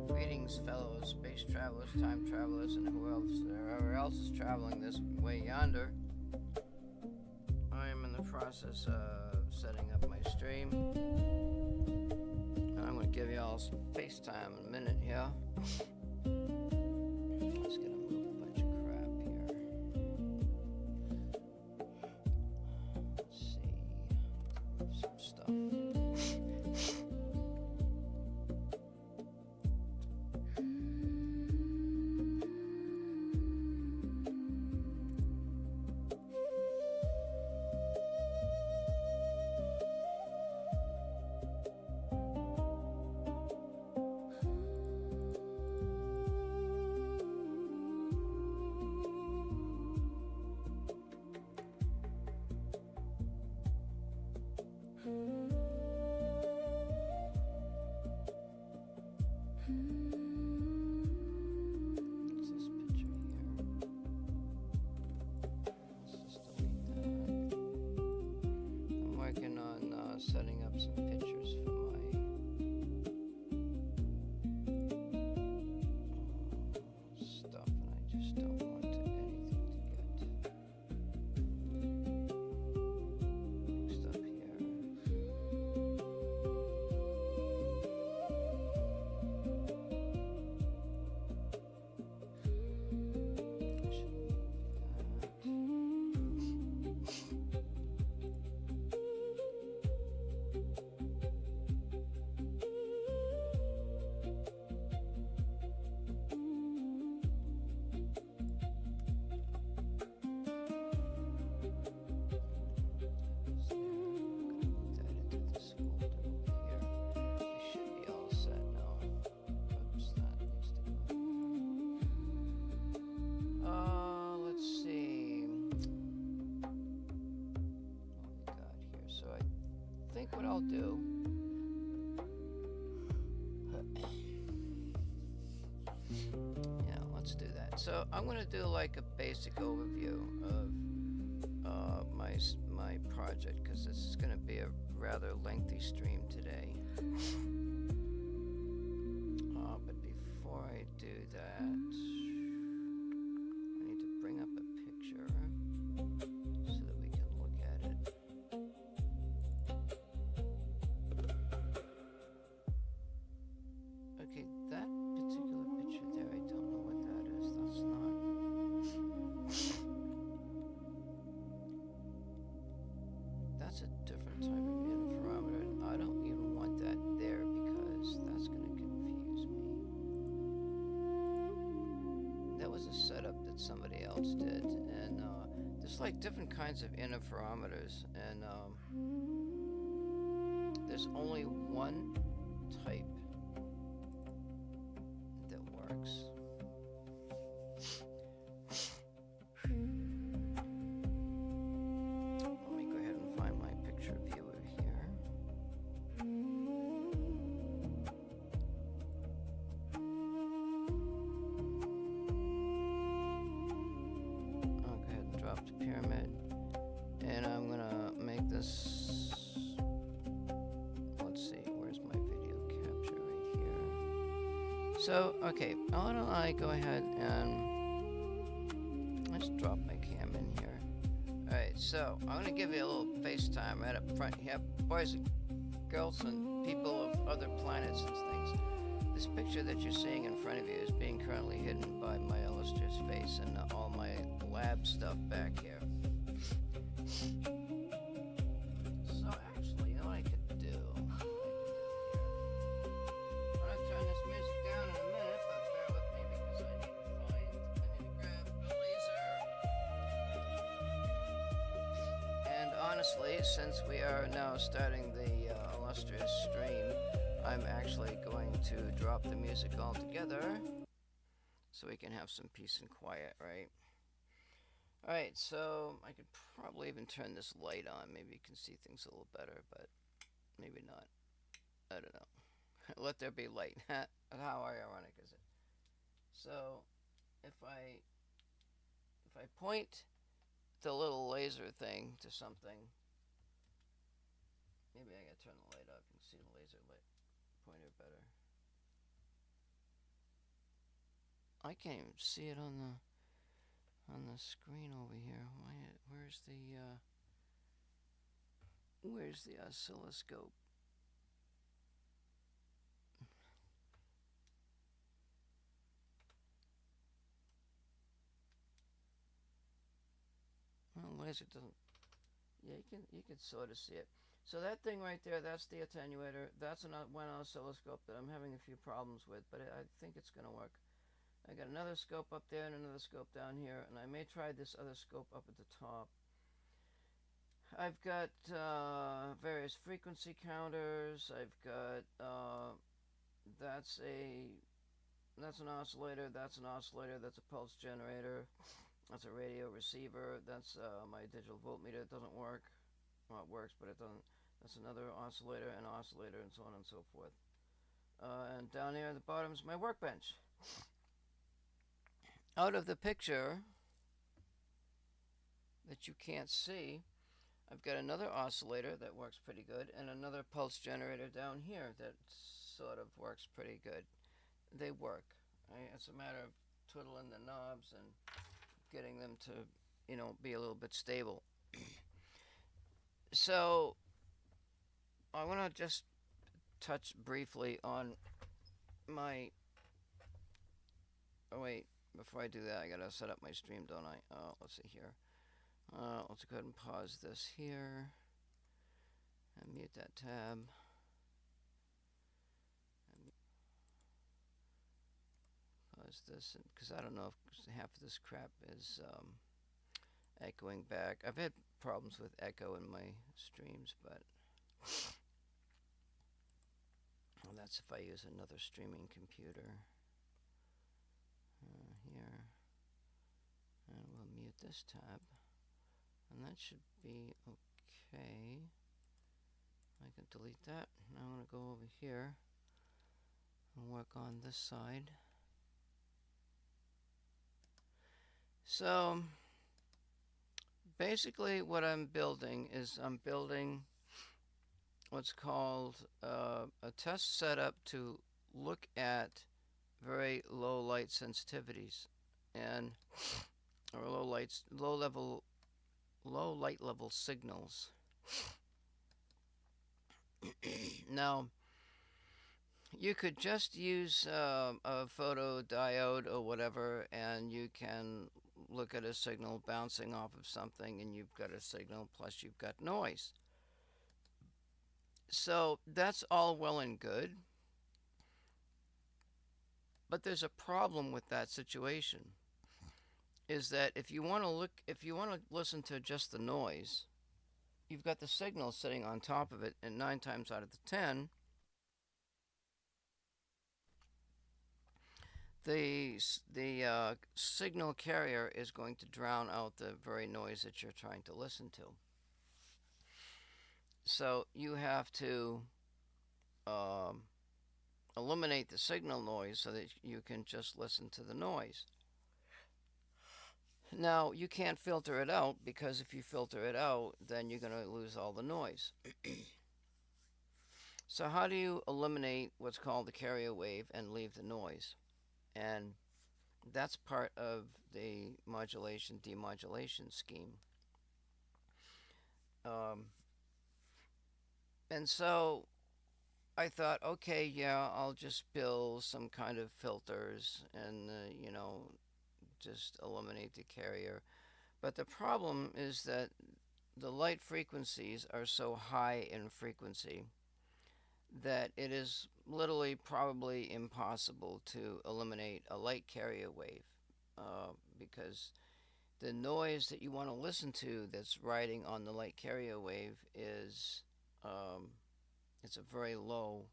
Greetings, fellow space travelers, time travelers, and whoever else is traveling this way yonder. I am in the process of setting up my stream. And I'm going to give you all some FaceTime in a minute here. Just going to move a bunch of crap here. Let's see. Some stuff. Setting up some pictures for my stuff, and I just don't want anything to get mixed up here. What I'll do, yeah, let's do that. So I'm going to do like a basic overview of my project, because this is going to be a rather lengthy stream today. But before I do that, I need to bring up a picture so that we can look at it. Okay, that particular picture there, I don't know what that is. That's not... That's a different type of interferometer, and I don't even want that there because that's going to confuse me. That was a setup that somebody else did, and there's like different kinds of interferometers, and there's only one type that works. Let me go ahead and find my picture viewer here. I'll go ahead and drop the pyramid, and I'm gonna make this. Let's see, where's my video capture? Right here. So, okay, why don't I go ahead and let's drop my cam in here. Alright, so I'm going to give you a little FaceTime right up front here, boys and girls and people of other planets and things. This picture that you're seeing in front of you is being currently hidden by my illustrious face and all my lab stuff back here. So actually, you know what I could do? I'm going to turn this music down in a minute, but bear with me because I need to grab a laser. And honestly, since we are now starting the illustrious stream, I'm actually going to drop the music altogether. so we can have some peace and quiet, right? Alright, so I could probably even turn this light on. Maybe you can see things a little better, but maybe not. I don't know. Let there be light. How ironic is it? So if I point the little laser thing to something, maybe I gotta turn the light up. You can see the laser light pointer better. I can't even see it on the screen over here. Where's the oscilloscope? Well, laser doesn't. Yeah, you can sort of see it. So that thing right there, that's the attenuator. That's one oscilloscope that I'm having a few problems with, but I think it's going to work. I got another scope up there and another scope down here, and I may try this other scope up at the top. I've got various frequency counters. I've got that's an oscillator. That's an oscillator. That's a pulse generator. That's a radio receiver. That's my digital voltmeter. It doesn't work. Well, it works, but it doesn't. That's another oscillator, and so on and so forth. And down here at the bottom is my workbench. Out of the picture that you can't see, I've got another oscillator that works pretty good, and another pulse generator down here that sort of works pretty good. They work. Right? It's a matter of twiddling the knobs and getting them to, be a little bit stable. So I want to just touch briefly on my. Oh wait, before I do that, I gotta set up my stream, don't I? Let's see here. Let's go ahead and pause this here and mute that tab. Pause this, because I don't know if half of this crap is echoing back. I've had problems with echo in my streams, but well, that's if I use another streaming computer. Here, and we'll mute this tab, and that should be okay. I can delete that. Now I'm going to go over here and work on this side. So basically what I'm building is what's called a test setup to look at very low light sensitivities and or low light level signals. Now you could just use a photodiode or whatever, and you can look at a signal bouncing off of something, and you've got a signal plus you've got noise. So that's all well and good, but there's a problem with that situation. Is that if you want to listen to just the noise, you've got the signal sitting on top of it, and 9 times out of the 10, the signal carrier is going to drown out the very noise that you're trying to listen to. So you have to eliminate the signal noise so that you can just listen to the noise. Now, you can't filter it out, because if you filter it out, then you're going to lose all the noise. So how do you eliminate what's called the carrier wave and leave the noise? And that's part of the modulation demodulation scheme. And so I thought, okay, yeah, I'll just build some kind of filters and, just eliminate the carrier. But the problem is that the light frequencies are so high in frequency that it is literally probably impossible to eliminate a light carrier wave, because the noise that you want to listen to that's riding on the light carrier wave is it's a very low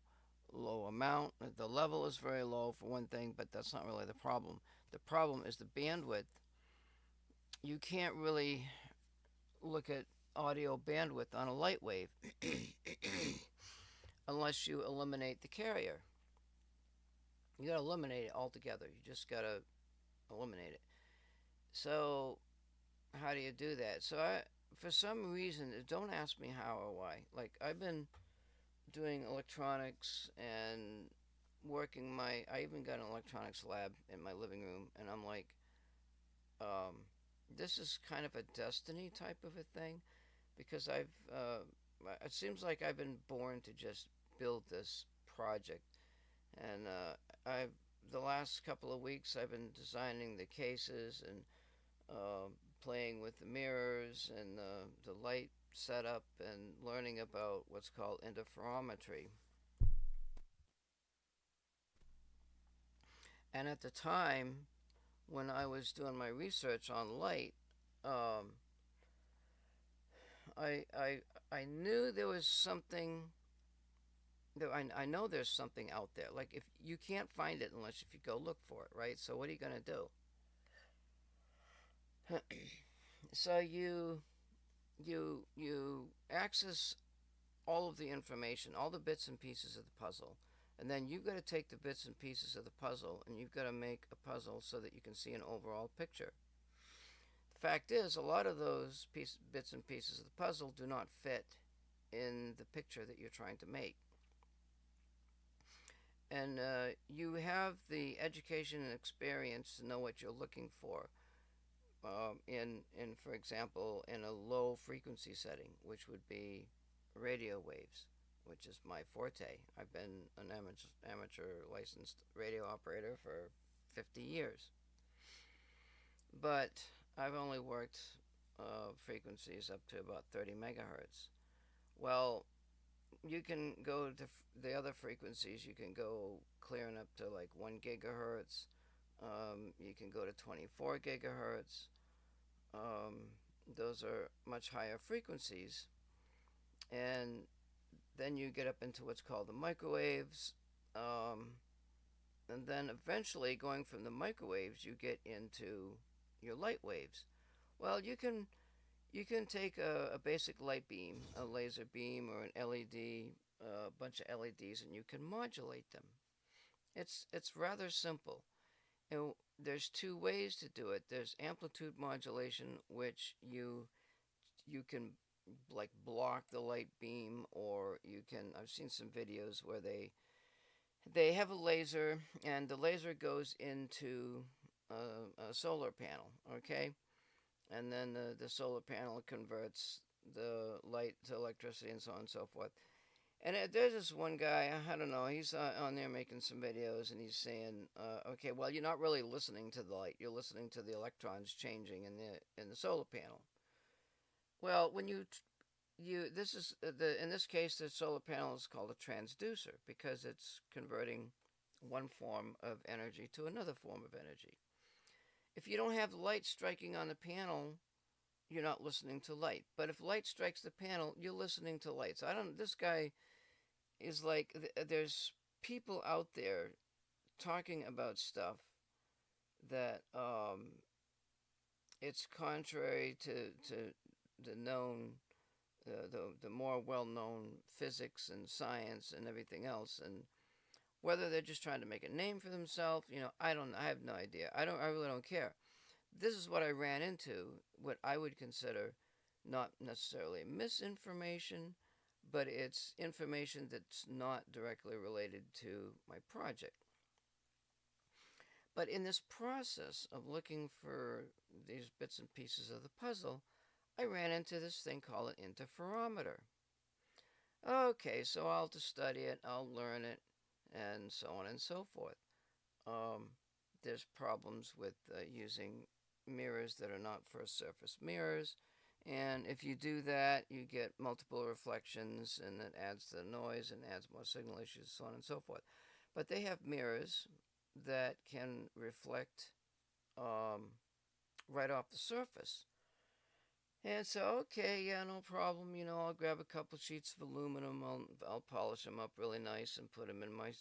low amount. The level is very low for one thing, but that's not really the problem. The problem is the bandwidth. You can't really look at audio bandwidth on a Lightwave unless you eliminate the carrier. You gotta eliminate it altogether. You just gotta eliminate it. So how do you do that? So for some reason, don't ask me how or why. Like I've been doing electronics and I even got an electronics lab in my living room, and I'm like, um, this is kind of a destiny type of a thing because it seems like I've been born to just build this project, and I've the last couple of weeks I've been designing the cases and playing with the mirrors and the light setup and learning about what's called interferometry. And at the time when I was doing my research on light, um, I, I, I knew there was something. I know there's something out there. Like if you can't find it unless if you go look for it, right? So what are you gonna do? So you access all of the information, all the bits and pieces of the puzzle, and then you've got to take the bits and pieces of the puzzle and you've got to make a puzzle so that you can see an overall picture. The fact is, a lot of those bits and pieces of the puzzle do not fit in the picture that you're trying to make. And you have the education and experience to know what you're looking for. For example, in a low frequency setting, which would be radio waves, which is my forte. I've been an amateur licensed radio operator for 50 years. But I've only worked frequencies up to about 30 megahertz. Well, you can go to the other frequencies. You can go clearing up to like 1 gigahertz. You can go to 24 gigahertz. Those are much higher frequencies. And then you get up into what's called the microwaves. And then eventually, going from the microwaves, you get into your light waves. Well, you can take a basic light beam, a laser beam, or an LED, a bunch of LEDs, and you can modulate them. It's rather simple. And there's two ways to do it. There's amplitude modulation, which you can like block the light beam, or you can. I've seen some videos where they have a laser, and the laser goes into a solar panel. Okay, and then the solar panel converts the light to electricity and so on and so forth. And there's this one guy, I don't know, he's on there making some videos, and he's saying, okay, well, you're not really listening to the light, you're listening to the electrons changing in the solar panel. Well, when this is in this case, the solar panel is called a transducer because it's converting one form of energy to another form of energy. If you don't have light striking on the panel, you're not listening to light. But if light strikes the panel, you're listening to light. So this guy is like, there's people out there talking about stuff that it's contrary to the known, the more well-known physics and science and everything else, and whether they're just trying to make a name for themselves, I have no idea. I really don't care. This is what I ran into, what I would consider not necessarily misinformation, but it's information that's not directly related to my project. But in this process of looking for these bits and pieces of the puzzle, I ran into this thing called an interferometer. Okay, so I'll just study it, I'll learn it, and so on and so forth. There's problems with using mirrors that are not first surface mirrors. And if you do that, you get multiple reflections, and it adds to the noise and adds more signal issues, so on and so forth. But they have mirrors that can reflect right off the surface. And so, okay, yeah, no problem. I'll grab a couple sheets of aluminum. I'll polish them up really nice and put them in my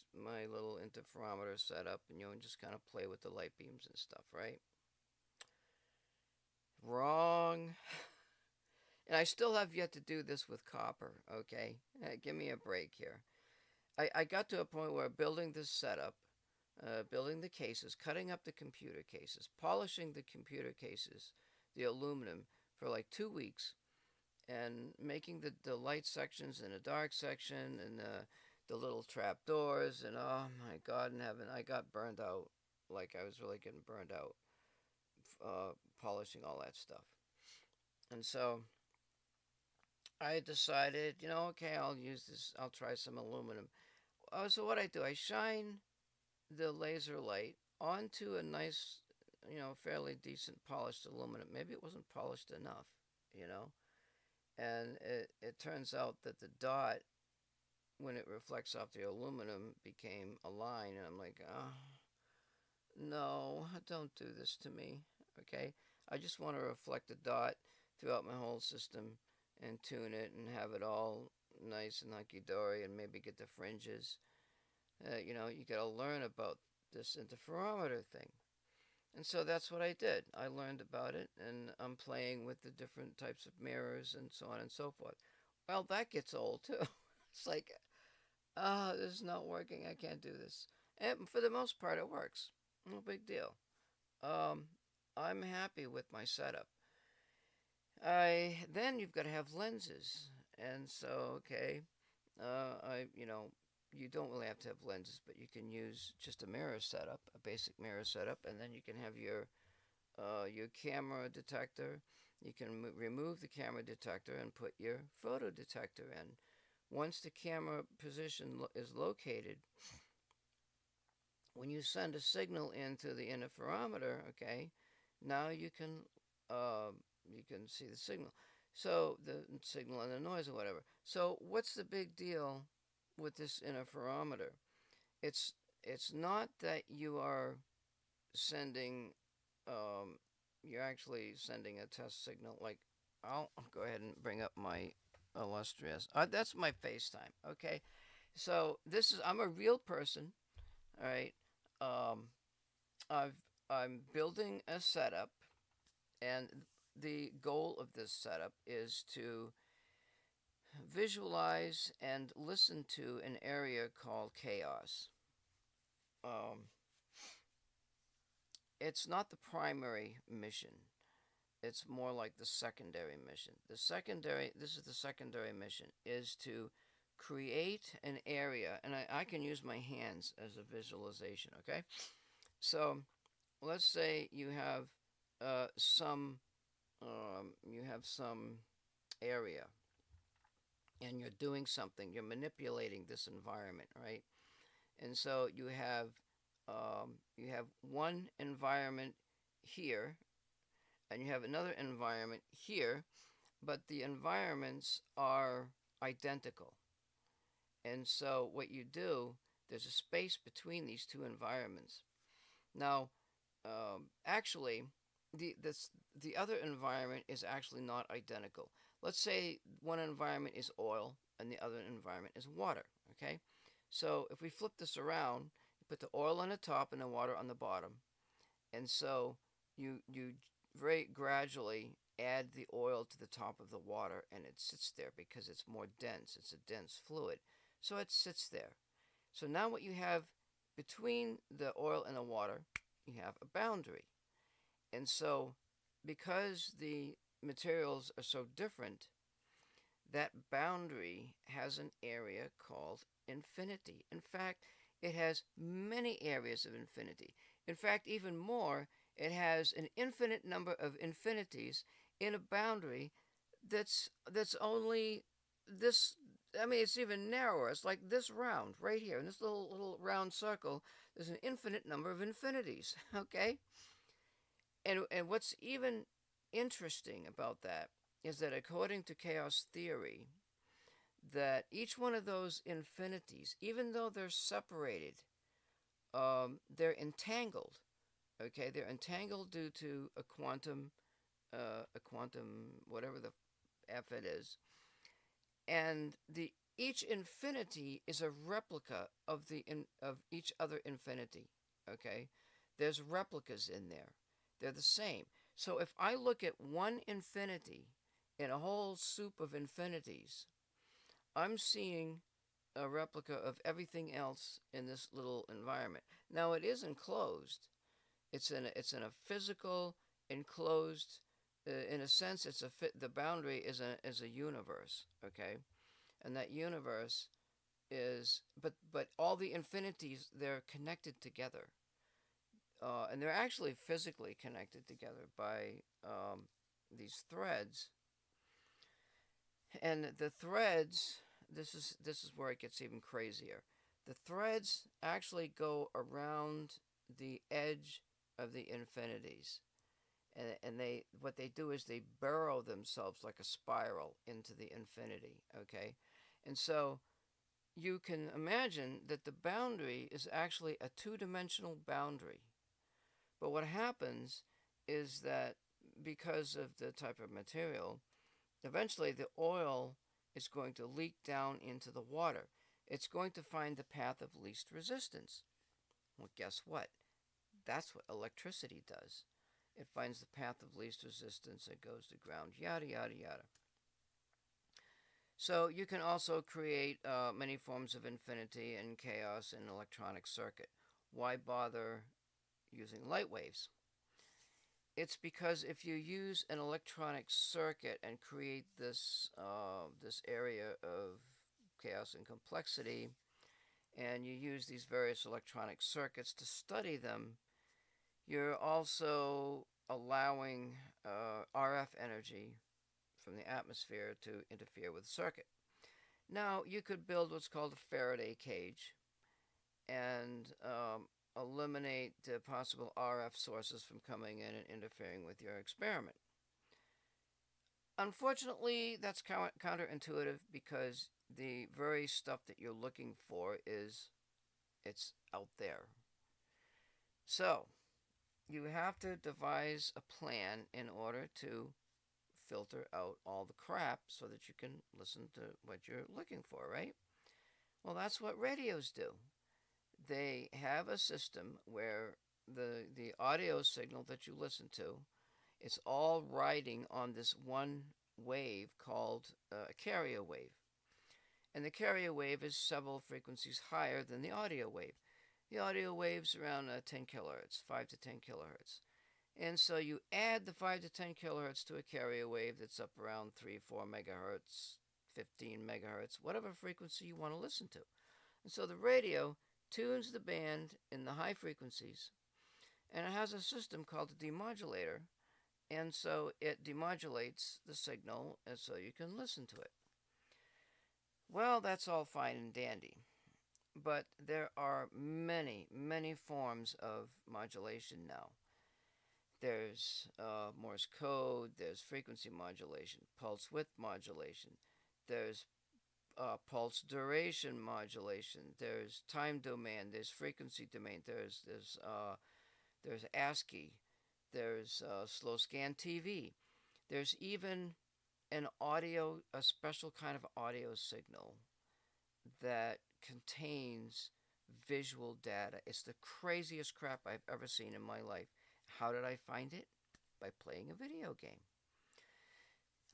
little interferometer setup, and just kind of play with the light beams and stuff, right? Wrong. And I still have yet to do this with copper. Okay, give me a break here. I got to a point where building this setup, building the cases, cutting up the computer cases, polishing the computer cases, the aluminum for like 2 weeks, and making the light sections and the dark section and the little trap doors, and oh my God in heaven, I got burned out. Like I was really getting burned out polishing all that stuff. And so I decided, okay, I'll use this. I'll try some aluminum. So what I do, I shine the laser light onto a nice, fairly decent polished aluminum. Maybe it wasn't polished enough, you know. And it turns out that the dot, when it reflects off the aluminum, became a line. And I'm like, oh, no, don't do this to me. Okay? I just want to reflect the dot throughout my whole system and tune it and have it all nice and hunky dory and maybe get the fringes. You got to learn about this interferometer thing. And so that's what I did. I learned about it, and I'm playing with the different types of mirrors and so on and so forth. Well, that gets old too. It's like, this is not working. I can't do this. And for the most part, it works. No big deal. Um, I'm happy with my setup. Then you've got to have lenses, and so okay, you don't really have to have lenses, but you can use just a mirror setup, a basic mirror setup, and then you can have your camera detector. You can remove the camera detector and put your photo detector in. Once the camera position is located, when you send a signal into the interferometer, okay, now you can see the signal. So the signal and the noise or whatever. So what's the big deal with this interferometer? It's it's not that you are sending you're actually sending a test signal. Like, I'll go ahead and bring up my illustrious. That's my FaceTime. Okay, so I'm a real person. All right. Um, I've I'm building a setup, and the goal of this setup is to visualize and listen to an area called chaos. Um, it's not the primary mission. It's more like the secondary mission. This is the secondary mission, is to create an area, and I can use my hands as a visualization, okay? So let's say you have some area, and you're doing something. You're manipulating this environment, right? And so you have one environment here, and you have another environment here, but the environments are identical. And so what you do, there's a space between these two environments. Now, actually, the other environment is actually not identical. Let's say one environment is oil and the other environment is water. Okay, so if we flip this around, you put the oil on the top and the water on the bottom, and so you very gradually add the oil to the top of the water, and it sits there because it's more dense. It's a dense fluid, so it sits there. So now what you have between the oil and the water, you have a boundary. And so, because the materials are so different, that boundary has an area called infinity. In fact, it has many areas of infinity. In fact, even more, it has an infinite number of infinities in a boundary that's only this. I mean, it's even narrower. It's like this round right here in this little round circle. There's an infinite number of infinities. Okay, and what's even interesting about that is that according to chaos theory, that each one of those infinities, even though they're separated, they're entangled. Okay, they're entangled due to a quantum a quantum, whatever the F it is, and the each infinity is a replica of of each other infinity. Okay, there's replicas in there. They're the same. So if I look at one infinity in a whole soup of infinities, I'm seeing a replica of everything else in this little environment. Now it is enclosed. It's in a physical enclosed. In a sense, the boundary is a universe. Okay, and that universe is but all the infinities, they're connected together, and they're actually physically connected together by these threads. And the threads, this is where it gets even crazier. The threads actually go around the edge of the infinities, and they what they do is they burrow themselves like a spiral into the infinity. Okay, and so you can imagine that the boundary is actually a two-dimensional boundary. But what happens is that because of the type of material, eventually the oil is going to leak down into the water. It's going to find the path of least resistance. Well, guess what? That's what electricity does. It finds the path of least resistance, it goes to ground, yada, yada, yada. So you can also create many forms of infinity and chaos in an electronic circuit. Why bother using light waves? It's because if you use an electronic circuit and create this area of chaos and complexity, and you use these various electronic circuits to study them, you're also allowing RF energy from the atmosphere to interfere with the circuit. Now, you could build what's called a Faraday cage and eliminate possible RF sources from coming in and interfering with your experiment. Unfortunately, that's counterintuitive because the very stuff that you're looking for it's out there. So, you have to devise a plan in order to filter out all the crap so that you can listen to what you're looking for, right? Well, that's what radios do. They have a system where the audio signal that you listen to, it's all riding on this one wave called a carrier wave. And the carrier wave is several frequencies higher than the audio wave. The audio wave's around 10 kilohertz, 5 to 10 kilohertz. And so you add the 5 to 10 kilohertz to a carrier wave that's up around 3, 4 megahertz, 15 megahertz, whatever frequency you want to listen to. And so the radio tunes the band in the high frequencies, and it has a system called a demodulator, and so it demodulates the signal, and so you can listen to it. Well, that's all fine and dandy, but there are many, many forms of modulation now. There's Morse code, there's frequency modulation, pulse width modulation, there's pulse duration modulation, there's time domain, there's frequency domain, there's ASCII, there's slow scan TV, there's even a special kind of audio signal that contains visual data. It's the craziest crap I've ever seen in my life. How did I find it? By playing a video game.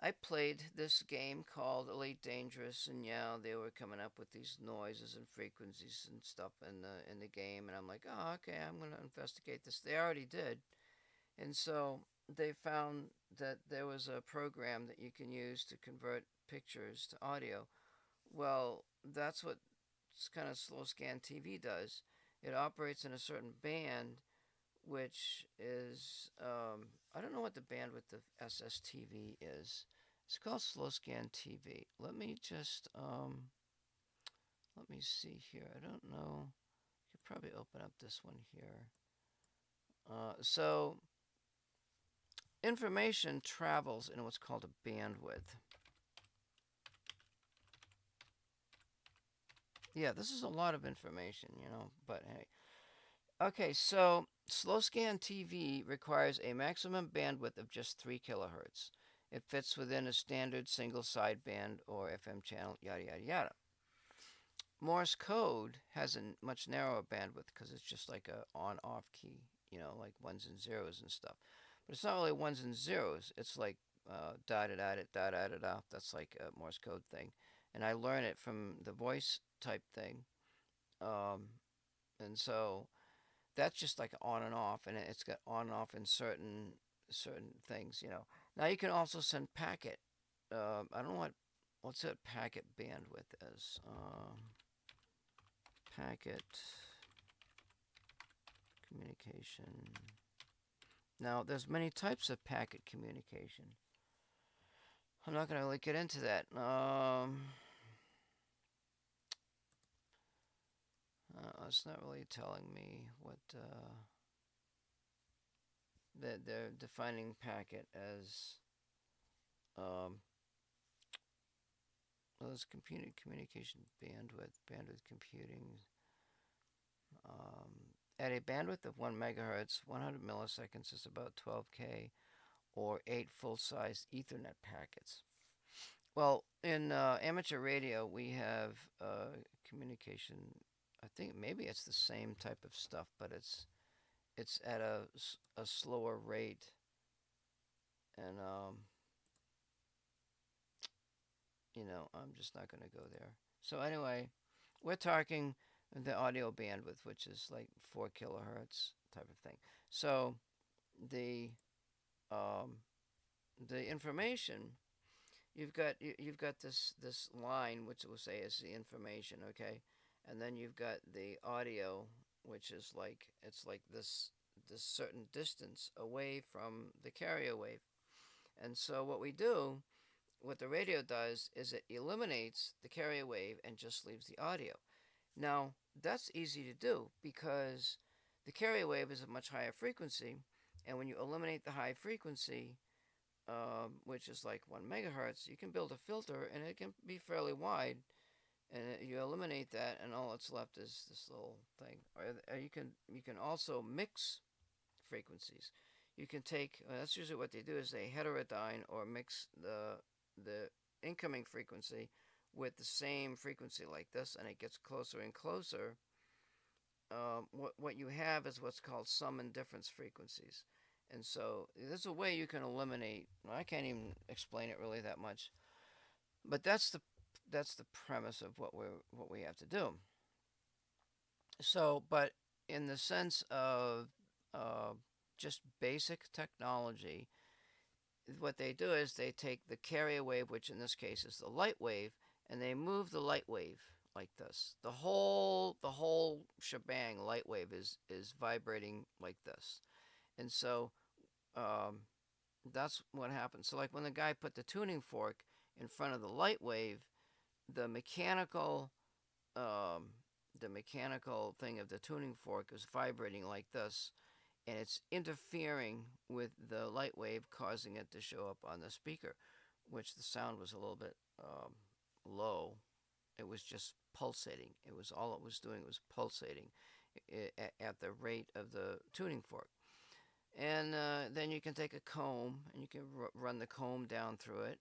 I played this game called Elite Dangerous, and yeah, they were coming up with these noises and frequencies and stuff in the game, and I'm like, oh, okay, I'm going to investigate this. They already did, and so they found that there was a program that you can use to convert pictures to audio. Well, that's what kind of slow scan TV does. It operates in a certain band, which is I don't know what the bandwidth of SSTV is. It's called slow scan TV. Let me see here. I don't know. I could probably open up this one here. So information travels in what's called a bandwidth. Yeah, this is a lot of information, but hey. Okay, so Slow scan TV requires a maximum bandwidth of just 3 kilohertz. It fits within a standard single sideband or FM channel, yada yada yada. Morse code has a much narrower bandwidth because it's just like a on-off key, like ones and zeros and stuff. But it's not really ones and zeros. It's like da da da da da da da. That's like a Morse code thing, and I learned it from the voice type thing. Um, and so that's just like on and off, and it's got on and off in certain things. Now you can also send packet. I don't know what's that packet bandwidth is. Packet communication. Now there's many types of packet communication. I'm not going to really get into that. It's not really telling me what they're defining packet as. Well, there's communication bandwidth computing. At a bandwidth of 1 megahertz, 100 milliseconds is about 12K or 8 full-size Ethernet packets. Well, in amateur radio, we have communication. I think maybe it's the same type of stuff, but it's at a slower rate, and I'm just not going to go there. So anyway, we're talking the audio bandwidth, which is like 4 kilohertz type of thing. So the um, information you've got this line which will say is the information, okay, and then you've got the audio, which is like it's like this certain distance away from the carrier wave. And so what the radio does is it eliminates the carrier wave and just leaves the audio. Now, that's easy to do because the carrier wave is a much higher frequency, and when you eliminate the high frequency, which is like 1 megahertz, you can build a filter, and it can be fairly wide, and you eliminate that, and all that's left is this little thing. Or you can also mix frequencies. You can take that's usually what they do is they heterodyne or mix the incoming frequency with the same frequency like this, and it gets closer and closer. What you have is what's called sum and difference frequencies, and so there's a way you can eliminate. I can't even explain it really that much, but that's the premise of what we have to do. So, but in the sense of just basic technology, what they do is they take the carrier wave, which in this case is the light wave, and they move the light wave like this. The whole shebang light wave is vibrating like this, and so that's what happens. So like when the guy put the tuning fork in front of the light wave, the mechanical thing of the tuning fork is vibrating like this, and it's interfering with the light wave, causing it to show up on the speaker, which the sound was a little bit low. It was just pulsating. It was all it was doing was pulsating at the rate of the tuning fork. And then you can take a comb and you can run the comb down through it,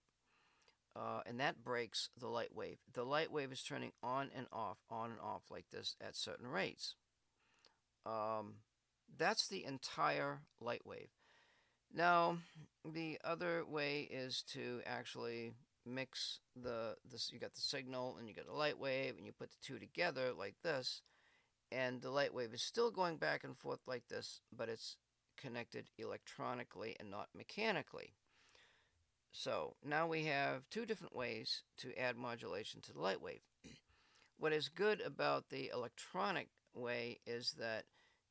and that breaks the light wave. The light wave is turning on and off like this at certain rates. That's the entire light wave. Now, the other way is to actually mix this. You got the signal and you got the light wave, and you put the two together like this, and the light wave is still going back and forth like this, but it's connected electronically and not mechanically. So now we have two different ways to add modulation to the light wave. What is good about the electronic way is that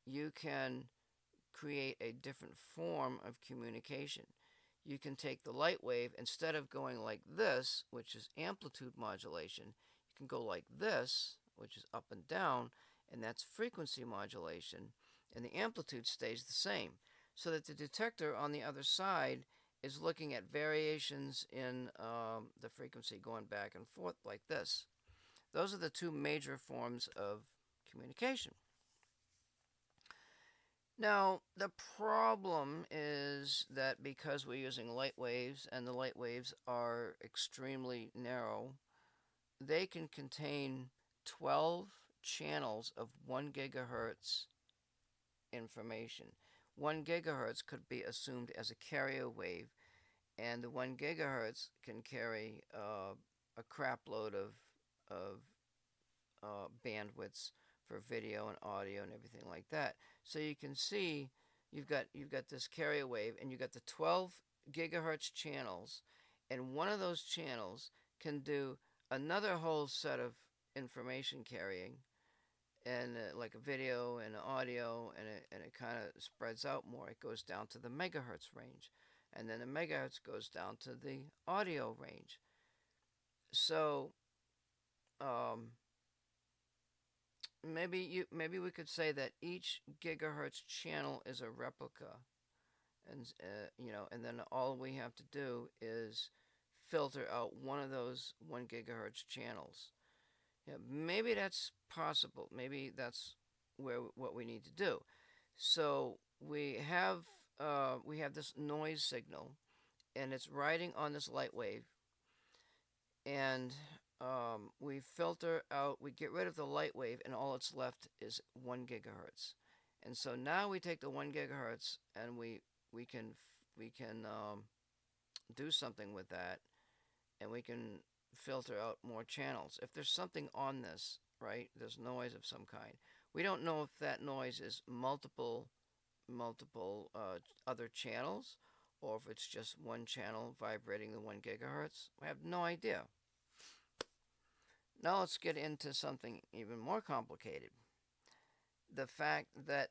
you can create a different form of communication. You can take the light wave, instead of going like this, which is amplitude modulation, you can go like this, which is up and down, and that's frequency modulation, and the amplitude stays the same, so that the detector on the other side is looking at variations in the frequency going back and forth like this. Those are the two major forms of communication. Now, the problem is that because we're using light waves and the light waves are extremely narrow, they can contain 12 channels of 1 gigahertz information. 1 gigahertz could be assumed as a carrier wave, and the 1 gigahertz can carry a crap load of bandwidths for video and audio and everything like that. So you can see you've got this carrier wave, and you've got the 12 gigahertz channels, and one of those channels can do another whole set of information carrying, and like a video and audio, and it kind of spreads out more. It goes down to the megahertz range, and then the megahertz goes down to the audio range. So um, maybe we could say that each gigahertz channel is a replica, and and then all we have to do is filter out one of those 1 gigahertz channels. Yeah, maybe that's possible. Maybe that's what we need to do. So we have this noise signal, and it's riding on this light wave, and we filter out, we get rid of the light wave, and all that's left is 1 gigahertz. And so now we take the 1 gigahertz, and we can do something with that, and we can filter out more channels. If there's something on this, right, there's noise of some kind. We don't know if that noise is multiple other channels, or if it's just one channel vibrating the 1 gigahertz. We have no idea. Now let's get into something even more complicated. The fact that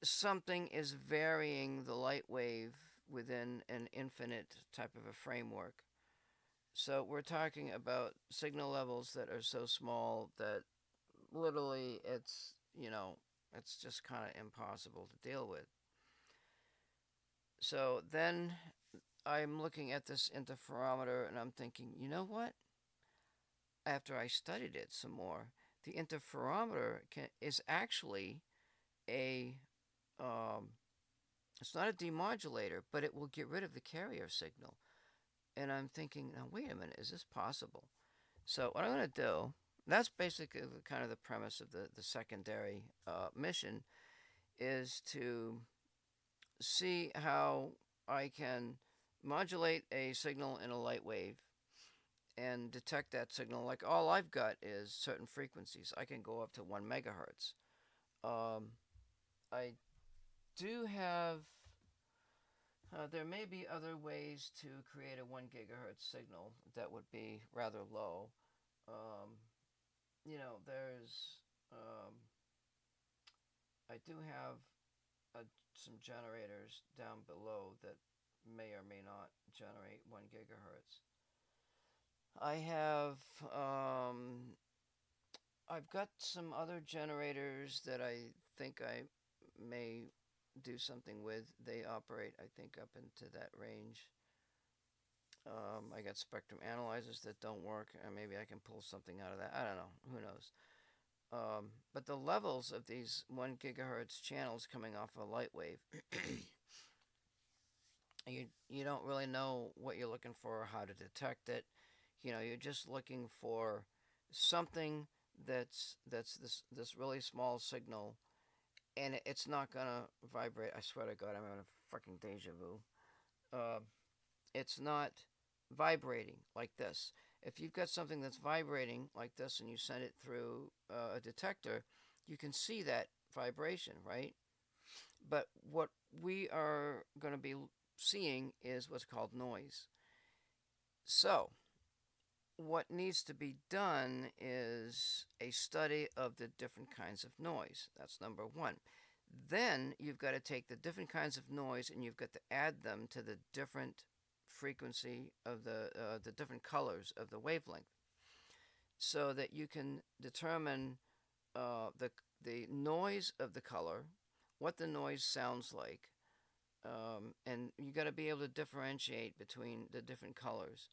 something is varying the light wave within an infinite type of a framework. So we're talking about signal levels that are so small that literally it's just kind of impossible to deal with. So then I'm looking at this interferometer, and I'm thinking, you know what? After I studied it some more, the interferometer is actually a it's not a demodulator, but it will get rid of the carrier signal. And I'm thinking, now wait a minute, is this possible? So what I'm going to do, that's basically kind of the premise of the secondary mission, is to see how I can modulate a signal in a light wave and detect that signal. Like, all I've got is certain frequencies. I can go up to 1 megahertz. I do have. There may be other ways to create a 1 gigahertz signal that would be rather low. Um, there's. I do have some generators down below that may or may not generate 1 gigahertz. I have I've got some other generators that I think I may do something with. They operate, I think, up into that range. I got spectrum analyzers that don't work, and maybe I can pull something out of that. I don't know. Who knows? But the levels of these 1 gigahertz channels coming off a light wave, you don't really know what you're looking for or how to detect it. You're just looking for something that's this really small signal, and it's not gonna vibrate. I swear to God, I'm having a fucking deja vu. Uh, it's not vibrating like this. If you've got something that's vibrating like this and you send it through a detector, you can see that vibration, right? But what we are going to be seeing is what's called noise. So, what needs to be done is a study of the different kinds of noise. That's number one. Then you've got to take the different kinds of noise, and you've got to add them to the different frequency of the different colors of the wavelength, so that you can determine the noise of the color, what the noise sounds like, and you got to be able to differentiate between the different colors.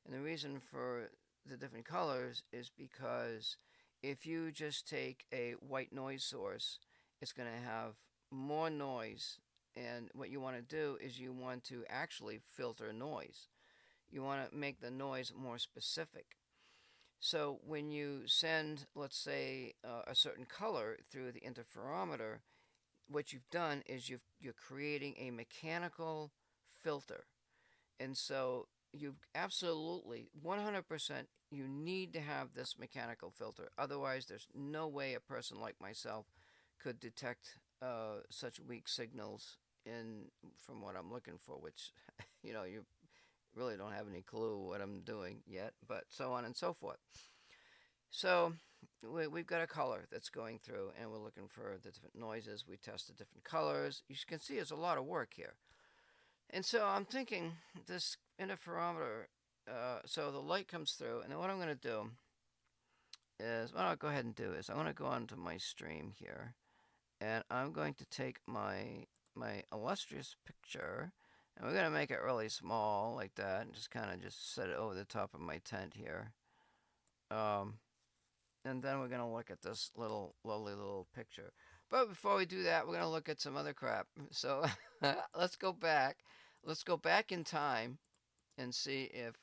And the reason for the different colors is because if you just take a white noise source, it's going to have more noise. And what you want to do is you want to actually filter noise. You want to make the noise more specific. So when you send, let's say, a certain color through the interferometer, what you've done is you're creating a mechanical filter. And so you absolutely 100% you need to have this mechanical filter. Otherwise, there's no way a person like myself could detect such weak signals in from what I'm looking for, which you really don't have any clue what I'm doing yet, but so on and so forth. So we've got a color that's going through, and we're looking for the different noises. We test the different colors. You can see there's a lot of work here. And so I'm thinking this interferometer, so the light comes through, and then what I'm going to do is, what I'll go ahead and do is I'm going to go onto my stream here, and I'm going to take my illustrious picture, and we're going to make it really small like that, and just kind of just set it over the top of my tent here. And then we're going to look at this little lovely little picture. But before we do that, we're going to look at some other crap. So let's go back. Let's go back in time and see if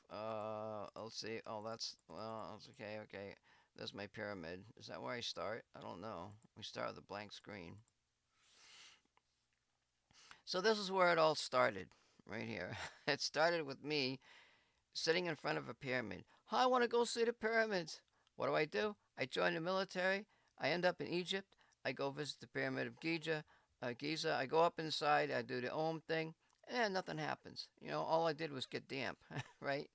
let's see. Oh, that's okay. Okay, there's my pyramid. Is that where I start? I don't know. We start with a blank screen. So this is where it all started, right here. It started with me sitting in front of a pyramid. I want to go see the pyramids. What do? I join the military. I end up in Egypt. I go visit the pyramid of Giza. I go up inside. I do the Om thing, and nothing happens. All I did was get damp, right?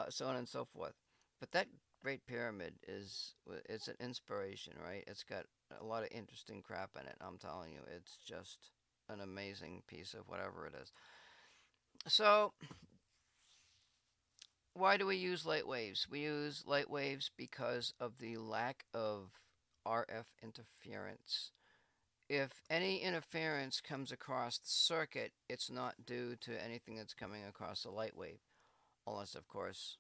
So on and so forth. But that Great Pyramid it's an inspiration, right? It's got a lot of interesting crap in it. I'm telling you, it's just an amazing piece of whatever it is. So why do we use light waves? We use light waves because of the lack of RF interference. If any interference comes across the circuit, it's not due to anything that's coming across the light wave, unless, of course,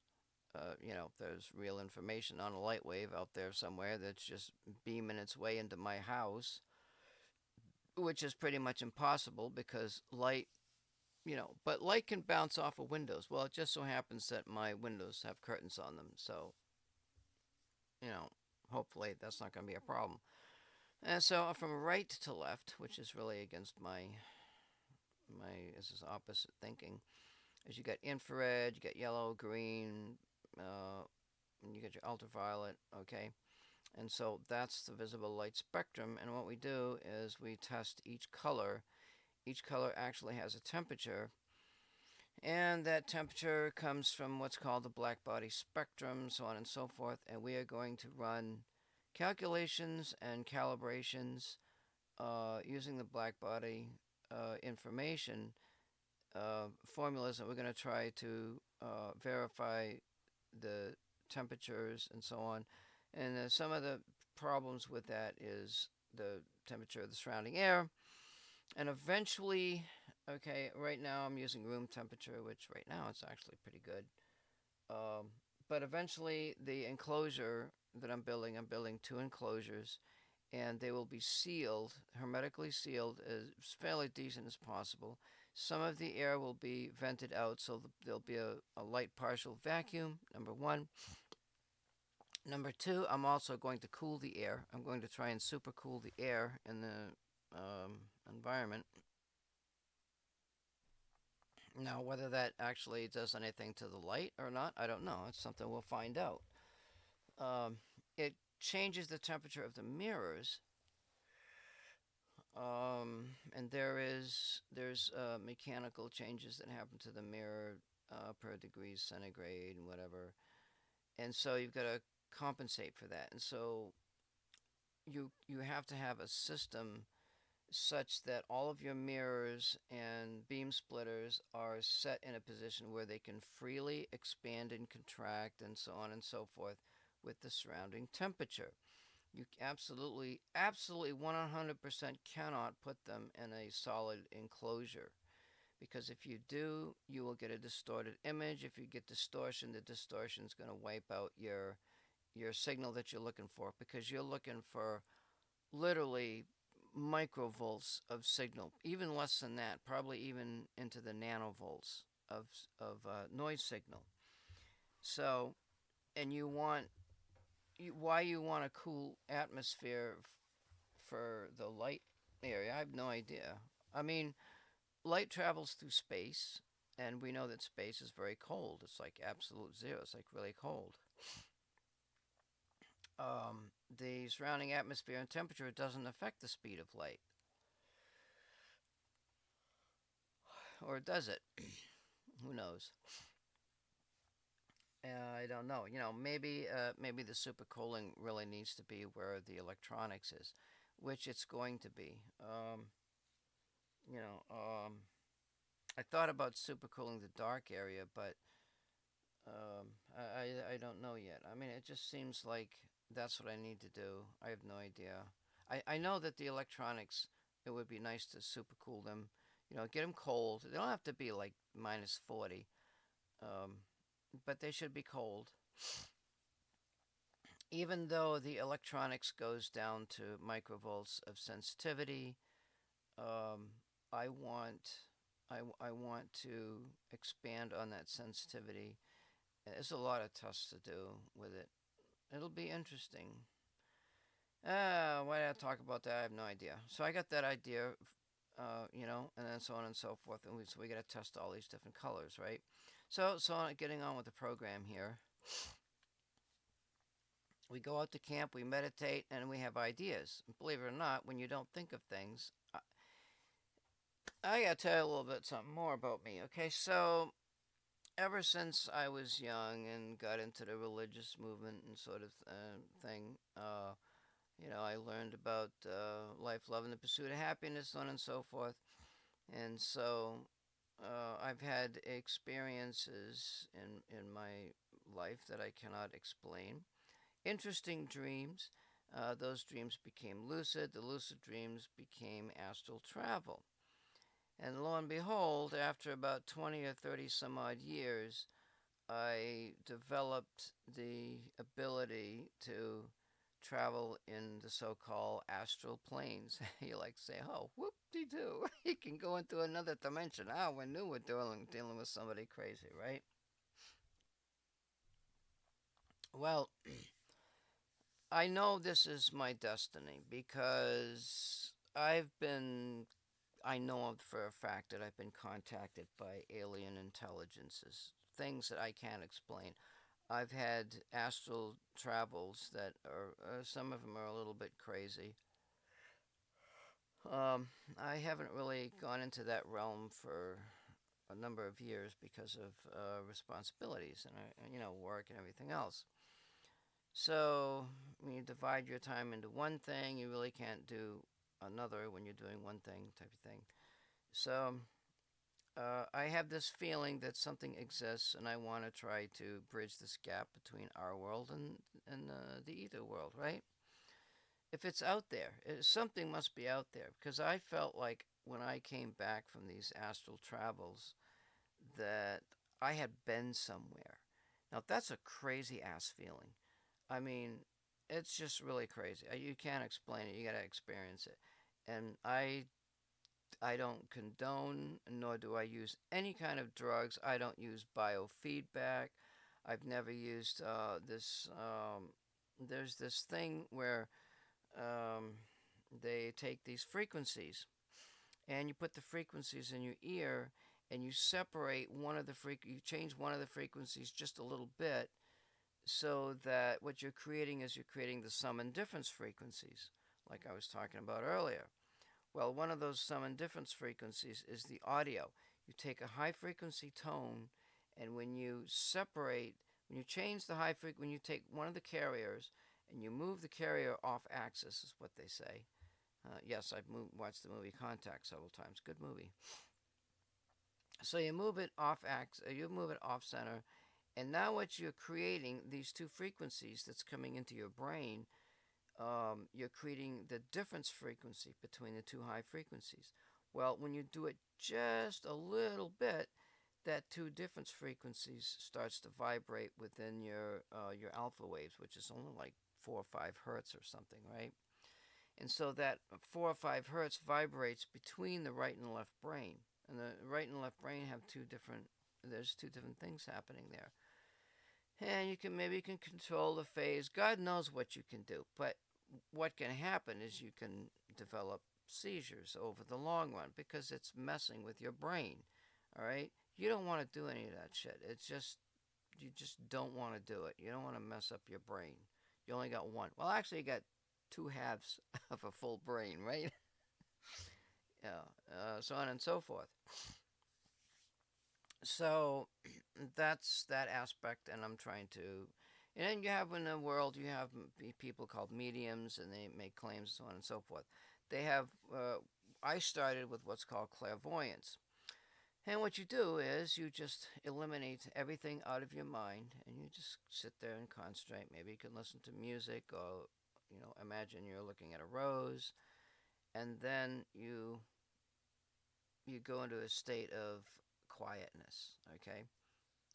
there's real information on a light wave out there somewhere that's just beaming its way into my house, which is pretty much impossible because but light can bounce off of windows. Well, it just so happens that my windows have curtains on them, so, you know, hopefully that's not going to be a problem. And so from right to left, which is really against this is opposite thinking, is you got infrared, you got yellow, green, and you get your ultraviolet, okay? And so that's the visible light spectrum. And what we do is we test each color. Each color actually has a temperature, and that temperature comes from what's called the black body spectrum, so on and so forth. And we are going to run calculations and calibrations using the black body information formulas, and we're going to try to verify the temperatures and so on. And some of the problems with that is the temperature of the surrounding air. And eventually, okay, right now I'm using room temperature, which right now it's actually pretty good. But eventually, the enclosure that I'm building 2 enclosures, and they will be sealed, hermetically sealed, as fairly decent as possible. Some of the air will be vented out, so there'll be a light partial vacuum, number one. Number two, I'm also going to cool the air. I'm going to try and supercool the air in the environment. Now, whether that actually does anything to the light or not, I don't know. It's something we'll find out. It changes the temperature of the mirrors, and there's mechanical changes that happen to the mirror per degrees centigrade and whatever, and so you've got to compensate for that, and so you have to have a system such that all of your mirrors and beam splitters are set in a position where they can freely expand and contract and so on and so forth with the surrounding temperature. You absolutely, absolutely 100% cannot put them in a solid enclosure, because if you do, you will get a distorted image. If you get distortion, the distortion is going to wipe out your signal that you're looking for, because you're looking for literally microvolts of signal, even less than that, probably even into the nanovolts of noise signal. So, and why you want a cool atmosphere for the light area, I have no idea. I mean, light travels through space, and we know that space is very cold. It's like absolute zero. It's like really cold. The surrounding atmosphere and temperature doesn't affect the speed of light, or does it? Who knows? I don't know. Maybe the supercooling really needs to be where the electronics is, which it's going to be. You know, I thought about supercooling the dark area, but I don't know yet. I mean, it just seems like that's what I need to do. I have no idea. I know that the electronics, it would be nice to supercool them. Get them cold. They don't have to be like minus 40, um, but they should be cold. Even though the electronics goes down to microvolts of sensitivity, um, I want I want to expand on that sensitivity. There's a lot of tests to do with it. It'll be interesting. Why did I talk about that? I have no idea. So I got that idea, and then so on and so forth. And so we got to test all these different colors, right? So getting on with the program here. We go out to camp, we meditate, and we have ideas. Believe it or not, when you don't think of things, I gotta tell you a little bit something more about me. Okay, so ever since I was young and got into the religious movement and sort of thing, I learned about life, love, and the pursuit of happiness, so on and so forth. And so I've had experiences in my life that I cannot explain. Interesting dreams. Those dreams became lucid. The lucid dreams became astral travel. And lo and behold, after about 20 or 30 some odd years, I developed the ability to travel in the so called astral planes. You like to say, oh, whoop de doo. You can go into another dimension. We knew we're dealing with somebody crazy, right? Well, I know this is my destiny because I know for a fact that I've been contacted by alien intelligences, things that I can't explain. I've had astral travels that some of them are a little bit crazy. Um, I haven't really gone into that realm for a number of years because of responsibilities and work and everything else. So when you divide your time into one thing, you really can't do another when you're doing one thing type of thing. So I have this feeling that something exists, and I want to try to bridge this gap between our world and the ether world, right? If it's out there, something must be out there because I felt like when I came back from these astral travels that I had been somewhere. Now that's a crazy ass feeling. I mean, it's just really crazy. You can't explain it. You got to experience it. And I don't condone, nor do I use any kind of drugs. I don't use biofeedback. I've never used this. There's this thing where um, they take these frequencies and you put the frequencies in your ear and you separate you change one of the frequencies just a little bit so that what you're creating is you're creating the sum and difference frequencies, like I was talking about earlier. Well, one of those sum and difference frequencies is the audio. You take a high frequency tone, and when you change the high frequency, when you take one of the carriers and you move the carrier off axis, is what they say. Yes, watched the movie Contact several times. Good movie. So you move it off you move it off center, and now what you're creating, these two frequencies that's coming into your brain, you're creating the difference frequency between the two high frequencies. Well, when you do it just a little bit, that two difference frequencies starts to vibrate within your alpha waves, which is only like 4 or 5 hertz or something, right? And so that 4 or 5 hertz vibrates between the right and left brain. And the right and left brain have there's two different things happening there. And maybe you can control the phase. God knows what you can do. But what can happen is you can develop seizures over the long run because it's messing with your brain. All right? You don't want to do any of that shit. You just don't want to do it. You don't want to mess up your brain. You only got one. Well, actually, you got two halves of a full brain, right? Yeah, so on and so forth. So that's that aspect, and I'm trying to. And then you have in the world, you have people called mediums, and they make claims, so on and so forth. They have. I started with what's called clairvoyance, and what you do is you just eliminate everything out of your mind, and you just sit there and concentrate. Maybe you can listen to music, or imagine you're looking at a rose, and then you go into a state of quietness, okay?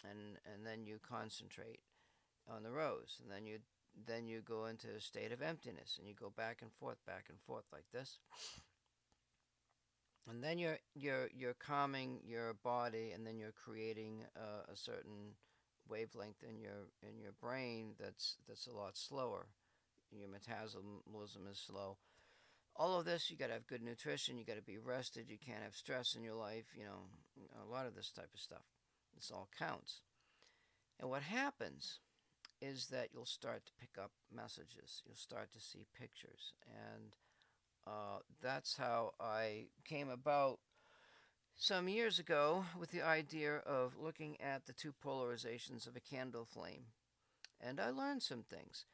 And then you concentrate on the rose, and then you go into a state of emptiness, and you go back and forth like this, and then you're calming your body, and then you're creating a certain wavelength in your brain that's a lot slower. Your metabolism is slow. All of this, you got to have good nutrition. You got to be rested. You can't have stress in your life. A lot of this type of stuff. This all counts. And what happens is that you'll start to pick up messages. You'll start to see pictures. And that's how I came about some years ago with the idea of looking at the two polarizations of a candle flame. And I learned some things.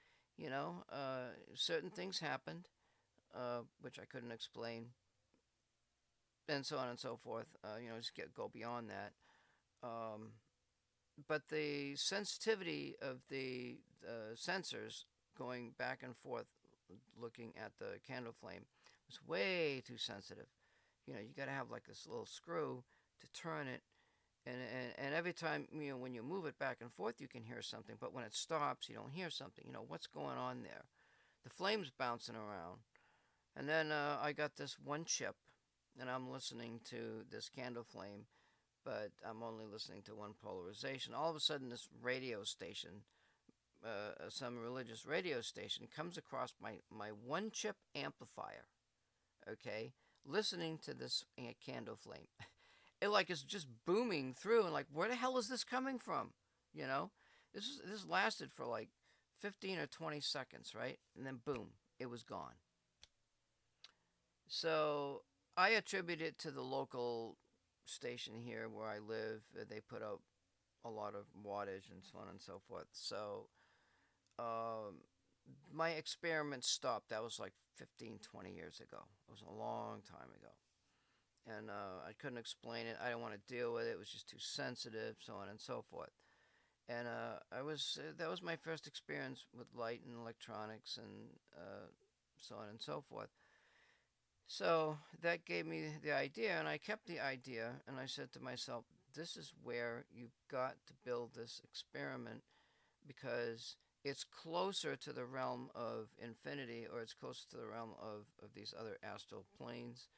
Certain things happened, which I couldn't explain, and so on and so forth. Just go beyond that. Um, but the sensitivity of the sensors going back and forth, looking at the candle flame, was way too sensitive. You got to have like this little screw to turn it, and every time when you move it back and forth, you can hear something. But when it stops, you don't hear something. What's going on there? The flame's bouncing around, and then I got this one chip, and I'm listening to this candle flame, but I'm only listening to one polarization. All of a sudden, this radio station, some religious radio station, comes across my one chip amplifier, okay, listening to this candle flame. It like is just booming through, and like, where the hell is this coming from? You know, this lasted for like 15 or 20 seconds, right? And then boom, it was gone. So I attribute it to the local station here where I live. They put out a lot of wattage and so on and so forth. So my experiment stopped. That was like 15, 20 years ago. It was a long time ago. And I couldn't explain it. I didn't want to deal with it. It was just too sensitive, so on and so forth. And that was my first experience with light and electronics and so on and so forth. So that gave me the idea, and I kept the idea, and I said to myself, this is where you've got to build this experiment because it's closer to the realm of infinity, or it's closer to the realm of these other astral planes.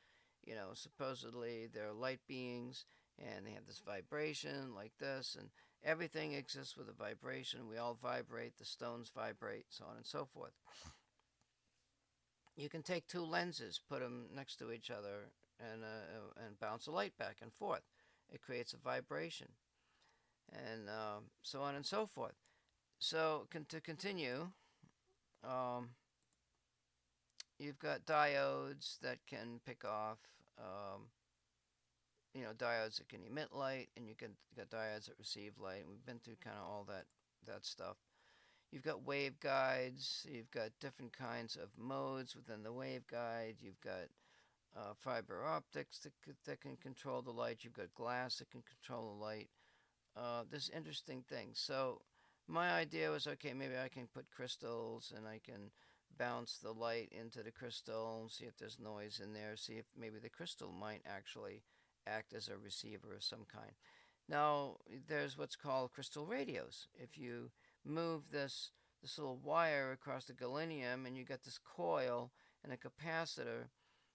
Supposedly they're light beings, and they have this vibration like this, and everything exists with a vibration. We all vibrate, the stones vibrate, so on and so forth. You can take two lenses, put them next to each other, and bounce a light back and forth. It creates a vibration, and so on and so forth. So to continue, um, you've got diodes that can pick off, diodes that can emit light, and you got diodes that receive light. We've been through kind of all that stuff. You've got waveguides. You've got different kinds of modes within the waveguide. You've got fiber optics that can control the light. You've got glass that can control the light. There's interesting things. So my idea was, okay, maybe I can put crystals and I can bounce the light into the crystal and see if there's noise in there. See if maybe the crystal might actually act as a receiver of some kind. Now, there's what's called crystal radios. If you move this little wire across the galenium and you got this coil and a capacitor,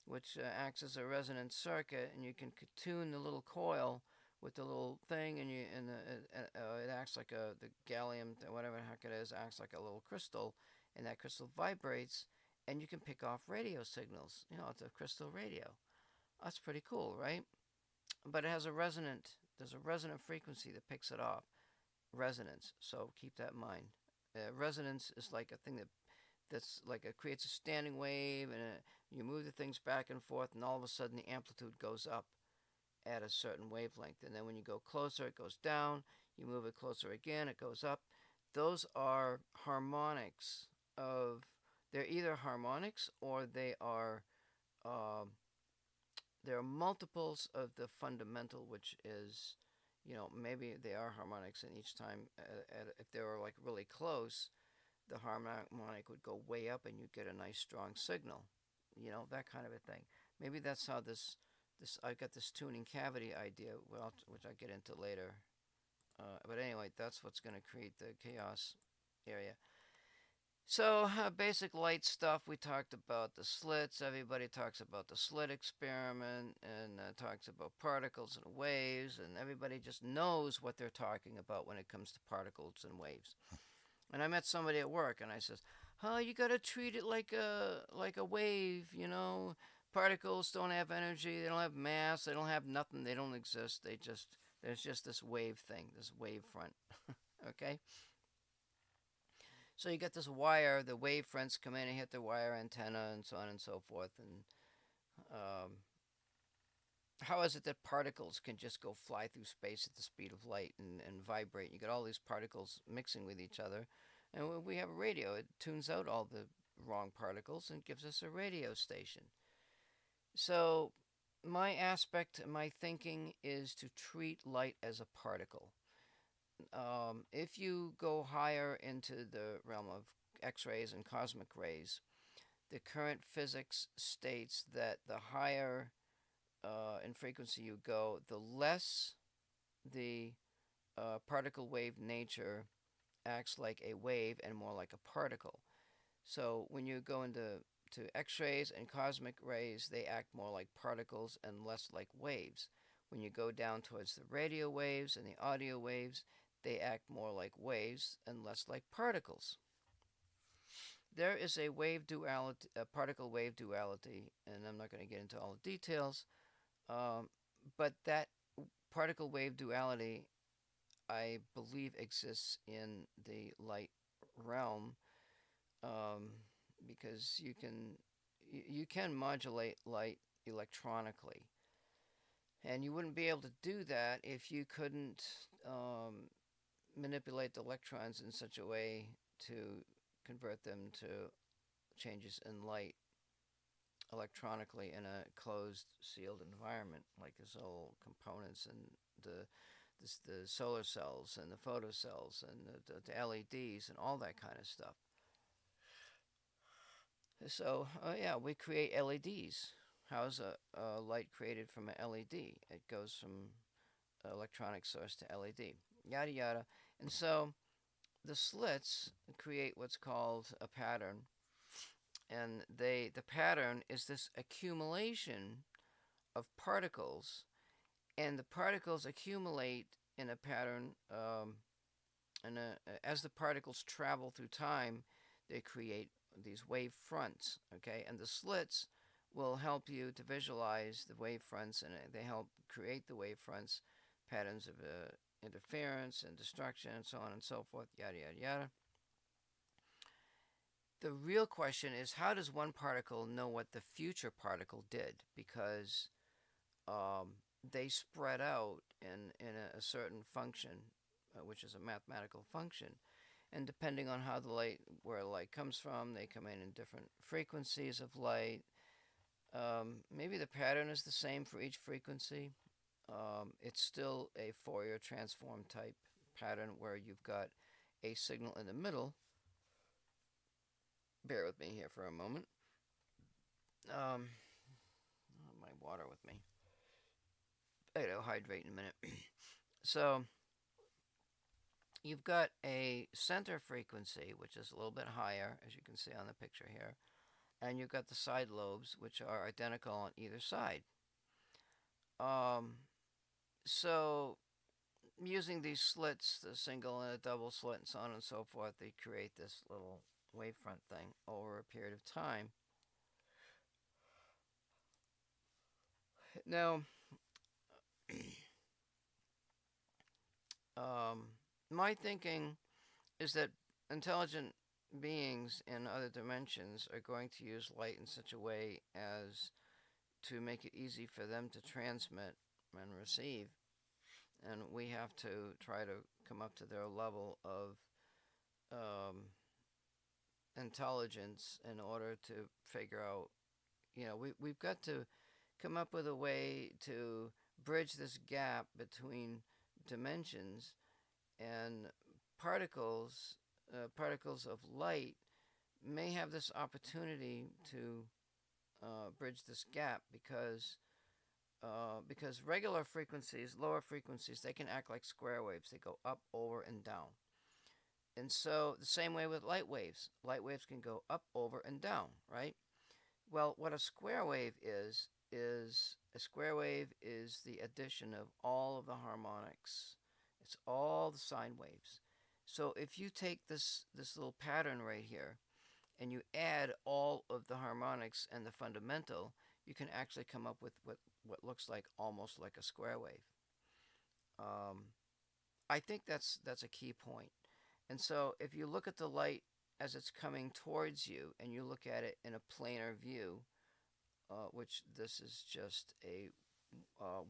which acts as a resonant circuit, and you can tune the little coil with the little thing, and it acts like the gallium, whatever the heck it is, acts like a little crystal, and that crystal vibrates, and you can pick off radio signals. It's a crystal radio. That's pretty cool, right? But it has there's a resonant frequency that picks it off. Resonance. So keep that in mind. Resonance is like a thing that's like it creates a standing wave, and you move the things back and forth, and all of a sudden the amplitude goes up at a certain wavelength, and then when you go closer, it goes down. You move it closer again, it goes up. Those are harmonics of. They're either harmonics or um, they're multiples of the fundamental, which is, maybe they are harmonics, and each time, if they were like really close, the harmonic would go way up, and you get a nice strong signal, that kind of a thing. Maybe that's how this I got this tuning cavity idea, well, which I get into later. But anyway, that's what's going to create the chaos area. So, basic light stuff. We talked about the slits. Everybody talks about the slit experiment, and talks about particles and waves, and everybody just knows what they're talking about when it comes to particles and waves. And I met somebody at work, and I says, "Oh, you got to treat it like a wave. Particles don't have energy. They don't have mass. They don't have nothing. They don't exist. There's just this wave thing, this wave front." Okay. So you get this wire. The wave fronts come in and hit the wire antenna, and so on and so forth. And um, how is it that particles can just go fly through space at the speed of light and vibrate? You get all these particles mixing with each other. And we have a radio. It tunes out all the wrong particles and gives us a radio station. So my aspect, my thinking is to treat light as a particle. If you go higher into the realm of X-rays and cosmic rays, the current physics states that the higher in frequency you go, the less the particle wave nature acts like a wave and more like a particle. So when you go into X-rays and cosmic rays, they act more like particles and less like waves. When you go down towards the radio waves and the audio waves, they act more like waves and less like particles. There is a wave duality, a particle wave duality, and I'm not going to get into all the details, but that particle wave duality, I believe, exists in the light realm, because you can modulate light electronically, and you wouldn't be able to do that if you couldn't manipulate the electrons in such a way to convert them to changes in light electronically in a closed, sealed environment, like his whole components and the solar cells and the photocells and the LEDs and all that kind of stuff. So, yeah, we create LEDs. How's a light created from an LED? It goes from electronic source to LED. Yada yada. And so the slits create what's called a pattern, and the pattern is this accumulation of particles, and the particles accumulate in a pattern, and as the particles travel through time, they create these wave fronts. Okay, and the slits will help you to visualize the wave fronts, and they help create the wave fronts, patterns of interference and destruction, and so on and so forth. Yada yada yada. The real question is, how does one particle know what the future particle did? Because they spread out in a certain function, which is a mathematical function. And depending on how where light comes from, they come in different frequencies of light. Maybe the pattern is the same for each frequency. It's still a Fourier transform type pattern where you've got a signal in the middle. Bear with me here for a moment. My water with me. I'll hydrate in a minute. So you've got a center frequency, which is a little bit higher, as you can see on the picture here. and you've got the side lobes, which are identical on either side. Um, so using these slits, the single and a double slit and so on and so forth, they create this little wavefront thing over a period of time. Now, um, my thinking is that intelligent beings in other dimensions are going to use light in such a way as to make it easy for them to transmit and receive. And we have to try to come up to their level of um, intelligence in order to figure out, we've got to come up with a way to bridge this gap between dimensions and particles. Particles of light may have this opportunity to bridge this gap because regular frequencies, lower frequencies, they can act like square waves. They go up, over, and down. And so the same way with light waves. Light waves can go up, over, and down, right? Well, what a square wave is a square wave is the addition of all of the harmonics. It's all the sine waves. So if you take this little pattern right here and you add all of the harmonics and the fundamental, you can actually come up with what looks like almost like a square wave. I think that's a key point. And so if you look at the light as it's coming towards you and you look at it in a planar view, which this is just a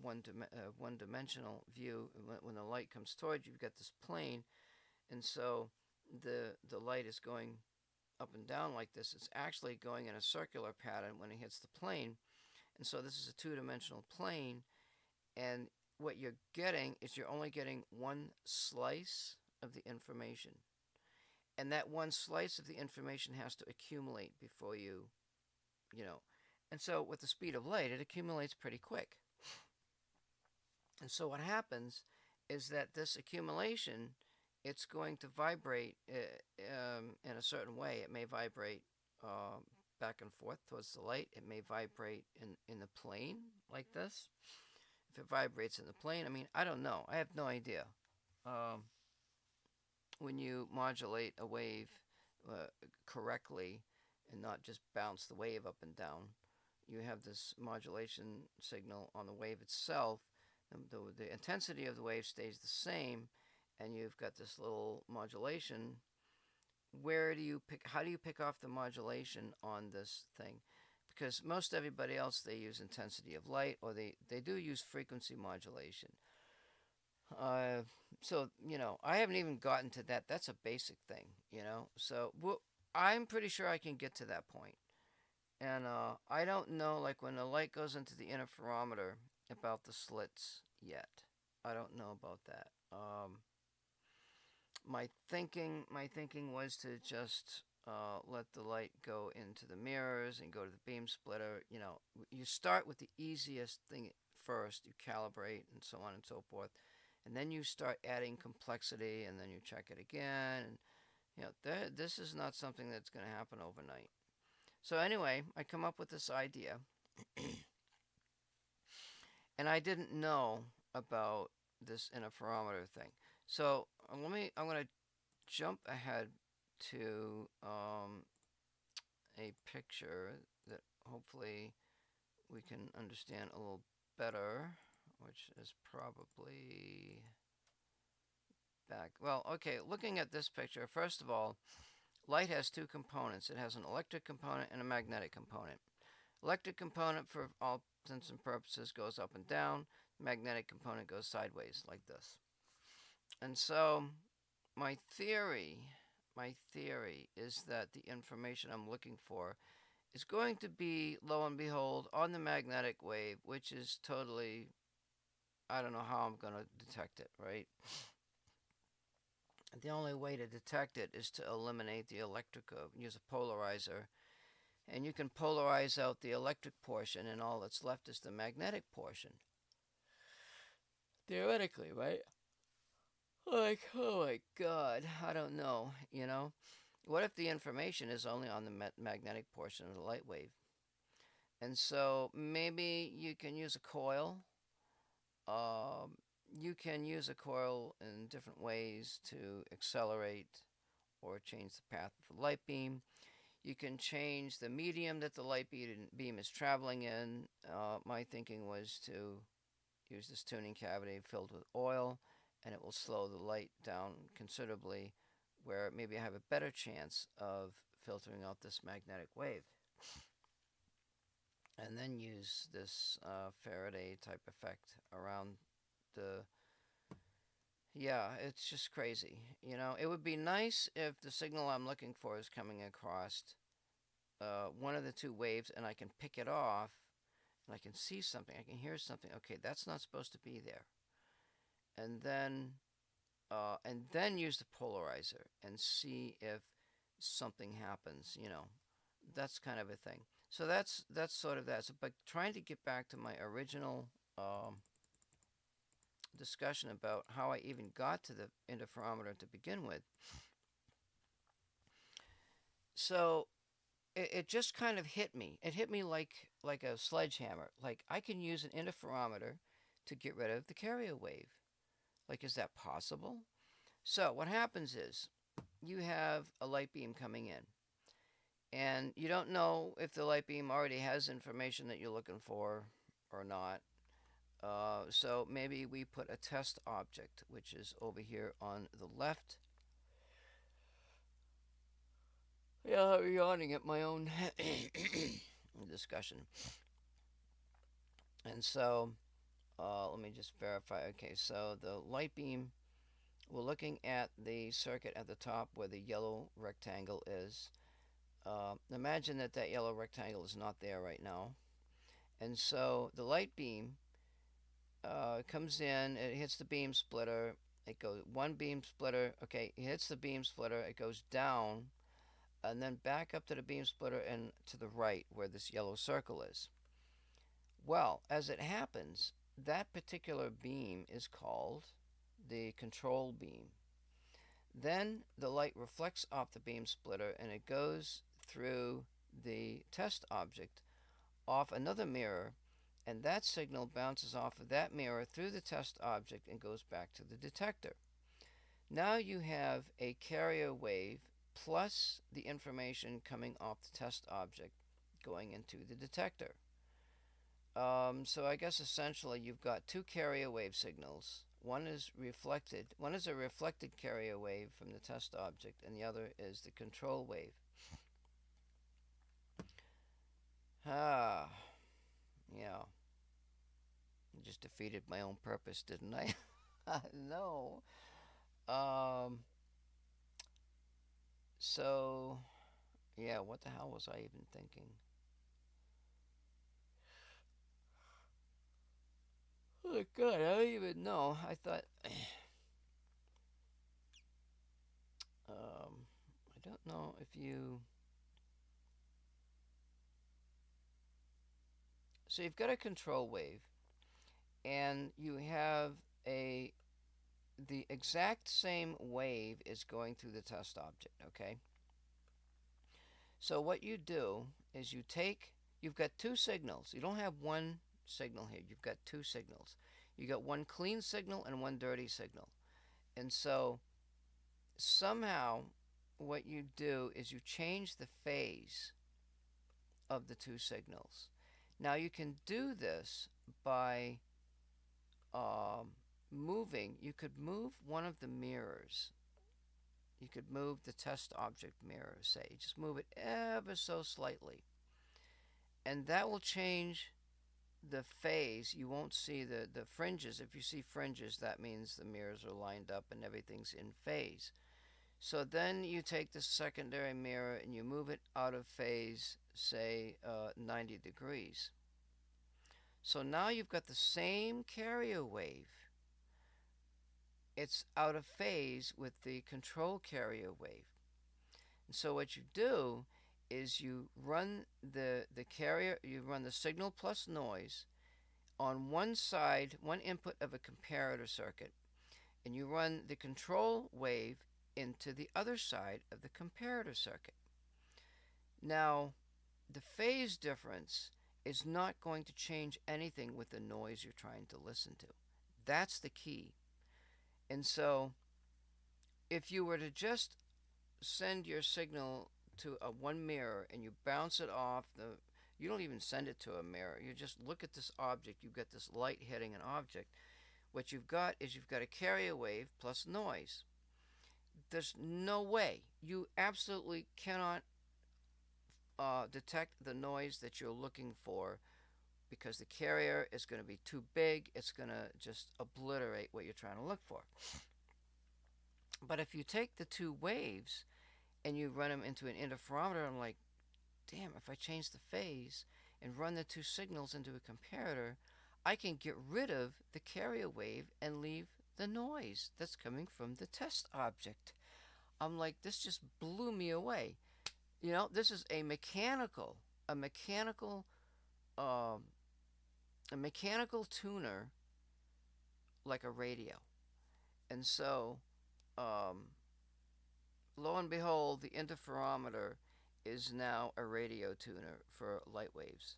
one-dimensional view. When the light comes towards you, you've got this plane, and so the light is going up and down like this. It's actually going in a circular pattern when it hits the plane, and so this is a two-dimensional plane, and what you're getting is you're only getting one slice of the information, and that one slice of the information has to accumulate before you know. And so with the speed of light, it accumulates pretty quick. And so what happens is that this accumulation, it's going to vibrate in a certain way. It may vibrate back and forth towards the light. It may vibrate in the plane like this. If it vibrates in the plane, I mean, I don't know. I have no idea. Um, when you modulate a wave correctly and not just bounce the wave up and down, you have this modulation signal on the wave itself. The intensity of the wave stays the same, and you've got this little modulation. How do you pick off the modulation on this thing? Because most everybody else, they use intensity of light, or they do use frequency modulation. Uh, so, I haven't even gotten to that. That's a basic thing, So, I'm pretty sure I can get to that point. And I don't know, like when the light goes into the interferometer, about the slits yet. I don't know about that. My thinking was to just let the light go into the mirrors and go to the beam splitter. You start with the easiest thing first. You calibrate and so on and so forth, and then you start adding complexity, and then you check it again. And this is not something that's going to happen overnight. So anyway, I come up with this idea, and I didn't know about this interferometer thing. So I'm going to jump ahead to a picture that hopefully we can understand a little better, which is probably back. Well, okay, looking at this picture, first of all, light has two components. It has an electric component and a magnetic component. Electric component, for all intents and purposes, goes up and down. Magnetic component goes sideways like this. And so my theory is that the information I'm looking for is going to be, lo and behold, on the magnetic wave, which is totally, I don't know how I'm going to detect it, right? The only way to detect it is to eliminate the electric, use a polarizer, and you can polarize out the electric portion, and all that's left is the magnetic portion. Theoretically, right? Like, oh my god, I don't know, What if the information is only on the magnetic portion of the light wave? And so maybe you can use a coil. You can use a coil in different ways to accelerate or change the path of the light beam. You can change the medium that the light beam is traveling in. My thinking was to use this tuning cavity filled with oil, and it will slow the light down considerably, where maybe I have a better chance of filtering out this magnetic wave. And then use this Faraday type effect around the... Yeah, it's just crazy. You know, it would be nice if the signal I'm looking for is coming across one of the two waves and I can pick it off and I can see something, I can hear something. Okay, that's not supposed to be there. And then use the polarizer and see if something happens, you know. That's kind of a thing. So that's sort of that. So, but trying to get back to my original discussion about how I even got to the interferometer to begin with. So it just kind of hit me. It hit me like a sledgehammer. Like, I can use an interferometer to get rid of the carrier wave. Like, is that possible? So what happens is you have a light beam coming in, and you don't know if the light beam already has information that you're looking for or not. So maybe we put a test object, which is over here on the left. Yeah, I'm yawning at my own discussion. And so let me just verify. Okay, so the light beam, we're looking at the circuit at the top where the yellow rectangle is. Imagine that yellow rectangle is not there right now. And so the light beam comes in, it hits the beam splitter, it goes one beam splitter, okay, it hits the beam splitter, it goes down, and then back up to the beam splitter and to the right where this yellow circle is. Well, as it happens, that particular beam is called the control beam. Then the light reflects off the beam splitter and it goes through the test object off another mirror, and that signal bounces off of that mirror through the test object and goes back to the detector. Now you have a carrier wave plus the information coming off the test object going into the detector. So I guess essentially you've got two carrier wave signals. One is a reflected carrier wave from the test object, and the other is the control wave. Ah, yeah. I just defeated my own purpose, didn't I? No. So, yeah, what the hell was I even thinking? Oh, God, I don't even know. I thought... I don't know if you... So you've got a control wave, and you have the exact same wave is going through the test object, okay? So what you do is you've got two signals. You don't have one signal here. You've got two signals. You got one clean signal and one dirty signal. And so somehow what you do is you change the phase of the two signals. Now you can do this by you could move one of the mirrors. You could move the test object mirror, say. Just move it ever so slightly. And that will change the phase. You won't see the fringes. If you see fringes, that means the mirrors are lined up and everything's in phase. So then you take the secondary mirror and you move it out of phase, say 90 degrees. So now you've got the same carrier wave. It's out of phase with the control carrier wave. And so what you do is you run the signal plus noise on one side, one input of a comparator circuit, and you run the control wave into the other side of the comparator circuit. Now, the phase difference is not going to change anything with the noise you're trying to listen to. That's the key. And so, if you were to just send your signal to a one mirror and you bounce it off you don't even send it to a mirror. You just look at this object. You've got this light hitting an object. What you've got is you've got a carrier wave plus noise. There's no way. You absolutely cannot detect the noise that you're looking for because the carrier is going to be too big. It's going to just obliterate what you're trying to look for. But if you take the two waves and you run them into an interferometer, I'm like, damn, if I change the phase and run the two signals into a comparator, I can get rid of the carrier wave and leave the noise that's coming from the test object. I'm like, this just blew me away. You know, this is a mechanical um, tuner like a radio. And so, um, lo and behold, the interferometer is now a radio tuner for light waves.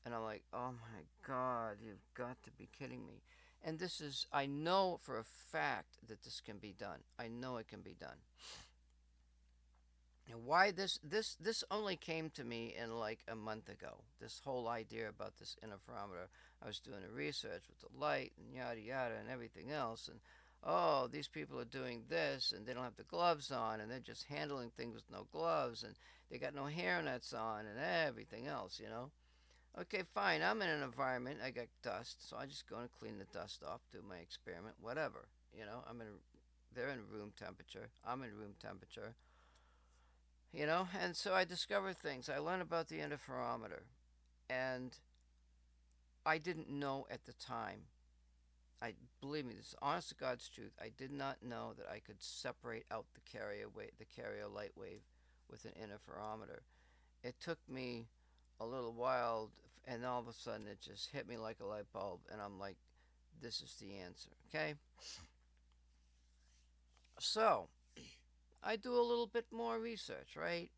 And I'm like, oh my God, you've got to be kidding me. And this is, I know for a fact that this can be done. I know it can be done. And why this only came to me in like a month ago. This whole idea about this interferometer. I was doing the research with the light and yada yada and everything else, and oh, these people are doing this and they don't have the gloves on and they're just handling things with no gloves and they got no hairnets on and everything else, you know. Okay, fine. I'm in an environment. I got dust, so I just go and clean the dust off, do my experiment, whatever. You know, they're in room temperature. I'm in room temperature. You know, and so I discover things. I learn about the interferometer, and I didn't know at the time. I believe me, this is honest to God's truth. I did not know that I could separate out the carrier light wave with an interferometer. It took me a little while, and all of a sudden it just hit me like a light bulb, and I'm like, this is the answer. Okay, so I do a little bit more research, right?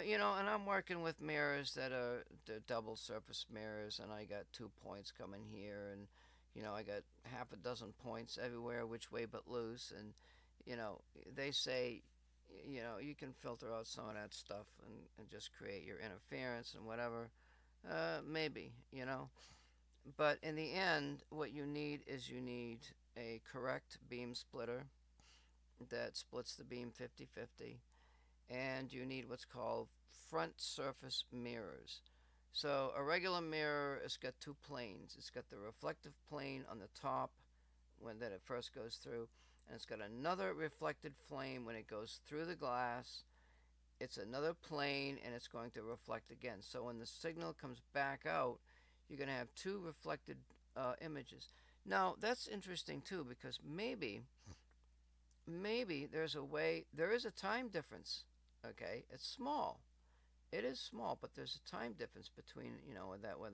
You know, and I'm working with mirrors that are double surface mirrors, and I got 2 points coming here, and you know, I got half a dozen points everywhere, which way but loose, and you know, they say, you know, you can filter out some of that stuff and just create your interference and whatever. Maybe, you know, but in the end, what you need a correct beam splitter that splits the beam 50-50, and you need what's called front surface mirrors. So a regular mirror has got two planes. It's got the reflective plane on the top when that it first goes through, and it's got another reflected flame when it goes through the glass. It's another plane, and it's going to reflect again. So when the signal comes back out, you're going to have two reflected images. Now that's interesting too, because maybe there's a way. There is a time difference. Okay, it's small. It is small, but there's a time difference between where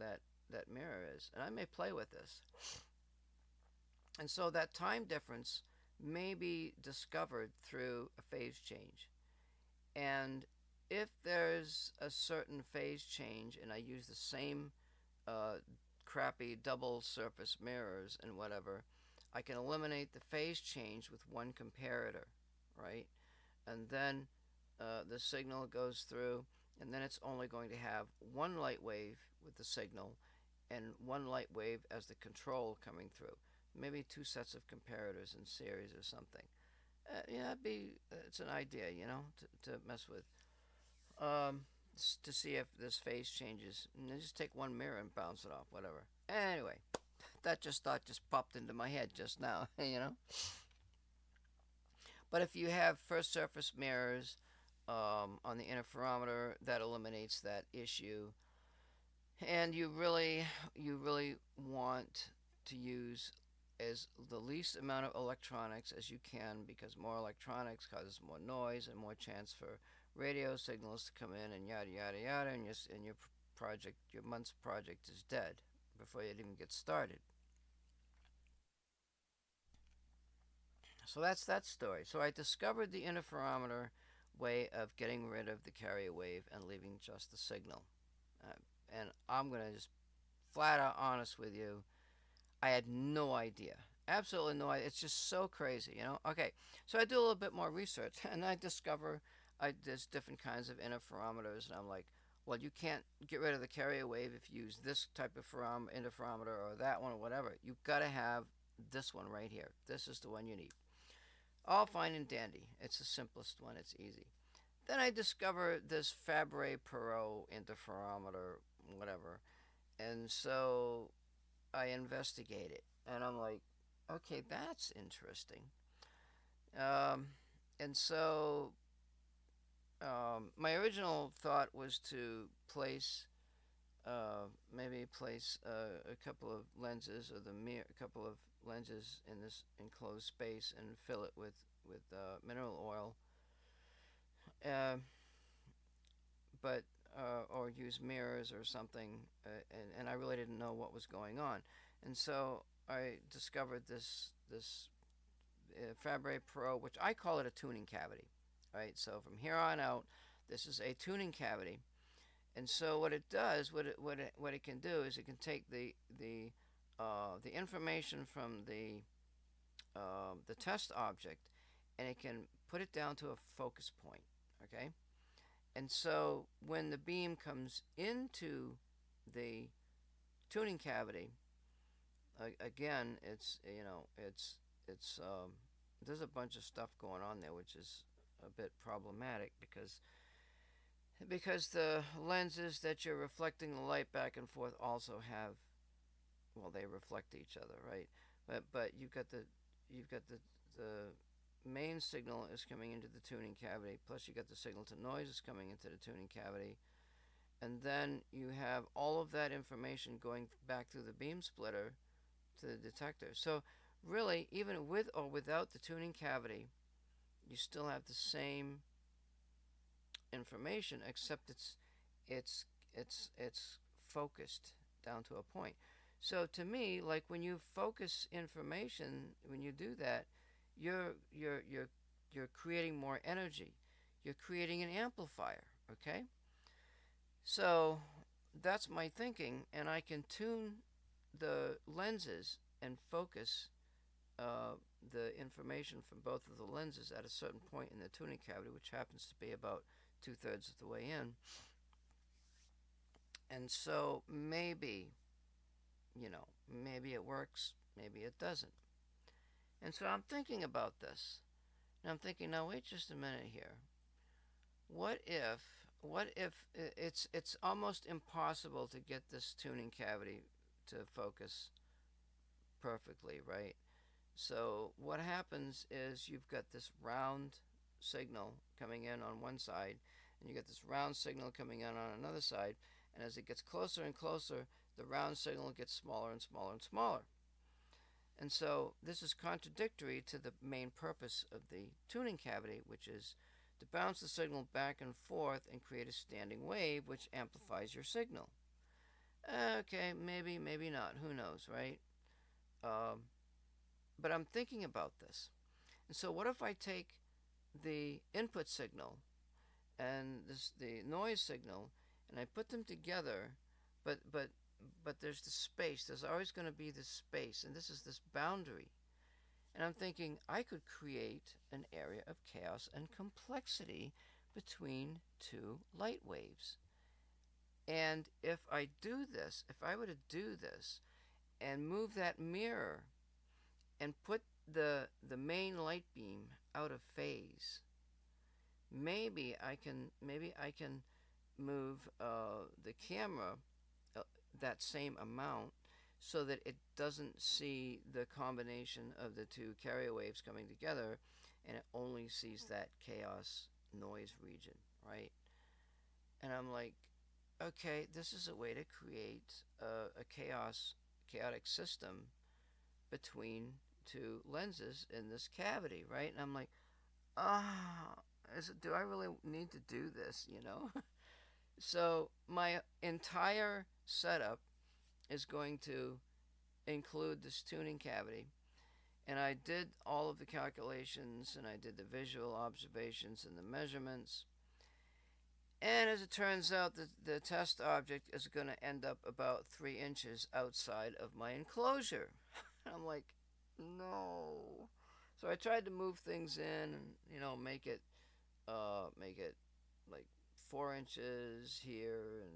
that mirror is, and I may play with this. And so that time difference may be discovered through a phase change. And if there's a certain phase change, and I use the same uh, crappy double surface mirrors and whatever, I can eliminate the phase change with one comparator, right? And then the signal goes through, and then it's only going to have one light wave with the signal and one light wave as the control coming through. Maybe two sets of comparators in series or something. Yeah, it's an idea, you know, to mess with. Um, to see if this phase changes. And just take one mirror and bounce it off, whatever. Anyway, that thought just popped into my head just now, you know. But if you have first surface mirrors on the interferometer, that eliminates that issue. And you really want to use as the least amount of electronics as you can, because more electronics causes more noise and more chance for radio signals to come in and yada yada yada, and your month's project is dead before it even gets started. So that's that story. So I discovered the interferometer way of getting rid of the carrier wave and leaving just the signal. Uh, and I'm going to just flat out honest with you. I had no idea. Absolutely no idea. It's just so crazy, you know? Okay, so I do a little bit more research and I discover there's different kinds of interferometers. And I'm like, well, you can't get rid of the carrier wave if you use this type of interferometer or that one or whatever. You've got to have this one right here. This is the one you need. All fine and dandy. It's the simplest one. It's easy. Then I discover this Fabry-Perot interferometer, whatever. And so I investigate it. And I'm like, okay, that's interesting. Um, and so my original thought was to place, maybe place a couple of lenses or a couple of lenses in this enclosed space and fill it with mineral oil. Uh, but or use mirrors or something, and I really didn't know what was going on, and so I discovered this Fabry Pro, which I call it a tuning cavity, right? So from here on out, this is a tuning cavity, and so what it does, what it can do is it can take the information from the test object, and it can put it down to a focus point, okay? And so when the beam comes into the tuning cavity, again, it's there's a bunch of stuff going on there, which is a bit problematic because the lenses that you're reflecting the light back and forth also have, well, they reflect each other, right? But you've got the main signal is coming into the tuning cavity, plus you got the signal to noise is coming into the tuning cavity, and then you have all of that information going back through the beam splitter to the detector. So really, even with or without the tuning cavity, you still have the same information, except it's it's focused down to a point. So to me, like when you focus information, when you do that, you're creating more energy. You're creating an amplifier, okay? So that's my thinking, and I can tune the lenses and focus uh, the information from both of the lenses at a certain point in the tuning cavity, which happens to be about 2/3 of the way in. And so maybe it works, maybe it doesn't. And so I'm thinking about this. And I'm thinking, now wait just a minute here. What if it's almost impossible to get this tuning cavity to focus perfectly, right? So what happens is you've got this round signal coming in on one side, and you get this round signal coming in on another side, and as it gets closer and closer, the round signal gets smaller and smaller and smaller. And so this is contradictory to the main purpose of the tuning cavity, which is to bounce the signal back and forth and create a standing wave which amplifies your signal. Okay, maybe not. Who knows, right? Um, but I'm thinking about this. And so what if I take the input signal and the noise signal and I put them together, but but but there's the space. There's always going to be this space, and this is this boundary. And I'm thinking I could create an area of chaos and complexity between two light waves. And if I do this, if I were to do this and move that mirror and put the main light beam out of phase, maybe I can move the camera uh, that same amount so that it doesn't see the combination of the two carrier waves coming together, and it only sees that chaos noise region, right? And I'm like, okay, this is a way to create a chaotic system between two lenses in this cavity, right? And I'm like, ah, do I really need to do this, you know? So my entire setup is going to include this tuning cavity, And I did all of the calculations, and I did the visual observations and the measurements. And as it turns out, the test object is going to end up about 3 inches outside of my enclosure. I'm like, no. So I tried to move things in and, make it like 4 inches here and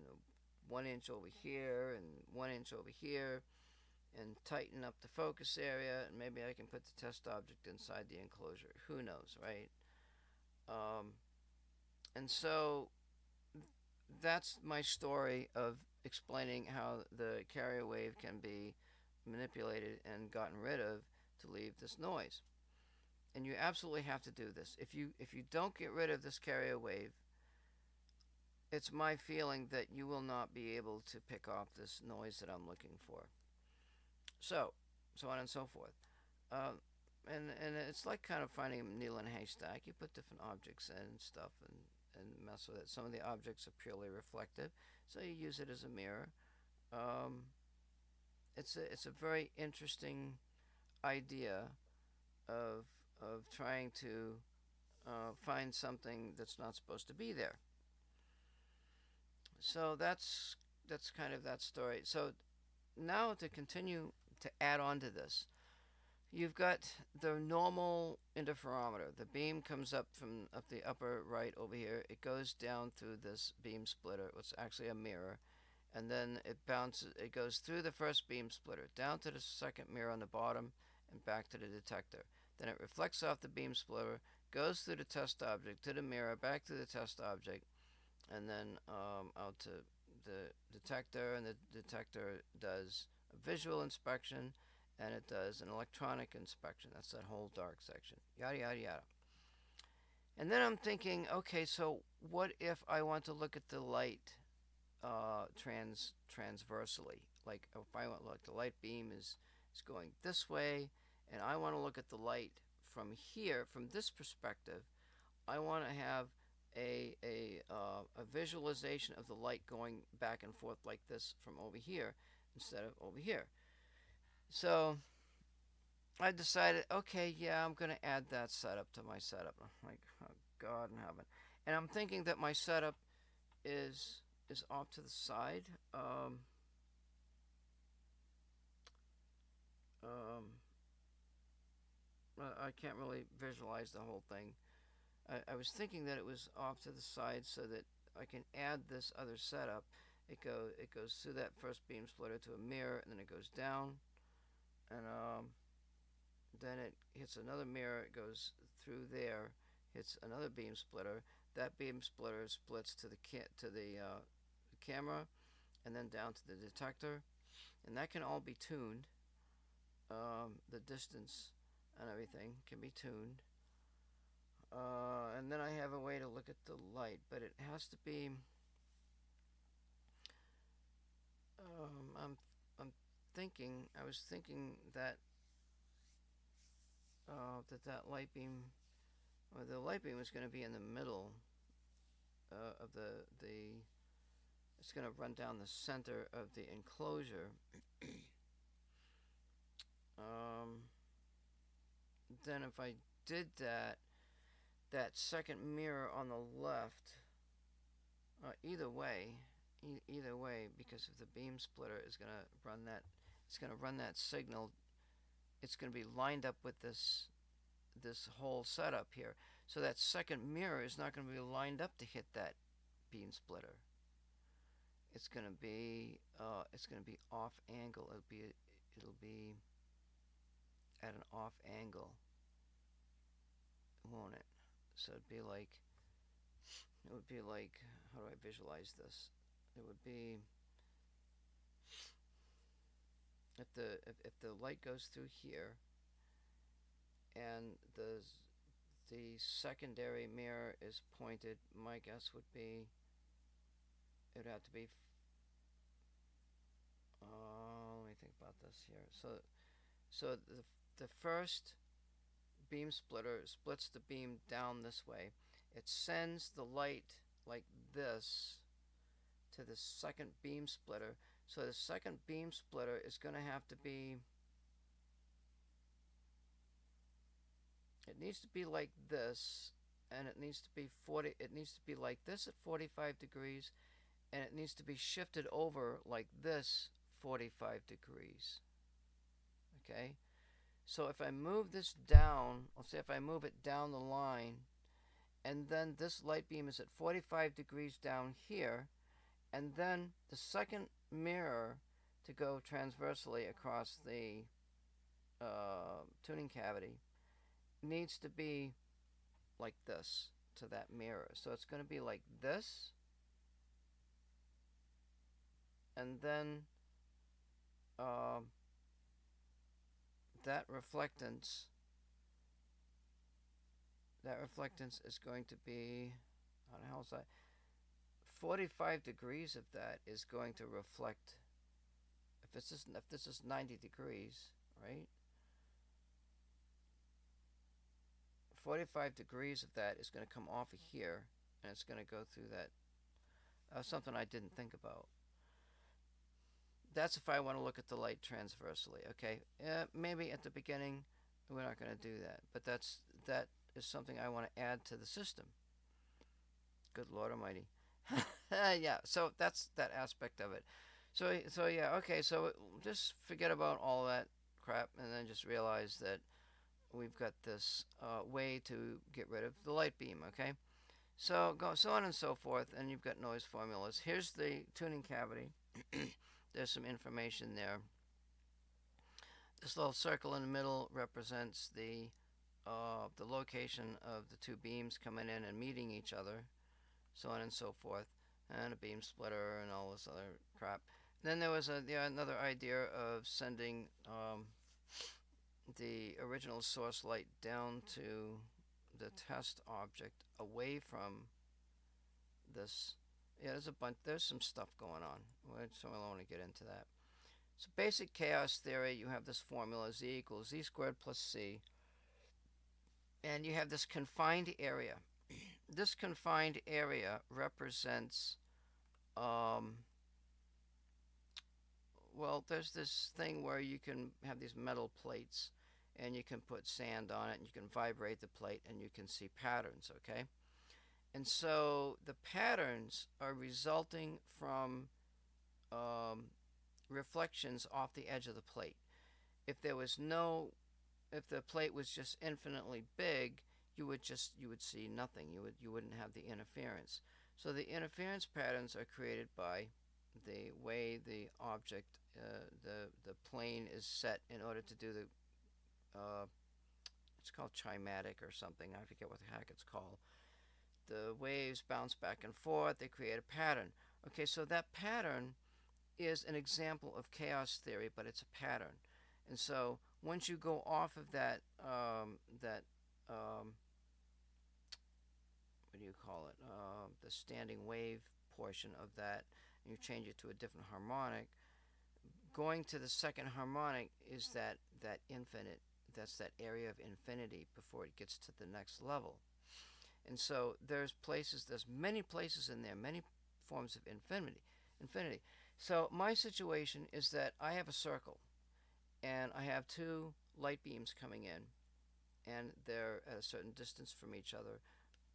1 inch over here and 1 inch over here, and tighten up the focus area, and maybe I can put the test object inside the enclosure. Who knows, right? Um, and so that's my story of explaining how the carrier wave can be manipulated and gotten rid of to leave this noise. And you absolutely have to do this. If you don't get rid of this carrier wave, it's my feeling that you will not be able to pick off this noise that I'm looking for. So on and so forth. Uh, and it's like kind of finding a needle in a haystack. You put different objects in and stuff and mess with it. Some of the objects are purely reflective, so you use it as a mirror. Um, it's a very interesting idea of trying to find something that's not supposed to be there. So that's kind of that story. So now to continue to add on to this, you've got the normal interferometer. The beam comes up from up the upper right over here. It goes down through this beam splitter. It's actually a mirror. And then it bounces. It goes through the first beam splitter, down to the second mirror on the bottom, and back to the detector. Then it reflects off the beam splitter, goes through the test object to the mirror, back to the test object, and then out to the detector. And the detector does a visual inspection, and it does an electronic inspection. That's that whole dark section. Yada, yada, yada. And then I'm thinking, okay, so what if I want to look at the light transversely? Like if I want, look, the light beam is going this way, and I want to look at the light from here, from this perspective. I want to have a visualization of the light going back and forth like this from over here instead of over here. So I decided, okay, yeah, I'm going to add that setup to my setup. I'm like, oh, God in heaven. And I'm thinking that my setup is off to the side. Um, I can't really visualize the whole thing. I was thinking that it was off to the side so that I can add this other setup. It goes through that first beam splitter to a mirror, and then it goes down, and then it hits another mirror. It goes through there, hits another beam splitter. That beam splitter splits to the camera, and then down to the detector, and that can all be tuned. The distance and everything can be tuned. And then I have a way to look at the light, but it has to be. I'm thinking. I was thinking that that light beam, or the light beam was going to be in the middle of the. It's going to run down the center of the enclosure. um, then if I did that, that second mirror on the left, either way, because if the beam splitter is going to run that, it's going to run that signal. It's going to be lined up with this whole setup here. So that second mirror is not going to be lined up to hit that beam splitter. It's going to be off angle. It'll be at an off angle, won't it? So it would be like, how do I visualize this? It would be if the light goes through here, and the secondary mirror is pointed, my guess would be it would have to be. Let me think about this here. So the first beam splitter splits the beam down this way. It sends the light like this to the second beam splitter. So the second beam splitter is going to have to be It needs to be like this, and it needs to be 40. It needs to be like this at 45 degrees, and it needs to be shifted over like this 45 degrees. Okay, so if I move this down, let's say if I move it down the line, and then this light beam is at 45 degrees down here, and then the second mirror to go transversely across the tuning cavity needs to be like this to that mirror. So it's going to be like this, and then uh, that reflectance is going to be, how the hell is that? 45 degrees of that is going to reflect. If this is 90 degrees, right? 45 degrees of that is going to come off of here, and it's going to go through that. Something I didn't think about. That's if I want to look at the light transversely. Okay, maybe at the beginning we're not going to do that, but that is something I want to add to the system. Good Lord Almighty. Yeah, so that's that aspect of it. So yeah, okay, so just forget about all that crap, and then just realize that we've got this way to get rid of the light beam. Okay, so on and so forth, and you've got noise formulas. Here's the tuning cavity. There's some information there. This little circle in the middle represents the location of the two beams coming in and meeting each other, so on and so forth, and a beam splitter and all this other crap. Then there was another idea of sending the original source light down to the test object away from this. Yeah, there's some stuff going on, so I don't want to get into that. So basic chaos theory, you have this formula, Z equals Z squared plus C, and you have this confined area. This confined area represents, well, there's this thing where you can have these metal plates, and you can put sand on it, and you can vibrate the plate, and you can see patterns, okay? And so the patterns are resulting from reflections off the edge of the plate. If the plate was just infinitely big, you would see nothing. You wouldn't have the interference. So the interference patterns are created by the way the object, the plane is set in order to do the it's called chimatic or something. I forget what the heck it's called. The waves bounce back and forth. They create a pattern. Okay, so that pattern is an example of chaos theory, but it's a pattern. And so once you go off of that, what do you call it? The standing wave portion of that, and you change it to a different harmonic. Going to the second harmonic is that infinite. That's that area of infinity before it gets to the next level. And so there's many places in there, many forms of infinity. So my situation is that I have a circle, and I have two light beams coming in, and they're at a certain distance from each other,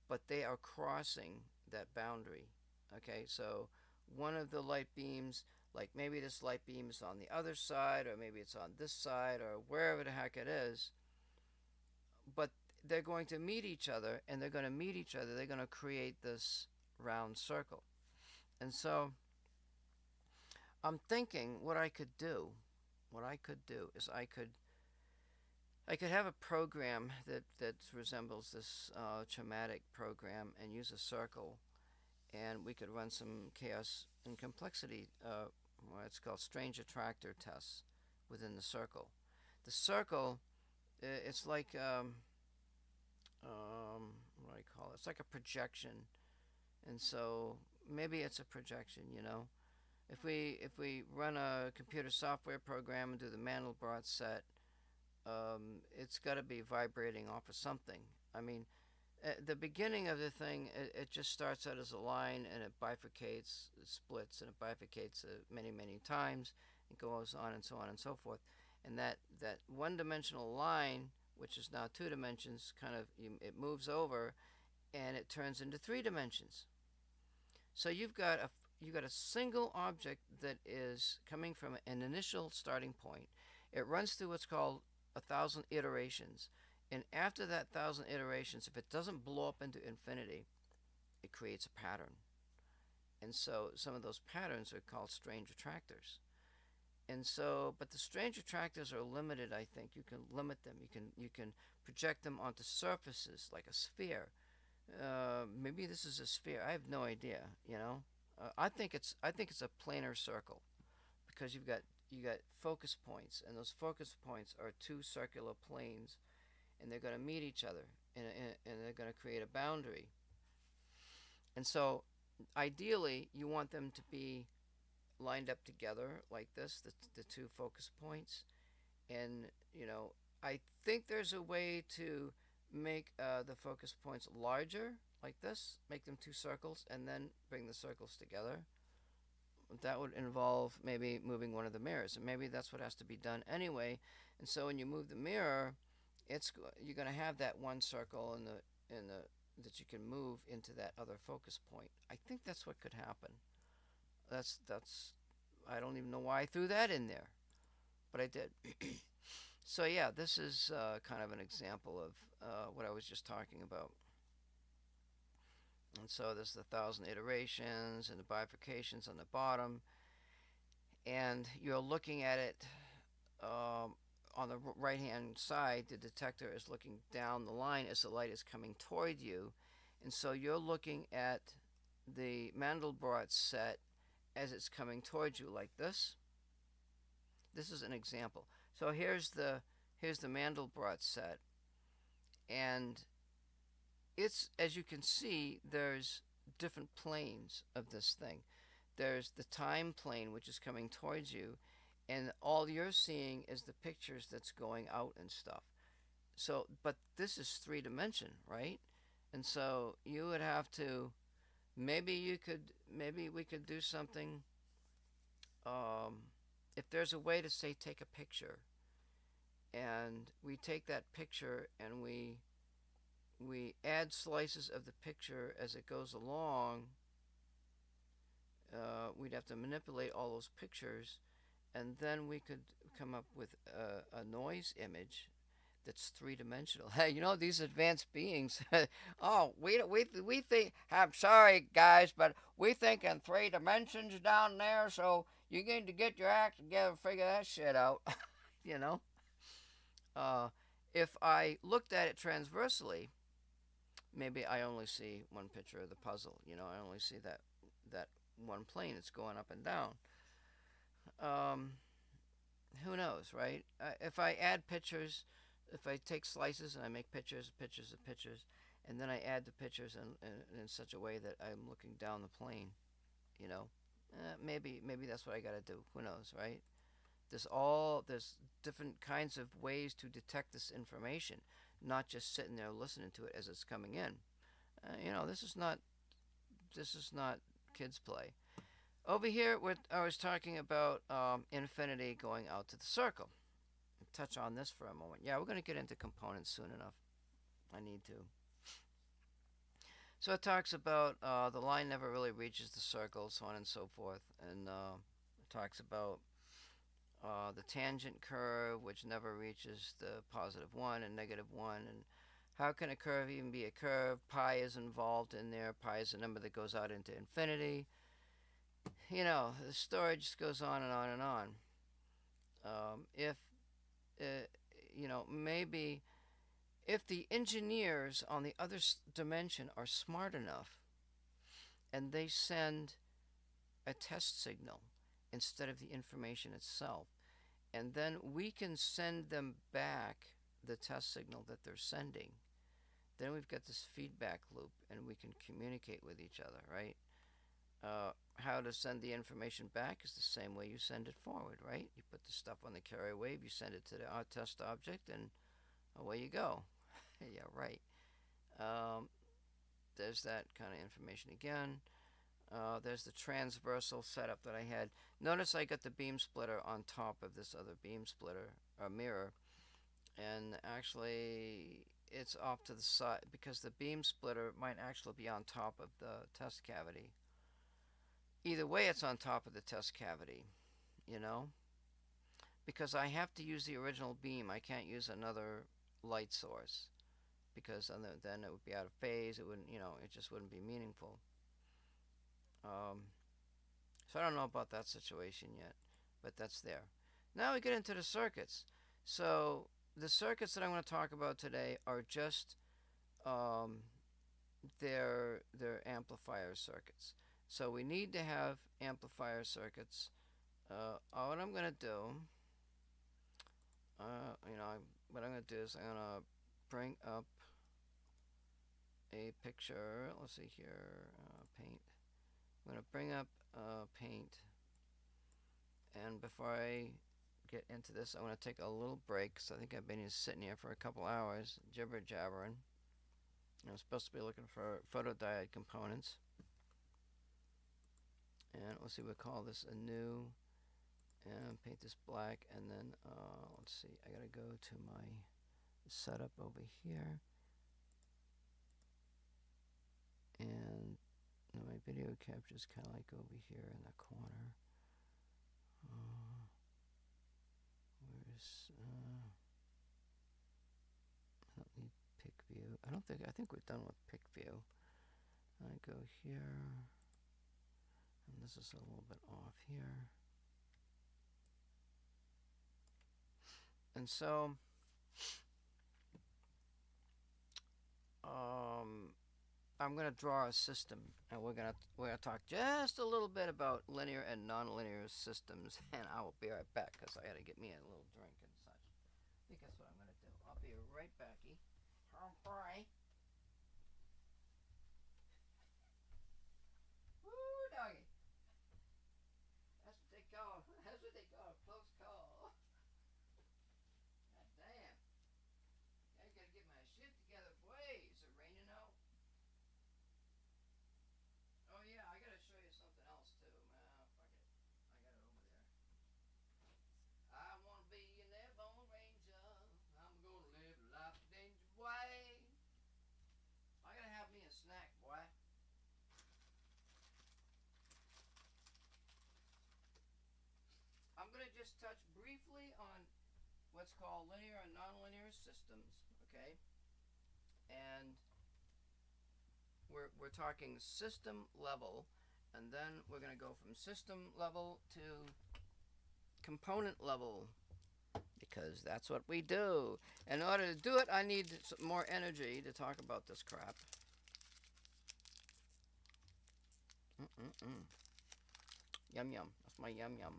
but they are crossing that boundary. Okay, so one of the light beams, like maybe this light beam is on the other side, or maybe it's on this side, or wherever the heck it is, but they're going to meet each other, and they're going to create this round circle. And so I'm thinking what I could do is I could have a program that resembles this chromatic program, and use a circle, and we could run some chaos and complexity, it's called strange attractor tests within the circle. The circle, it's like what do I call it? It's like a projection, and so maybe it's a projection, If we run a computer software program and do the Mandelbrot set, it's got to be vibrating off of something. I mean, at the beginning of the thing, it just starts out as a line, and it bifurcates, it splits, and it bifurcates many, many times. It goes on and so forth. And that one-dimensional line which is now 2 dimensions, kind of it moves over and it turns into 3 dimensions. So you've got a single object that is coming from an initial starting point. It runs through what's called 1,000 iterations, and after that 1,000 iterations, if it doesn't blow up into infinity, it creates a pattern. And so some of those patterns are called strange attractors. And so, but the strange attractors are limited. I think you can limit them. You can project them onto surfaces like a sphere. Maybe this is a sphere. I have no idea. I think it's a planar circle, because you got focus points, and those focus points are two circular planes, and they're going to meet each other, and they're going to create a boundary. And so, ideally, you want them to be lined up together like this, the two focus points. And I think there's a way to make the focus points larger like this, make them two circles, and then bring the circles together. That would involve maybe moving one of the mirrors, and maybe that's what has to be done anyway. And so when you move the mirror, you're going to have that one circle in the that you can move into that other focus point. I think that's what could happen. That's I don't even know why I threw that in there, but I did. So yeah, this is kind of an example of what I was just talking about. And so there's the 1,000 iterations and the bifurcations on the bottom, and you're looking at it on the right hand side. The detector is looking down the line as the light is coming toward you, and so you're looking at the Mandelbrot set as it's coming towards you like this. This is an example. So here's the Mandelbrot set, and it's, as you can see, there's different planes of this thing. There's the time plane, which is coming towards you, and all you're seeing is the pictures that's going out and stuff. So, but this is 3 dimension, right? And so you would have to, maybe we could do something. If there's a way to say take a picture, and we take that picture and we add slices of the picture as it goes along. We'd have to manipulate all those pictures, and then we could come up with a noise image that's 3 dimensional. Hey, these advanced beings. Oh, we think. I'm sorry, guys, but we think in 3 dimensions down there. So you need to get your act together and figure that shit out. you know. If I looked at it transversely, maybe I only see one picture of the puzzle. I only see that one plane. It's going up and down. Um, who knows, right? If I add pictures, if I take slices and I make pictures, pictures, and pictures, and then I add the pictures in such a way that I'm looking down the plane, maybe that's what I got to do. Who knows, right? There's different kinds of ways to detect this information, not just sitting there listening to it as it's coming in. This is not kids play. Over here, I was talking about infinity going out to the circle. I'll touch on this for a moment. Yeah, we're going to get into components soon enough. I need to. So it talks about the line never really reaches the circle, so on and so forth. And it talks about the tangent curve, which never reaches the +1 and -1. And how can a curve even be a curve? Pi is involved in there. Pi is a number that goes out into infinity. The story just goes on and on and on. If, maybe if the engineers on the other dimension are smart enough and they send a test signal instead of the information itself, and then we can send them back the test signal that they're sending, then we've got this feedback loop and we can communicate with each other, right? How to send the information back is the same way you send it forward, right? You put the stuff on the carrier wave, you send it to the test object, and away you go. Yeah, right. There's that kind of information again. There's the transversal setup that I had. Notice I got the beam splitter on top of this other beam splitter, or mirror. and actually it's off to the side because the beam splitter might actually be on top of the test cavity. Either way, it's on top of the test cavity, you know, because I have to use the original beam. I can't use another light source because then it would be out of phase. It wouldn't, it just wouldn't be meaningful. So I don't know about that situation yet, but that's there. Now we get into the circuits. So the circuits that I'm going to talk about today are just um, their amplifier circuits. So we need to have amplifier circuits. What I'm going to do, what I'm going to do is I'm going to bring up a picture. Let's see here, paint. I'm going to bring up paint. And before I get into this, I want to take a little break because I think I've been sitting here for a couple hours, jibber jabbering. I'm supposed to be looking for photodiode components. And let's see, we'll call this a new, and paint this black, and then let's see, I gotta go to my setup over here, and my video capture is kind of like over here in the corner. Where's I don't need pick view. I think we're done with pick view. I go here, and this is a little bit off here. And so, I'm going to draw a system, and we're gonna talk just a little bit about linear and nonlinear systems, and I will be right back because I got to get me a little drink and such. I think that's what I'm going to do. I'll be right backy. Bye. Woo, doggy. That's what they call a close call. God damn. I gotta get my shit together, boy. Is it raining out? Oh yeah, I gotta show you something else too. Fuck it. I got it over there. I wanna be an airborne ranger. I'm gonna live life the dangerous way. I gotta have me a snack, boy. I'm gonna just touch briefly on what's called linear and nonlinear systems, okay? And we're talking system level, and then we're going to go from system level to component level, because that's what we do. In order to do it, I need some more energy to talk about this crap. Yum yum. That's my yum yum.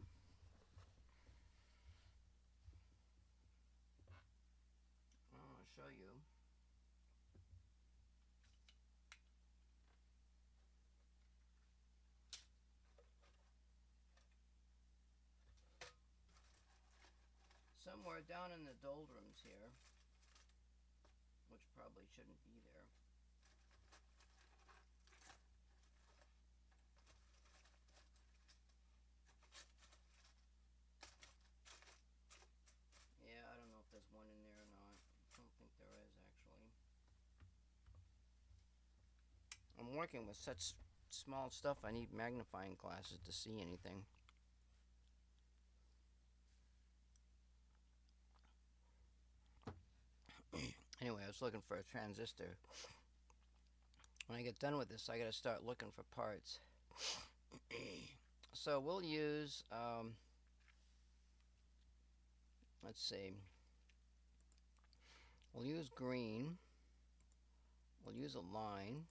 I'll show you. Somewhere down in the doldrums here, which probably shouldn't be there. Yeah, I don't know if there's one in there or not. I don't think there is, actually. I'm working with such small stuff, I need magnifying glasses to see anything. Anyway, I was looking for a transistor. When I get done with this, I gotta start looking for parts. So we'll use, let's see, we'll use green, we'll use a line,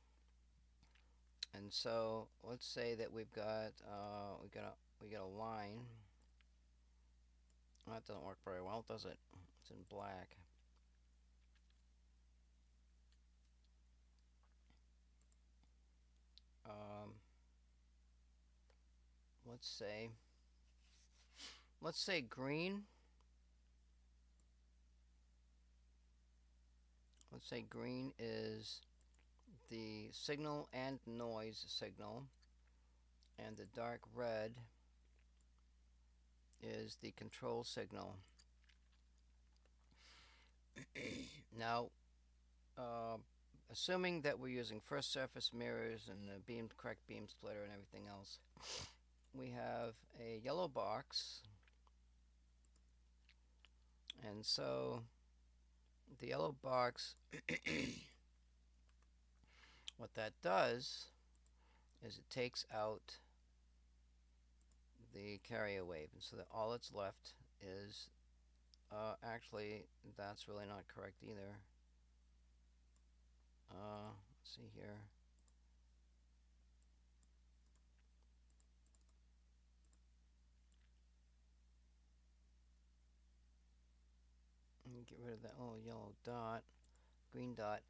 and so let's say that we got a line. Well, that doesn't work very well, does it? It's in black. Let's say green. Let's say green is the signal and noise signal, and the dark red is the control signal. Now, assuming that we're using first surface mirrors and the correct beam splitter and everything else, we have a yellow box, and so the yellow box, what that does is it takes out the carrier wave, and so that all that's left is, actually, that's really not correct either. Let's see here. Get rid of that little yellow dot, green dot.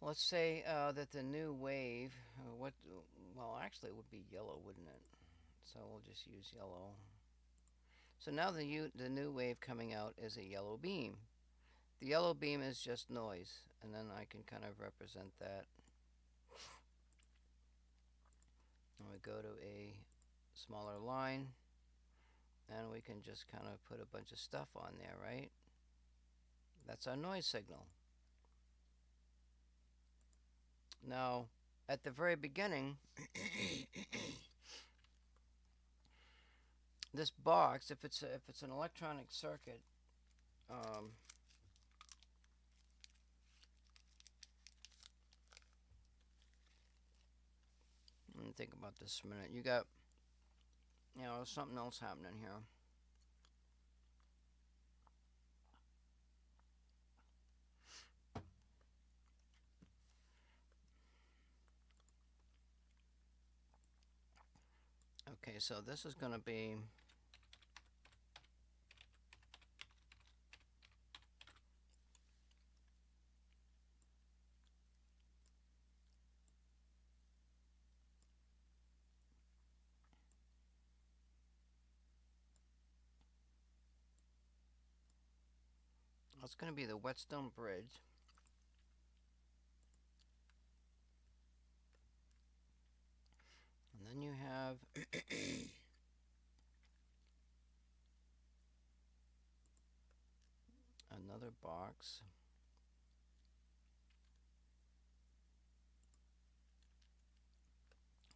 Let's say that the new wave, well, actually it would be yellow, wouldn't it? So we'll just use yellow. So now the new wave coming out is a yellow beam. The yellow beam is just noise, and then I can kind of represent that. And we go to a smaller line, and we can just kind of put a bunch of stuff on there, right? That's our noise signal. Now, at the very beginning, this box, if it's an electronic circuit, let me think about this for a minute. You got, something else happening here. Okay, so this is going to be it's going to be the Whetstone Bridge. And then you have another box.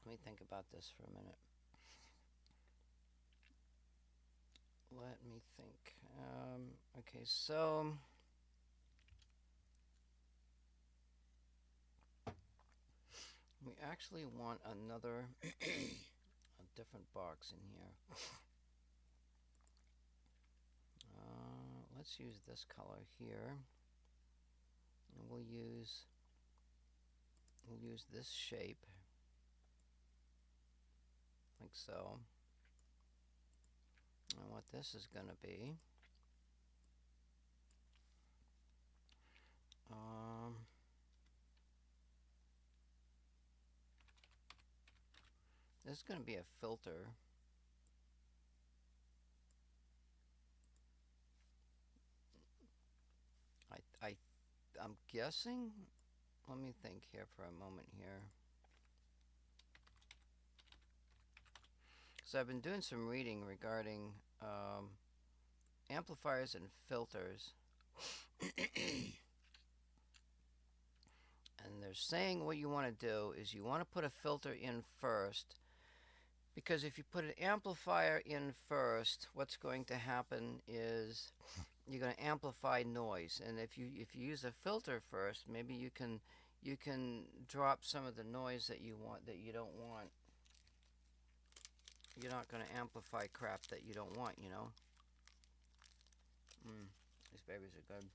Let me think about this for a minute. Let me think. Okay, so we actually want another a different box in here. Let's use this color here, and we'll use this shape, like so. And what this is going to be, this is going to be a filter. I'm guessing. Let me think here for a moment here. So I've been doing some reading regarding amplifiers and filters. And they're saying what you want to do is you want to put a filter in first, because if you put an amplifier in first, what's going to happen is you're going to amplify noise. And if you use a filter first, maybe you can drop some of the noise that you don't want. You're not going to amplify crap that you don't want, you know. These babies are good.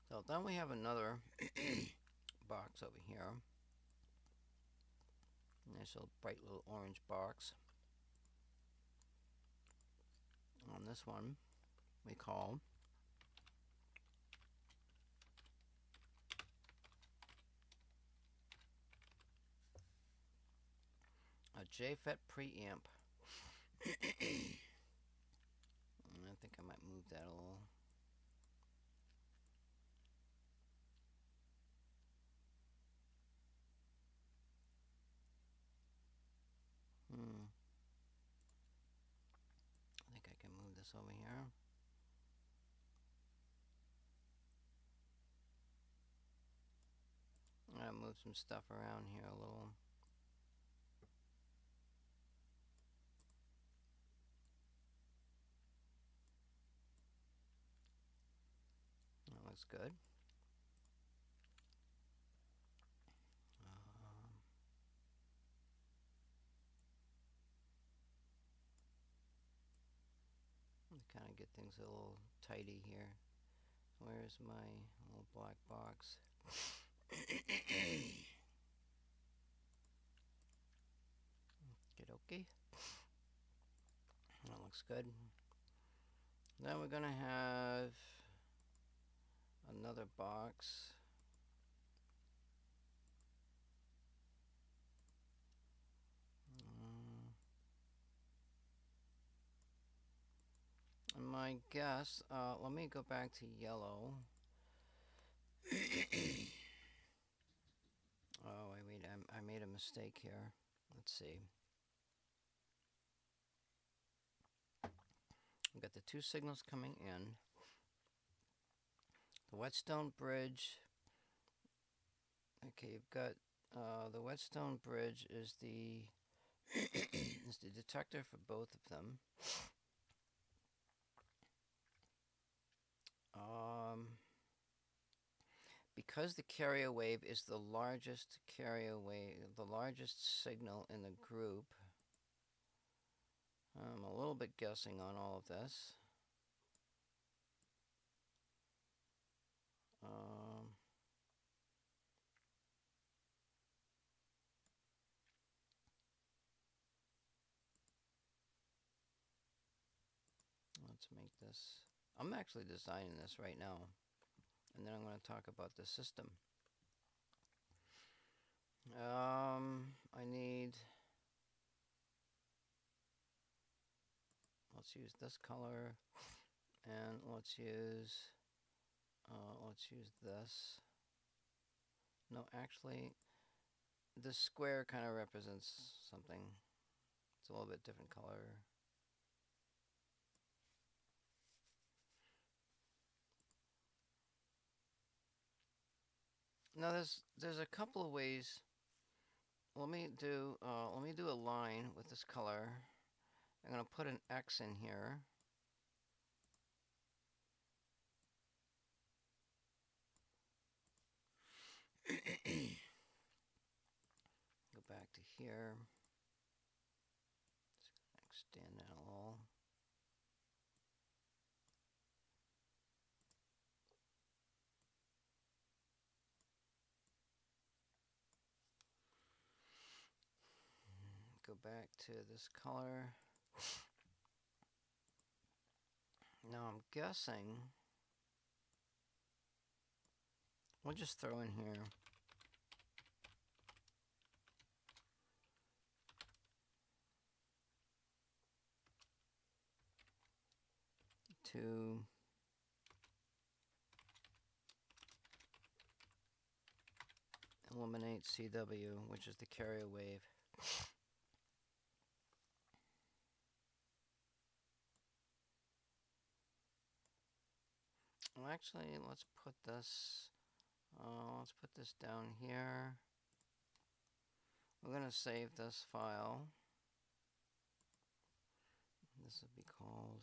So then we have another box over here. Nice little bright little orange box. On this one, we call a JFET preamp. I think I might move that a little. this over here. I'm gonna move some stuff around here a little. That looks good. Kind of get things a little tidy here. Where's my little black box? Okay. That looks good. Then we're gonna have another box. My guess, let me go back to yellow. Oh, I made a mistake here. Let's see. We've got the two signals coming in. The whetstone bridge. Okay, you've got the whetstone bridge is the is the detector for both of them. Because the carrier wave is the largest carrier wave, the largest signal in the group, I'm a little bit guessing on all of this. Let's make this. I'm actually designing this right now, and then I'm going to talk about the system. I need. Let's use this color, and let's use this. No, actually, this square kind of represents something. It's a little bit different color. Now there's a couple of ways. Let me do a line with this color. I'm going to put an X in here. Go back to here. Just extend that a little. Go back to this color. Now I'm guessing we'll just throw in here to eliminate CW, which is the carrier wave. Well, actually, let's put this down here. We're going to save this file. This would be called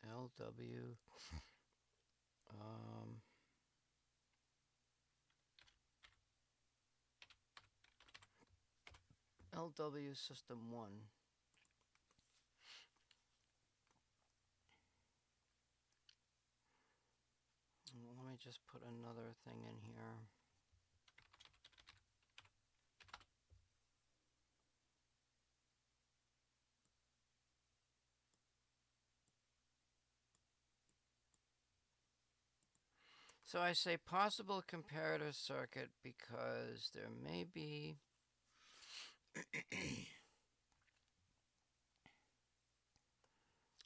LW LW System 1. Let me just put another thing in here. So I say possible comparator circuit because there may be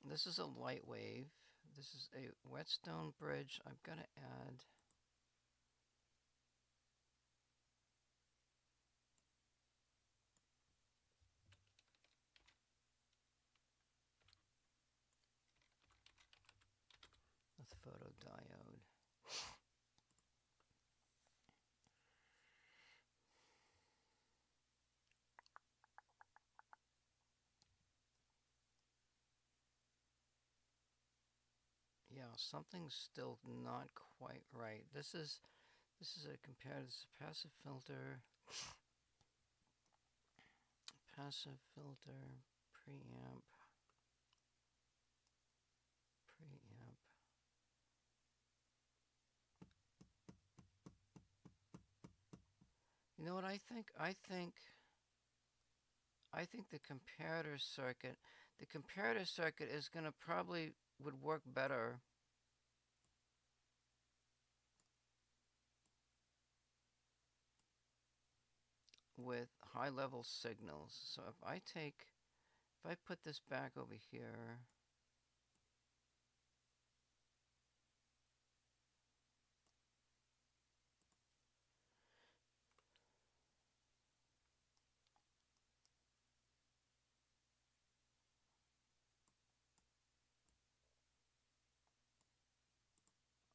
this is a Lightwave. This is a whetstone bridge. I've got to add photodiode. Yeah, something's still not quite right. This is a comparative passive filter. Passive filter, preamp. You know what I think? I think the comparator circuit, is gonna probably would work better with high level signals. So if I put this back over here,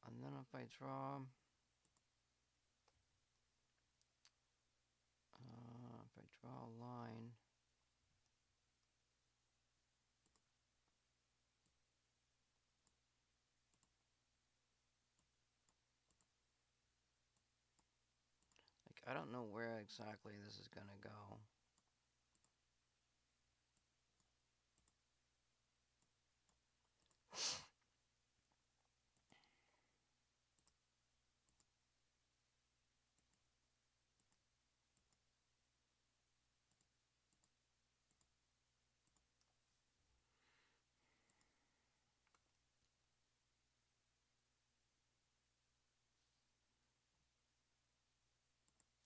and then if I draw a line, like I don't know where exactly this is gonna go.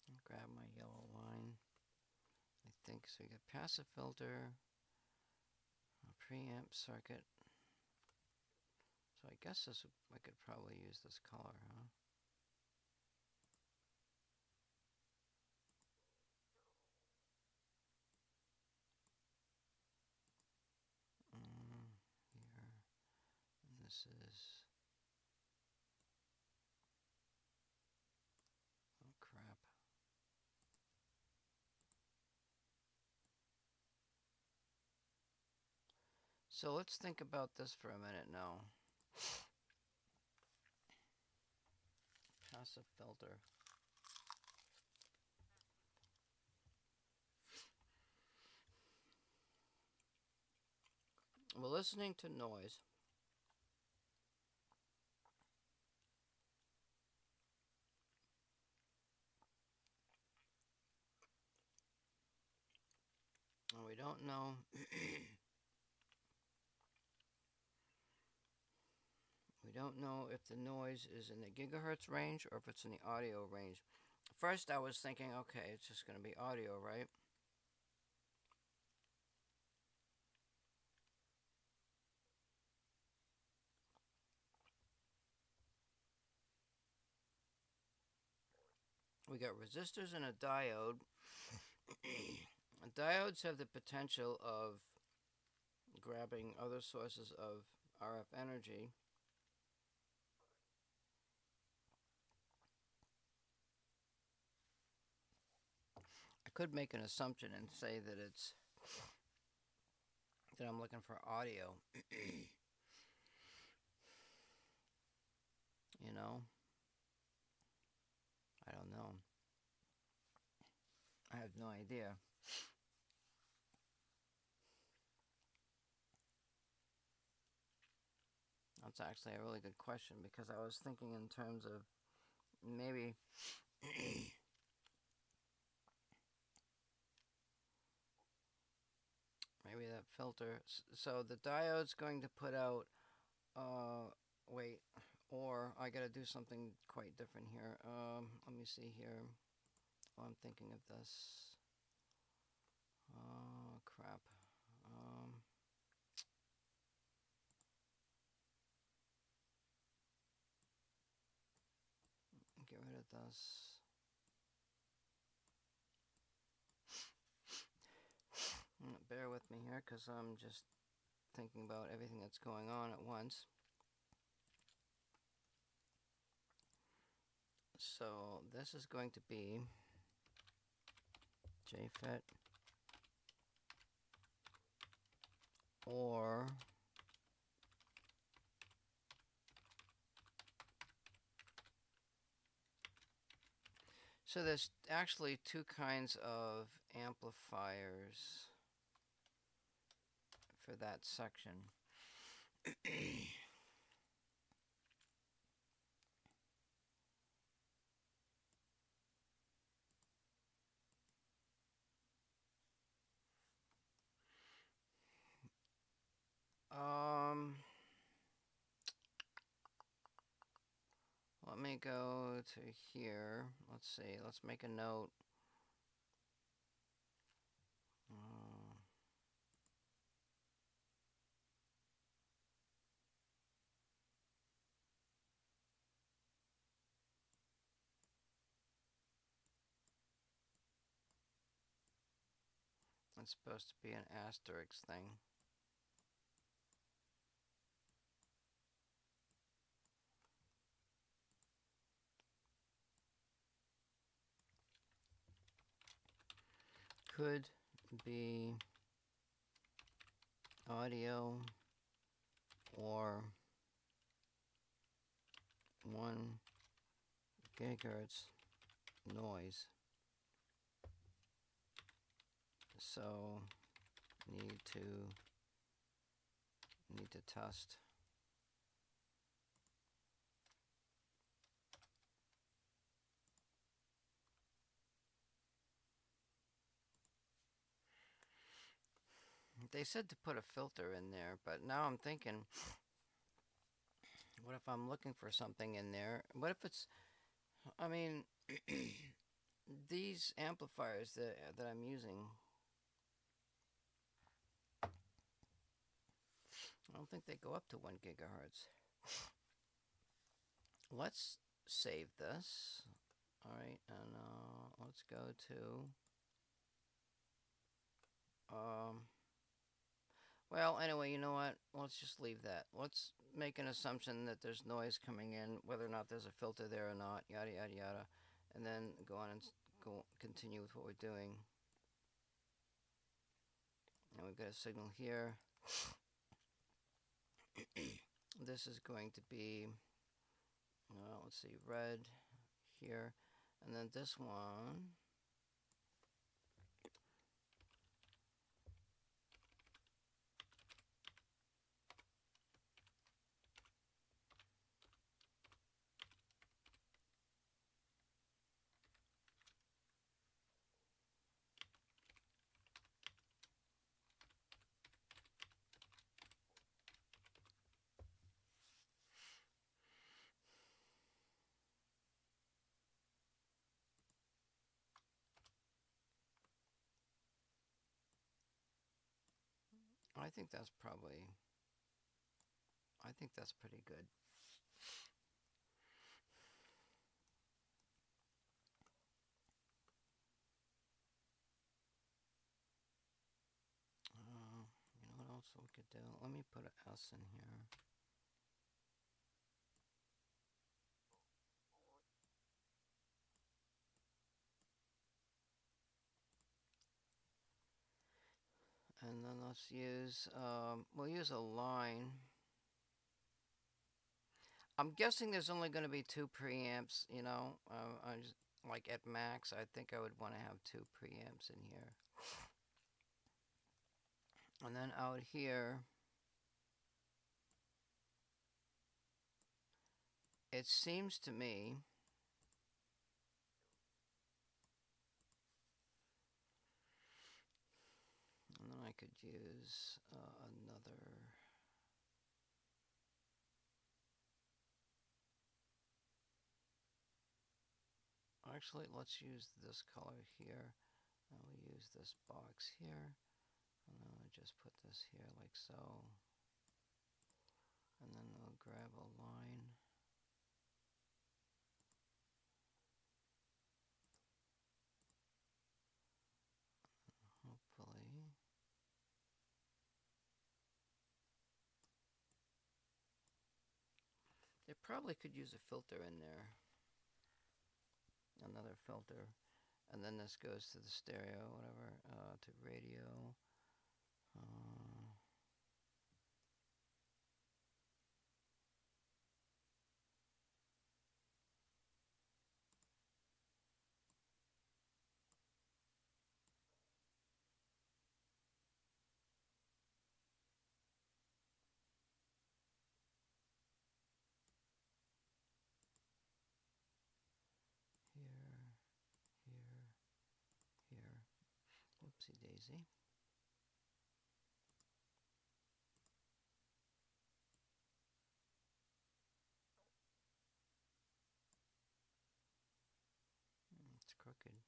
I'll grab my yellow line. I think so. You got passive filter, a preamp circuit. So I guess I could probably use this color, huh? Here, and this is, oh crap. So let's think about this for a minute now. Passive filter. We're listening to noise. And we don't know we don't know if the noise is in the gigahertz range or if it's in the audio range. First I was thinking, okay, it's just going to be audio, right? We got resistors and a diode. Diodes have the potential of grabbing other sources of RF energy. I could make an assumption and say that I'm looking for audio. You know? I don't know. I have no idea. That's actually a really good question because I was thinking in terms of maybe maybe that filter. So the diode's going to put out, wait, or I gotta do something quite different here. Let me see here. Oh, I'm thinking of this. Oh, crap. Get rid of this. Bear with me here because I'm just thinking about everything that's going on at once. So this is going to be JFET or so there's actually two kinds of amplifiers for that section. Let me go to here. Let's see. Let's make a note. It's supposed to be an asterisk thing. Could be audio or 1 gigahertz noise. So need to test. They said to put a filter in there, but now I'm thinking, what if I'm looking for something in there? What if it's, I mean, these amplifiers that I'm using, I don't think they go up to 1 gigahertz. Let's save this. All right, and let's go to, well, anyway, you know what? Let's just leave that. Let's make an assumption that there's noise coming in, whether or not there's a filter there or not, yada, yada, yada. And then go on and continue with what we're doing. And we've got a signal here. This is going to be, let's see, red here. And then this one. I think that's pretty good. You know what else we could do? Let me put an S in here. And then let's use, we'll use a line. I'm guessing there's only going to be 2 preamps, you know, I just, like at max, I think I would want to have 2 preamps in here. And then out here, it seems to me, and then I could use another. Actually, let's use this color here. And we'll use this box here. And then I'll just put this here like so. And then we'll grab a line. Hopefully. They probably could use a filter in there. another filter, and then this goes to the stereo, whatever, to radio. Here, here. Whoopsie daisy. It's crooked.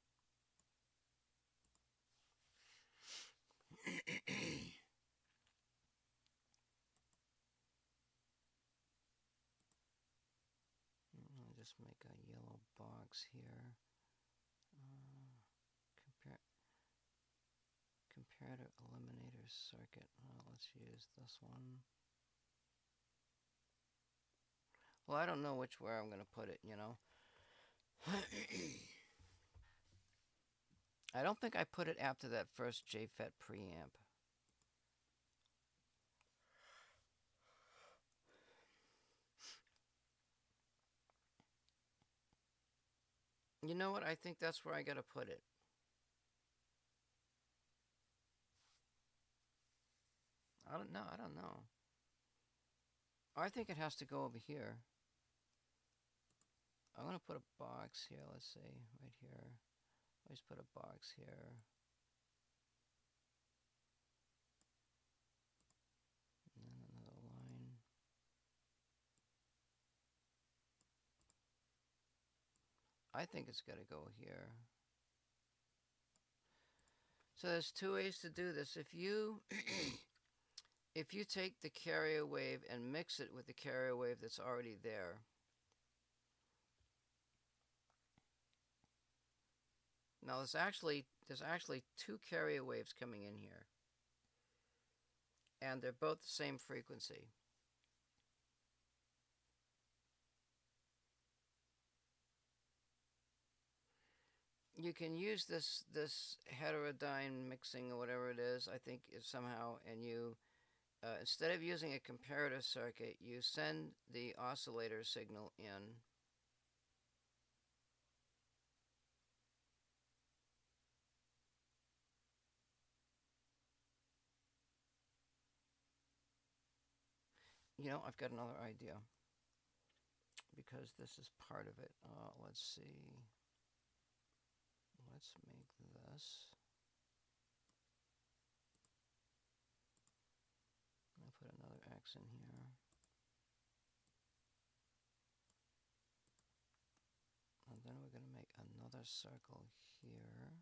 I'll just make a yellow box here. Comparative eliminator circuit. Let's use this one. Well, I don't know where I'm going to put it, you know. I don't think I put it after that first JFET preamp. You know what? I think that's where I got to put it. I don't know. I think it has to go over here. I'm going to put a box here, let's see, right here. Let's put a box here. And then another line. I think it's got to go here. So there's two ways to do this. If you if you take the carrier wave and mix it with the carrier wave that's already there, now there's actually two carrier waves coming in here, and they're both the same frequency. You can use this heterodyne mixing or whatever it is, I think, somehow, and you instead of using a comparator circuit, you send the oscillator signal in. You know, I've got another idea, because this is part of it. Let's see. Let's make this. I'll put another X in here. And then we're going to make another circle here.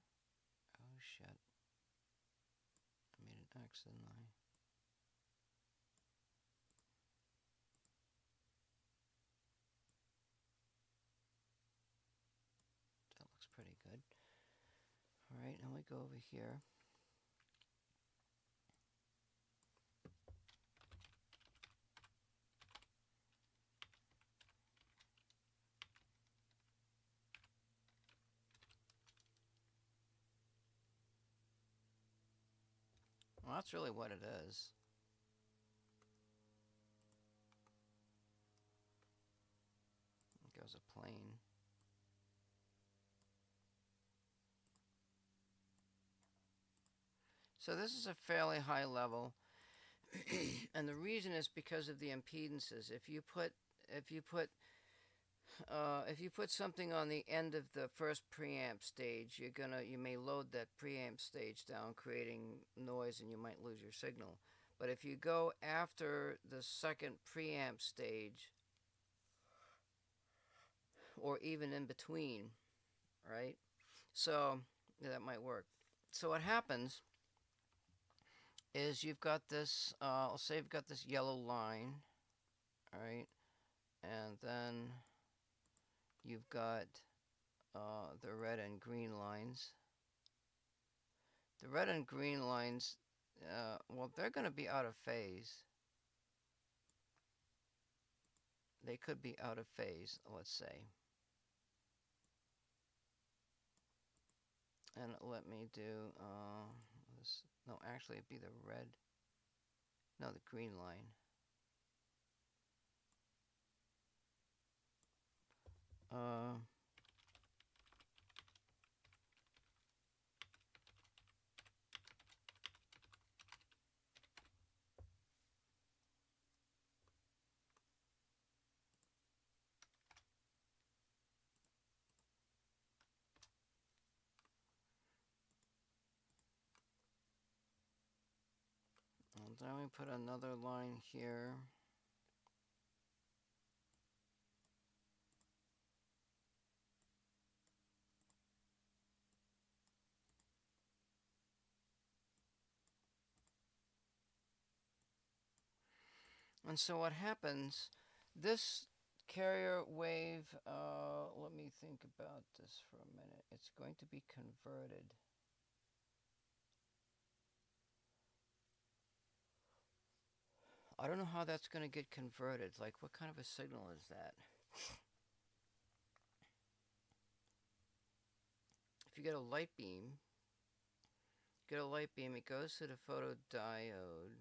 Oh shit. I made an X, didn't I? That looks pretty good. Alright, and we go over here. Well, that's really what it is. It goes a plane. So this is a fairly high level, and the reason is because of the impedances. If you put something on the end of the first preamp stage, you may load that preamp stage down, creating noise, and you might lose your signal. But if you go after the second preamp stage, or even in between, right? So yeah, that might work. So what happens is you've got this, let's say you've got this yellow line, all right, and then you've got the red and green lines. The red and green lines, well, they're going to be out of phase. They could be out of phase, let's say. And let me do this. No, actually, it'd be the red. No, the green line. And then we put another line here. And so what happens, this carrier wave, let me think about this for a minute. It's going to be converted. I don't know how that's going to get converted. Like, what kind of a signal is that? If you get a light beam, it goes to the photodiode.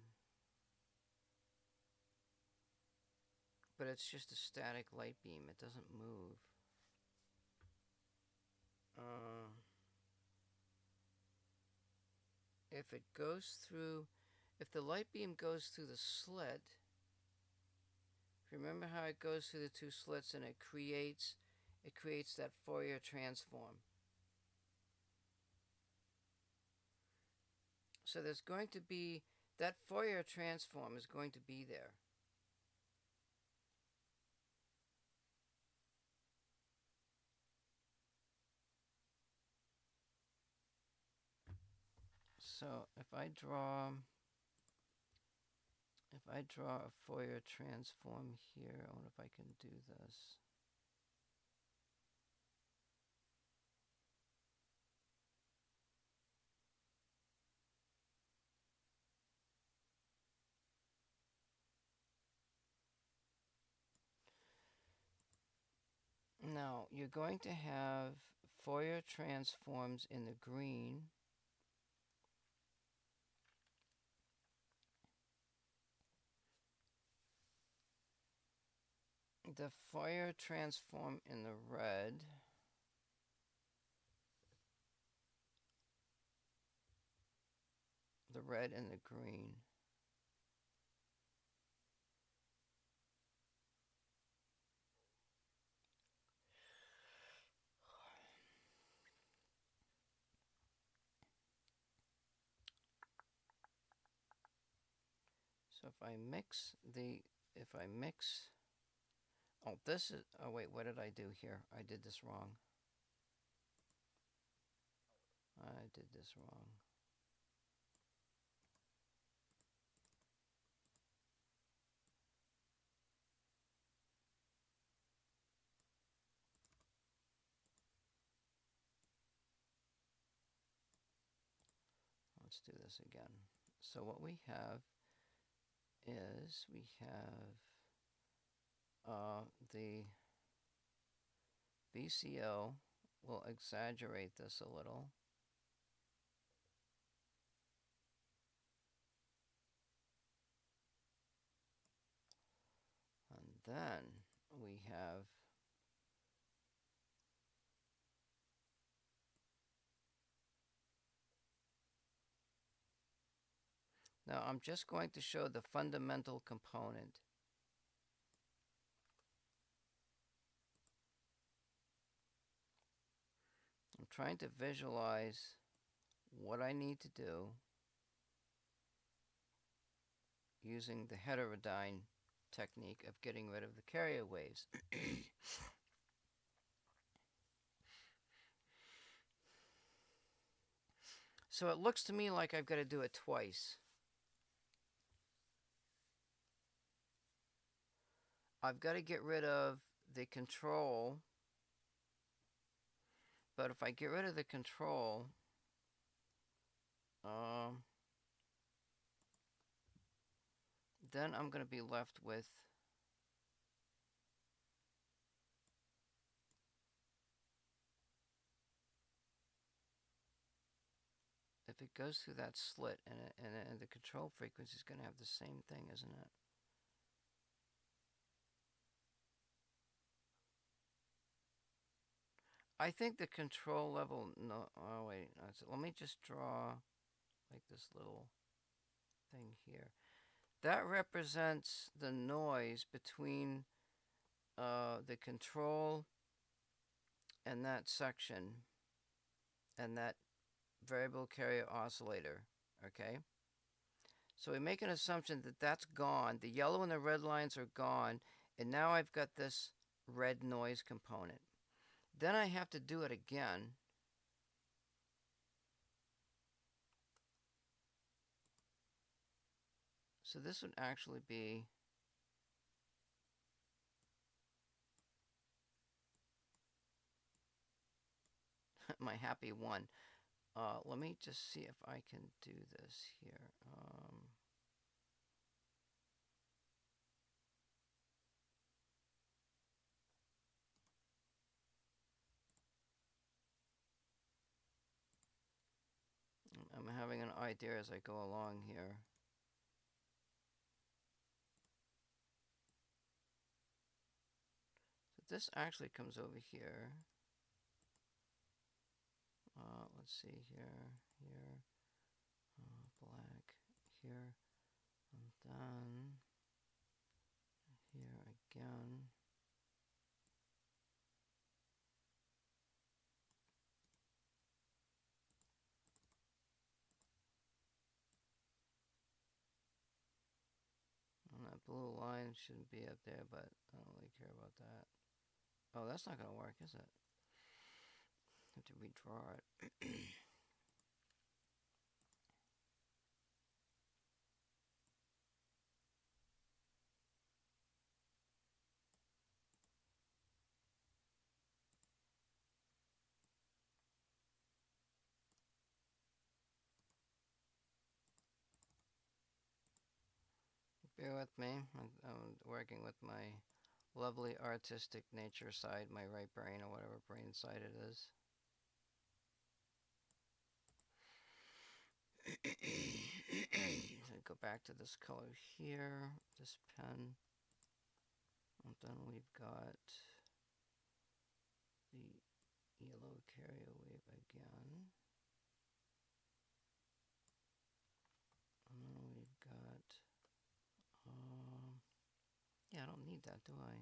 But it's just a static light beam. It doesn't move. If it goes through, if the light beam goes through the slit, remember how it goes through the two slits and it creates that Fourier transform. So there's going to be, that Fourier transform is going to be there. So if I draw a Fourier transform here, I wonder if I can do this. Now, you're going to have Fourier transforms in the green. The Fourier transform in the red. The red and the green. So if I mix, oh, this is, oh wait, what did I do here? I did this wrong. I did this wrong. Let's do this again. So what we have is the VCO will exaggerate this a little. And then we have now I'm just going to show the fundamental component. I'm trying to visualize what I need to do using the heterodyne technique of getting rid of the carrier waves. So it looks to me like I've got to do it twice. I've got to get rid of the control, but if I get rid of the control, then I'm going to be left with it goes through that slit, and the control frequency is going to have the same thing, isn't it? I think the control level, no, oh wait, no, let me just draw like this little thing here. That represents the noise between the control and that section and that variable carrier oscillator, okay? So we make an assumption that that's gone. The yellow and the red lines are gone, and now I've got this red noise component. Then I have to do it again. So this would actually be my happy one. Let me just see if I can do this here. I'm having an idea as I go along here. So this actually comes over here. Let's see here, black, here, and then here again. And that blue line shouldn't be up there, but I don't really care about that. Oh, that's not going to work, is it? I have to redraw it. Bear with me. I'm working with my lovely artistic nature side, my right brain, or whatever brain side it is. So go back to this color here, this pen, and then we've got the yellow carrier wave again. And then we've got, yeah, I don't need that, do I?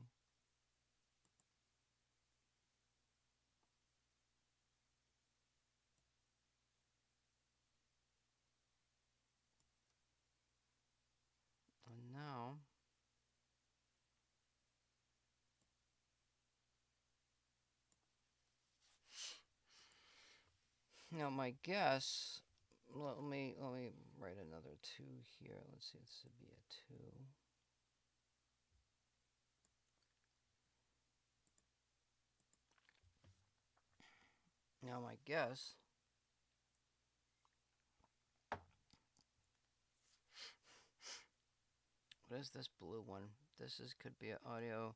And now my guess, let me write another 2 here. Let's see, this would be a 2. Now my guess, what is this blue one? This could be audio,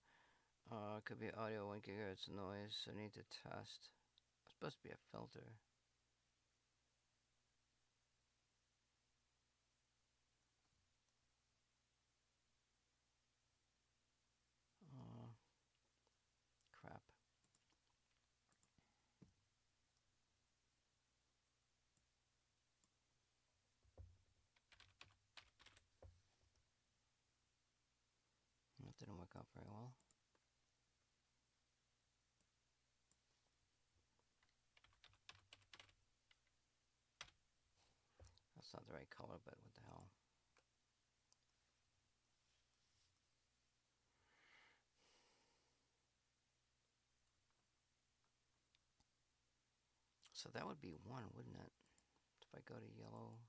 could be audio 1 gigahertz noise, so I need to test. It's supposed to be a filter. Crap. That didn't work out very well. That's not the right color, but what the hell. So that would be 1, wouldn't it? If I go to yellow,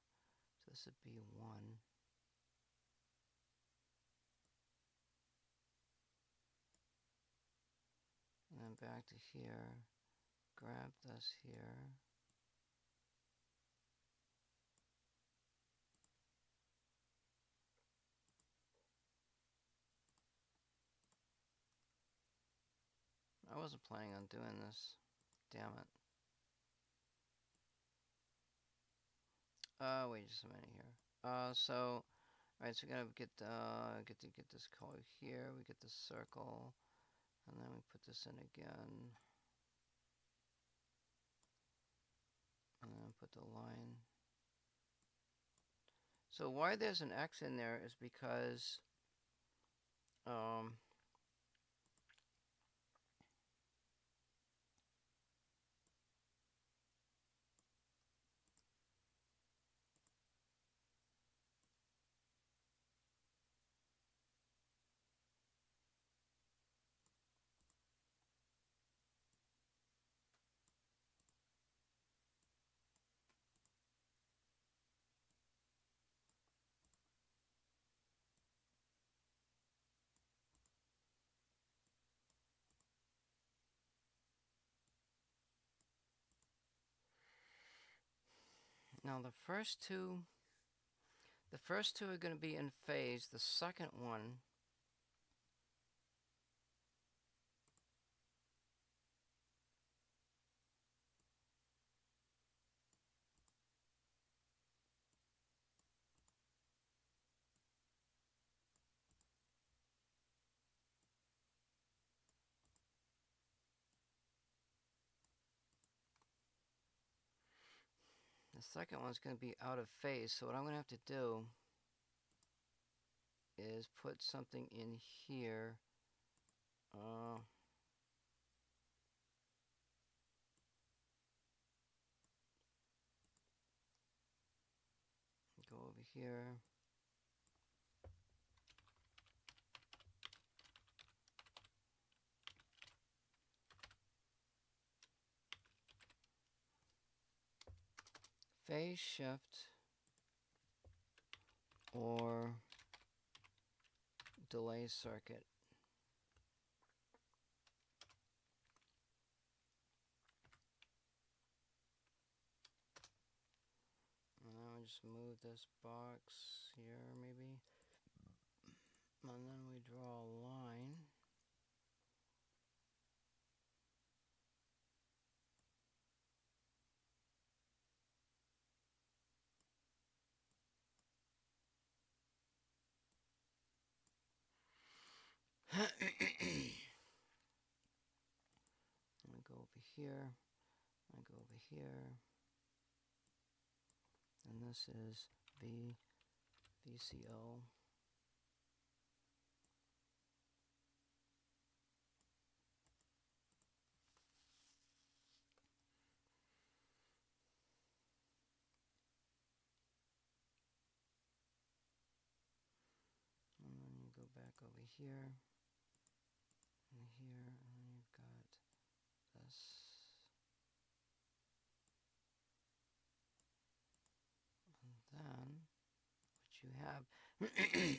so this would be 1. And then back to here, grab this here. I wasn't planning on doing this. Damn it. Wait just a minute here. So, alright, so we're gonna get this color here. We get the circle, and then we put this in again, and then put the line. So why there's an X in there is because now the first two are going to be in phase. The second one one's going to be out of phase. So what I'm going to have to do is put something in here. Go over here. Phase shift or delay circuit. I'll just move this box here maybe. And then we draw a line. I go over here. I go over here. And this is VCO. And then you go back over here. And here, and then you've got this. And then what you have,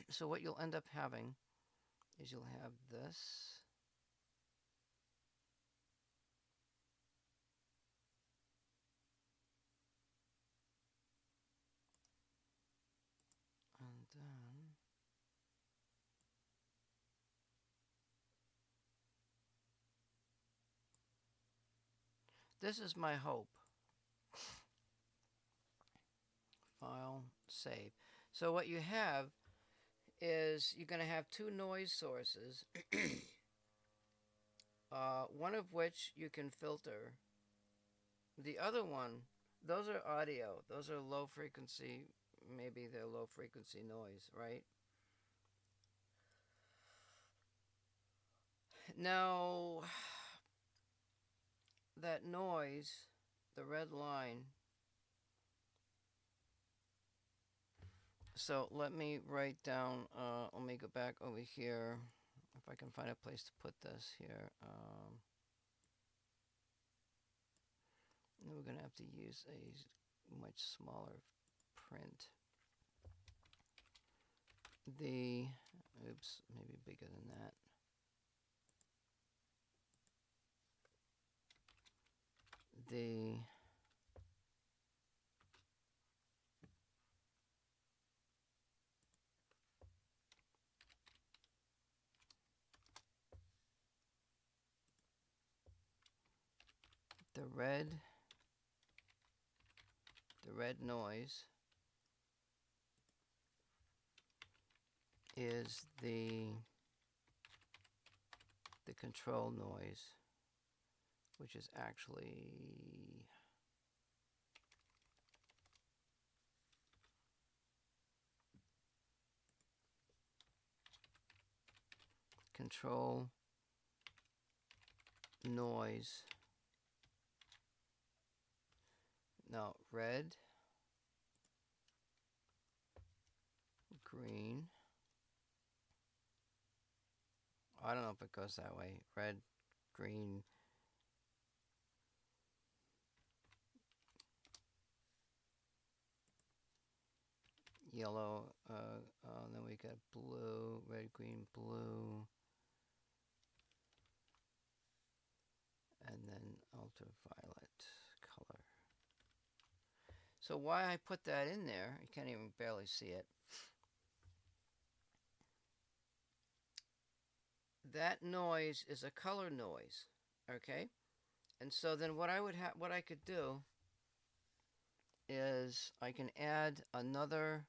so what you'll end up having is you'll have this. And then this is my hope. File, save. So what you have is you're going to have two noise sources, one of which you can filter. The other one, those are audio. Those are low frequency, maybe they're low frequency noise, right? Now, that noise, the red line, so let me write down, let me go back over here, if I can find a place to put this here. We're going to have to use a much smaller print. Oops, maybe bigger than that. The red noise is the control noise, which is actually control noise. No, red, green. I don't know if it goes that way. Red, green, yellow, then we got blue, red, green, blue, and then ultraviolet color. So why I put that in there, you can't even barely see it. That noise is a color noise, okay? And so then what I could do is I can add another.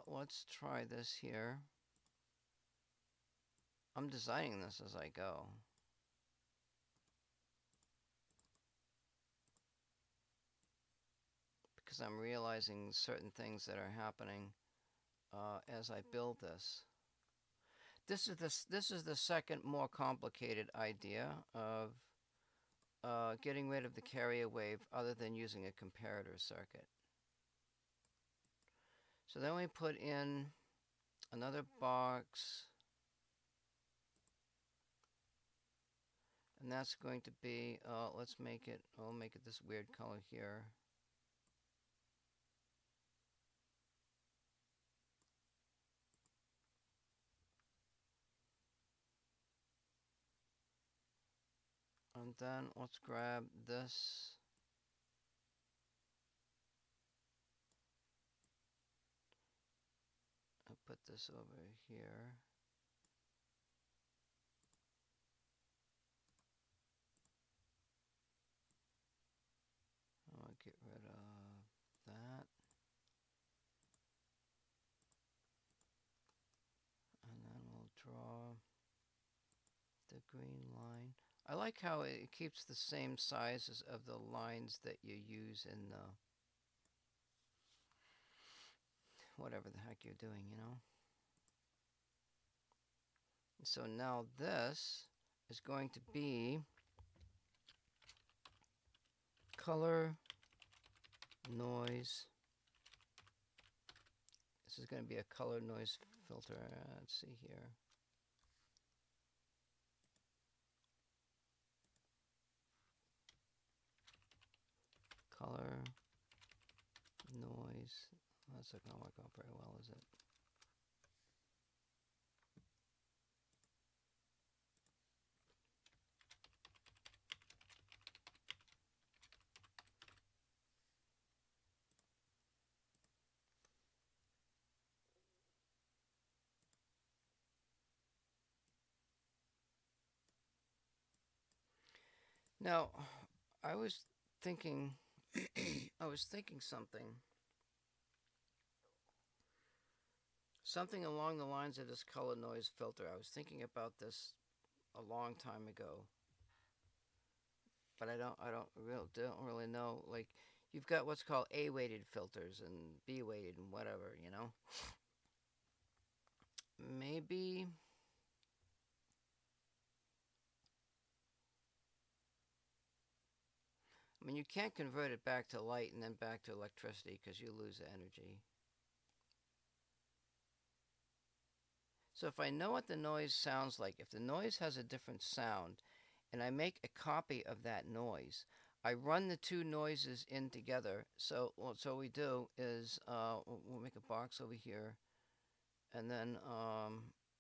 Let's try this here. I'm designing this as I go. Because I'm realizing certain things that are happening as I build this. This is the second more complicated idea of getting rid of the carrier wave other than using a comparator circuit. So then we put in another box, and that's going to be, I'll make it this weird color here. And then let's grab this. I'll put this over here. I'll get rid of that. And then we'll draw the green line. I like how it keeps the same sizes of the lines that you use in the whatever the heck you're doing, you know? So now this is going to be color noise. This is going to be a color noise filter. Let's see here. Color noise. That's not going to work out very well, is it? Now, I was thinking, something along the lines of this color noise filter. I was thinking about this a long time ago, but I don't really know. Like, you've got what's called A-weighted filters and B-weighted and whatever, you know. Maybe. I mean, you can't convert it back to light and then back to electricity because you lose the energy. So if I know what the noise sounds like, if the noise has a different sound, and I make a copy of that noise, I run the two noises in together. So what we do is we'll make a box over here, and then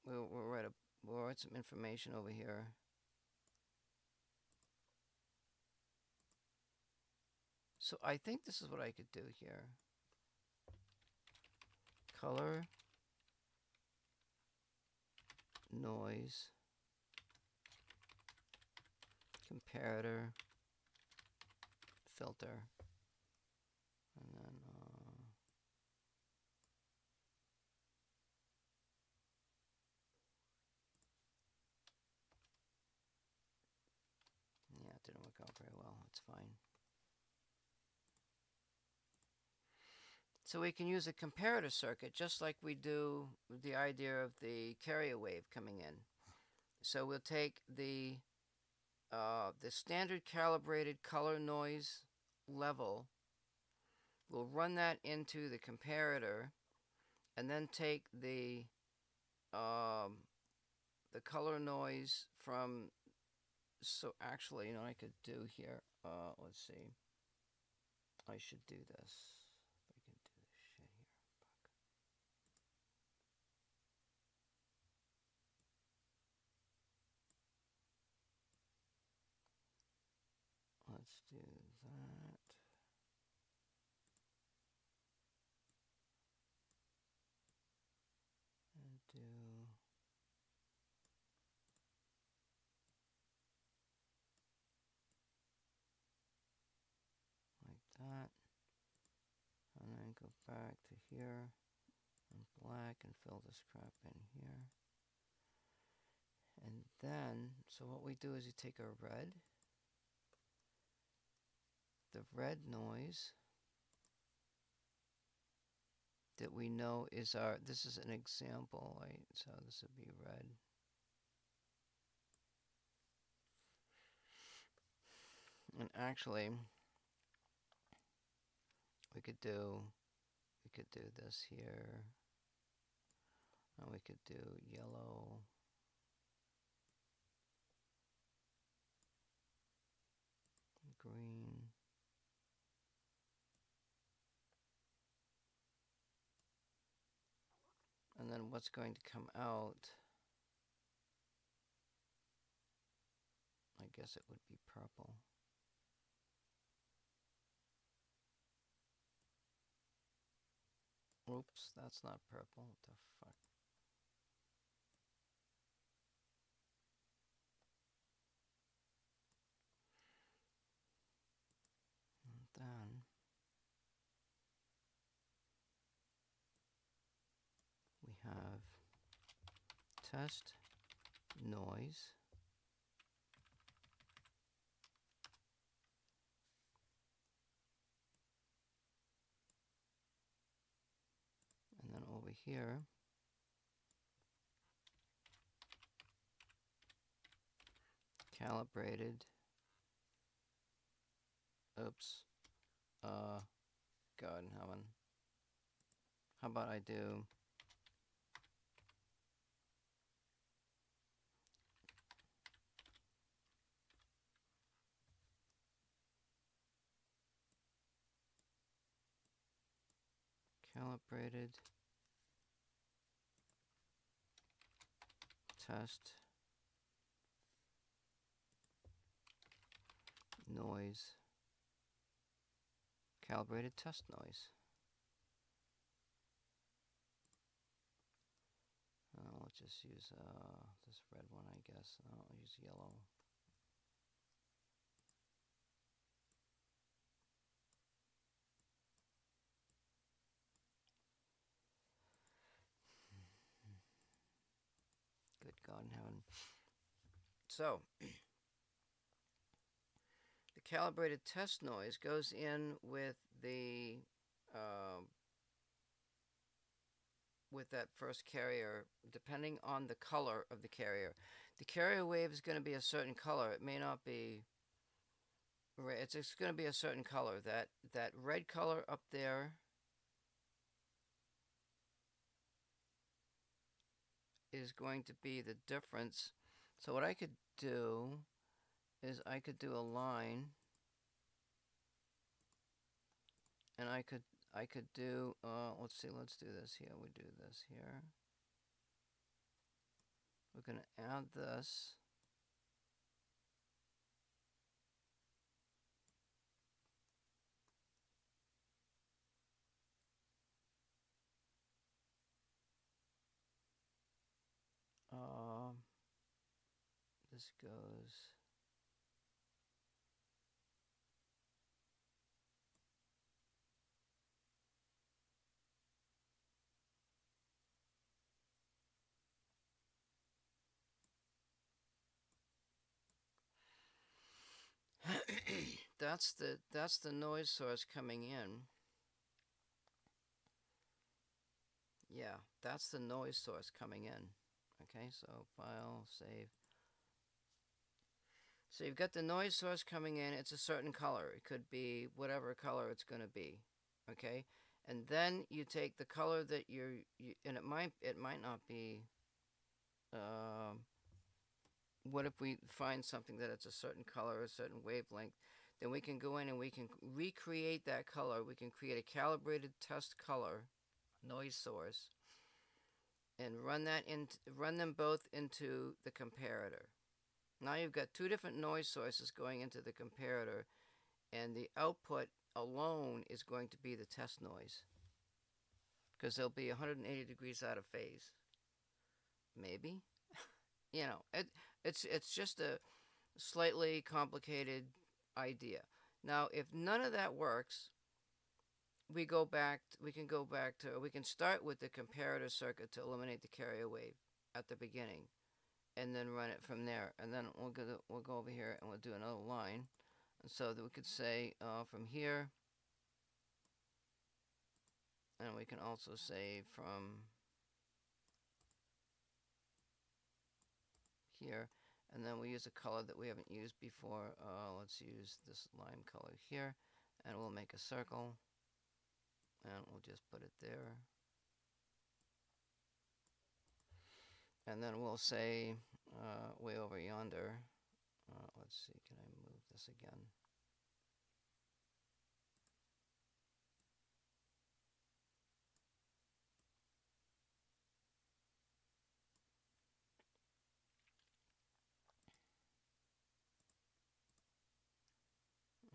we'll write some information over here. So I think this is what I could do here. Color noise comparator filter, and then work out very well. It's fine. So we can use a comparator circuit just like we do with the idea of the carrier wave coming in. So we'll take the standard calibrated color noise level, we'll run that into the comparator, and then take the color noise from, so actually, you know what I could do here, let's see, I should do this. If I can do this shit here. Fuck. Let's do that. And do like that. And then go back to here and black and fill this crap in here. And then, so what we do is you take our red, the red noise that we know is our, this is an example, right? So this would be red. And actually, we could do this here. And we could do yellow. Green. And then what's going to come out, I guess it would be purple. Oops, that's not purple. What the fuck? And then we have test noise. And then over here, calibrated. Oops. God in heaven. How about I do calibrated test noise, calibrated test noise. Let's just use this red one, I guess. I'll use yellow. Good God in heaven. So, the calibrated test noise goes in with the with that first carrier, depending on the color of the carrier. The carrier wave is going to be a certain color. It may not be red. It's just going to be a certain color. That red color up there is going to be the difference. So what I could do is I could do a line, and I could do, let's see, let's do this here. We do this here. We're going to add this. This goes. that's the noise source coming in. Yeah, that's the noise source coming in. Okay, so file, save. So you've got the noise source coming in. It's a certain color. It could be whatever color it's going to be. Okay, and then you take the color that and it might not be. What if we find something that it's a certain color, a certain wavelength? Then we can go in and we can recreate that color. We can create a calibrated test color noise source and run them both into the comparator. Now you've got two different noise sources going into the comparator, and the output alone is going to be the test noise because they'll be 180 degrees out of phase. Maybe, it's just a slightly complicated idea. Now, if none of that works, we can start with the comparator circuit to eliminate the carrier wave at the beginning, and then run it from there. And then we'll go over here and we'll do another line, and so that we could say from here, and we can also say from here, and then we use a color that we haven't used before. Let's use this lime color here, and we'll make a circle, and we'll just put it there. And then we'll say way over yonder, let's see, can I move this again?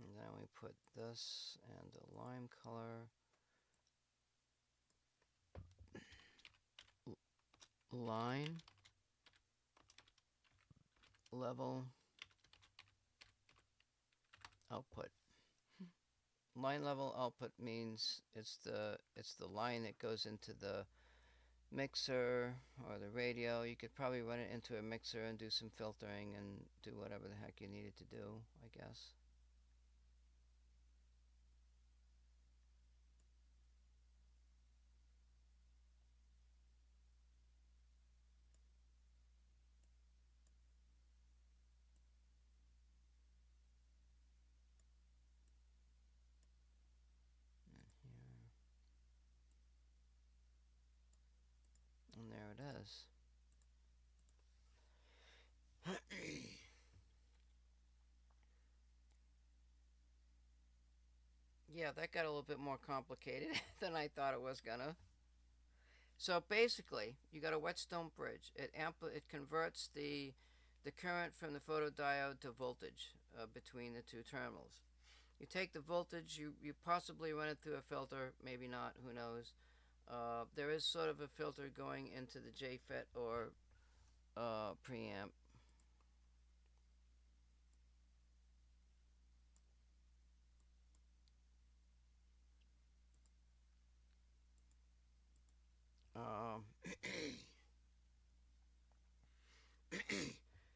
And then we put this and the lime color. Line level output. Line level output means it's the line that goes into the mixer or the radio. You could probably run it into a mixer and do some filtering and do whatever the heck you needed to do, I guess. And there it is. Yeah, that got a little bit more complicated than I thought it was gonna. So basically, you got a whetstone bridge. It converts the current from the photodiode to voltage between the two terminals. You take the voltage, you possibly run it through a filter, maybe not, who knows. There is sort of a filter going into the JFET or preamp.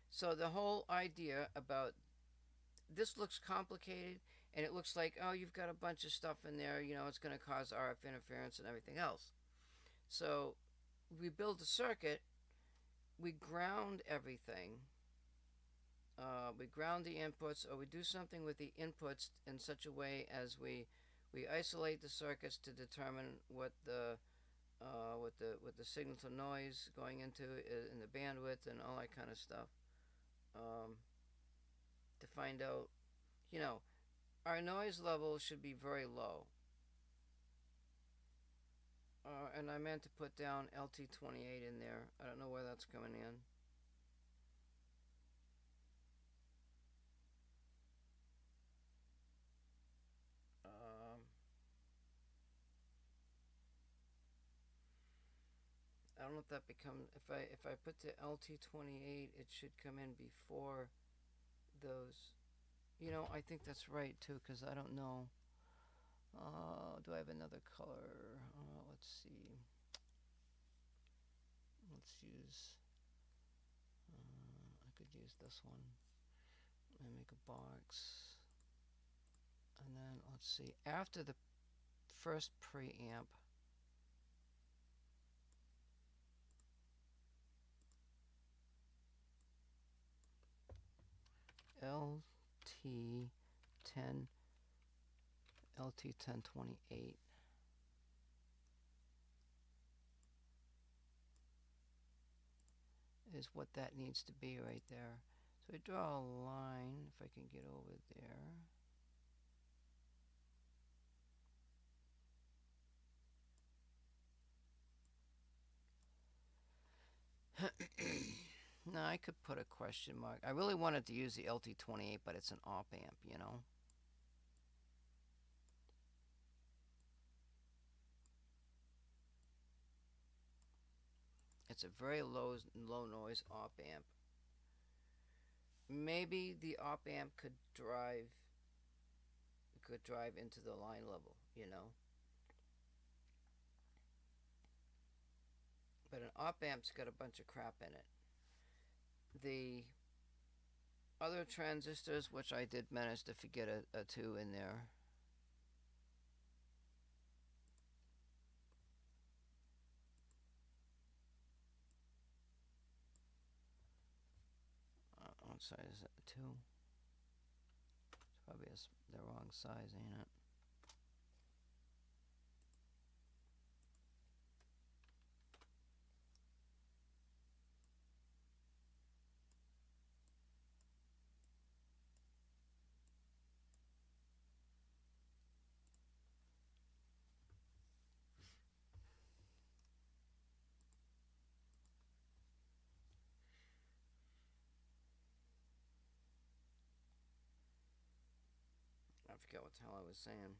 So the whole idea about this looks complicated, and it looks like, oh, you've got a bunch of stuff in there, it's going to cause RF interference and everything else. So we build a circuit, we ground everything, we ground the inputs, or we do something with the inputs in such a way as we isolate the circuits to determine what the signal to noise going into in the bandwidth and all that kind of stuff, to find out, our noise level should be very low. And I meant to put down LT28 in there. I don't know where that's coming in. I don't know if that becomes, if I put the LT28, it should come in before those. I think that's right too, because I don't know. Do I have another color? Let's see. Let's use, I could use this one and make a box. And then let's see, after the first preamp, LT10, LT1028. Is what that needs to be right there. So I draw a line, if I can get over there. No, I could put a question mark. I really wanted to use the LT28, but it's an op amp, you know. It's a very low noise op amp. Maybe the op amp could drive into the line level, you know. But an op amp's got a bunch of crap in it. The other transistors, which I did manage to forget a 2 in there. What size is that? 2? It's probably the wrong size, ain't it? I forget what the hell I was saying.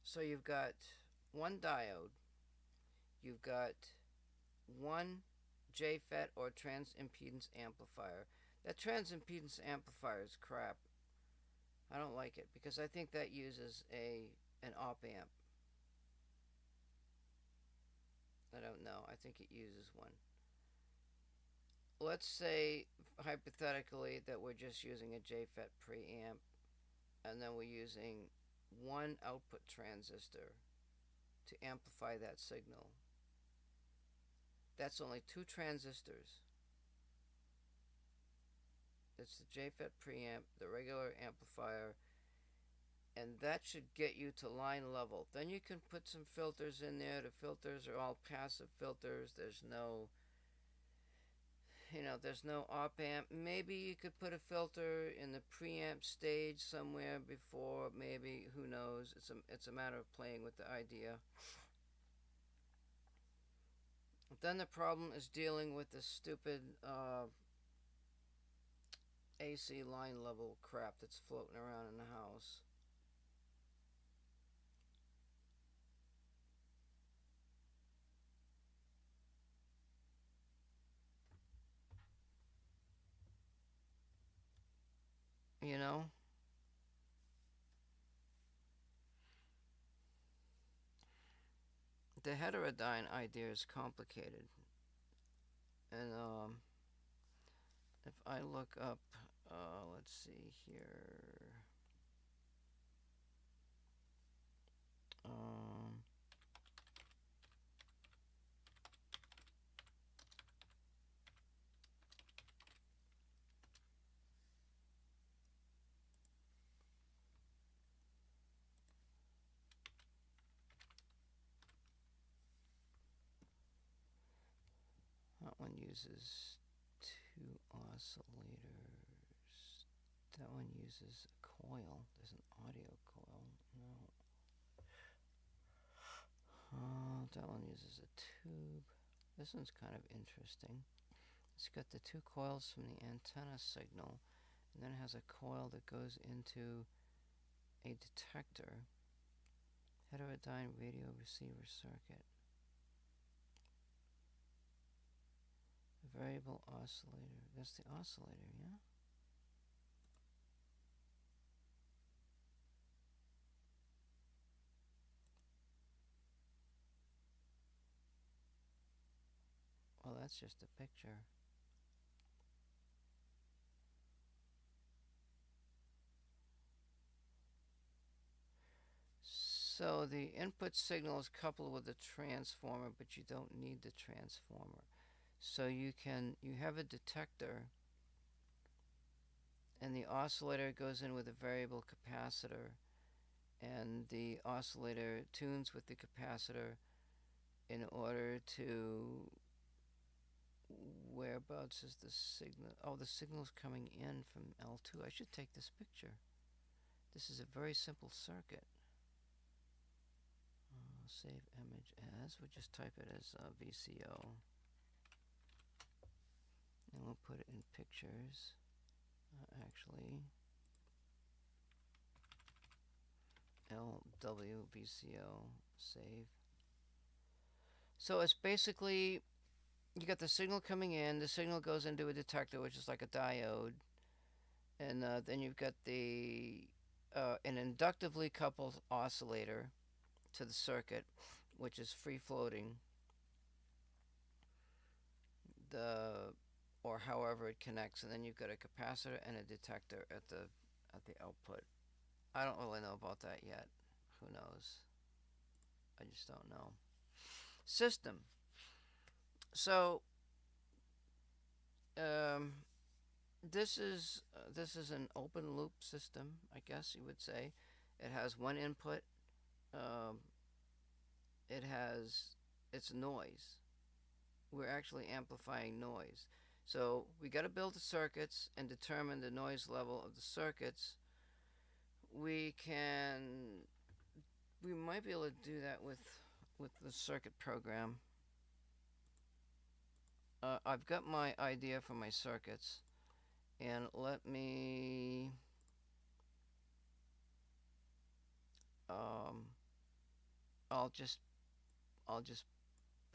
So you've got one diode, you've got one JFET or transimpedance amplifier. That transimpedance amplifier is crap. I don't like it because I think that uses an op amp. I don't know. I think it uses one. Let's say hypothetically that we're just using a JFET preamp and then we're using one output transistor to amplify that signal. That's only 2 transistors. It's the JFET preamp, the regular amplifier, and that should get you to line level. Then you can put some filters in there. The filters are all passive filters. There's no op amp. Maybe you could put a filter in the preamp stage somewhere before, maybe, who knows. It's a matter of playing with the idea. Then the problem is dealing with the stupid AC line level crap that's floating around in the house. You know? The heterodyne idea is complicated. And if I look up, let's see here. That one uses 2 oscillators. That one uses a coil. There's an audio coil. No. That one uses a tube. This one's kind of interesting. It's got the 2 coils from the antenna signal, and then it has a coil that goes into a detector. Heterodyne radio receiver circuit. A variable oscillator. That's the oscillator, yeah? Well, that's just a picture. So the input signal is coupled with the transformer, but you don't need the transformer. So you have a detector, and the oscillator goes in with a variable capacitor, and the oscillator tunes with the capacitor in order to, whereabouts is the signal? Oh, the signal's coming in from L2. I should take this picture. This is a very simple circuit. Save image as, we'll just type it as VCO. And we'll put it in pictures. Actually, LWVCO, save. So it's basically, you got the signal coming in, the signal goes into a detector, which is like a diode, and then you've got an inductively coupled oscillator to the circuit, which is free floating, or however it connects, and then you've got a capacitor and a detector at the output. I don't really know about that yet. Who knows? I just don't know. System. So this is an open loop system, I guess you would say. It has one input. It's noise. We're actually amplifying noise. So we got to build the circuits and determine the noise level of the circuits. We might be able to do that with the circuit program. I've got my idea for my circuits, and let me I'll just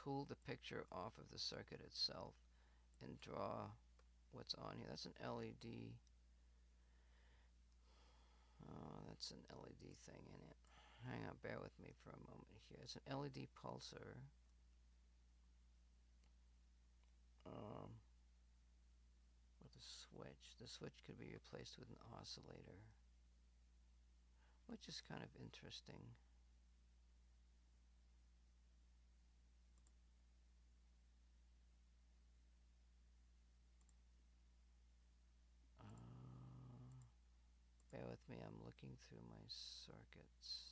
pull the picture off of the circuit itself and draw what's on here. That's an LED. That's an LED thing in it. Hang on, bear with me for a moment here. It's an LED pulsar. With a switch. The switch could be replaced with an oscillator, which is kind of interesting. Bear with me, I'm looking through my circuits.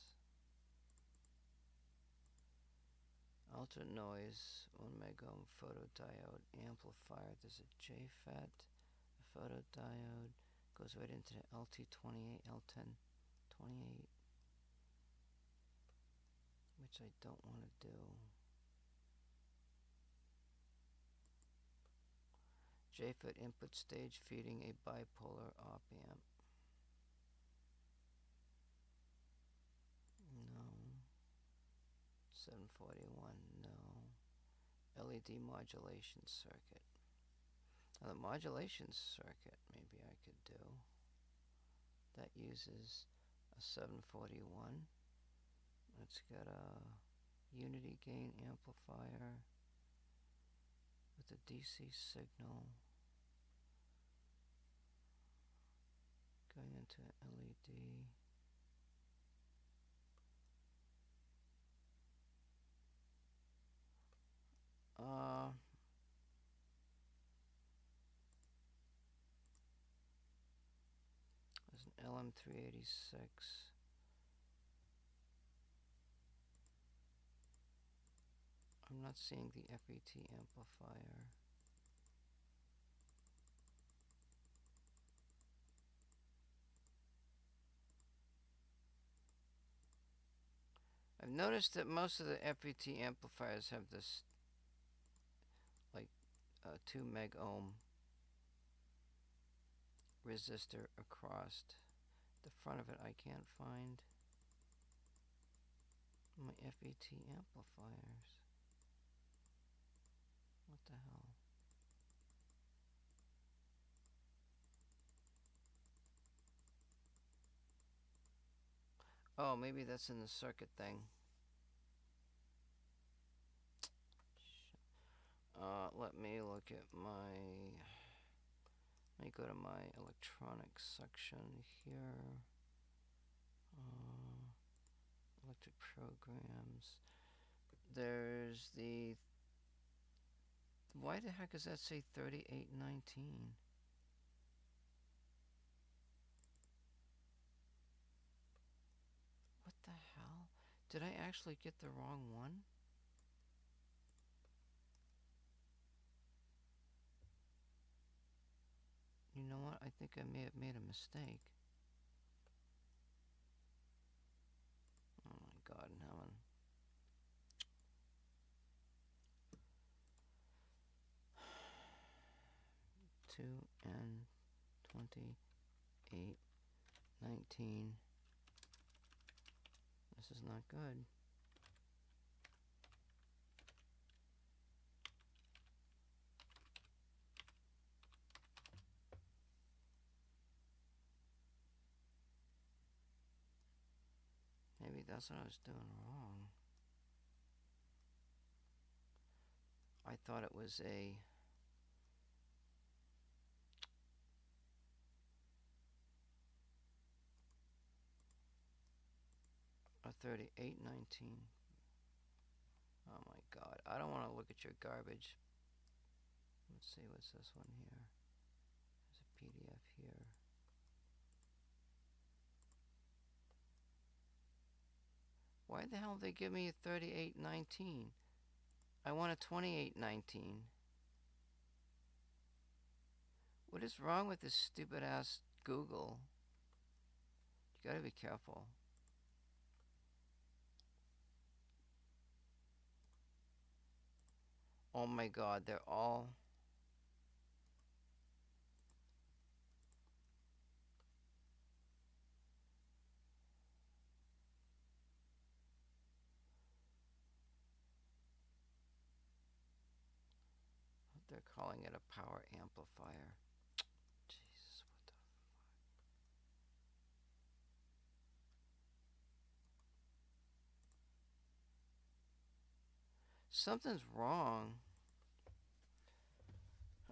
Ultra noise, 1 megohm photodiode amplifier. There's a JFET, a photodiode, goes right into the LT28, L1028, which I don't want to do. JFET input stage feeding a bipolar op amp. No. 741, no. LED modulation circuit. Now the modulation circuit maybe I could do. That uses a 741. It's got a unity gain amplifier with a DC signal going into an LED. There's an LM386. I'm not seeing the FET amplifier. I've noticed that most of the FET amplifiers have this like 2 meg ohm resistor across. The front of it I can't find. My FET amplifiers. What the hell? Oh, maybe that's in the circuit thing. Let me look at my... Let me go to my electronics section here. electric programs. There's the... Why the heck does that say 3819? What the hell? Did I actually get the wrong one? You know what? I think I may have made a mistake. Oh my God in heaven. Two and 2819. This is not good. Maybe that's what I was doing wrong. I thought it was a 3819. Oh my God. I don't want to look at your garbage. Let's see, what's this one here? There's a PDF here. Why the hell did they give me a 3819? I want a 2819. What is wrong with this stupid ass Google? You gotta be careful. Oh my God, they're all... They're calling it a power amplifier. Jesus, what the fuck? Something's wrong.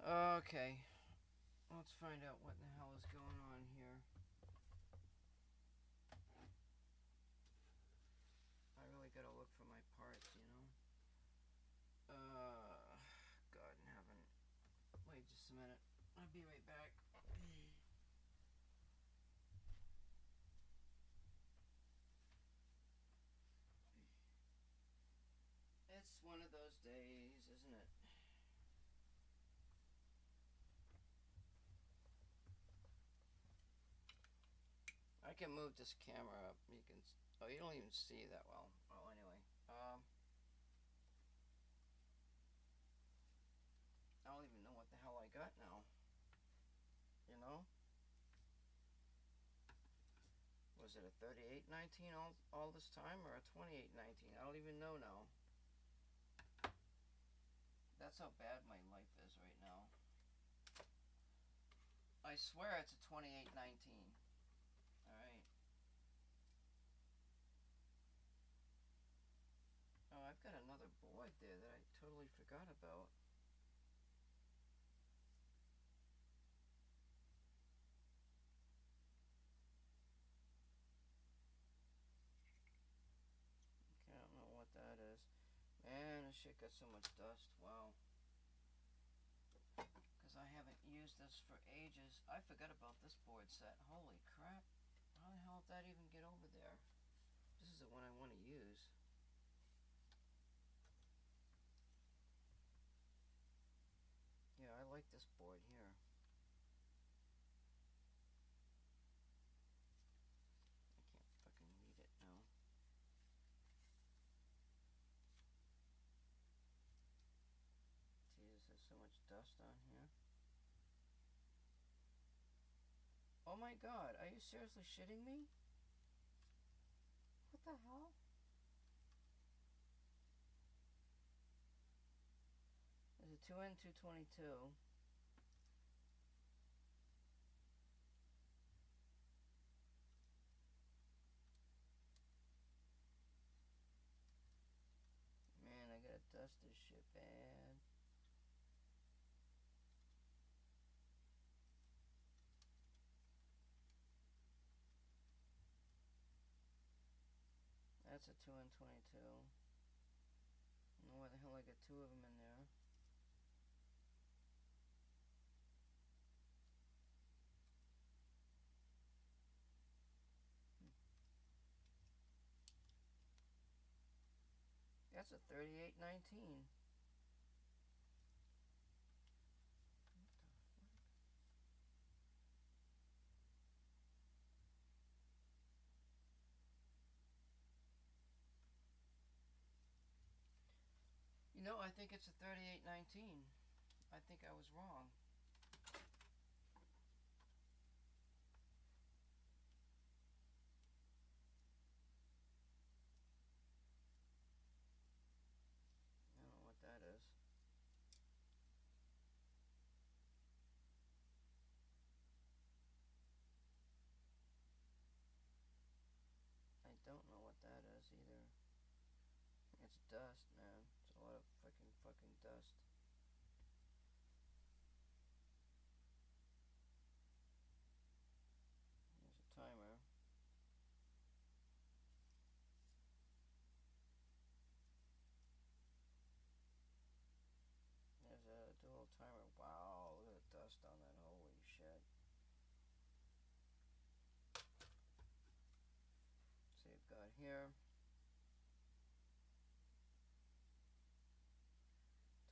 Okay. Let's find out what the hell is going on here. I really gotta look for my parts, you know? God in heaven. Wait just a minute. I'll be right back. It's one of those days, isn't it? I can move this camera up. You can... Oh, you don't even see that well. Well, anyway. I don't even know what the hell I got now. You know? Was it a 3819 all this time, or a 2819? I don't even know now. That's how bad my life is right now. I swear it's a 2819. Alright. Oh, I've got another board there that I totally forgot about. Okay, I don't know what that is. Man, this shit got so much dust. Wow. Because I haven't used this for ages. I forgot about this board set. Holy crap. How the hell did that even get over there? This is the one I want to use. Yeah, I like this board here. I can't fucking read it now. Jesus, there's so much dust on here. Oh my God, are you seriously shitting me? What the hell? There's a 2N222. Man, I gotta dust this shit bad. That's that's a 2N22. Why the hell I got two of them in there? That's a 3819. You know, I think it's a 3819. I think I was wrong. I don't know what that is. I don't know what that is either. It's dust, man. It's a lot of fucking dust. There's a timer. There's a dual timer. Wow, look at the dust on that. Holy shit. So you've got here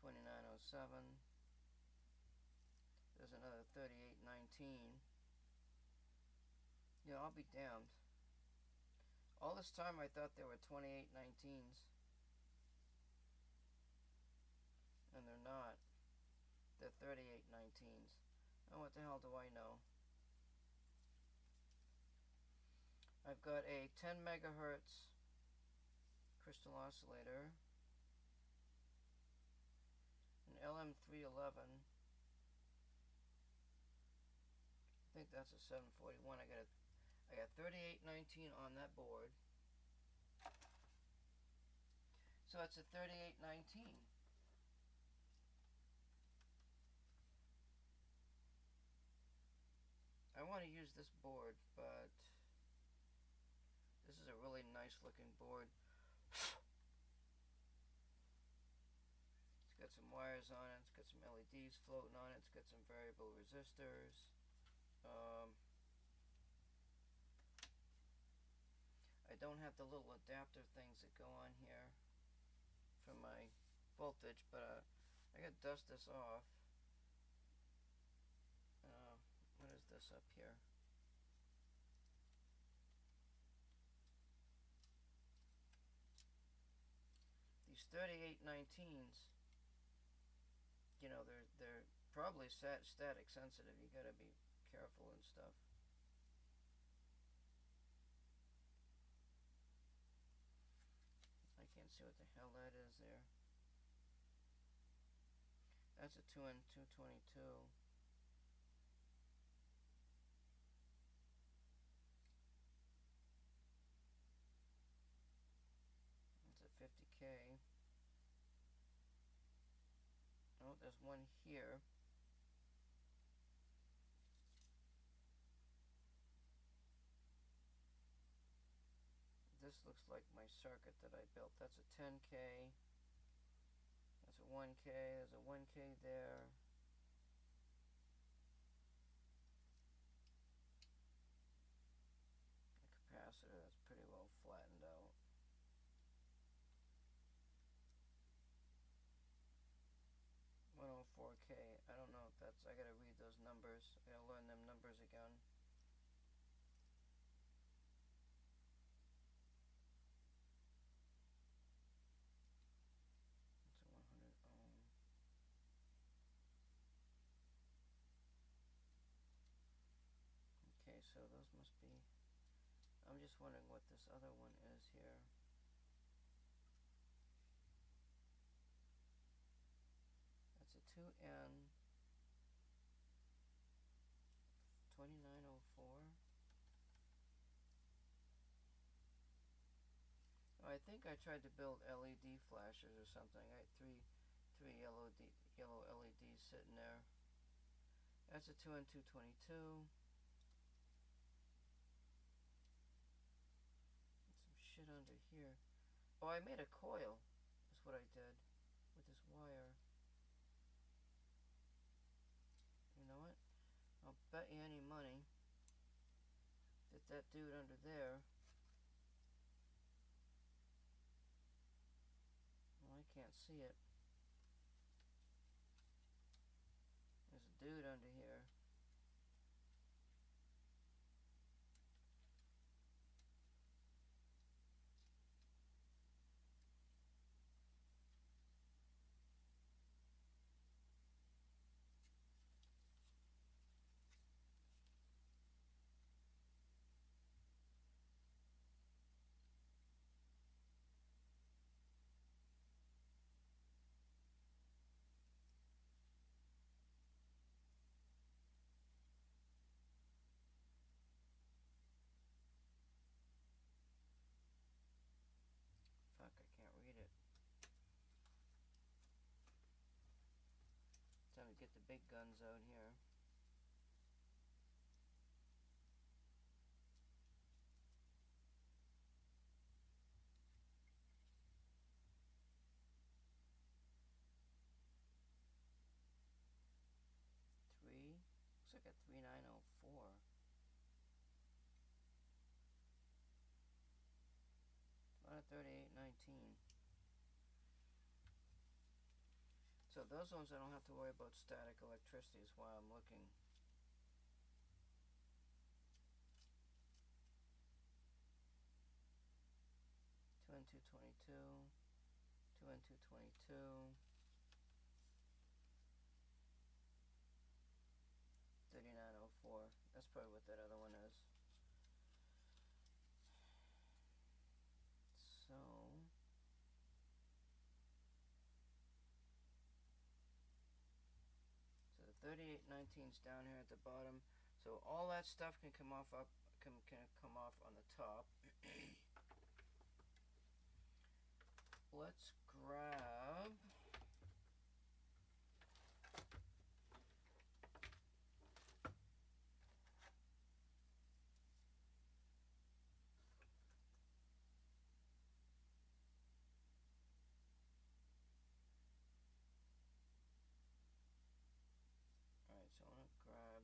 2907. There's another 3819. Yeah, I'll be damned. All this time I thought there were 2819s. And they're not. They're 3819s. And what the hell do I know? I've got a 10 megahertz crystal oscillator, an LM311. I think that's a 741. I got 3819 on that board. So it's a 3819. I want to use this board, but this is a really nice looking board. It's got some wires on it, it's got some LEDs floating on it, it's got some variable resistors. I don't have the little adapter things that go on here for my voltage, but I gotta dust this off. What is this up here? These 3819s, you know, they're probably static sensitive. You gotta be careful and stuff. I can't see what the hell that is there. That's a 2N222. That's a 50K. Oh, there's one here. This looks like my circuit that I built. That's a 10K. That's a 1K. There's a 1K there. A capacitor that's pretty well flattened out. $104K. I don't know if that's. I gotta read those numbers. I gotta learn them numbers again. It's a 100 ohm. Okay, so those must be. I'm just wondering what this other one is here. That's a 2N 2904. Oh, I think I tried to build LED flashers or something. I had three yellow LEDs sitting there. That's a 2N222. Some shit under here. Oh, I made a coil. That's what I did with this wire. You know what? I'll bet you any money that that dude under there... Well, I can't see it. There's a dude under here. Fuck, I can't read it. Time to get the big guns out here. Looks like a 3904. On a 3819. So those ones I don't have to worry about static electricity is why I'm looking. Two N 222, 2N 222. 3904. That's probably what that other one is. So the 3819's down here at the bottom. So all that stuff can come off can come off on the top. Let's grab Alright, so I want to grab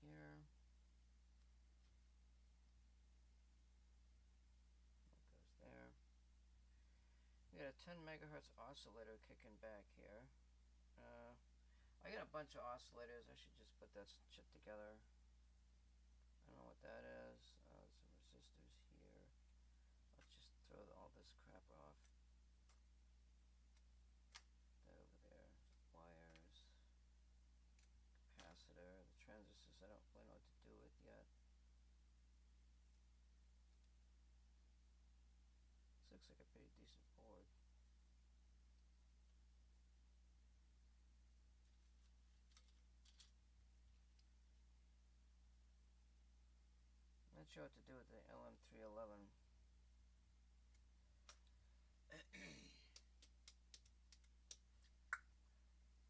here. That goes there. We got a 10 megahertz oscillator kicking back here. I got a bunch of oscillators. I should just put that shit together. I don't know what that is. Some resistors here. Let's just throw all this crap off. That over there. Wires. Capacitor. The transistors I don't really know what to do with yet. This looks like a pretty decent board. I'm not sure what to do with the LM311.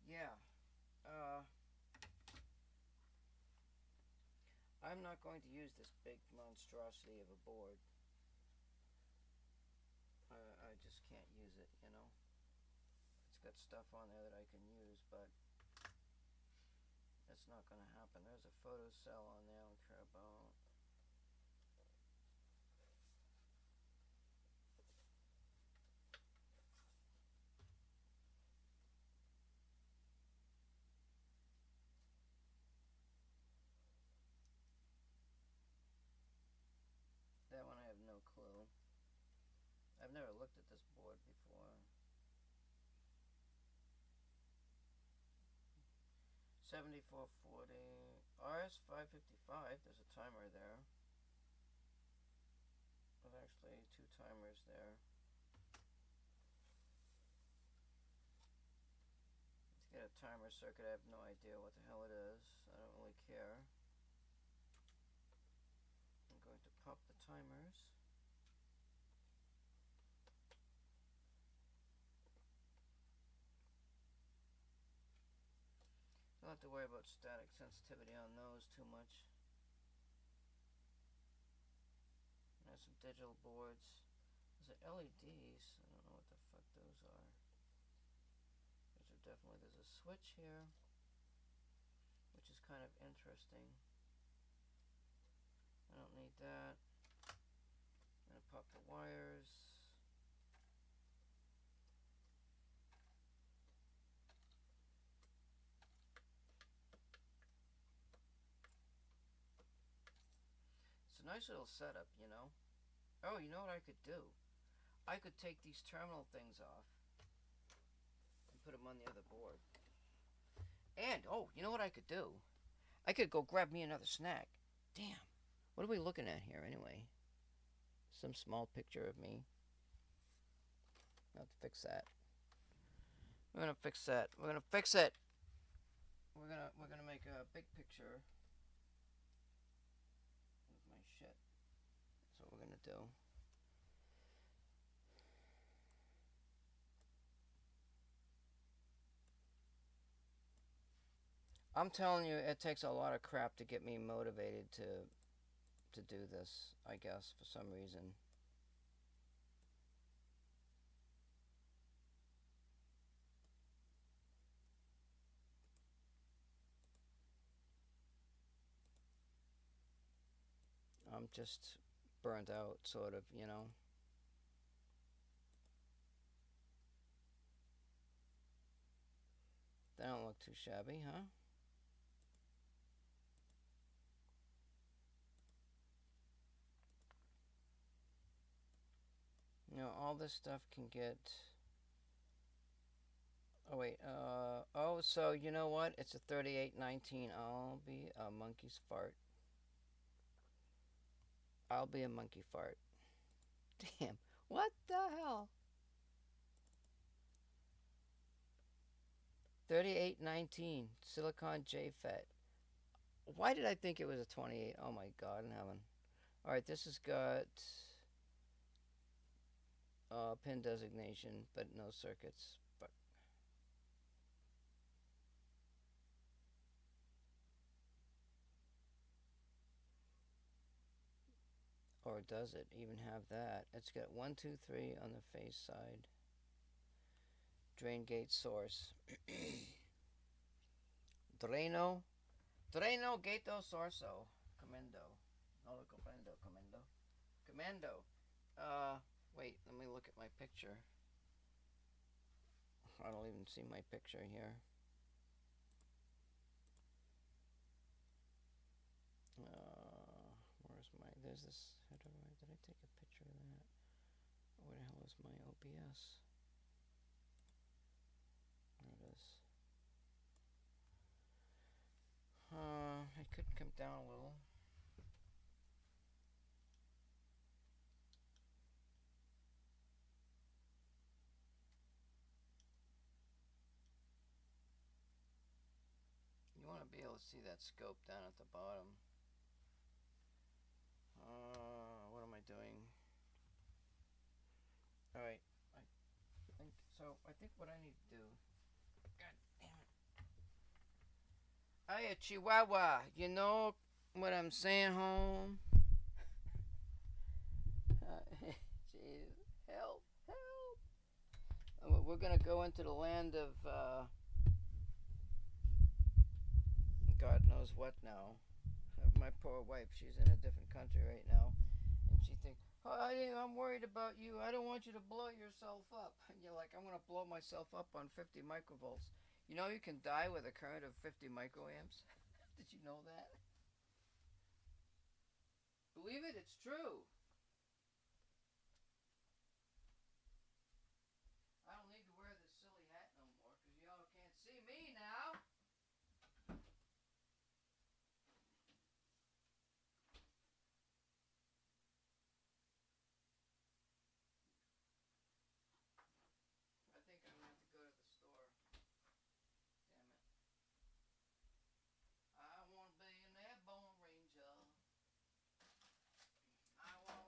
Yeah. I'm not going to use this big monstrosity of a board. I just can't use it, you know. It's got stuff on there that I can use, but that's not going to happen. There's a photo cell on there I don't care about. That one I have no clue. I've never looked at this board before. 7440 RS555. There's a timer there. There's actually two timers there. To get a timer circuit, I have no idea what the hell it is. I don't really care. I'm going to pop the timers. Don't have to worry about static sensitivity on those too much. There's some digital boards. Those are LEDs. I don't know what the fuck those are. There's a switch here, which is kind of interesting. I don't need that. I'm gonna pop the wires. It's a nice little setup, you know. Oh, you know what I could do? I could take these terminal things off and put them on the other board. And, oh, you know what I could do? I could go grab me another snack. Damn. What are we looking at here, anyway? Some small picture of me. I'll have to fix that. We're gonna fix that. We're gonna fix it. We're gonna make a big picture of my shit. That's what we're gonna do. I'm telling you, it takes a lot of crap to get me motivated to do this, I guess, for some reason. I'm just burnt out, sort of, you know. They don't look too shabby, huh? You know, all this stuff can get... Oh, wait, oh, so, you know what? It's a 3819. I'll be a monkey's fart. I'll be a monkey fart. Damn, what the hell? 3819, Silicon JFET. Why did I think it was a 28? Oh my god in heaven. Alright, this has got pin designation, but no circuits. Fuck. Or does it even have that? It's got 1, 2, 3 on the face side. Drain gate source. Dreno gato sorso. Comendo. No lo comprendo, comendo. Commando. Wait, let me look at my picture. I don't even see my picture here. Where's my... There's this... Did I take a picture of that? Where the hell is my OBS? There it is. It could come down a little. You want to be able to see that scope down at the bottom. What am I doing? Alright, I think what I need to do... God damn it. Hiya, Chihuahua. You know what I'm saying, home? Jeez. Help. We're gonna go into the land of, God knows what now. My poor wife, she's in a different country right now. And she thinks, oh, I'm worried about you. I don't want you to blow yourself up. And you're like, I'm going to blow myself up on 50 microvolts. You know you can die with a current of 50 microamps? Did you know that? Believe it, it's true. I don't need to wear this silly hat no more because y'all can't see me now. I think I'm going to have to go to the store. Damn it. I want to be an airborne ranger. I want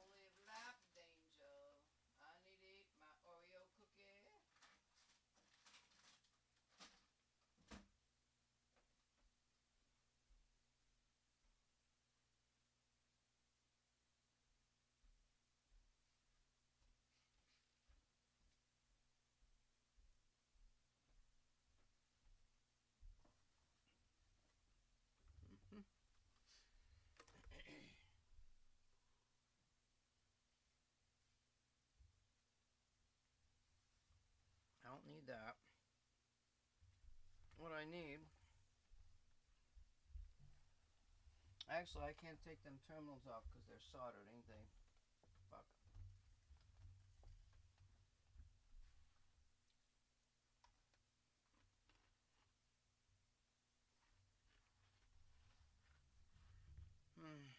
I need. Actually, I can't take them terminals off because they're soldered, ain't they? Fuck. Hmm.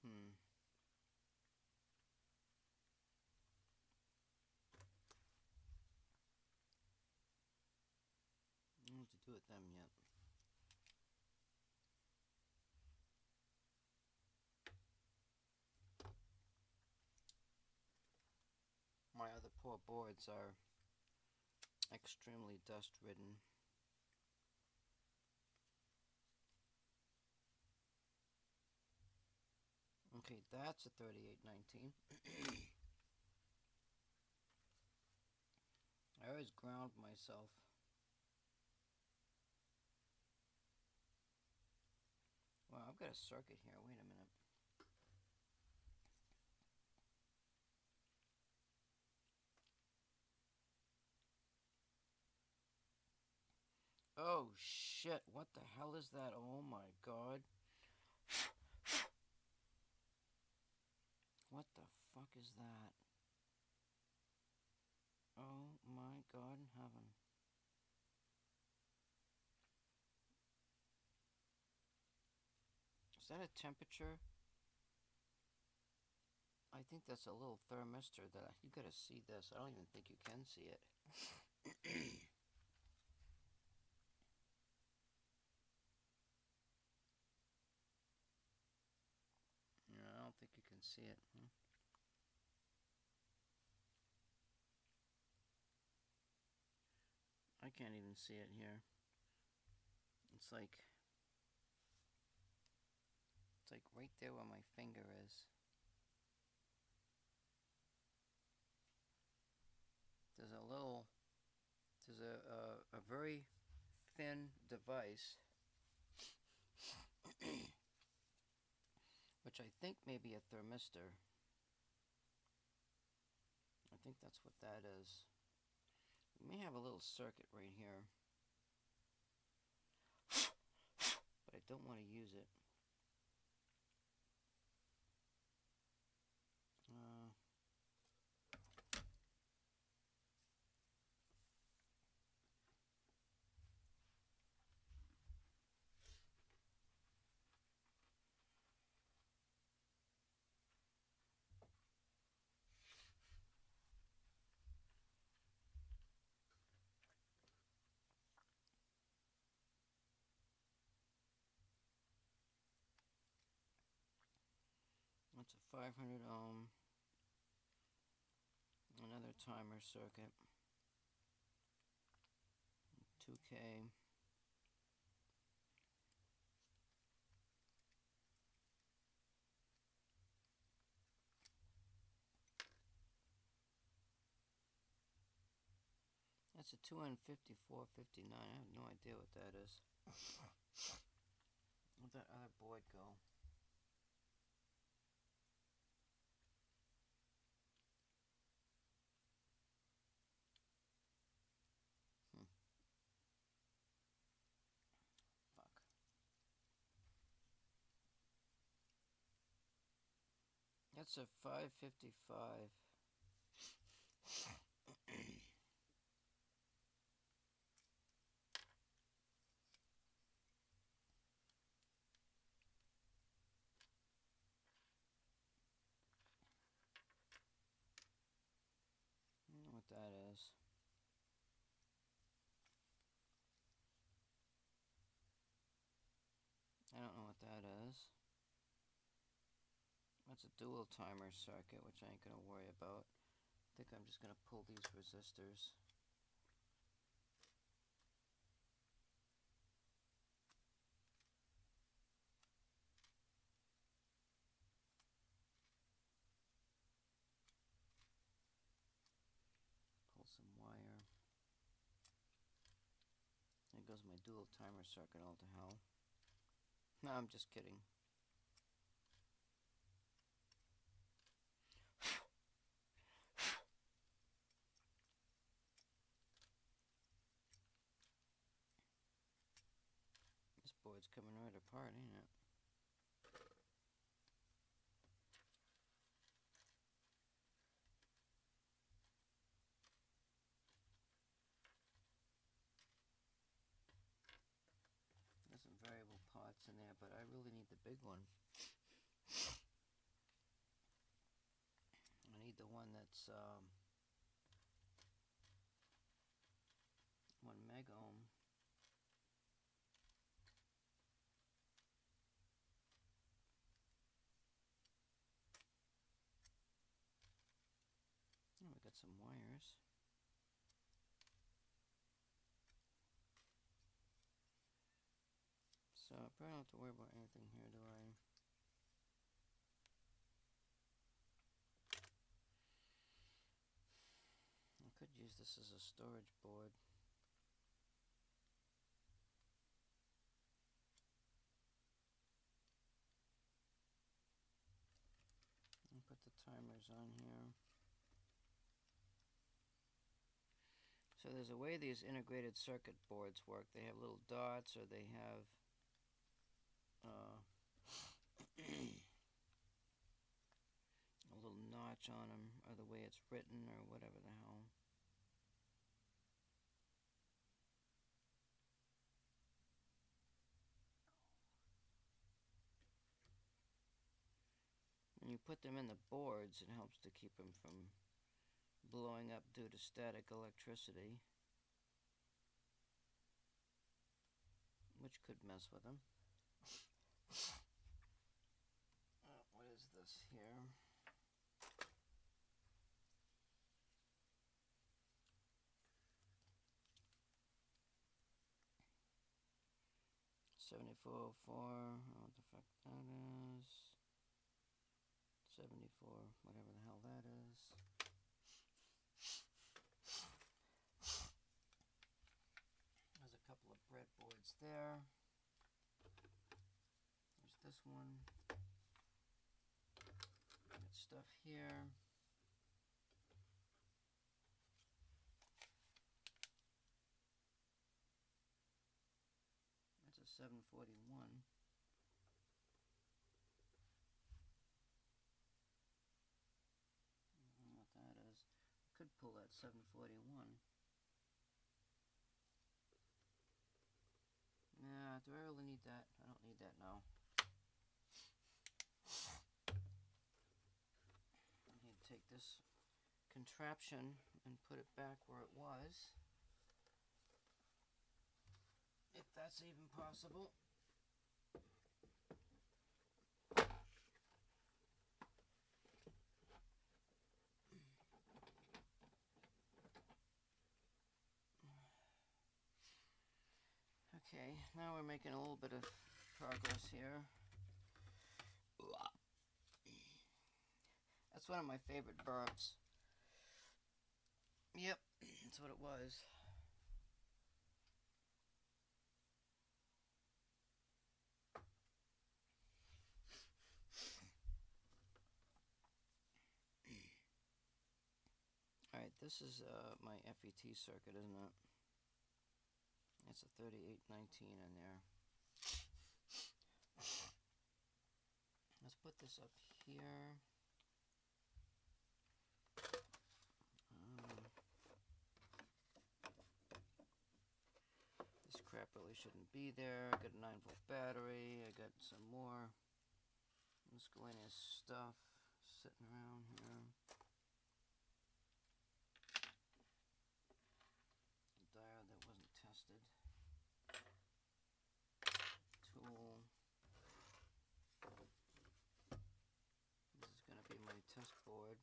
Hmm. I don't know what to do with them yet. My other poor boards are extremely dust-ridden. Okay, that's a 3819. I always ground myself. Wow, I've got a circuit here. Wait a minute. Oh shit, what the hell is that? Oh my god. What the fuck is that? Oh my god in heaven. Is that a temperature? I think that's a little thermistor that you gotta see this. I don't even think you can see it. Yeah, I don't think you can see it. I can't even see it here. It's like right there where my finger is. There's a very thin device, which I think may be a thermistor. I think that's what that is. We may have a little circuit right here, but I don't want to use it. That's a 500 ohm, another timer circuit, 2K. That's a 25459. I have no idea what that is. Where'd that other board go? Fuck. That's a 555. I don't know what that is. I don't know what that is. That's a dual timer circuit, which I ain't gonna worry about. think I'm just going to pull these resistors. Pull some wire. There goes my dual timer circuit all to hell. No, I'm just kidding. This board's coming right apart, ain't it? There's some variable parts in there, but I really need the big one. I need the one that's 1 meg ohm. Oh, we got some wires. So I probably don't have to worry about anything here, do I? I could use this as a storage board. And put the timers on here. So there's a way these integrated circuit boards work. They have little dots, or they have a little notch on them, or the way it's written, or whatever the hell. When you put them in the boards, it helps to keep them from blowing up due to static electricity, which could mess with them. What is this here? $74.04, what the fuck that is. 74, whatever the hell that is. There's a couple of breadboards there. There's this one. Got stuff here. That's a 741. I don't know what that is. I could pull that 741. Nah, do I really need that? I don't need that now. I need to take this contraption and put it back where it was. If that's even possible. Okay, now we're making a little bit of progress here. That's one of my favorite burps. Yep, that's what it was. Alright, this is my FET circuit, isn't it? It's a 3819 in there. Let's put this up here. This crap really shouldn't be there. I got a 9-volt battery. I got some more miscellaneous stuff sitting around here. A diode that wasn't tested. Tool. This is going to be my test board.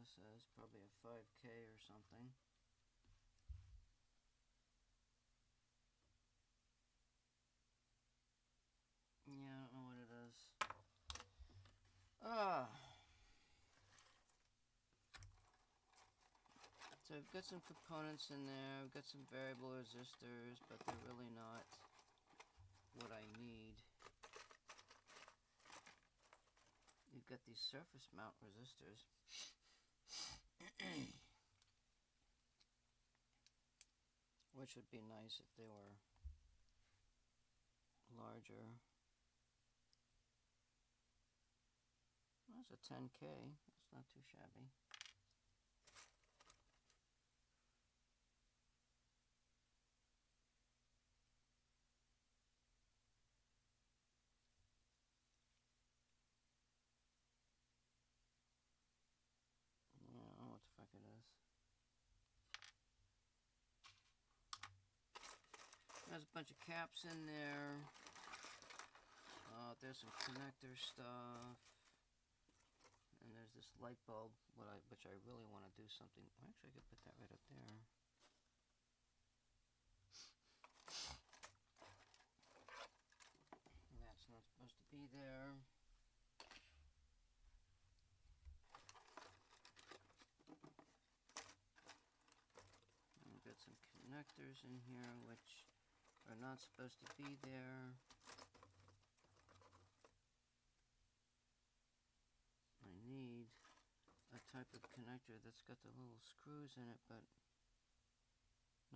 this is. Probably a 5K or something. Yeah, I don't know what it is. So I've got some components in there. I've got some variable resistors, but they're really not what I need. You've got these surface mount resistors. Which would be nice if they were larger. Well, that's a 10K. That's not too shabby. Yeah, I don't know what the fuck it is. There's a bunch of caps in there. There's some connector stuff. And there's this light bulb, which I really want to do something. Well, actually, I could put that right up there. And that's not supposed to be there. And I've got some connectors in here, which are not supposed to be there. I need a type of connector that's got the little screws in it, but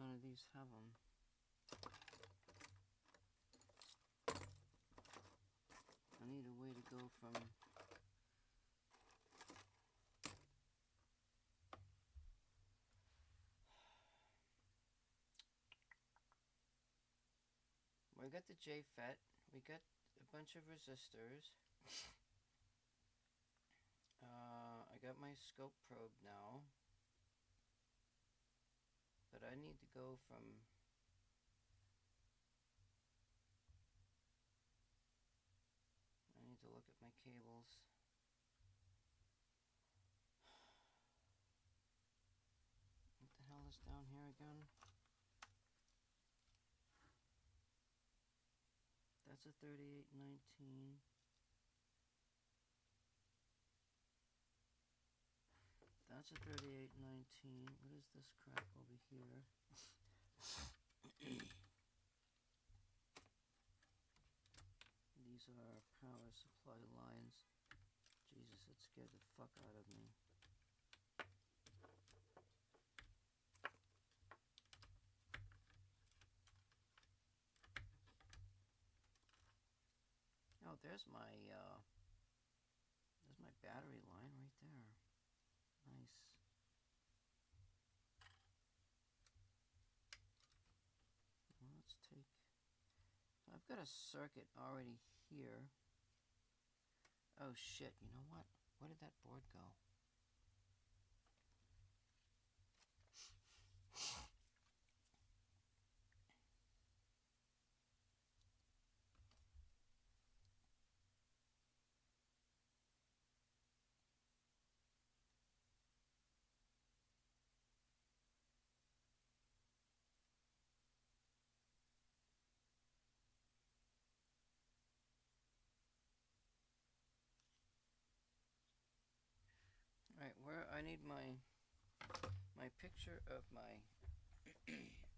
none of these have them. I need a way to go from we got the JFET, we got a bunch of resistors. I got my scope probe now, but I need to go from I need to look at my cables. What the hell is down here again? That's a 3819. That's a 3819. What is this crap over here? These are power supply lines. Jesus, it scared the fuck out of me. Oh, there's my battery line right there. Nice. Well, let's take. I've got a circuit already here. Oh shit! You know what? Where did that board go? Alright, where I need my picture of my let's see, I don't need that.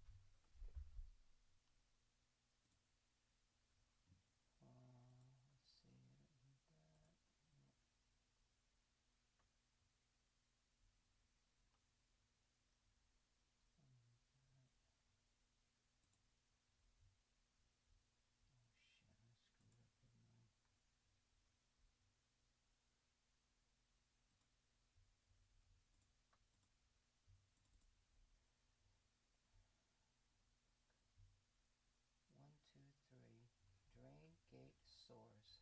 No. Don't need that. Oh shit, I screwed up, didn't I? One, two, three. Drain, gate, source.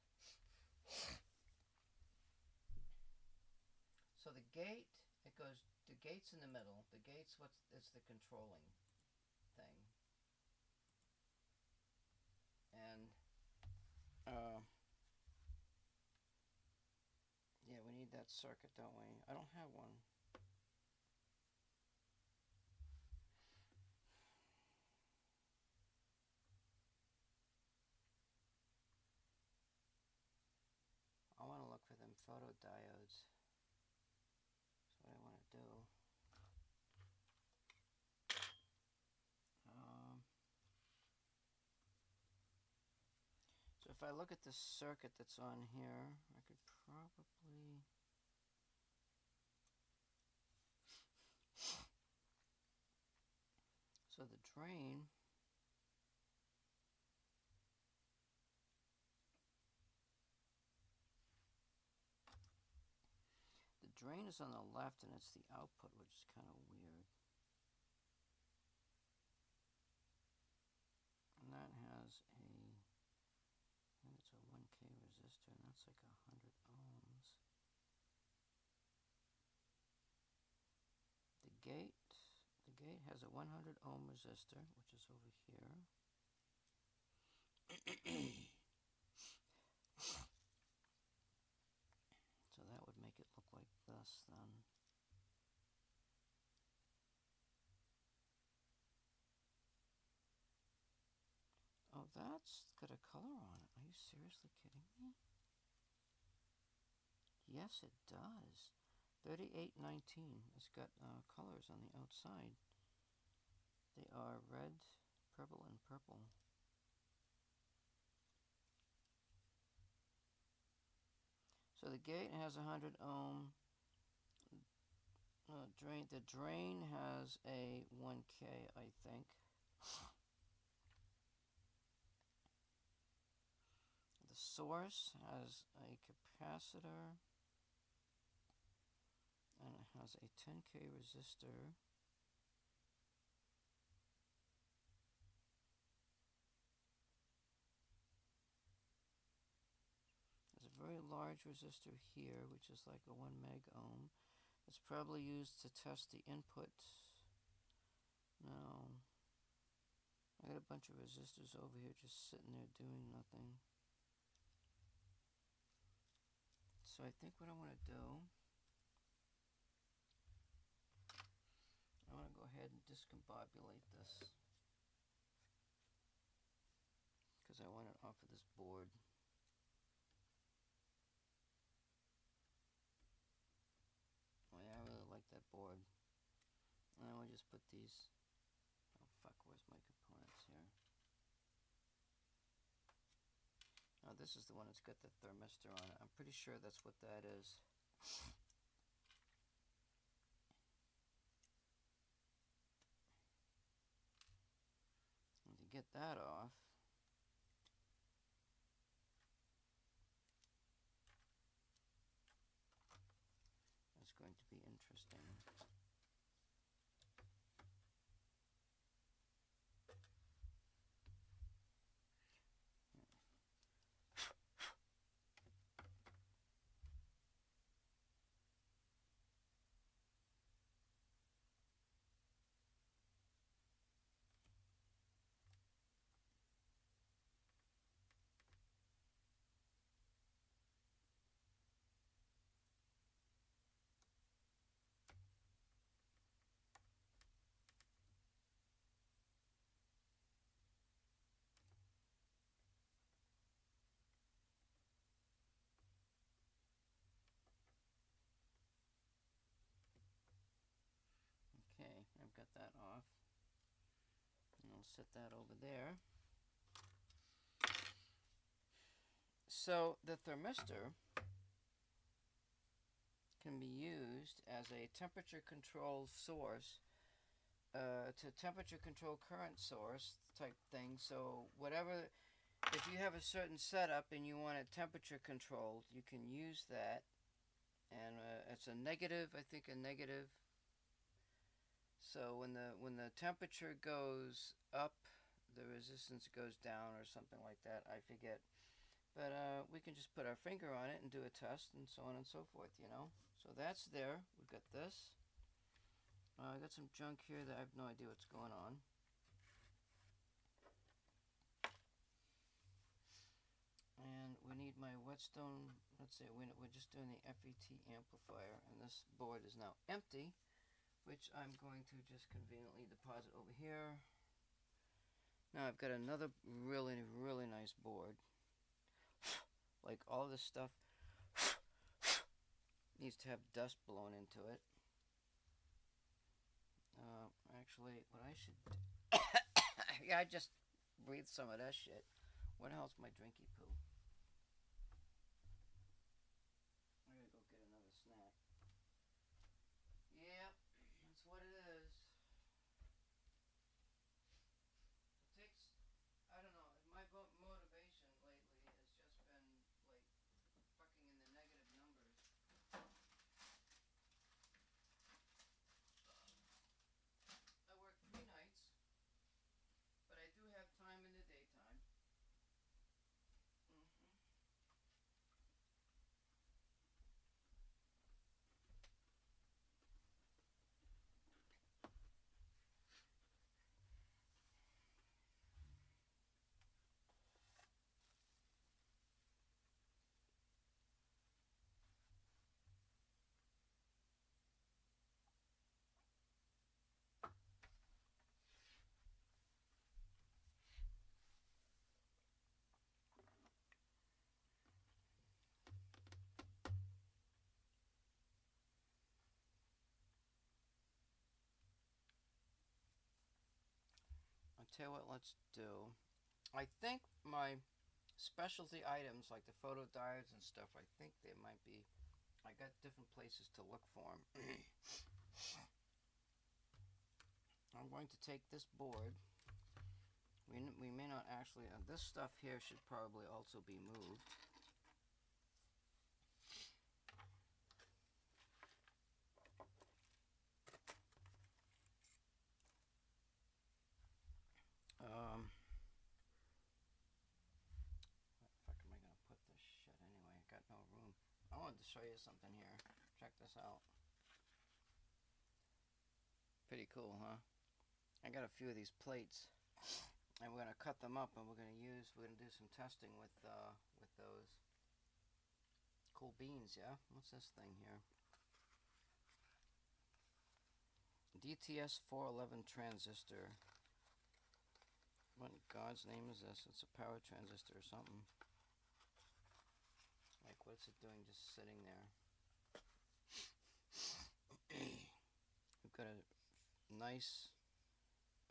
So the gate, the gate's in the middle. The gate's it's the controlling thing. And, yeah, we need that circuit, don't we? I don't have one. photodiodes. That's what I want to do. So if I look at the circuit that's on here, I could probably... So the drain... The drain is on the left and it's the output, which is kind of weird. And that has a... I think it's a 1K resistor, and that's like 100 ohms. The gate has a 100 ohm resistor, which is over here. So that would make it look like this then. Oh, that's got a color on it. Are you seriously kidding me? Yes, it does. 3819. It's got colors on the outside. They are red, purple, and purple. So the gate has a 100 ohm. The drain has a 1K, I think. The source has a capacitor, and it has a 10K resistor. There's a very large resistor here, which is like a 1 meg ohm. It's probably used to test the input. No. I got a bunch of resistors over here just sitting there doing nothing. So I think what I want to do, I want to go ahead and discombobulate this, because I want it off of this board. Oh yeah, I really like that board. And then we'll just put these, oh fuck, where's my components here? Oh, this is the one that's got the thermistor on it. I'm pretty sure that's what that is. And to get that off, it's going to be interesting. Okay, I've got that off. And I'll set that over there. So the thermistor can be used as a temperature control source, to temperature control current source type thing. So whatever, if you have a certain setup and you want it temperature controlled, you can use that. And it's a negative, I think a negative. So when the temperature goes up, the resistance goes down or something like that. I forget. But we can just put our finger on it and do a test and so on and so forth, you know. So that's there. We've got this. I got some junk here that I have no idea what's going on. And we need my whetstone. Let's see, we're just doing the FET amplifier. And this board is now empty, which I'm going to just conveniently deposit over here. Now I've got another really, really nice board. Like all this stuff Needs to have dust blown into it. Actually, what I should do... yeah, I just breathed some of that shit. What the hell's my drinky poo? I gotta go get another snack. Yep, that's what it is. It takes, I don't know, my motivation lately has just been like fucking in the negative numbers. I work 3 nights, but I do have time in the daytime. I'll tell you what, let's do. I think my specialty items like the photodiodes and stuff, I think they might be, I got different places to look for them. I'm going to take this board. We may not actually, this stuff here should probably also be moved. Where the fuck am I going to put this shit anyway? I got no room. I wanted to show you something here. Check this out. Pretty cool, huh? I got a few of these plates, and we're going to cut them up, and we're going to do some testing with those. Cool beans, yeah? What's this thing here? DTS 411 transistor. What in God's name is this? It's a power transistor or something. Like, what's it doing just sitting there? We've got a nice,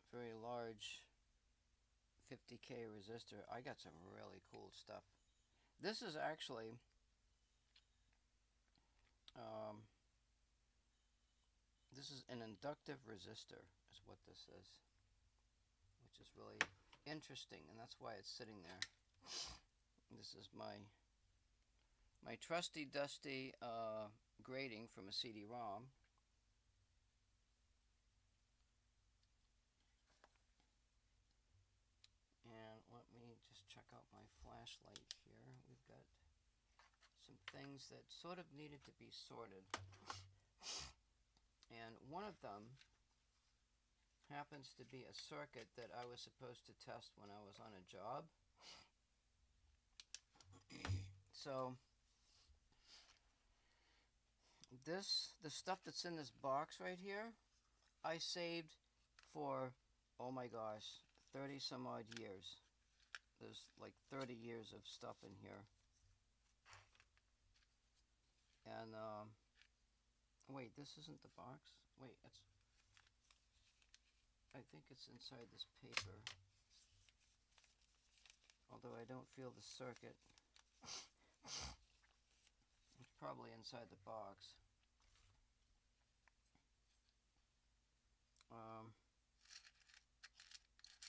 very large 50K resistor. I got some really cool stuff. This is actually this is an inductive resistor is what this is, which is really interesting, and that's why it's sitting there. This is my trusty dusty grading from a CD-ROM. And let me just check out my flashlight here. We've got some things that sort of needed to be sorted. And one of them happens to be a circuit that I was supposed to test when I was on a job. So the stuff that's in this box right here, I saved for, oh my gosh, 30 some odd years. There's like 30 years of stuff in here. And wait, this isn't the box. Wait, I think it's inside this paper. Although I don't feel the circuit. It's probably inside the box.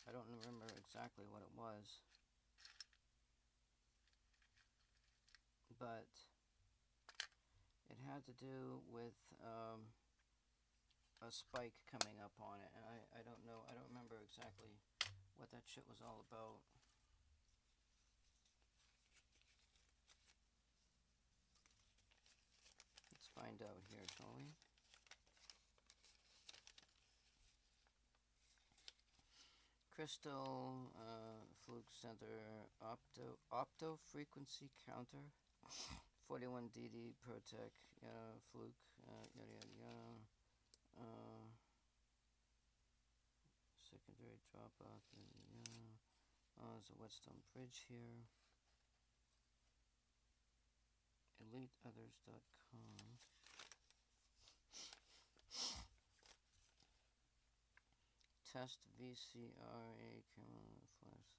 I don't remember exactly what it was, but it had to do with a spike coming up on it, and I don't know, I don't remember exactly what that shit was all about. Let's find out here, shall we? Crystal, fluke center, opto frequency counter, 41 DD Protec, fluke, yada yada yada. Secondary dropout, there's a Whetstone bridge here. deleteothers.com. Test VCRA camera flash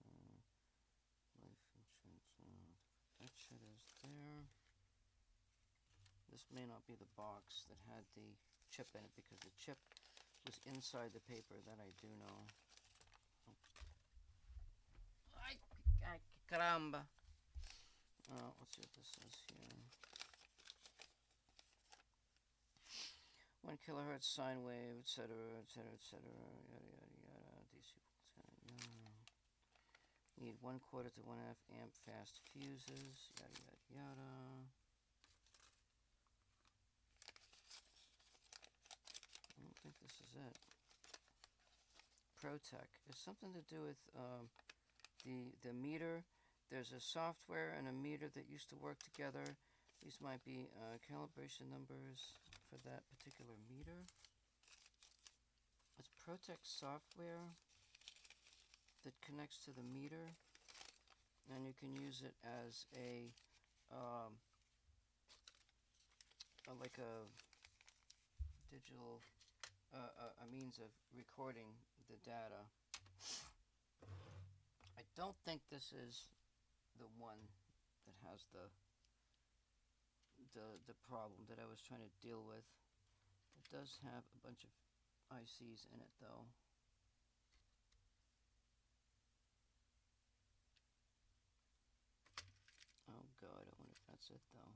life insurance. That shit is there. This may not be the box that had the chip in it because the chip was inside the paper. That I do know. Ay, caramba. Let's see what this says here. 1 kilohertz sine wave, etc., etc., etc., yada, yada, yada, DC, yada. Need 1/4 to 1/2 amp fast fuses, yada, yada, yada. I don't think this is it. ProTech. It's something to do with the meter. There's a software and a meter that used to work together. These might be calibration numbers for that particular meter. It's ProTech software that connects to the meter, and you can use it as a like a digital a means of recording the data. I don't think this is the one that has the problem that I was trying to deal with. It does have a bunch of ICs in it though. Oh god, I wonder if that's it though.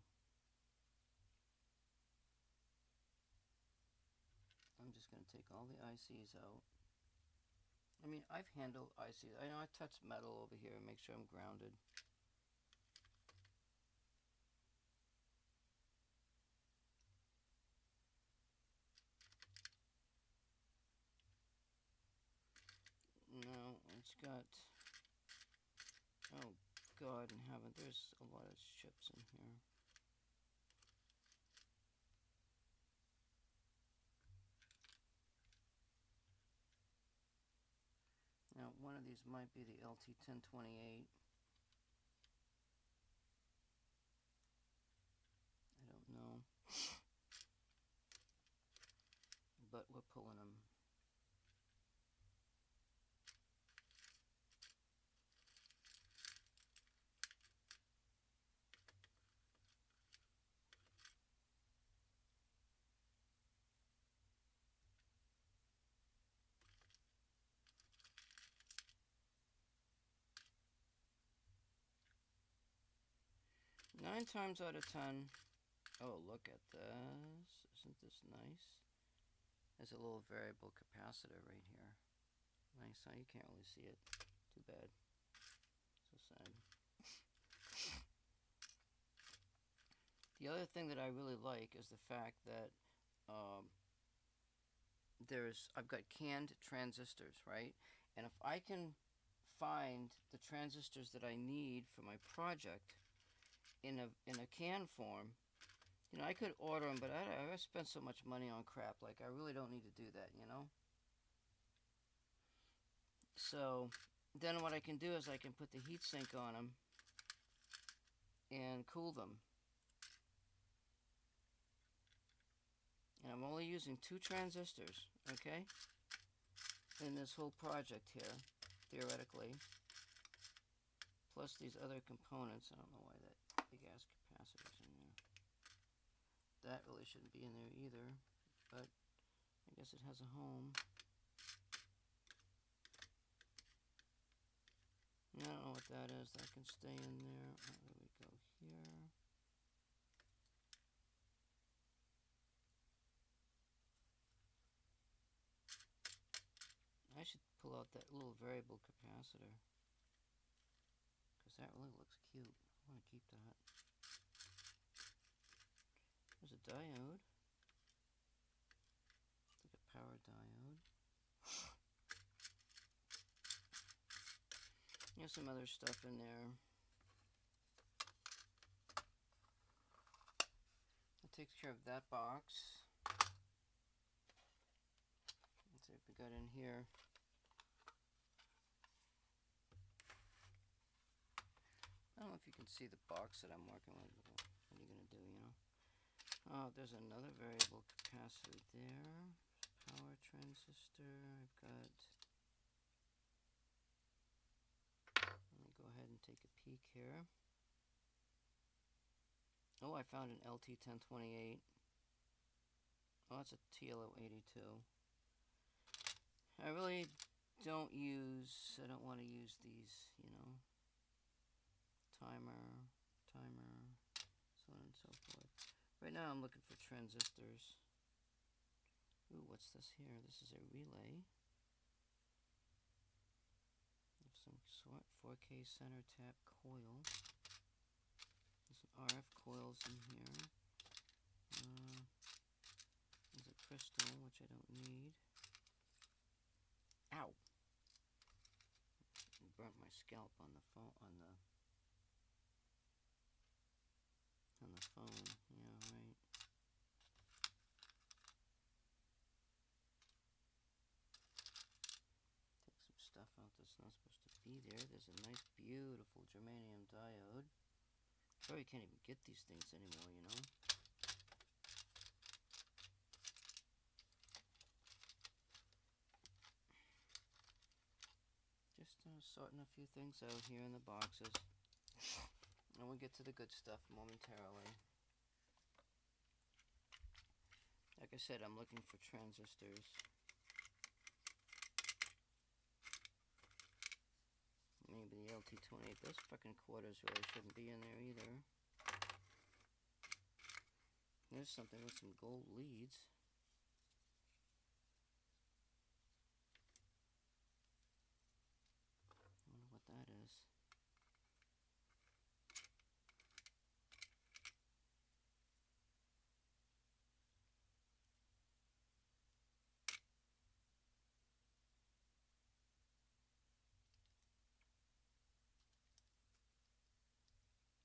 I'm just going to take all the ICs out. I mean, I've handled ICs. I know I touch metal over here and make sure I'm grounded. No, it's got... Oh god in heaven, there's a lot of chips in here. Now, one of these might be the LT1028. I don't know. But we're pulling them. Nine times out of 10. Oh, look at this. Isn't this nice? There's a little variable capacitor right here. Nice, huh? You can't really see it. Too bad. So sad. The other thing that I really like is the fact that I've got canned transistors, right? And if I can find the transistors that I need for my project in a can form, you know, I could order them, but I spend so much money on crap. Like, I really don't need to do that, you know? So then what I can do is I can put the heatsink on them and cool them. And I'm only using 2 transistors, okay, in this whole project here, theoretically, plus these other components. I don't know why that big ass capacitor's in there. That really shouldn't be in there either, but I guess it has a home. I don't know what that is. That can stay in there. There we go here. I should pull out that little variable capacitor, because that really looks cute. I want to keep that. There's a diode. It's like a power diode. There's some other stuff in there. That takes care of that box. Let's see if we got in here. I don't know if you can see the box that I'm working with. What are you going to do, Oh, there's another variable capacitor there. Power transistor. I've got. Let me go ahead and take a peek here. Oh, I found an LT1028. Oh, it's a TLO82. I really don't want to use these, you know. Timer, so on and so forth. Right now I'm looking for transistors. Ooh, what's this here? This is a relay. Some sort, 4K center tap coil. There's some RF coils in here. There's a crystal, which I don't need. Ow! I burnt my scalp on the phone. On the phone. Yeah, right. Take some stuff out that's not supposed to be there. There's a nice, beautiful germanium diode. Probably can't even get these things anymore, you know. Just sorting a few things out here in the boxes. And we'll get to the good stuff momentarily. Like I said, I'm looking for transistors. Maybe the LT28. Those fucking quarters really shouldn't be in there either. There's something with some gold leads. I wonder what that is.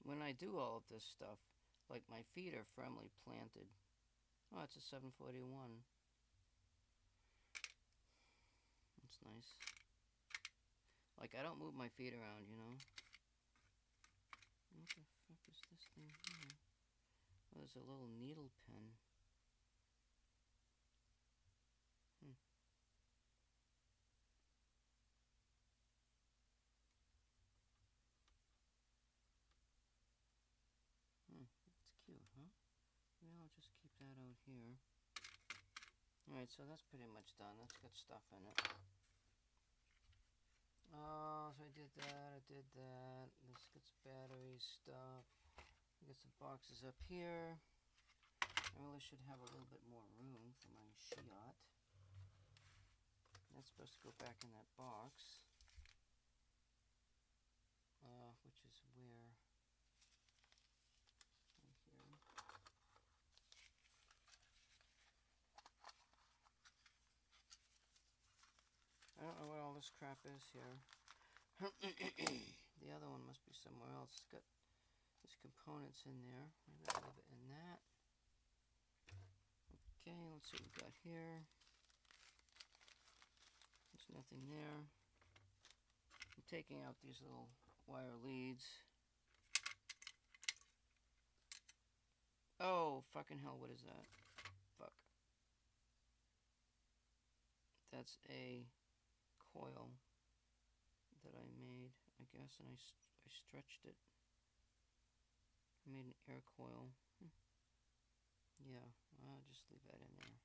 When I do all of this stuff, like my feet are firmly planted. Oh, it's a 741. That's nice. Like, I don't move my feet around, you know. What the fuck is this thing here? Oh, there's a little needle pen. That's cute, huh? Maybe I'll just keep that out here. Alright, so that's pretty much done. That's got stuff in it. Oh, so I did that. This gets battery stuff. I got some boxes up here. I really should have a little bit more room for my Shiat. That's supposed to go back in that box. Which is where? Right here. I don't know what all this crap is here. The other one must be somewhere else. It's got these components in there. Maybe I'll leave it in that. Okay, let's see what we got here. There's nothing there. I'm taking out these little wire leads. Oh, fucking hell, what is that? Fuck. That's a coil that I made, I guess, and I stretched it. I made an air coil. Yeah, I'll just leave that in there.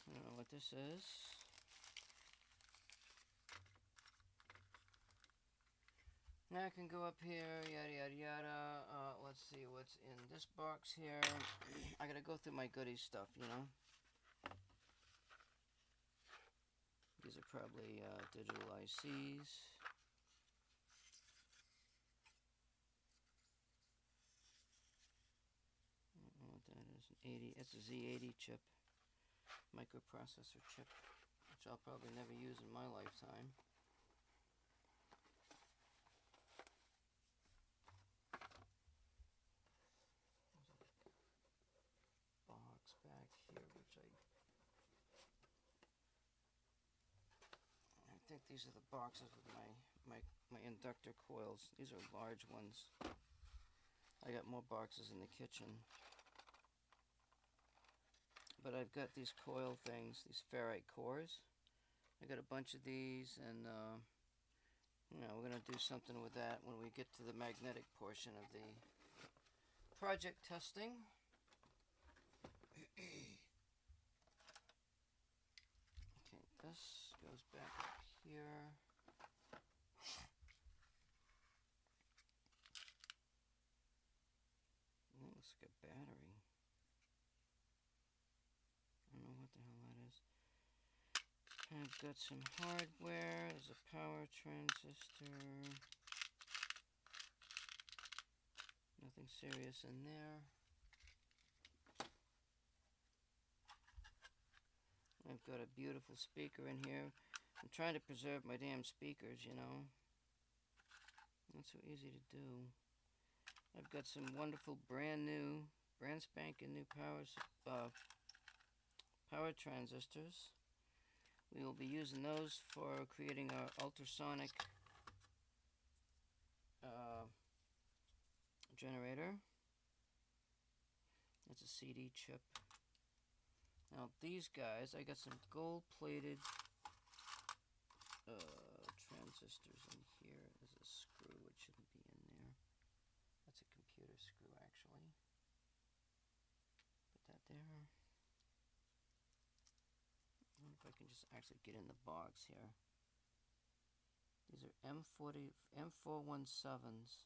I don't know what this is. Now I can go up here, yada yada yada. Let's see what's in this box here. I gotta go through my goodies stuff, you know. These are probably digital ICs. I don't know what that is. An 80. It's a Z80 chip, microprocessor chip, which I'll probably never use in my lifetime. Box back here, which I think these are the boxes with my inductor coils. These are large ones. I got more boxes in the kitchen. but I've got these coil things, these ferrite cores. I got a bunch of these, and you know, we're going to do something with that when we get to the magnetic portion of the project testing. Okay, this goes back up here. That looks like a battery. I don't know what the hell that is. I've got some hardware. There's a power transistor. Nothing serious in there. I've got a beautiful speaker in here. I'm trying to preserve my damn speakers, you know. Not so easy to do. I've got some wonderful brand spanking new power transistors. We will be using those for creating our ultrasonic generator. That's a CD chip. Now these guys, I got some gold-plated transistors in here. There's a screw, it shouldn't be in there. That's a computer screw, actually. Put that there. I wonder if I can just actually get in the box here. These are M417s.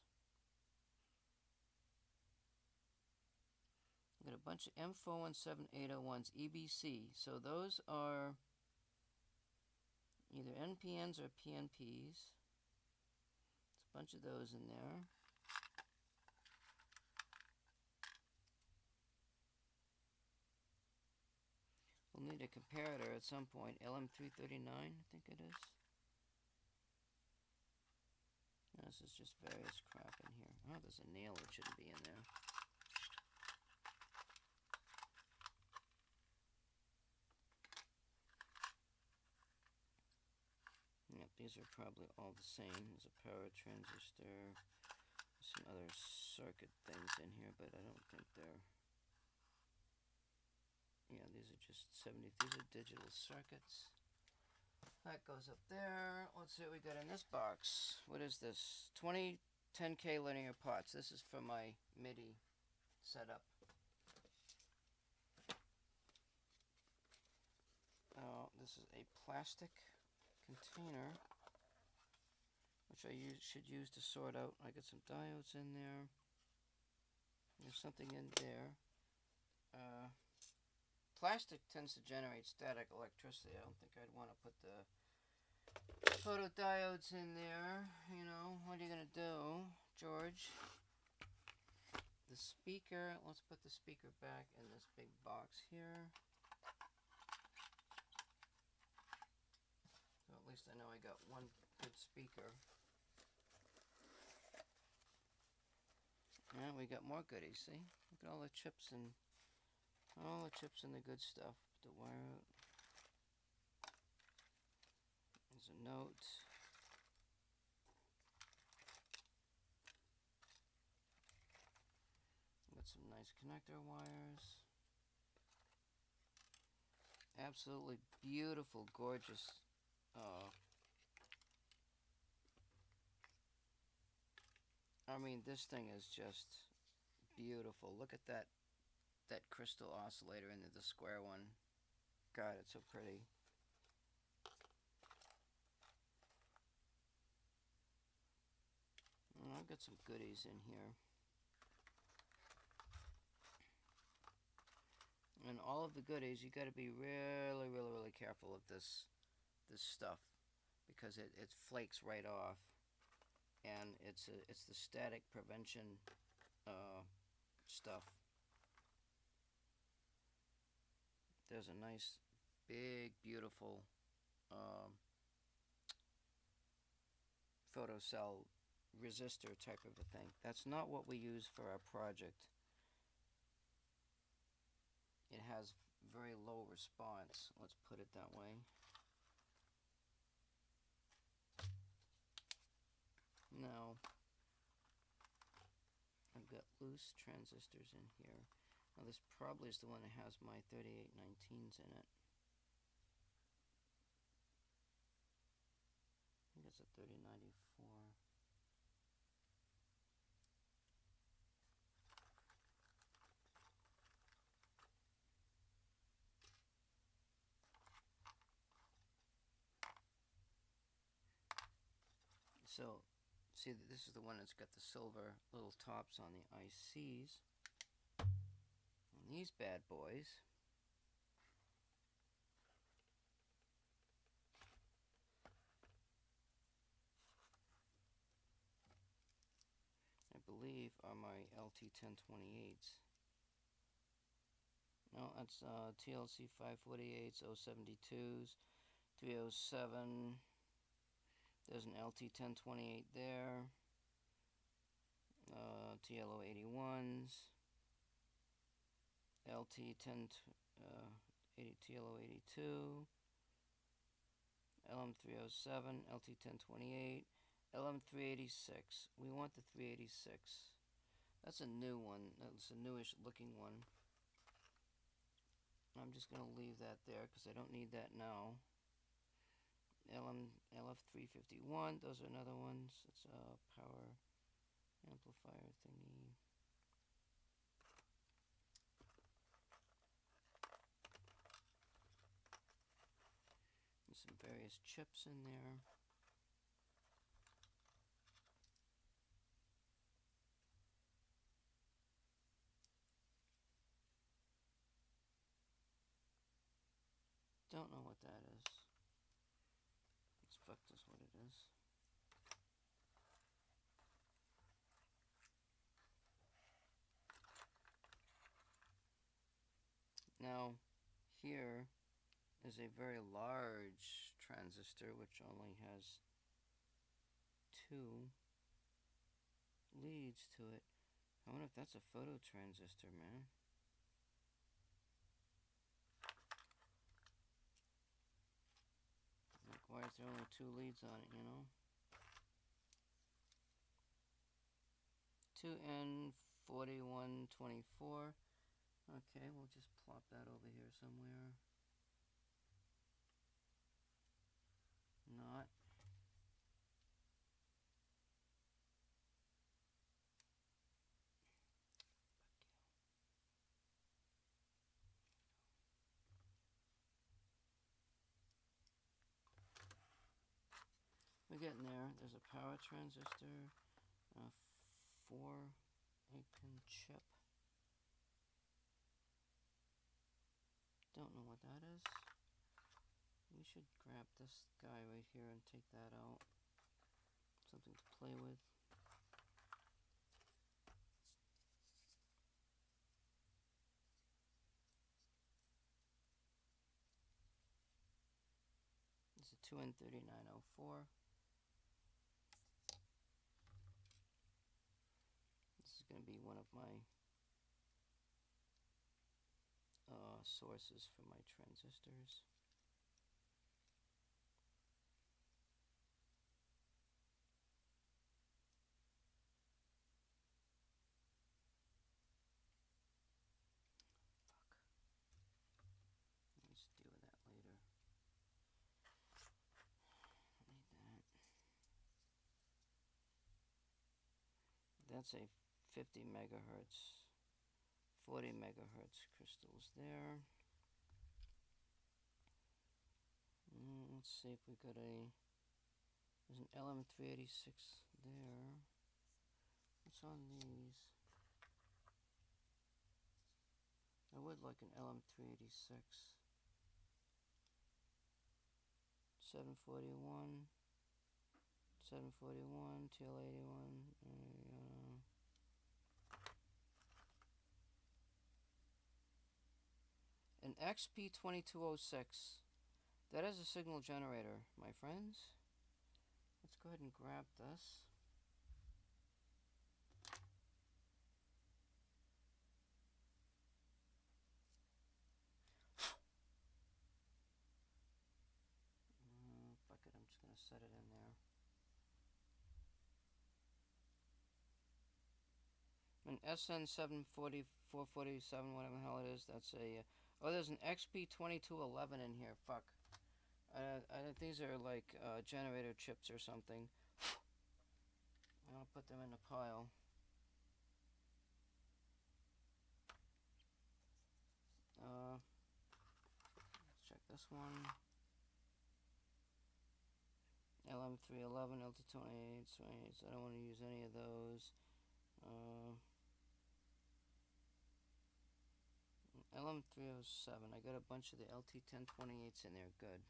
I've got a bunch of M417801s EBC. So those are either NPNs or PNPs. There's a bunch of those in there. We'll need a comparator at some point. LM339, I think it is. No, this is just various crap in here. Oh, there's a nail that shouldn't be in there. Yep, these are probably all the same. There's a power transistor. There's some other circuit things in here, but I don't think they're... Yeah, these are just 70. These are digital circuits. That goes up there. Let's see what we got in this box. What is this? 20 10K linear pots. This is for my MIDI setup. This is a plastic container, which I should use to sort out. I got some diodes in there. There's something in there. Plastic tends to generate static electricity. I don't think I'd want to put the photodiodes in there. You know, what are you going to do, George? The speaker, let's put the speaker back in this big box here. So at least I know I got one good speaker. And we got more goodies, see? Look at all the chips and the good stuff. Put the wire out. There's a note. Got some nice connector wires. Absolutely beautiful, gorgeous. I mean, this thing is just beautiful. Look at that crystal oscillator into the square one. God, it's so pretty. And I've got some goodies in here. And all of the goodies, you got to be really, really, really careful of this stuff, because it flakes right off, and it's the static prevention stuff. There's a nice, big, beautiful photocell resistor type of a thing. That's not what we use for our project. It has very low response, let's put it that way. Now, I've got loose transistors in here. Now this probably is the one that has my 3819s in it. I think it's a 3094. So, see, this is the one that's got the silver little tops on the ICs. And these bad boys, I believe, are my LT1028s. No, that's TLC 548s, 072s, 307. There's an LT1028 there. TLO81s. LT10 TLO82. LM307, LT1028, LM386. We want the 386. That's a new one. That's a newish looking one. I'm just going to leave that there because I don't need that now. LF351, those are another ones. It's a power amplifier thingy. There's some various chips in there. Don't know what that is. Let's fuck this what it is. Now, here is a very large transistor which only has 2 leads to it. I wonder if that's a photo transistor, man. Like, why is there only 2 leads on it, you know? 2N4124. Okay, we'll just plop that over here somewhere. Not. We're getting there. There's a power transistor, a 4 8-pin chip. Don't know what that is. We should grab this guy right here and take that out. Something to play with. This is a 2N3904. This is going to be one of my sources for my transistors. Fuck. Let's deal with that later. Need that. That's a 50 megahertz, 40 megahertz crystals there. Let's see if we got there's an LM386 there. What's on these? I would like an LM386. 741, 741, TL81. An XP2206. That is a signal generator, my friends. Let's go ahead and grab this. Fuck it, I'm just going to set it in there. An SN745 447, whatever the hell it is. That's a. Oh, there's an XP2211 in here. Fuck. These are like generator chips or something. I'll put them in a pile. Let's check this one. LM311, LT28, 28. I don't want to use any of those. LM307. I got a bunch of the LT1028s in there. Good.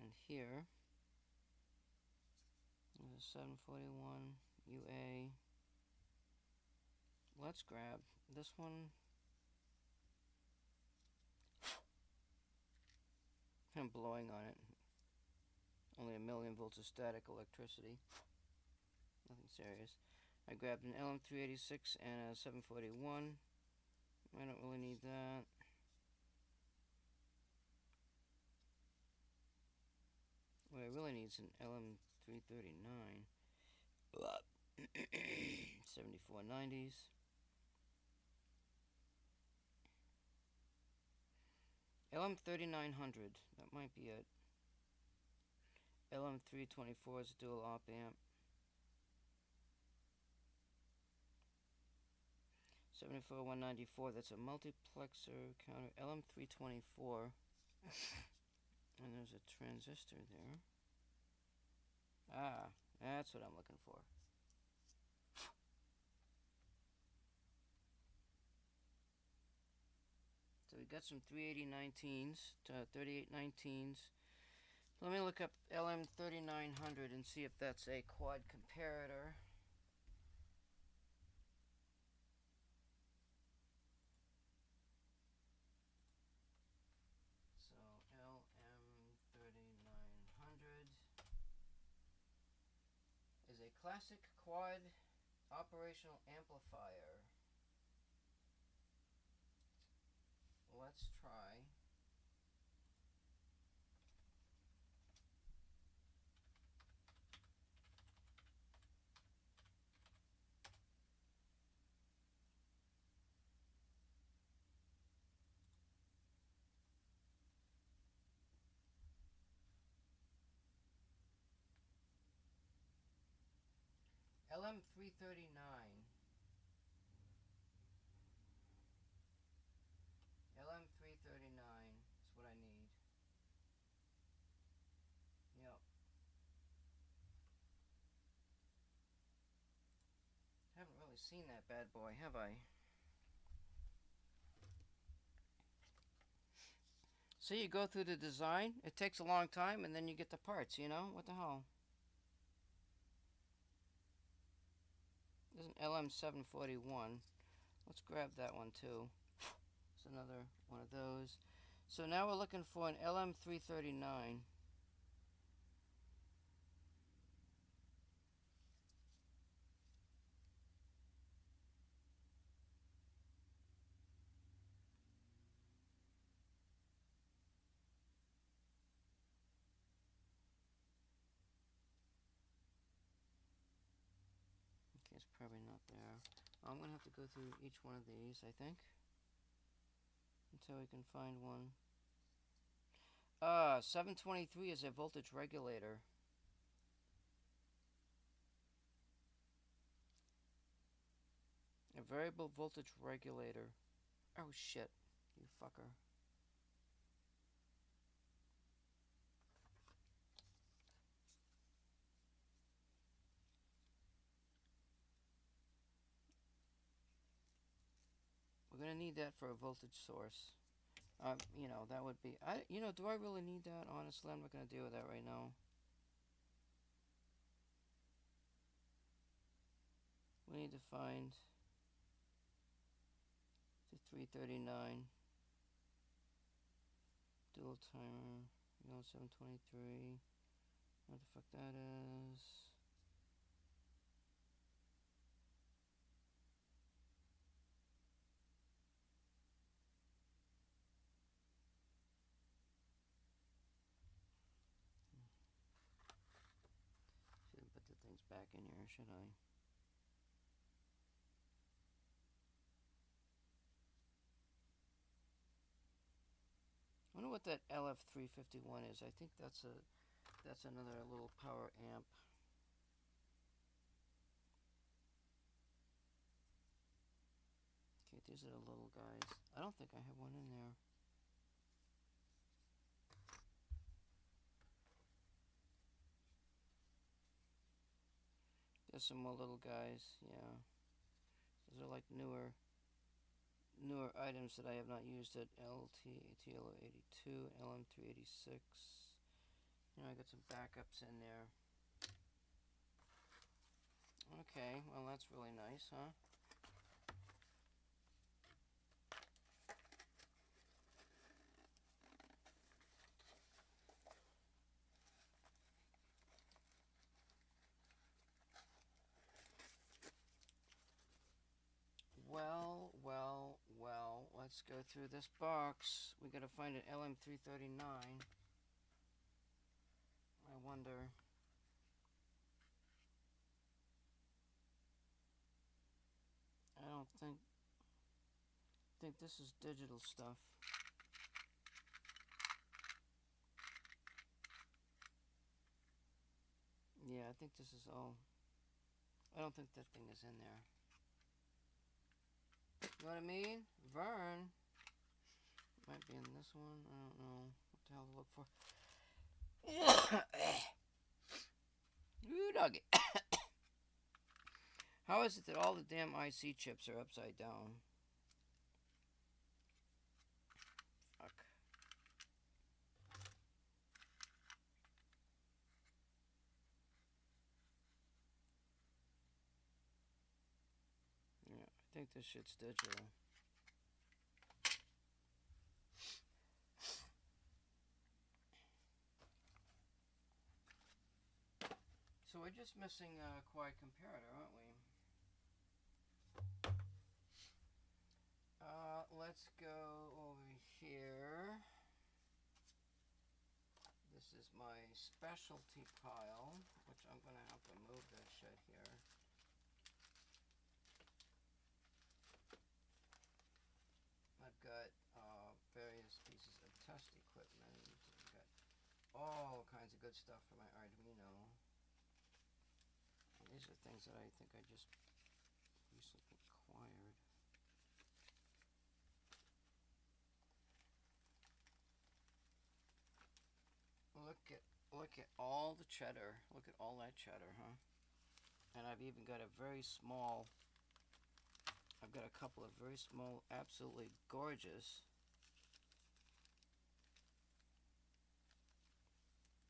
And here, there's a 741 UA. Let's grab this one. I'm blowing on it. Only 1,000,000 volts of static electricity. Nothing serious. I grabbed an LM386 and a 741. I don't really need that. What I really need is an LM339. 7490s. LM3900. That might be it. LM324 is a dual op amp. 74194. That's a multiplexer counter. LM324. And there's a transistor there. Ah, that's what I'm looking for. So we got some 38019s, 3819s. Let me look up LM3900 and see if that's a quad comparator. So LM3900 is a classic quad operational amplifier. Let's try. LM339. LM339 is what I need. Yep. Haven't really seen that bad boy, have I? So you go through the design, it takes a long time, and then you get the parts, you know? What the hell? There's an LM741. Let's grab that one too. It's another one of those. So now we're looking for an LM339. Okay, it's probably not there. I'm going to have to go through each one of these, I think, until we can find one. 723 is a voltage regulator. A variable voltage regulator. Oh shit, you fucker. We're gonna need that for a voltage source. You know, that would be, do I really need that? Honestly, I'm not gonna deal with that right now. We need to find the 339 dual timer. 723. What the fuck that is? Shouldn't put the things back in here, should I? what that LF351 is. I think that's another little power amp. Okay, these are the little guys. I don't think I have one in there. There's some more little guys, yeah. Those are like newer items that I have not used at TLO82, LM386. You know, I got some backups in there. Okay, well that's really nice, huh? Well, let's go through this box. We gotta find an LM339. I wonder. I don't think this is digital stuff. Yeah, I think this is all. I don't think that thing is in there. You know what I mean? Vern. Might be in this one. I don't know what the hell to look for. Ooh, doggy. How is it that all the damn IC chips are upside down? Fuck. Yeah, I think this shit's digital. So we're just missing a quiet comparator, aren't we? Let's go over here. This is my specialty pile, which I'm going to have to move that shit here. I've got various pieces of test equipment. I've got all kinds of good stuff for my Arduino. And these are things that I think I just recently acquired. Look at all the cheddar. Look at all that cheddar, huh? And I've even got a very small. I've got a couple of very small, absolutely gorgeous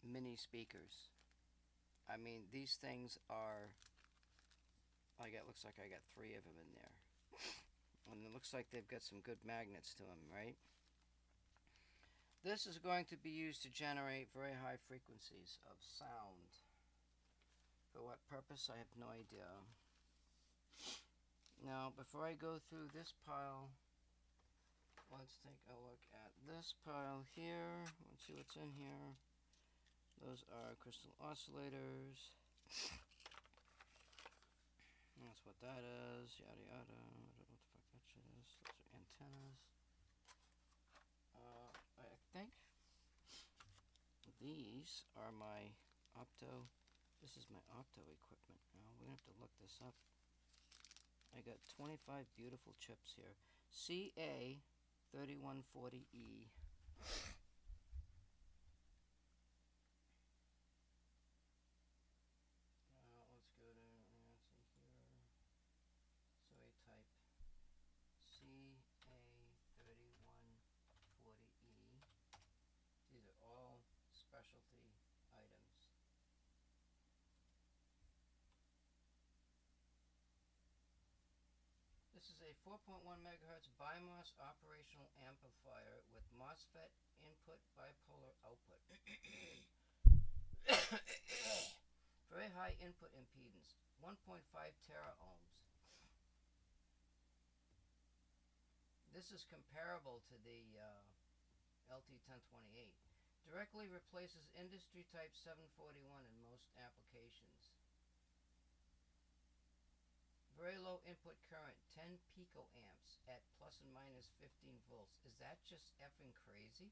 mini speakers. I mean, these things are. Looks like I got 3 of them in there, and it looks like they've got some good magnets to them, right? This is going to be used to generate very high frequencies of sound. For what purpose, I have no idea. Now, before I go through this pile, let's take a look at this pile here. Let's see what's in here. Those are crystal oscillators. That's what that is. Yada yada. I don't know what the fuck that shit is. Those are antennas. I think these are my opto. This is my opto equipment. Now we're gonna have to look this up. I got 25 beautiful chips here. CA3140E. Let's go to let's see here. So I type CA3140E. These are all specialty items. This is a 4.1 megahertz BIMOS operational amplifier with MOSFET input bipolar output. Very high input impedance, 1.5 tera ohms. This is comparable to the LT1028. Directly replaces industry type 741 in most applications. Very low input current, 10 picoamps at plus and minus 15 volts. Is that just effing crazy?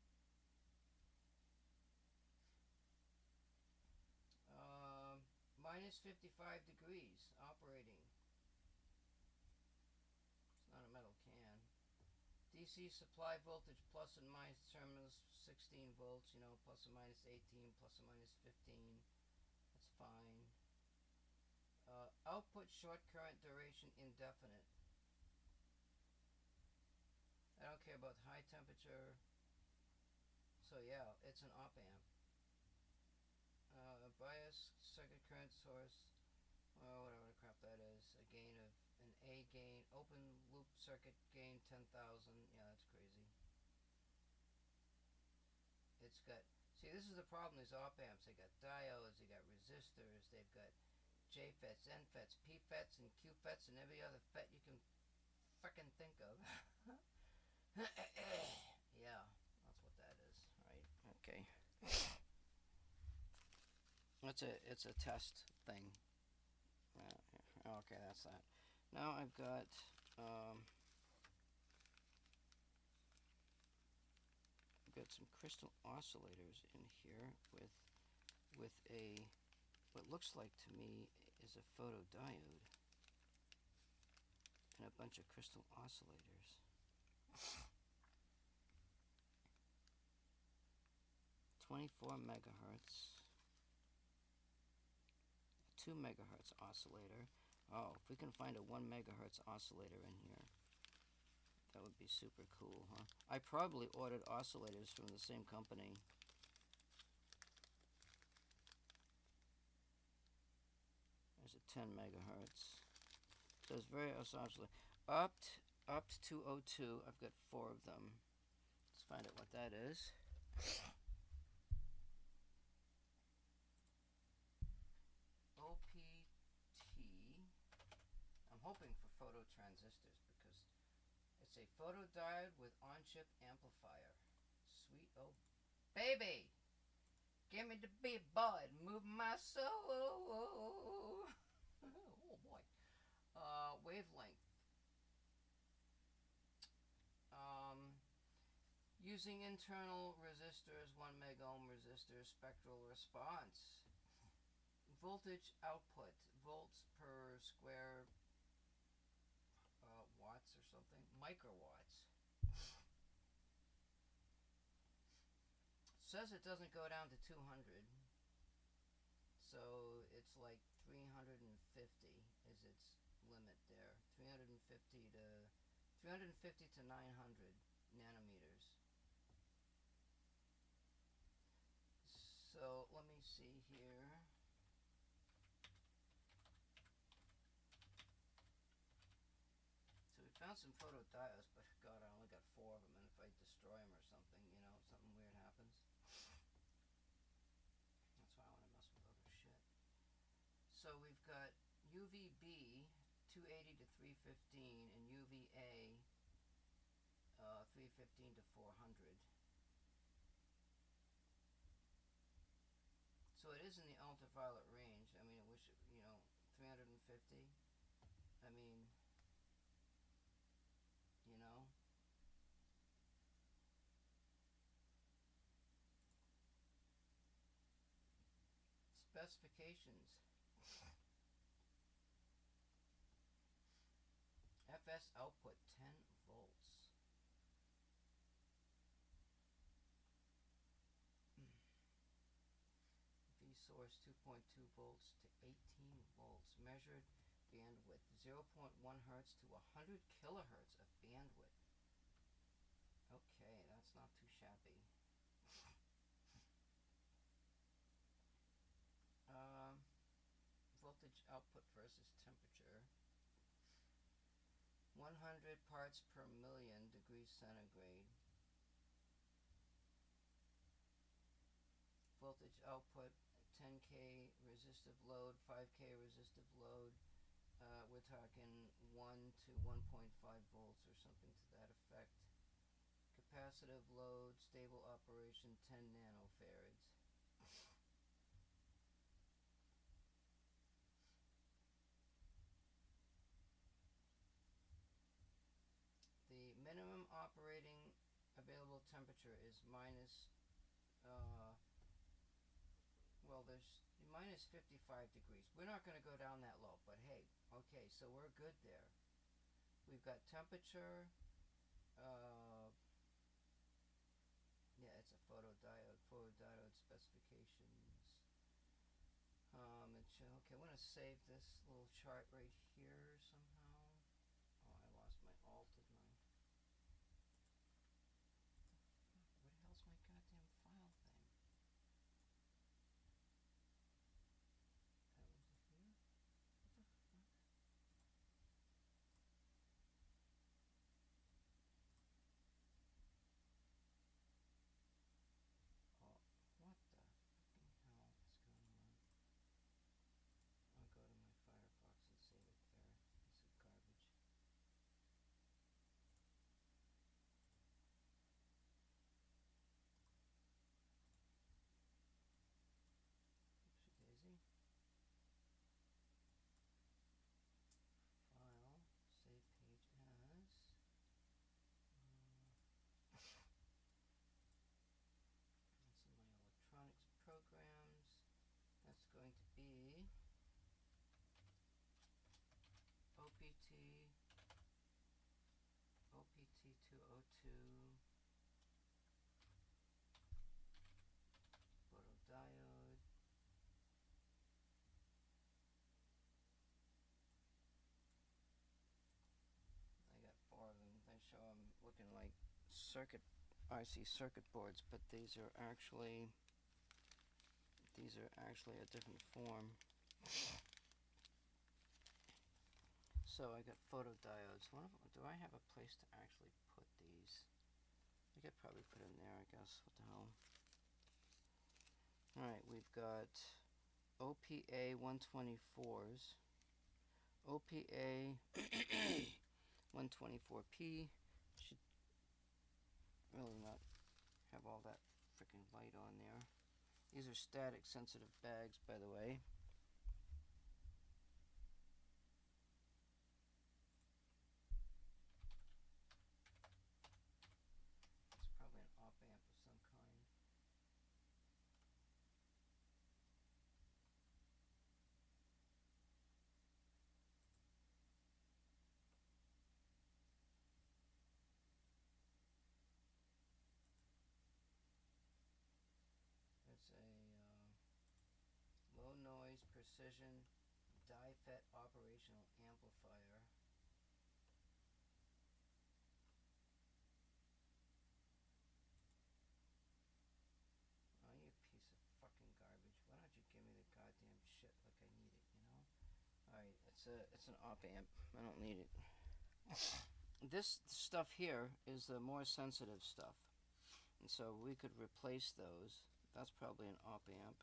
minus 55 degrees operating. It's not a metal can. DC supply voltage plus and minus terminals 16 volts, you know, plus or minus 18, plus or minus 15. That's fine. Output short current duration indefinite. I don't care about high temperature. So yeah, it's an op amp. Bias circuit current source. Well, whatever the crap that is. A gain of an A gain. Open loop circuit gain 10,000. Yeah, that's crazy. It's got. See, this is the problem. These op amps. They got diodes. They got resistors. They've got JFETs, NFETs, PFETs, and QFETs, and every other FET you can frickin' think of. Yeah, that's what that is, right? Okay. It's a test thing. Okay, that's that. Now I've got some crystal oscillators in here with a what looks like to me is a photodiode and a bunch of crystal oscillators. 24 megahertz, 2 megahertz oscillator. Oh, if we can find a 1 megahertz oscillator in here, that would be super cool, huh? I probably ordered oscillators from the same company. There's a 10 megahertz. So it's very oscillator. Up to 202. I've got 4 of them. Let's find out what that is. OPT. I'm hoping for phototransistors because it's a photodiode with on-chip amplifier. Sweet oh baby! Give me the big boy and move my soul. Oh boy. Wavelength. Using internal resistors, 1 megohm resistor, spectral response. Voltage output, volts per square watts or something, microwatts. Says it doesn't go down to 200, so it's like 350 is its limit there. 350 to 900 nanometers. So let me see here. So we found some photodiodes, but God, I only got 4 of them, and if I destroy them or something, you know, something weird happens. That's why I want to mess with other shit. So we've got UVB 280 to 315 and UVA 315 to 400. So it is in the ultraviolet range. I mean, I wish, you know, 350. I mean, you know. Specifications. FS output 10 volts. V source 2.2 volts to 18 volts. Measured bandwidth 0.1 hertz to 100 kilohertz of bandwidth. Okay, that's not too shabby. Voltage output versus temperature. 100 parts per million degrees centigrade. Voltage output 10K resistive load, 5K resistive load. We're talking 1 to 1.5 volts or something to that effect. Capacitive load, stable operation 10 nanofarads. The minimum operating available temperature is minus, well, there's minus 55 degrees. We're not going to go down that low, but hey, okay, so we're good there. We've got temperature. Yeah, it's a photodiode. Photodiode specifications. Okay, I want to save this little chart right here somehow. Oh, I lost my alt, didn't I? Where the hell's my goddamn file thing? That was it here? What the fuck? Oh, what the fucking hell is going on? I'll go to my Firefox and save it there. Piece of garbage. Oopsie daisy. File, save page as. That's in my electronics programs. That's going to be OPT 202 photodiode. I got 4 of them. They show them looking like IC circuit boards, but these are actually a different form. So I got photodiodes. Do I have a place to actually put these? I could probably put in there, I guess. What the hell? Alright, we've got OPA 124s. OPA 124P should really not have all that freaking light on there. These are static sensitive bags, by the way. It's probably an op amp of some kind. It's a low noise precision die-FET operational amplifier. Oh, you piece of fucking garbage. Why don't you give me the goddamn shit like I need it, you know? Alright, it's an op amp. I don't need it. This stuff here is the more sensitive stuff. And so we could replace those. That's probably an op amp.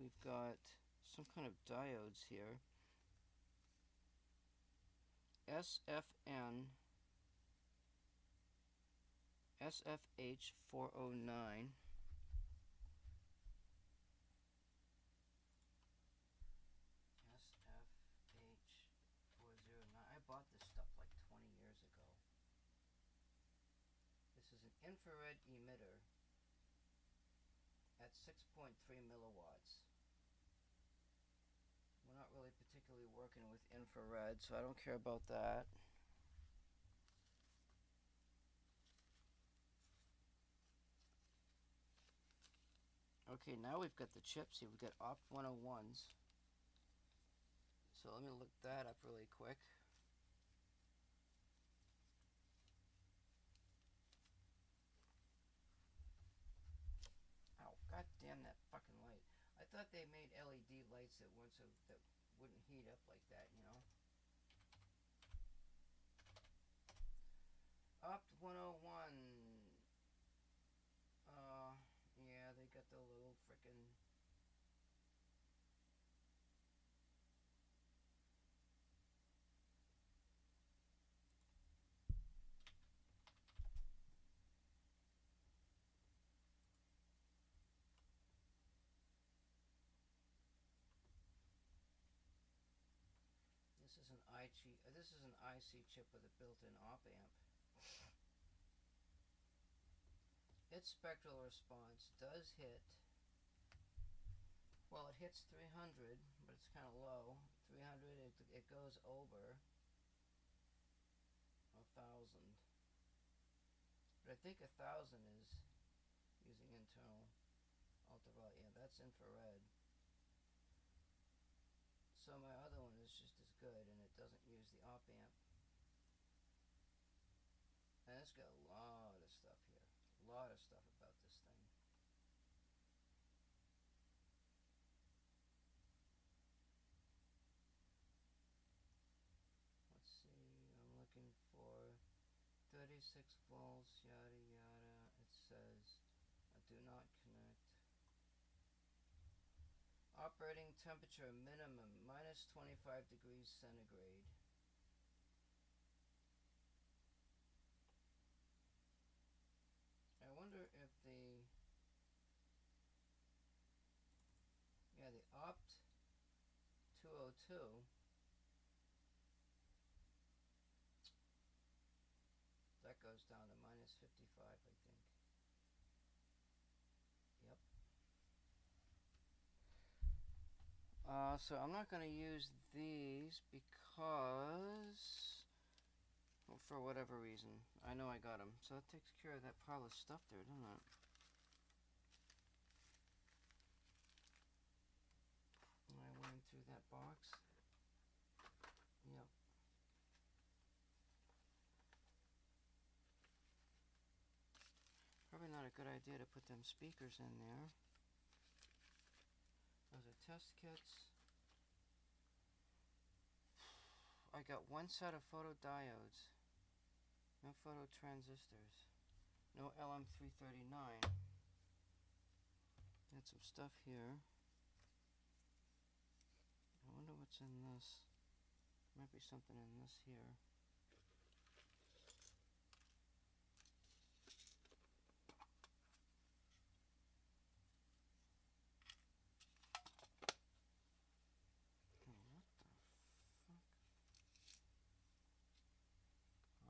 We've got some kind of diodes here. SFN SFH409. SFH409. I bought this stuff like 20 years ago. This is an infrared emitter at 6.3 milliwatts. We're not really particularly working with infrared, so I don't care about that. Okay, now we've got the chips here. We've got OP 101s. So let me look that up really quick. Ow, god damn that fucking light. I thought they made LED lights that wouldn't heat up like that, you know? OPT 101. Yeah, they got the little frickin' This is an IC chip with a built-in op amp. its spectral response does hit, well, it hits 300, but it's kind of low. 300, it goes over 1,000. But I think 1,000 is using internal ultraviolet. Yeah, that's infrared. So my other one is just as good, and it doesn't use the op amp. And it's got a lot of stuff here. A lot of stuff about this thing. Let's see, I'm looking for 36 volts, yada yada. It says, do not connect. Operating temperature minimum, minus 25 degrees centigrade. I wonder if the, yeah, the Opt 202, that goes down to minus 55, I think. Yep. So I'm not going to use these because, well, for whatever reason, I know I got them. So that takes care of that pile of stuff there, doesn't it? Am I went through that box? Yep. Probably not a good idea to put them speakers in there. Those are test kits. I got one set of photodiodes. No phototransistors. No LM339. Got some stuff here. I wonder what's in this. Might be something in this here.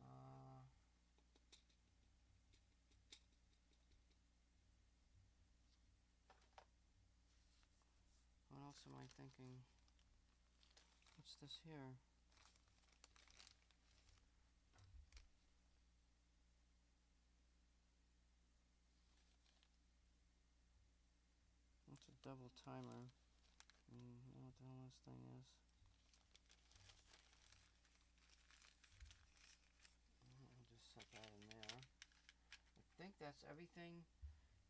Oh, what the fuck? What else am I thinking? What's this here? It's a double timer. I don't know what the hell this thing is. I'll just set that in there. I think that's everything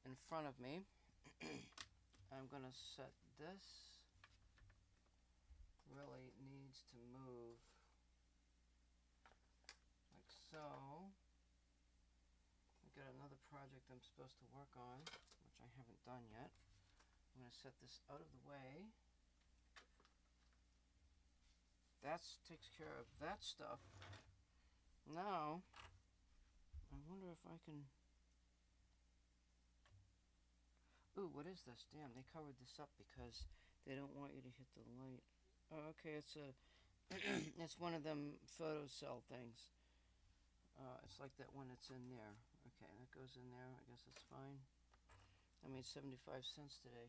in front of me. I'm going to set this. Really needs to move like so. I've got another project I'm supposed to work on, which I haven't done yet. I'm going to set this out of the way. That takes care of that stuff. Now, I wonder if I can... Ooh, what is this? Damn, they covered this up because they don't want you to hit the light. Oh, okay, it's a... it's one of them photo cell things. It's like that one that's in there. Okay, that goes in there. I guess that's fine. I made 75 cents today.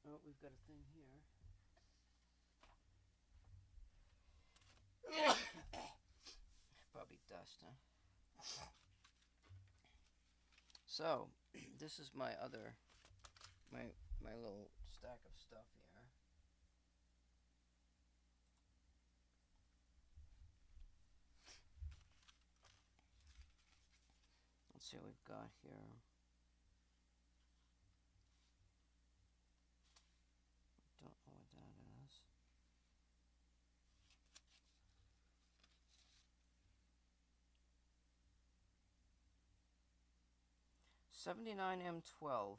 Oh, we've got a thing here. Probably dust, huh? So, this is my other, my little stack of stuff here. Let's see what we've got here. Don't know what that is. $79M12.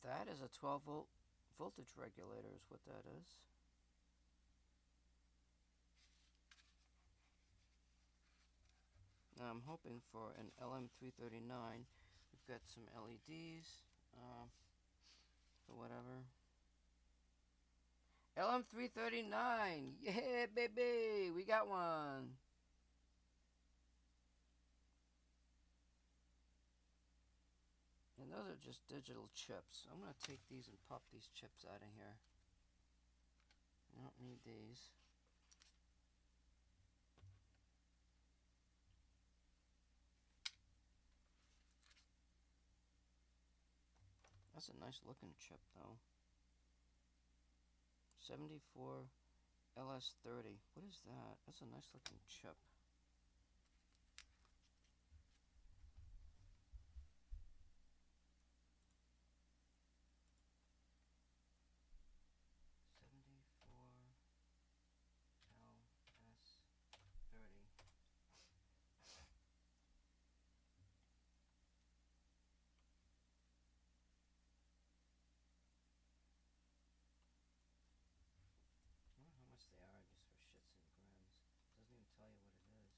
That is a 12 volt voltage regulator is what that is. Now I'm hoping for an LM339. We've got some LEDs for whatever. LM339! Yeah, baby! We got one! those are just digital chips. I'm going to take these and pop these chips out of here. I don't need these. That's a nice looking chip though. 74 LS30. What is that? That's a nice looking chip. They are just for shits and grins. Doesn't even tell you what it is.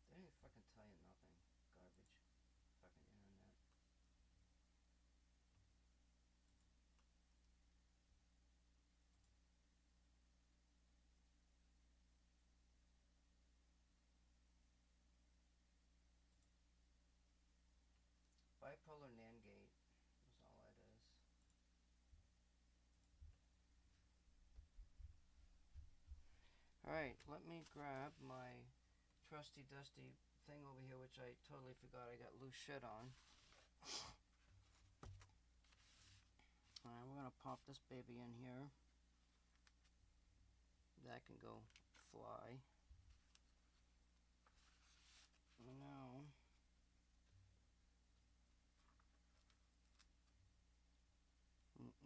They don't even fucking tell you nothing. Garbage. Fucking internet. Bipolar NAND gate is all that is. Alright, let me grab my trusty dusty thing over here, which I totally forgot I got loose shit on. Alright, we're gonna pop this baby in here. That can go fly. Now,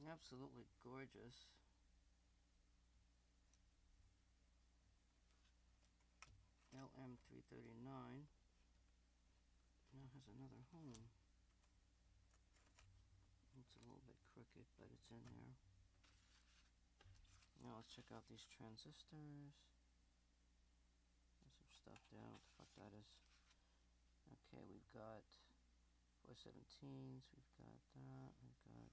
absolutely gorgeous. LM339 now has another home. It's a little bit crooked, but it's in there. Now let's check out these transistors. There's some stuff there. What the fuck that is? Okay, we've got 417s. We've got that. We've got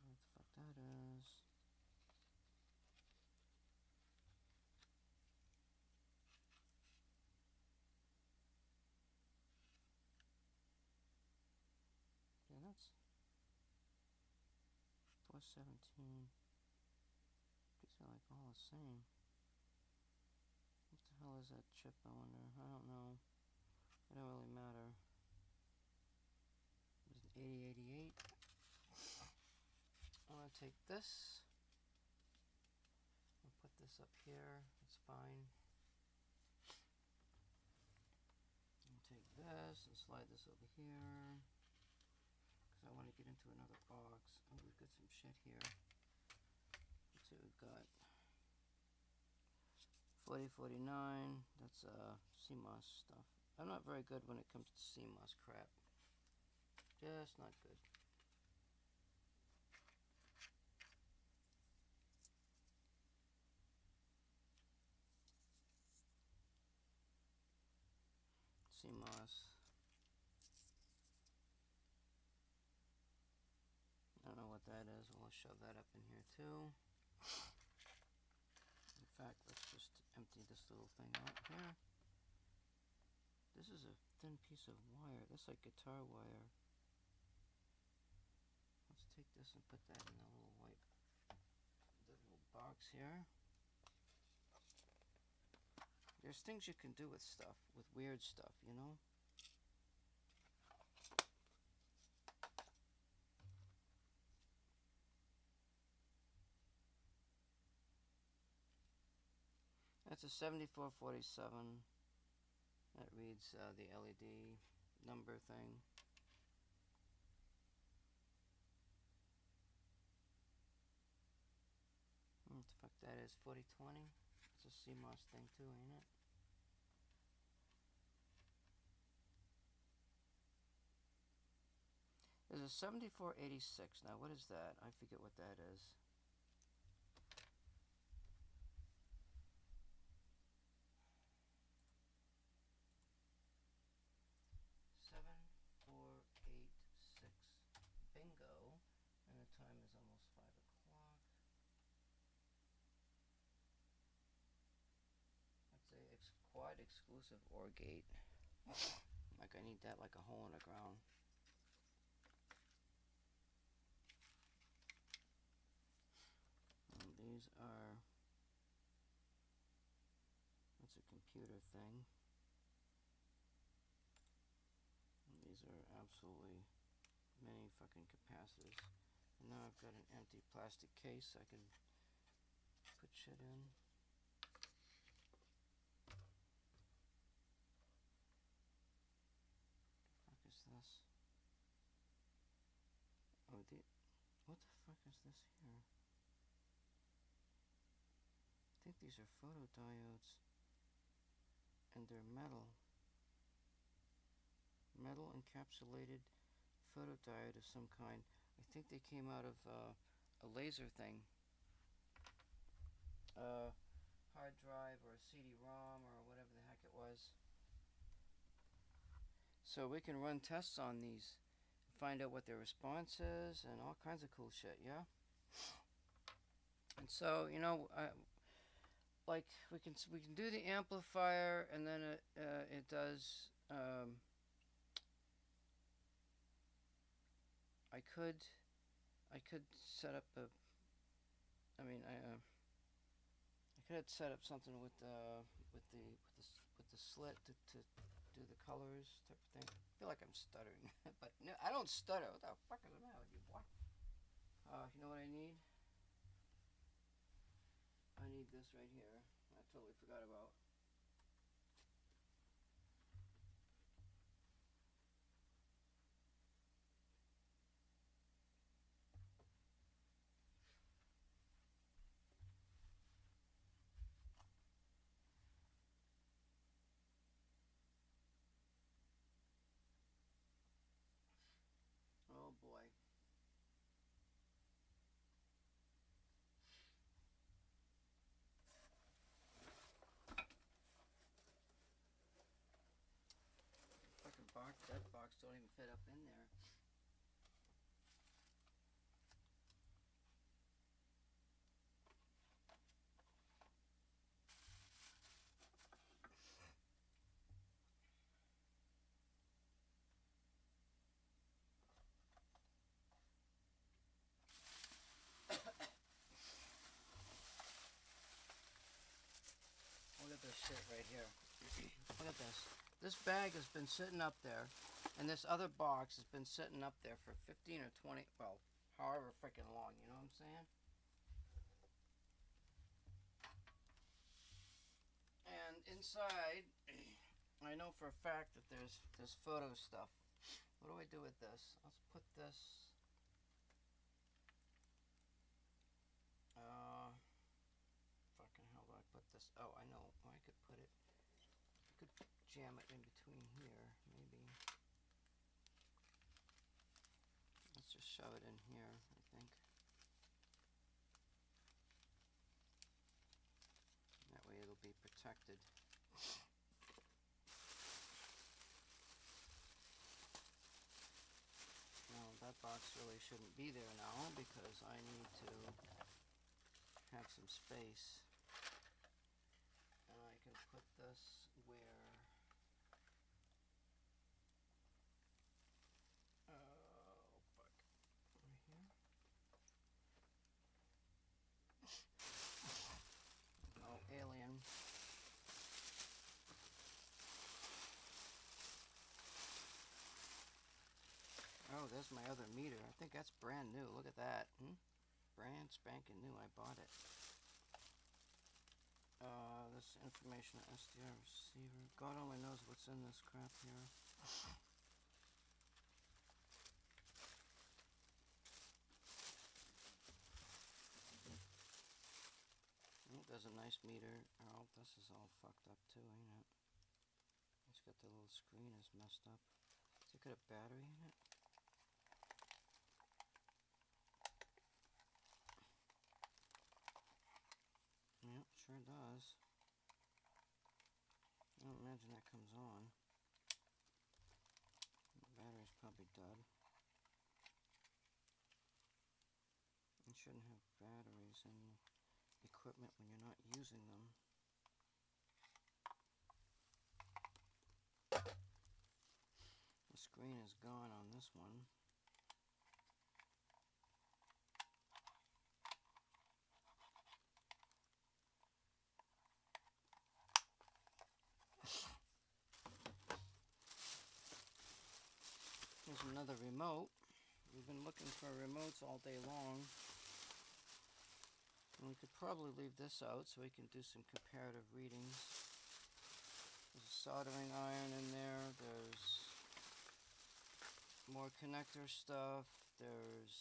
what the fuck that is. Yeah, that's 417. These are like all the same. What the hell is that chip, I wonder? I don't know. It don't really matter. There's an 8088. I'm going to take this and put this up here. It's fine. And take this and slide this over here because I want to get into another box. Oh, we've got some shit here. Let's see what we've got. 4049. That's CMOS stuff. I'm not very good when it comes to CMOS crap. Just not good. CMOS. I don't know what that is. We'll shove that up in here too. In fact, let's just empty this little thing out here. This is a thin piece of wire. That's like guitar wire. Let's take this and put that in a little white little box here. There's things you can do with stuff, with weird stuff, you know? That's a 7447. That reads the LED number thing. What the fuck that is? 4020? It's a CMOS thing too, ain't it? There's a 7486. Now, what is that? I forget what that is. Bingo. And the time is almost 5 o'clock. explosive OR gate. Like I need that like a hole in the ground. And these are, that's a computer thing. And these are absolutely many fucking capacitors. And now I've got an empty plastic case I can put shit in. What the fuck is this? Oh, what the fuck is this here? I think these are photodiodes. And they're metal. Metal encapsulated photodiode of some kind. I think they came out of a laser thing. Hard drive or a CD-ROM or whatever the heck it was. So we can run tests on these, find out what their response is, and all kinds of cool shit, yeah? And so, you know, like we can do the amplifier, and then it does. I could set up a. I mean, I could set up something with the slit to do the colors type of thing. I feel like I'm stuttering, but no, I don't stutter. What the fuck is the matter with you, boy? You know what I need? I need this right here. I totally forgot about. Oh boy. Fucking box, that box don't even fit up in there. Look at this shit right here. Look at this. This bag has been sitting up there, and this other box has been sitting up there for 15 or 20, well, however freaking long, you know what I'm saying? And inside, I know for a fact that there's photo stuff. What do I do with this? Let's put this. Fucking hell, do I put this? Oh, I know. I could put it. I could jam it in between here, maybe. Let's just shove it in here, I think. That way it'll be protected. Now, that box really shouldn't be there now because I need to have some space. And I can put this where... Oh, fuck. Right here. Oh, alien. Oh, there's my other meter. I think that's brand new. Look at that. Brand spanking new. I bought it. This information SDR receiver. God only knows what's in this crap here. Oh, there's a nice meter. Oh, this is all fucked up too, ain't it? It's got the little screen is messed up. Does it got a battery in it? Yep, sure does. I don't imagine that comes on. The battery's probably dead. You shouldn't have batteries in equipment when you're not using them. screen is gone on this one. Here's another remote. We've been looking for remotes all day long. And we could probably leave this out so we can do some comparative readings. There's a soldering iron in there. There's more connector stuff. There's...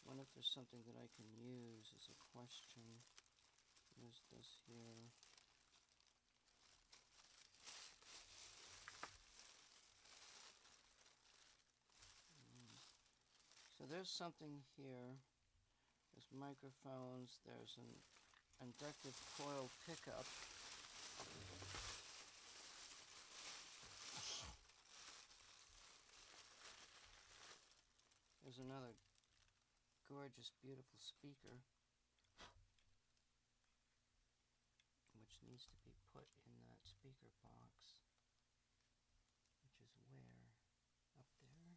I wonder if there's something that I can use is a question. There's this here. So there's something here. There's microphones. There's an inductive coil pickup. There's another gorgeous, beautiful speaker, which needs to be put in that speaker box, which is where? Up there.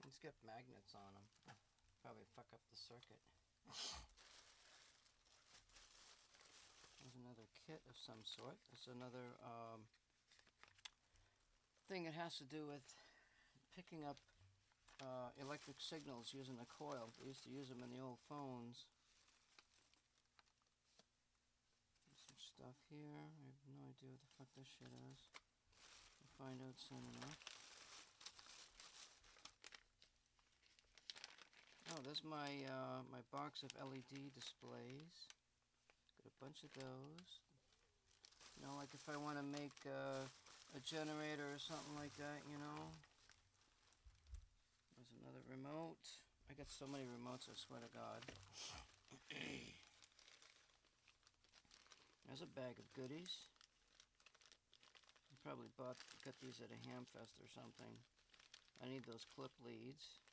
It's got magnets on them. Probably fuck up the circuit. There's another kit of some sort. There's another thing that has to do with picking up electric signals using a coil. They used to use them in the old phones. There's some stuff here. I have no idea what the fuck this shit is. We'll find out soon enough. Oh, there's my my box of LED displays. Got a bunch of those. You know, like if I want to make a generator or something like that, you know. There's another remote. I got so many remotes, I swear to God. There's a bag of goodies. I probably got these at a Hamfest or something. I need those clip leads.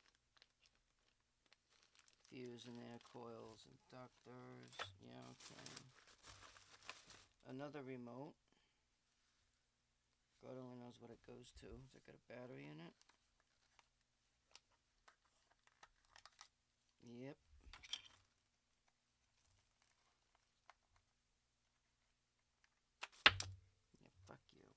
Fuse in there, coils, inductors. Yeah, okay. Another remote. God only knows what it goes to. Has it got a battery in it? Yep. Yeah, fuck you.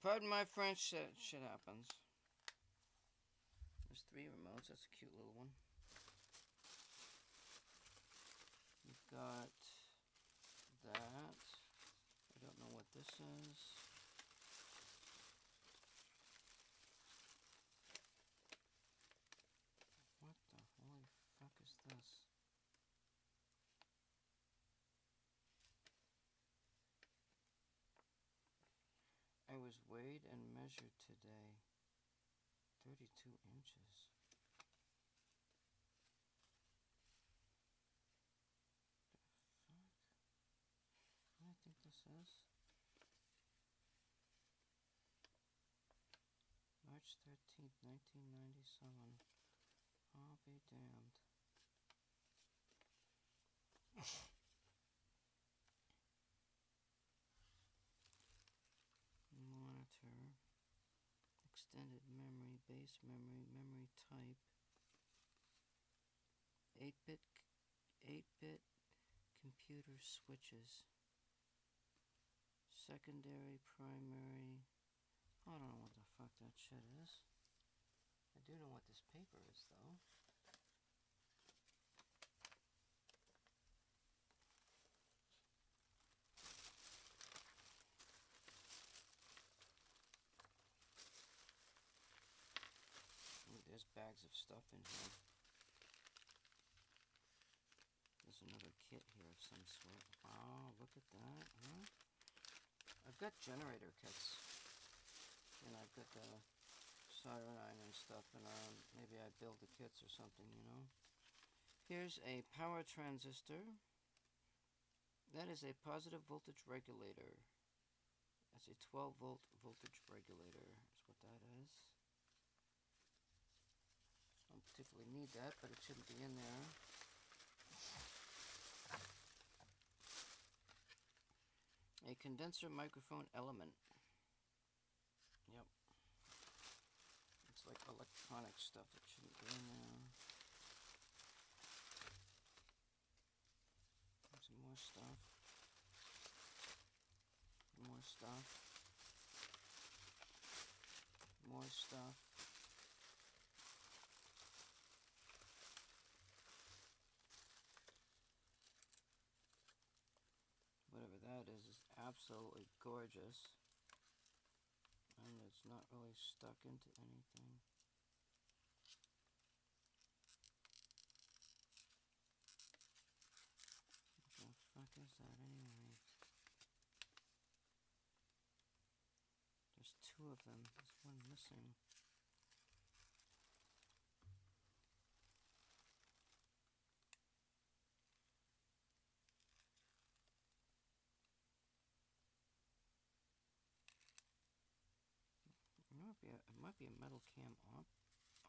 Pardon my French, shit happens. There's 3 remotes. That's a cute little one. We've got that. I don't know what this is. What the holy fuck is this? I was weighed and measured today. 32 inches. The fuck? What do I think this is? March 13th, 1997. I'll be damned. Monitor. Extended memory, base memory, memory type. 8-bit computer switches. Secondary, primary. I don't know what the fuck that shit is. I do know what this paper is, though. Ooh, there's bags of stuff in here. There's another kit here of some sort. Wow, look at that, huh? I've got generator kits. And I've got the soldering iron and stuff, and maybe I build the kits or something, you know. Here's a power transistor. That is a positive voltage regulator. That's a 12 volt voltage regulator, is what that is. particularly need that, but it shouldn't be in there. A condenser microphone element. Yep. It's like electronic stuff that shouldn't be in there. Some more stuff. More stuff. More stuff. Whatever that is absolutely gorgeous. And it's not really stuck into anything. What the fuck is that anyway? There's two of them. There's one missing. It might be a metal cam op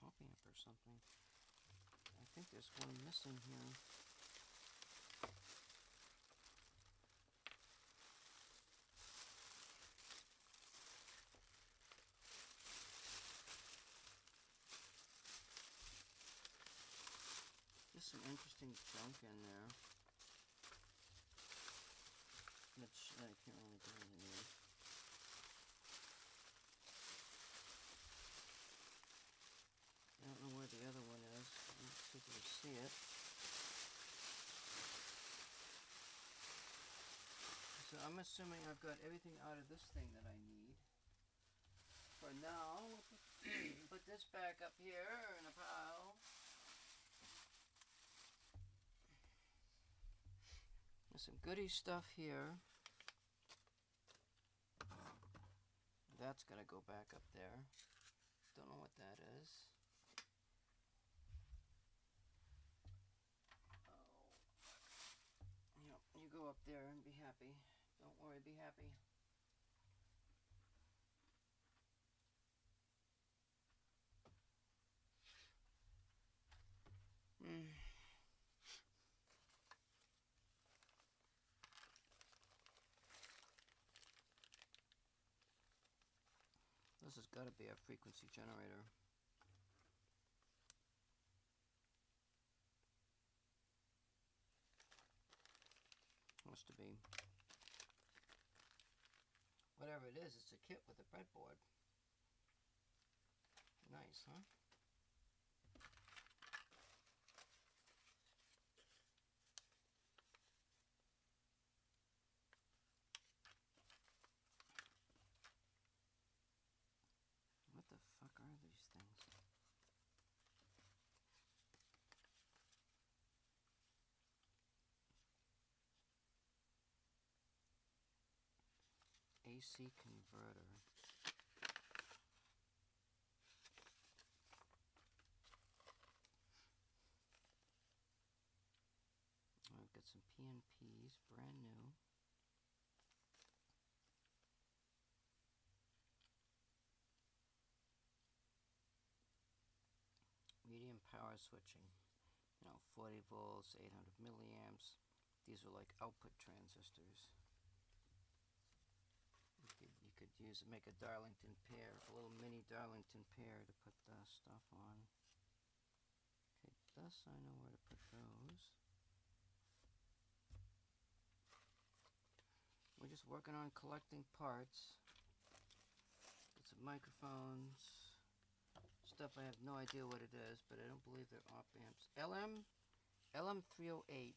amp or something. I think there's one missing here. There's some interesting junk in there. Which I can't really do anything with. I don't know where the other one is. Let's see if we can see it. So I'm assuming I've got everything out of this thing that I need. For now, put this back up here in a pile. There's some goody stuff here. That's gonna go back up there. Don't know what that is. Oh, yep, you go up there and be happy. Don't worry, be happy. This has got to be a frequency generator. Has to be. Whatever it is, it's a kit with a breadboard. Nice, huh? What the fuck are these things? AC converter. I've got some PNPs, brand new. Medium power switching. 40 volts, 800 milliamps. These are like output transistors. You could make a Darlington pair, a little mini Darlington pair to put the stuff on. Okay, thus I know where to put those. We're just working on collecting parts. Get some microphones. Stuff I have no idea what it is, but I don't believe they're op amps. LM308.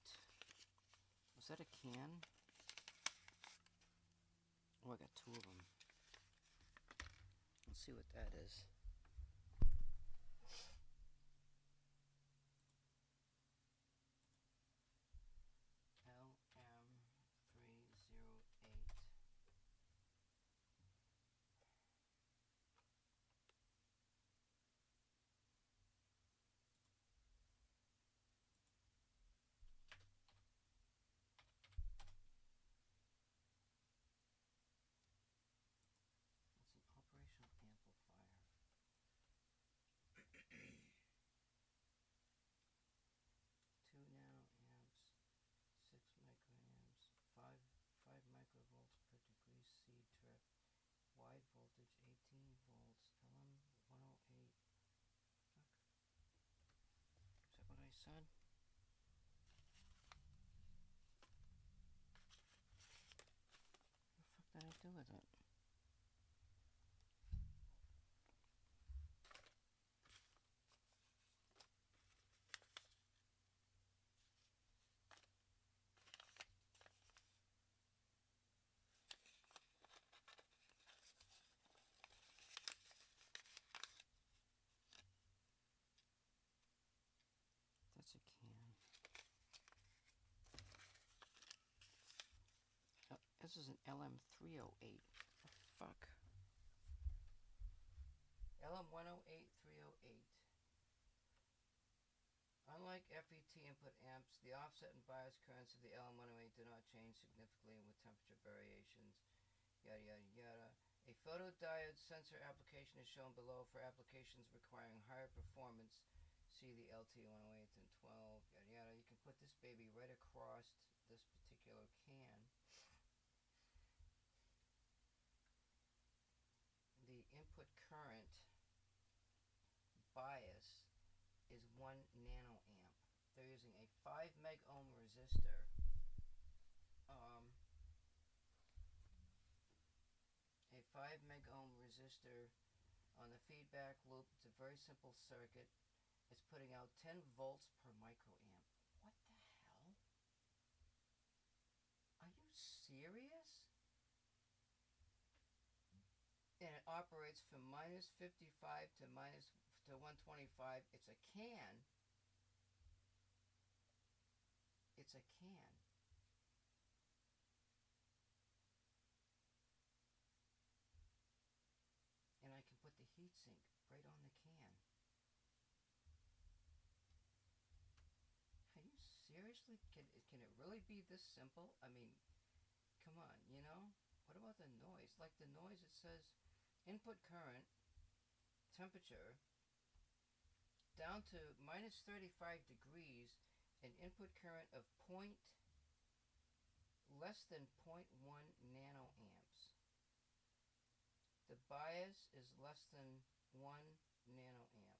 Was that a can? Oh, I got two of them. Let's see what that is. LM308. It's an operational amplifier. do with it? That's a can. Oh, this is an LM308. The fuck? LM108308. Unlike FET input amps, the offset and bias currents of the LM108 do not change significantly with temperature variations. Yada yada yada. A photodiode sensor application is shown below for applications requiring higher performance. See the LT108 and 12. Yada yada. You can put this baby right across this particular can. The input current bias is 1 nanoamp. They're using a 5 meg ohm resistor. A 5 meg ohm resistor on the feedback loop. It's a very simple circuit. It's putting out 10 volts per microamp. What the hell? Are you serious? And it operates from minus 55 to 125. It's a can. It's a can. And I can put the heatsink right on the can. Are you seriously? Can it really be this simple? I mean, come on, you know? What about the noise? Like the noise, it says input current, temperature, down to minus 35 degrees, an input current of less than 0.1 nanoamps. The bias is less than 1 nanoamp.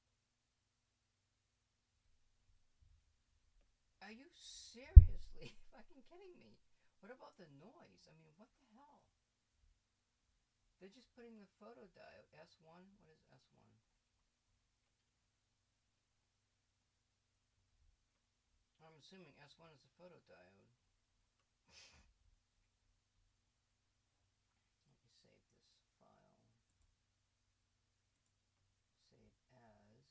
Are you seriously fucking kidding me? What about the noise? I mean, what the hell? They're just putting the photodiode, S1, what is S1? I'm assuming S1 is a photodiode. Let me save this file. Save as.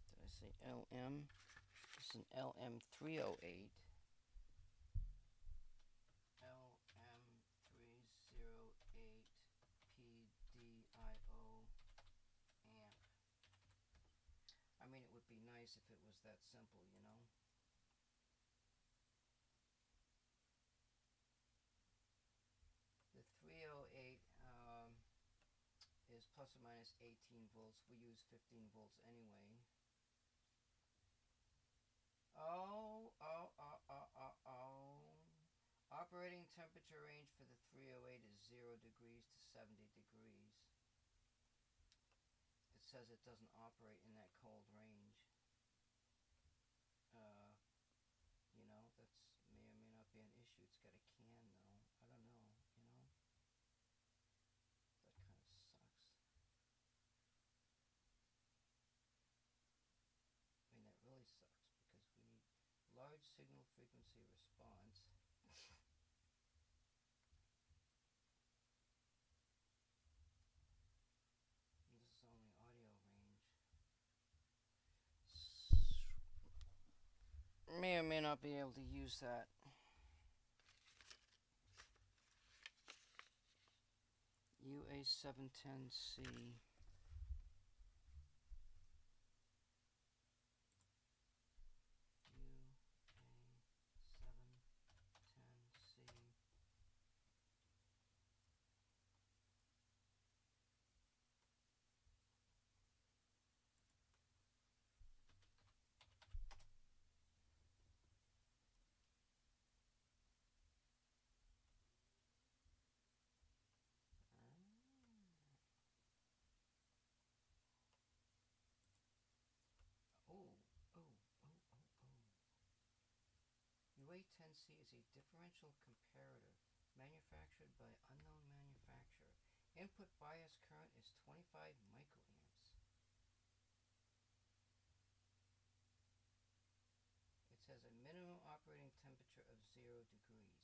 Did I say LM? It's an LM308. LM308 PDIO amp. I mean, it would be nice if it was that simple, you know? The 308 is plus or minus 18 volts. We use 15 volts anyway. Oh. Operating temperature range for the 308 is 0 degrees to 70 degrees. It says it doesn't operate in that cold range. You know, that's may or may not be an issue. It's got a can though. I don't know, you know. That kind of sucks. I mean, that really sucks because we need large signal frequency response. This is only audio range. May or may not be able to use that. UA710C. UA710C. DNC is a differential comparator manufactured by unknown manufacturer. Input bias current is 25 microamps. It says a minimum operating temperature of 0 degrees.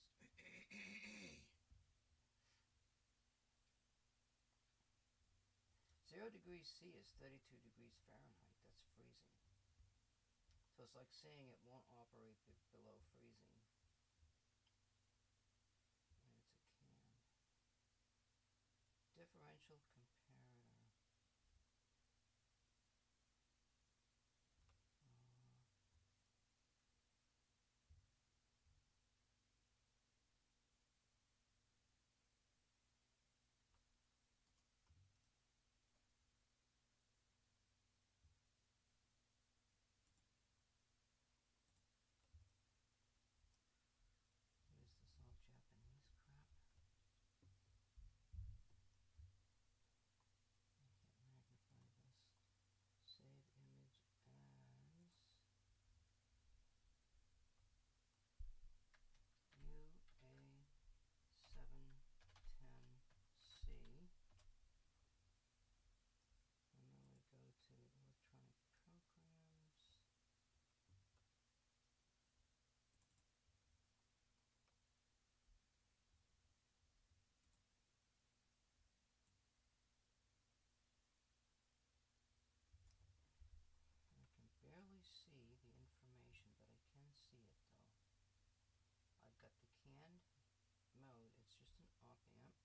0 degrees C is 32 degrees Fahrenheit. That's freezing. So it's like saying it won't operate below freezing. And it's a can. Differential comparator. Is this all Japanese crap? I can't magnify this. Save image as UA710C. And then we go to electronic programs. I can barely see the information, but I can see it though. I've got the canned mode, it's just an op amp.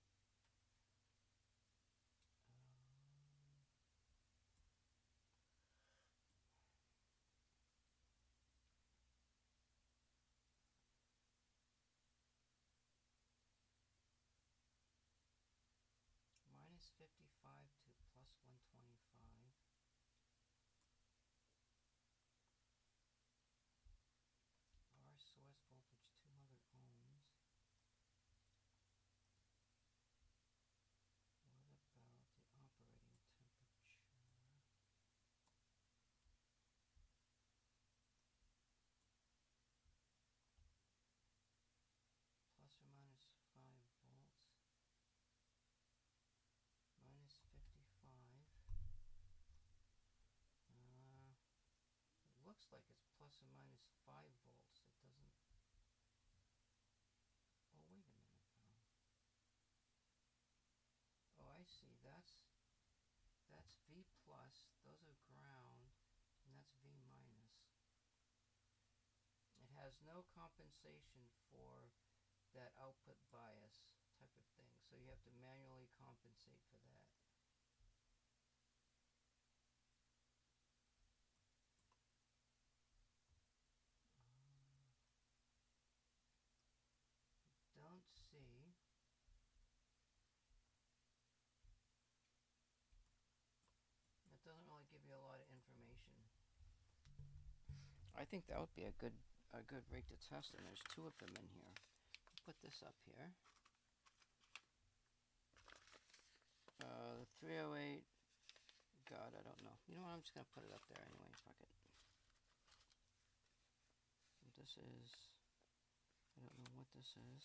Minus 55 to plus 125. R source voltage 200 ohms. What about the operating temperature? Plus or minus 5 volts. Minus 55. It looks like it's plus or minus 5 volts. It doesn't. Oh, wait a minute now. Oh, I see. That's V plus. Those are ground, and that's V minus. It has no compensation for that output bias type of thing, so you have to manually compensate for that. Don't see. It doesn't really give you a lot of information. I think that would be a good rig to test, and there's 2 of them in here. Put this up here. The 308. God, I don't know. You know what? I'm just gonna put it up there anyway. Fuck it. This is. I don't know what this is.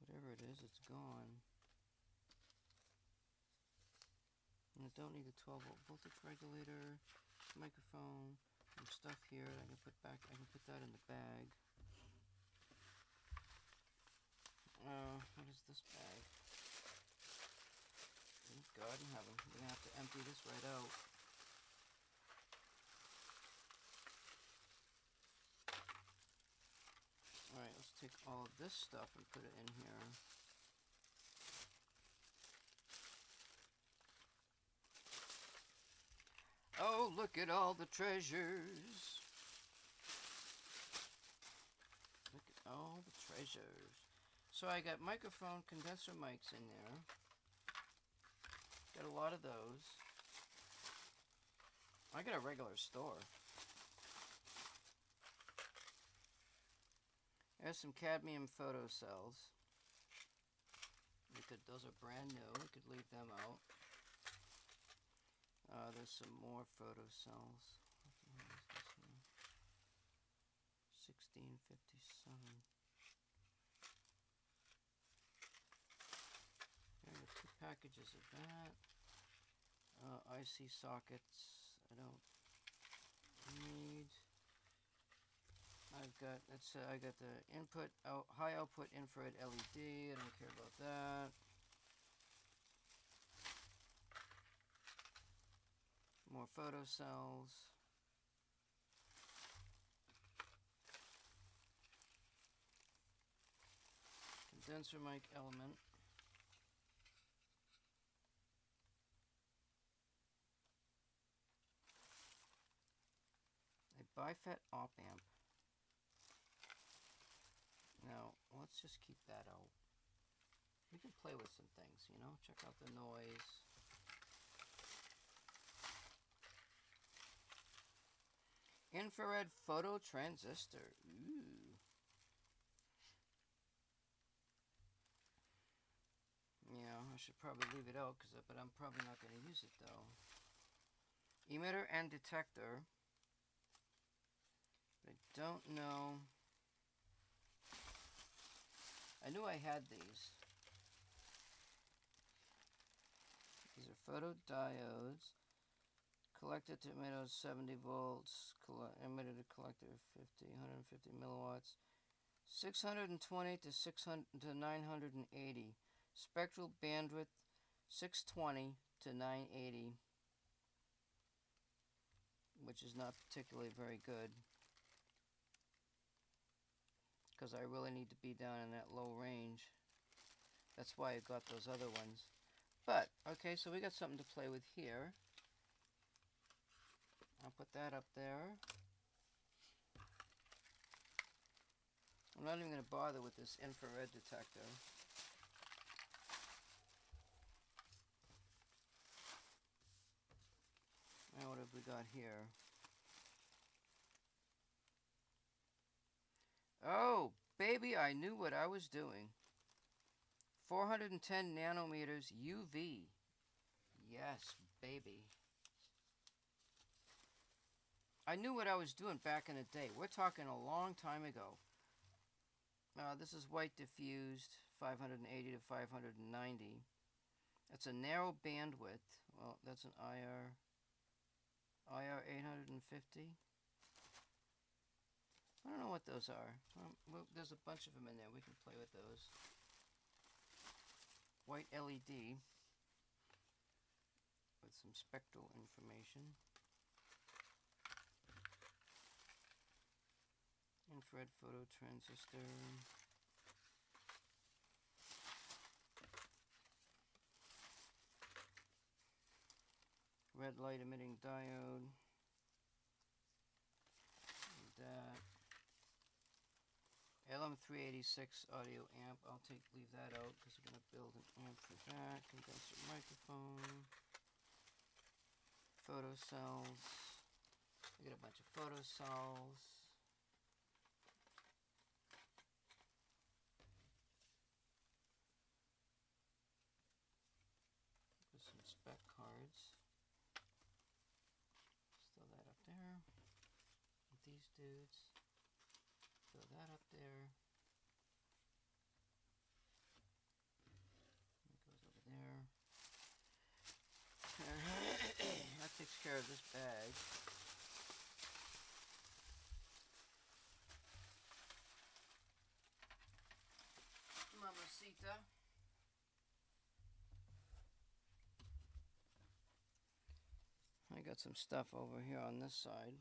Whatever it is, it's gone. And I don't need a 12-volt voltage regulator, microphone, and stuff here. I can put back. I can put that in the bag. What is this bag? Thank God in heaven. I'm gonna have to empty this right out. Alright, let's take all of this stuff and put it in here. Oh, look at all the treasures. Look at all the treasures. So I got microphone condenser mics in there. Got a lot of those. I got a regular store. There's some cadmium photocells. Those are brand new. We could leave them out. There's some more photocells. What the hell is this here? 1657. There are 2 packages of that. IC sockets. I don't need. I got the high output infrared LED. I don't care about that. More photocells. Condenser mic element. A BiFET op amp. Now, let's just keep that out. We can play with some things, you know? Check out the noise. Infrared photo transistor. Ooh. Yeah, I should probably leave it out, but I'm probably not going to use it, though. Emitter and detector. But I don't know. I knew I had these. These are photodiodes. Collector to emitter 70 volts. Emitter to collector 150 milliwatts. 620 to 980. Spectral bandwidth 620 to 980. Which is not particularly very good. Because I really need to be down in that low range. That's why I got those other ones. But, okay, so we got something to play with here. I'll put that up there. I'm not even going to bother with this infrared detector. Now what have we got here? Oh, baby, I knew what I was doing. 410 nanometers UV. Yes, baby. I knew what I was doing back in the day. We're talking a long time ago. This is white diffused, 580 to 590. That's a narrow bandwidth. Well, that's an IR 850. I don't know what those are. Well, there's a bunch of them in there. We can play with those. White LED with some spectral information. Infrared photo transistor. Red light emitting diode. And that. LM386 audio amp. I'll leave that out because we're going to build an amp for that. Condenser microphone. Photocells. I got a bunch of photocells. With some spec cards. Throw that up there. With these dudes. Throw that up there. It goes over there. That takes care of this bag. Mamacita. I got some stuff over here on this side,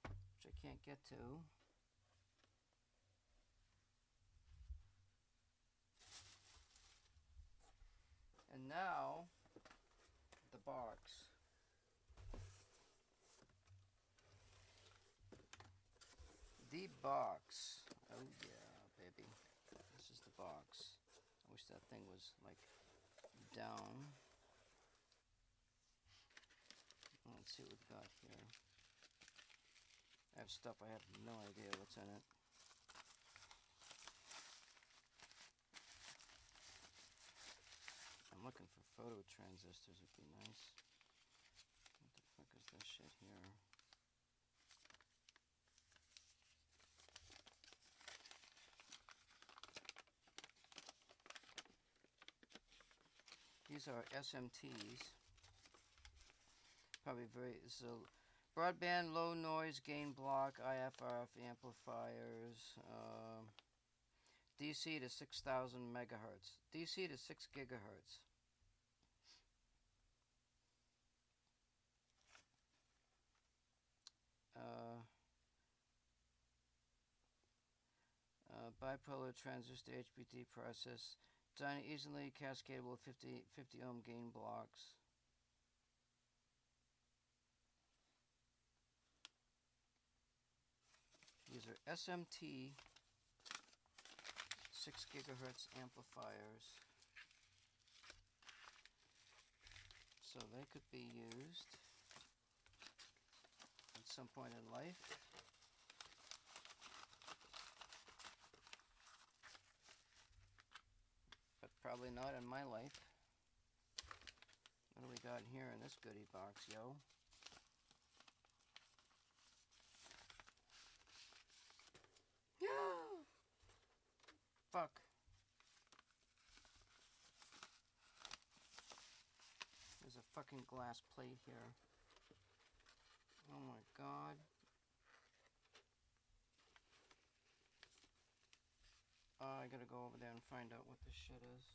which I can't get to. And now, the box. The box. Oh yeah, baby. This is the box. I wish that thing was, like, down. Let's see what we've got here. I have stuff I have no idea what's in it. I'm looking for photo transistors, would be nice. These are SMTs. Probably very, so broadband low noise gain block IFRF amplifiers. DC to 6,000 megahertz. DC to 6 gigahertz. Bipolar transistor HBT process. Designed easily cascadable 50 ohm gain blocks. These are SMT 6 gigahertz amplifiers. So they could be used at some point in life. But probably not in my life. What do we got here in this goodie box, yo? Fuck. There's a fucking glass plate here. Oh my god. I gotta go over there and find out what this shit is.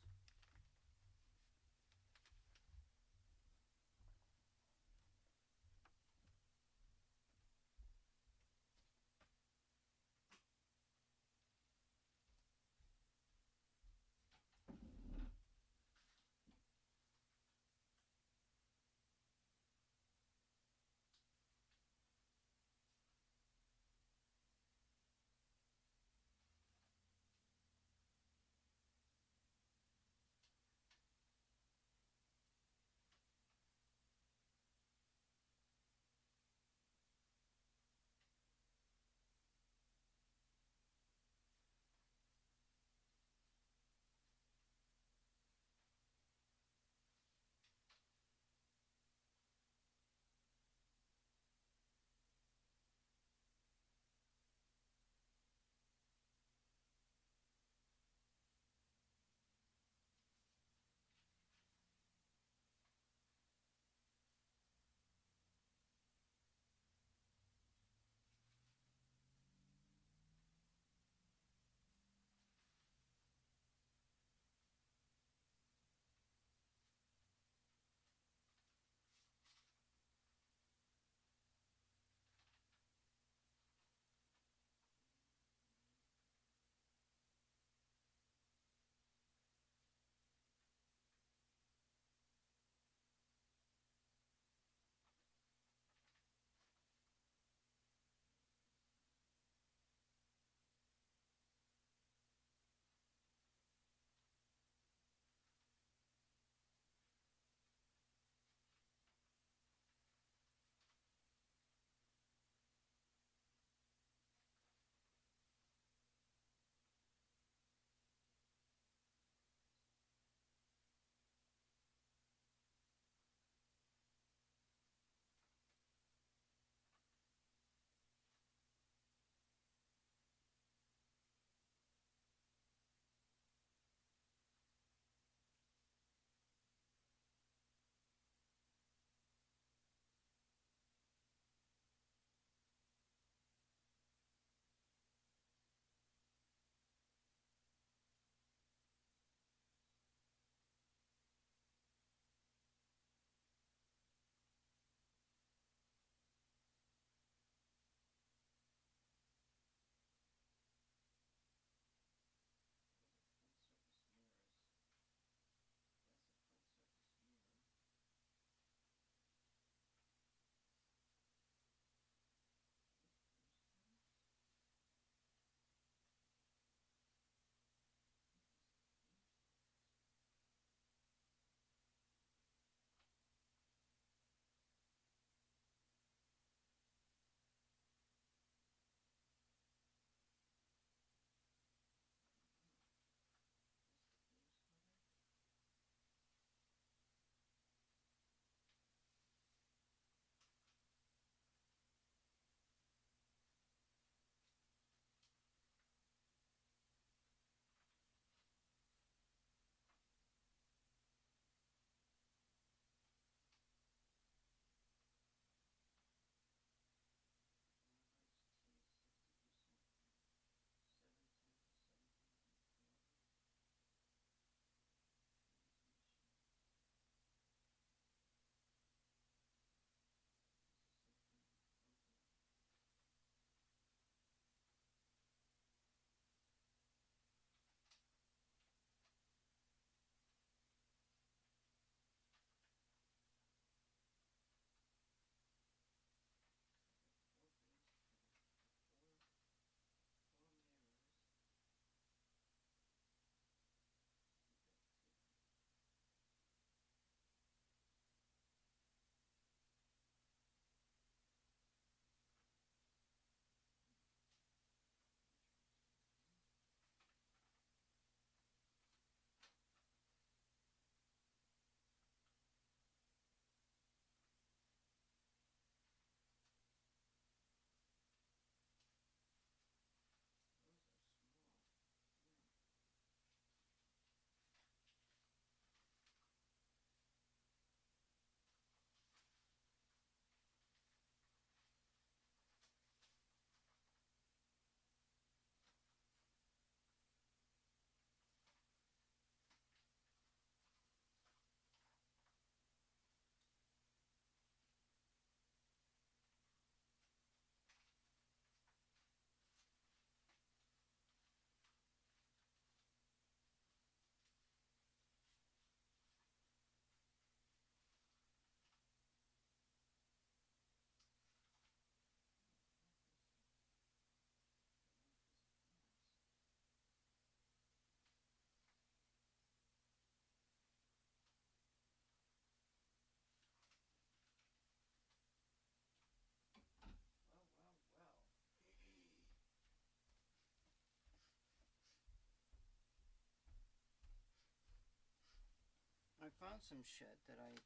I found some shit that I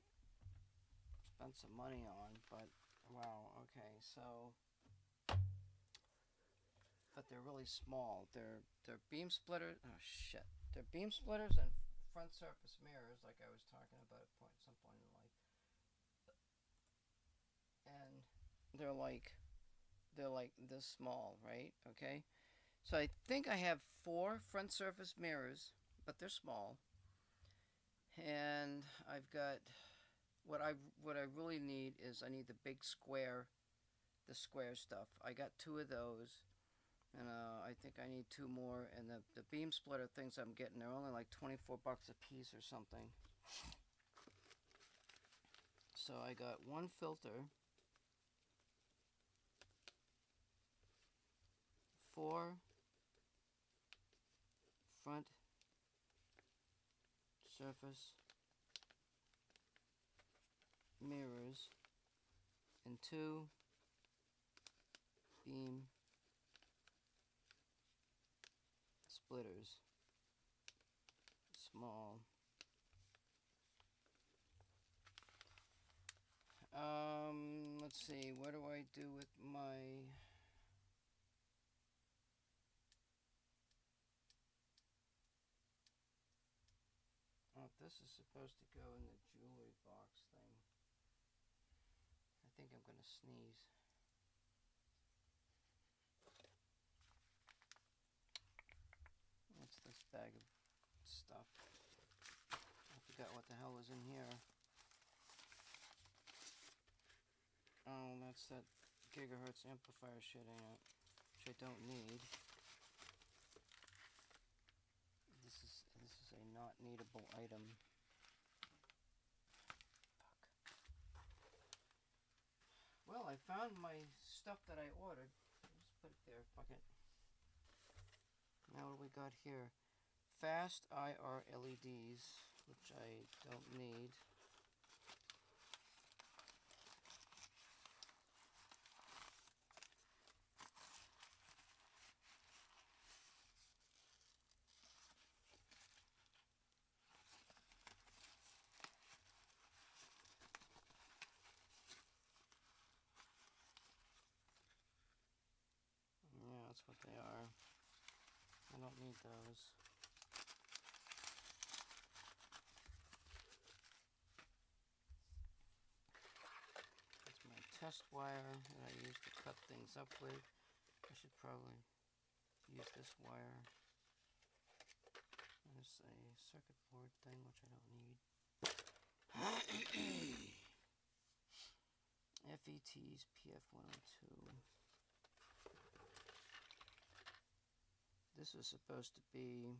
spent some money on, but wow, okay, so but they're really small. They're beam splitters. Oh shit. They're beam splitters and front surface mirrors, like I was talking about at some point in life. And they're like this small, right? Okay. So I think I have 4 front surface mirrors, but they're small. And I've got what I really need is I need the big square, the square stuff. I got 2 of those. And I think I need 2 more. And the beam splitter things I'm getting, they're only like 24 bucks a piece or something. So I got 1 filter, 4 front surface mirrors, and 2 beam splitters, small. Let's see, what do I do with my... Oh, this is supposed to go in the jewelry box thing. I think I'm gonna sneeze. What's this bag of stuff? I forgot what the hell was in here. Oh, that's that gigahertz amplifier shit, ain't it? Which I don't need. This is a not needable item. Fuck. Well, I found my stuff that I ordered. Just put it there. Fuck it. Now what do we got here? Fast IR LEDs, which I don't need. Yeah, that's what they are. I don't need those. That's my test wire that I use to cut things up with. I should probably use this wire. There's a circuit board thing, which I don't need. FET's PF102. This was supposed to be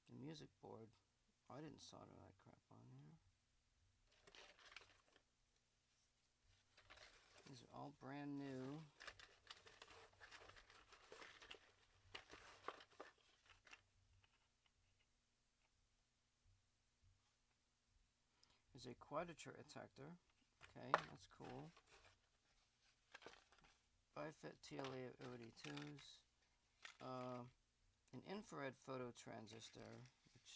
the music board. I didn't solder that crap on there. These are all brand new. There's a quadrature detector. Okay, that's cool. Bifit TLA OD2s. An infrared photo transistor, which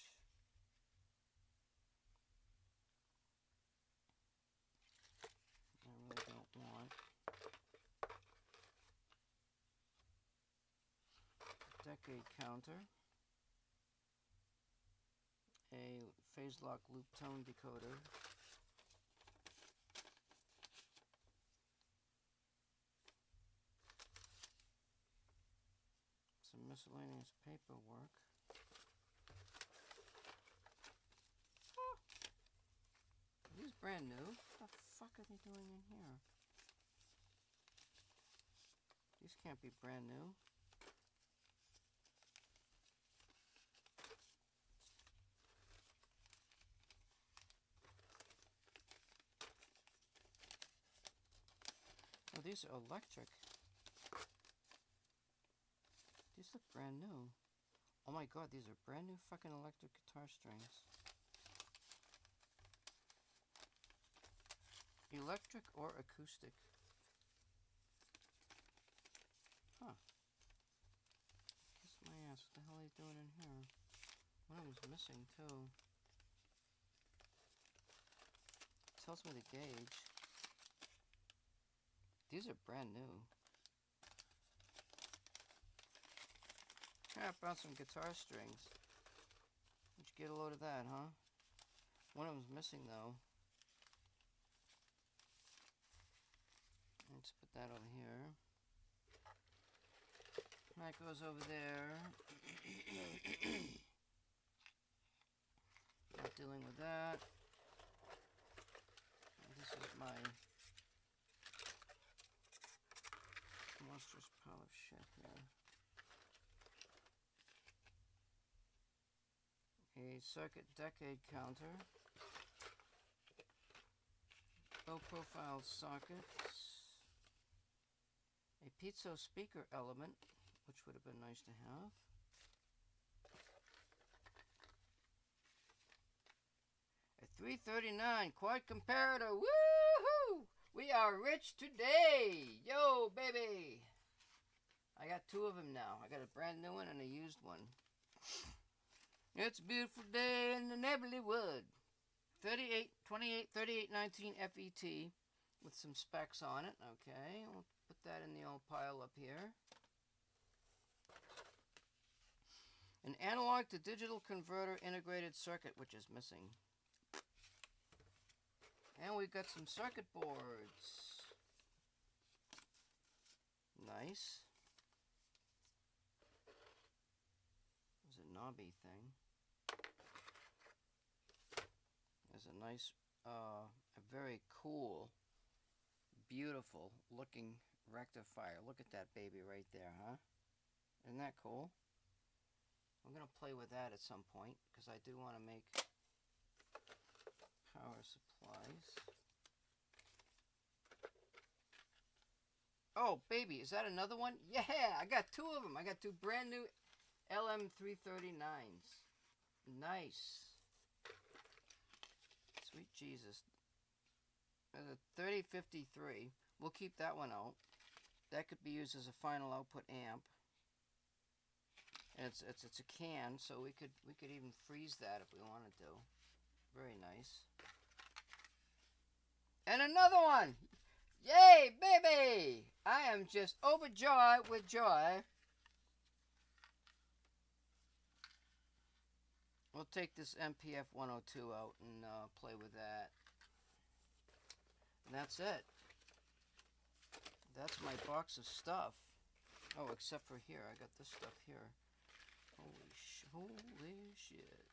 I really don't want. Decade counter. A phase lock loop tone decoder. Some miscellaneous paperwork. Oh. Are these brand new? What the fuck are they doing in here? These can't be brand new. Oh, these are electric. These look brand new. Oh my god, these are brand new fucking electric guitar strings. Electric or acoustic? Huh. Kiss my ass. What the hell are you doing in here? What of them's missing too. It tells me the gauge. These are brand new. I found some guitar strings. Did you get a load of that, huh? One of them's missing though. Let's put that over here. That goes over there. Not dealing with that. This is my monstrous pile of shit here. A circuit decade counter. Low profile sockets. A piezo speaker element, which would have been nice to have. A 339 quad comparator. Woohoo! We are rich today. Yo, baby. I got two of them now. I got a brand new one and a used one. It's a beautiful day in the neighborly wood. 3819 FET with some specs on it. Okay, we'll put that in the old pile up here. An analog to digital converter integrated circuit, which is missing. And we've got some circuit boards. Nice. There's a knobby thing. There's a nice, a very cool, beautiful looking rectifier. Look at that baby right there, huh? Isn't that cool? I'm going to play with that at some point because I do want to make power supplies. Oh, baby, is that another one? Yeah, I got two of them. I got two brand new LM339s. Nice. Sweet Jesus. There's a 3053. We'll keep that one out. That could be used as a final output amp. And it's a can, so we could even freeze that if we wanted to. Very nice. And another one! Yay, baby! I am just overjoyed with joy. We'll take this MPF 102 out and play with that. And that's it. That's my box of stuff. Oh, except for here. I got this stuff here. Holy shit.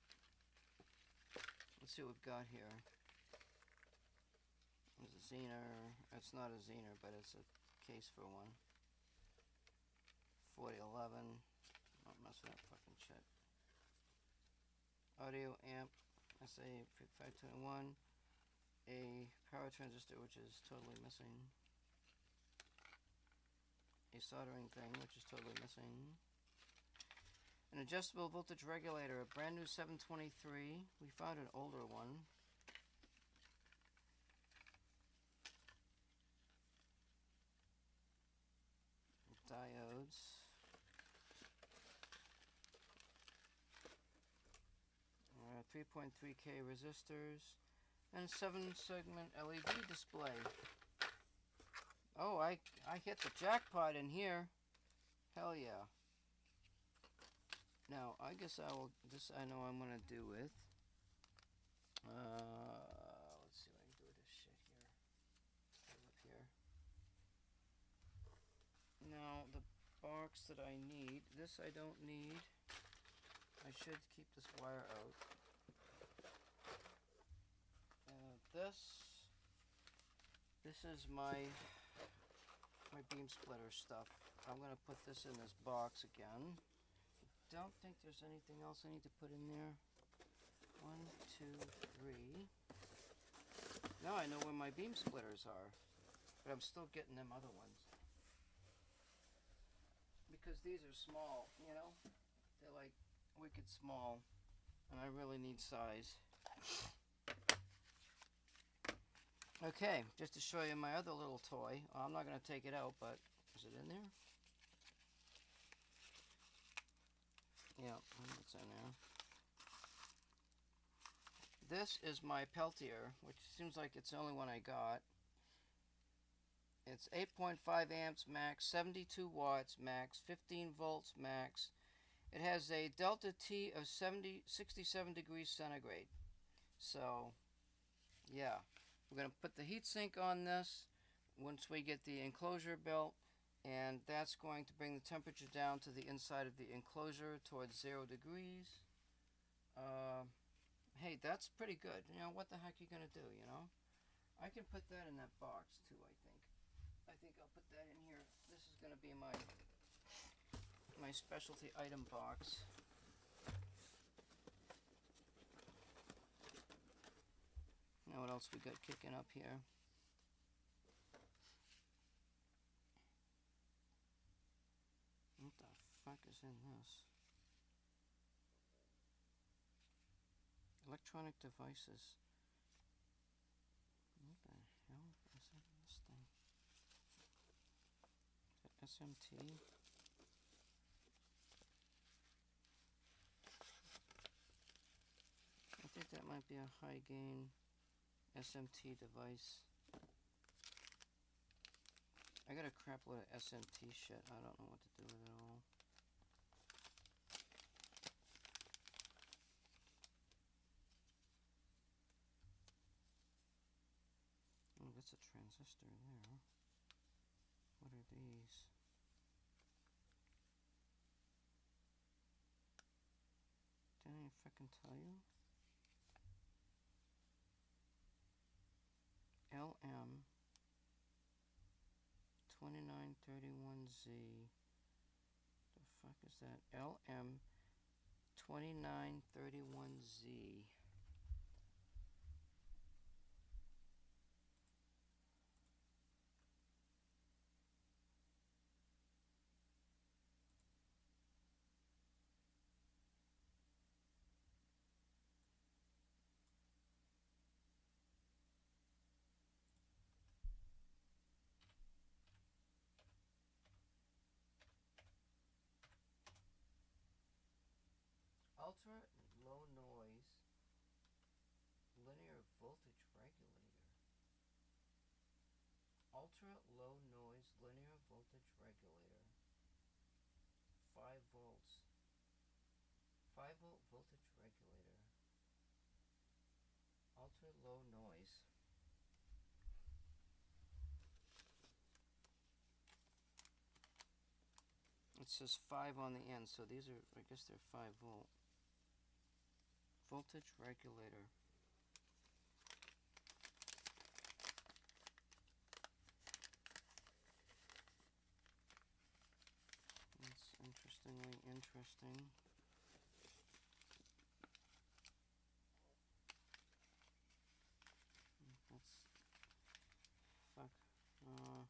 Let's see what we've got here. There's a Zener. It's not a Zener, but it's a case for one. 4011. Don't mess with that fucking shit. Audio amp. SA521. A power transistor, which is totally missing. A soldering thing, which is totally missing. An adjustable voltage regulator, a brand new 723. We found an older one. Diodes. 3.3K resistors. And a 7-segment LED display. Oh, I hit the jackpot in here. Hell yeah. Now, I guess I will, this I know I'm going to do with. Let's see what I can do with this shit here. Up here. Now, the box that I need, this I don't need. I should keep this wire out. This is my beam splitter stuff. I'm going to put this in this box again. Don't think there's anything else I need to put in there. 1, 2, 3. Now I know where my beam splitters are, but I'm still getting them other ones. Because these are small, you know? They're like wicked small, and I really need size. Okay, just to show you my other little toy. I'm not going to take it out, but is it in there? Yeah, it's in there. this is my Peltier, which seems like it's the only one I got. It's 8.5 amps max, 72 watts max, 15 volts max. It has a delta T of 67 degrees centigrade. So, yeah. We're going to put the heatsink on this once we get the enclosure built, and that's going to bring the temperature down to the inside of the enclosure towards 0 degrees. Hey, that's pretty good. You know, what the heck are you going to do, you know? I can put that in that box too, I think. I think I'll put that in here. This is going to be my specialty item box. Now what else we got kicking up here? What the fuck is in this? Electronic devices. What the hell is in this thing? Is that SMT? I think that might be a high gain SMT device. I got a crap load of SMT shit. I don't know what to do with it all. Oh, that's a transistor there. What are these? Didn't I frickin' tell you? LM 2931Z. The fuck is that? LM 2931Z. Ultra low noise linear voltage regulator. Ultra low noise linear voltage regulator. 5 volts. 5 volt voltage regulator. Ultra low noise. It says 5 on the end, so these are, I guess they're 5 volt. Voltage regulator. That's interestingly interesting. That's fuck.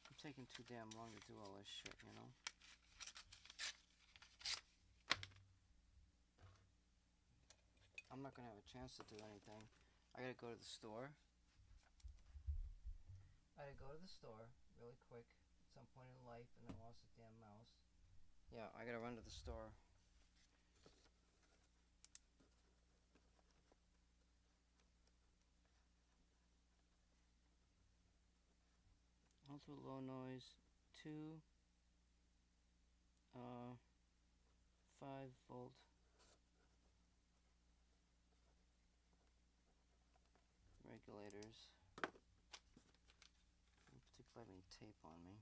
I'm taking too damn long to do all this shit, you know. I'm not gonna have a chance to do anything. I gotta go to the store. I gotta go to the store really quick at some point in life, and then I lost the damn mouse. Yeah, I gotta run to the store. Ultra low noise, 2 5 volt regulators. I don't particularly have any tape on me.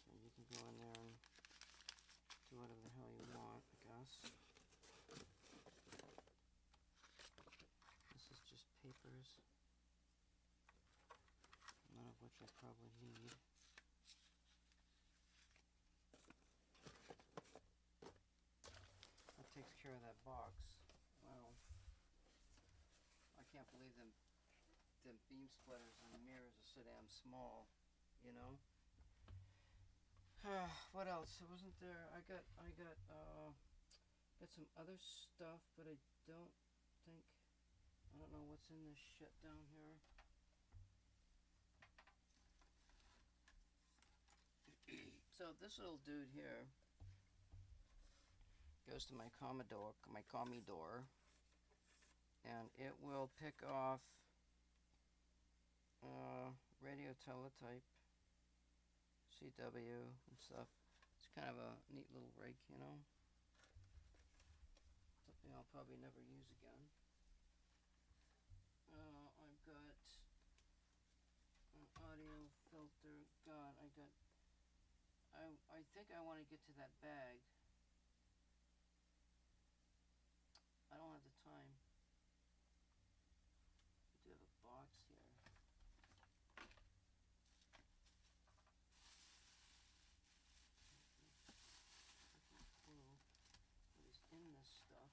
So you can go in there and do whatever the hell you want, I guess. This is just papers, none of which I probably need. That takes care of that box. Wow. I can't believe them the beam splitters and the mirrors are so damn small, you know. What else? Wasn't there? I got some other stuff, but I don't think. I don't know what's in this shit down here. So this little dude here goes to my Commodore, and it will pick off radio teletype, CW and stuff. It's kind of a neat little rig, you know. Something I'll probably never use again. I've got an audio filter. God, I think I want to get to that bag. I don't have the time. I do have a box here. What is in this stuff?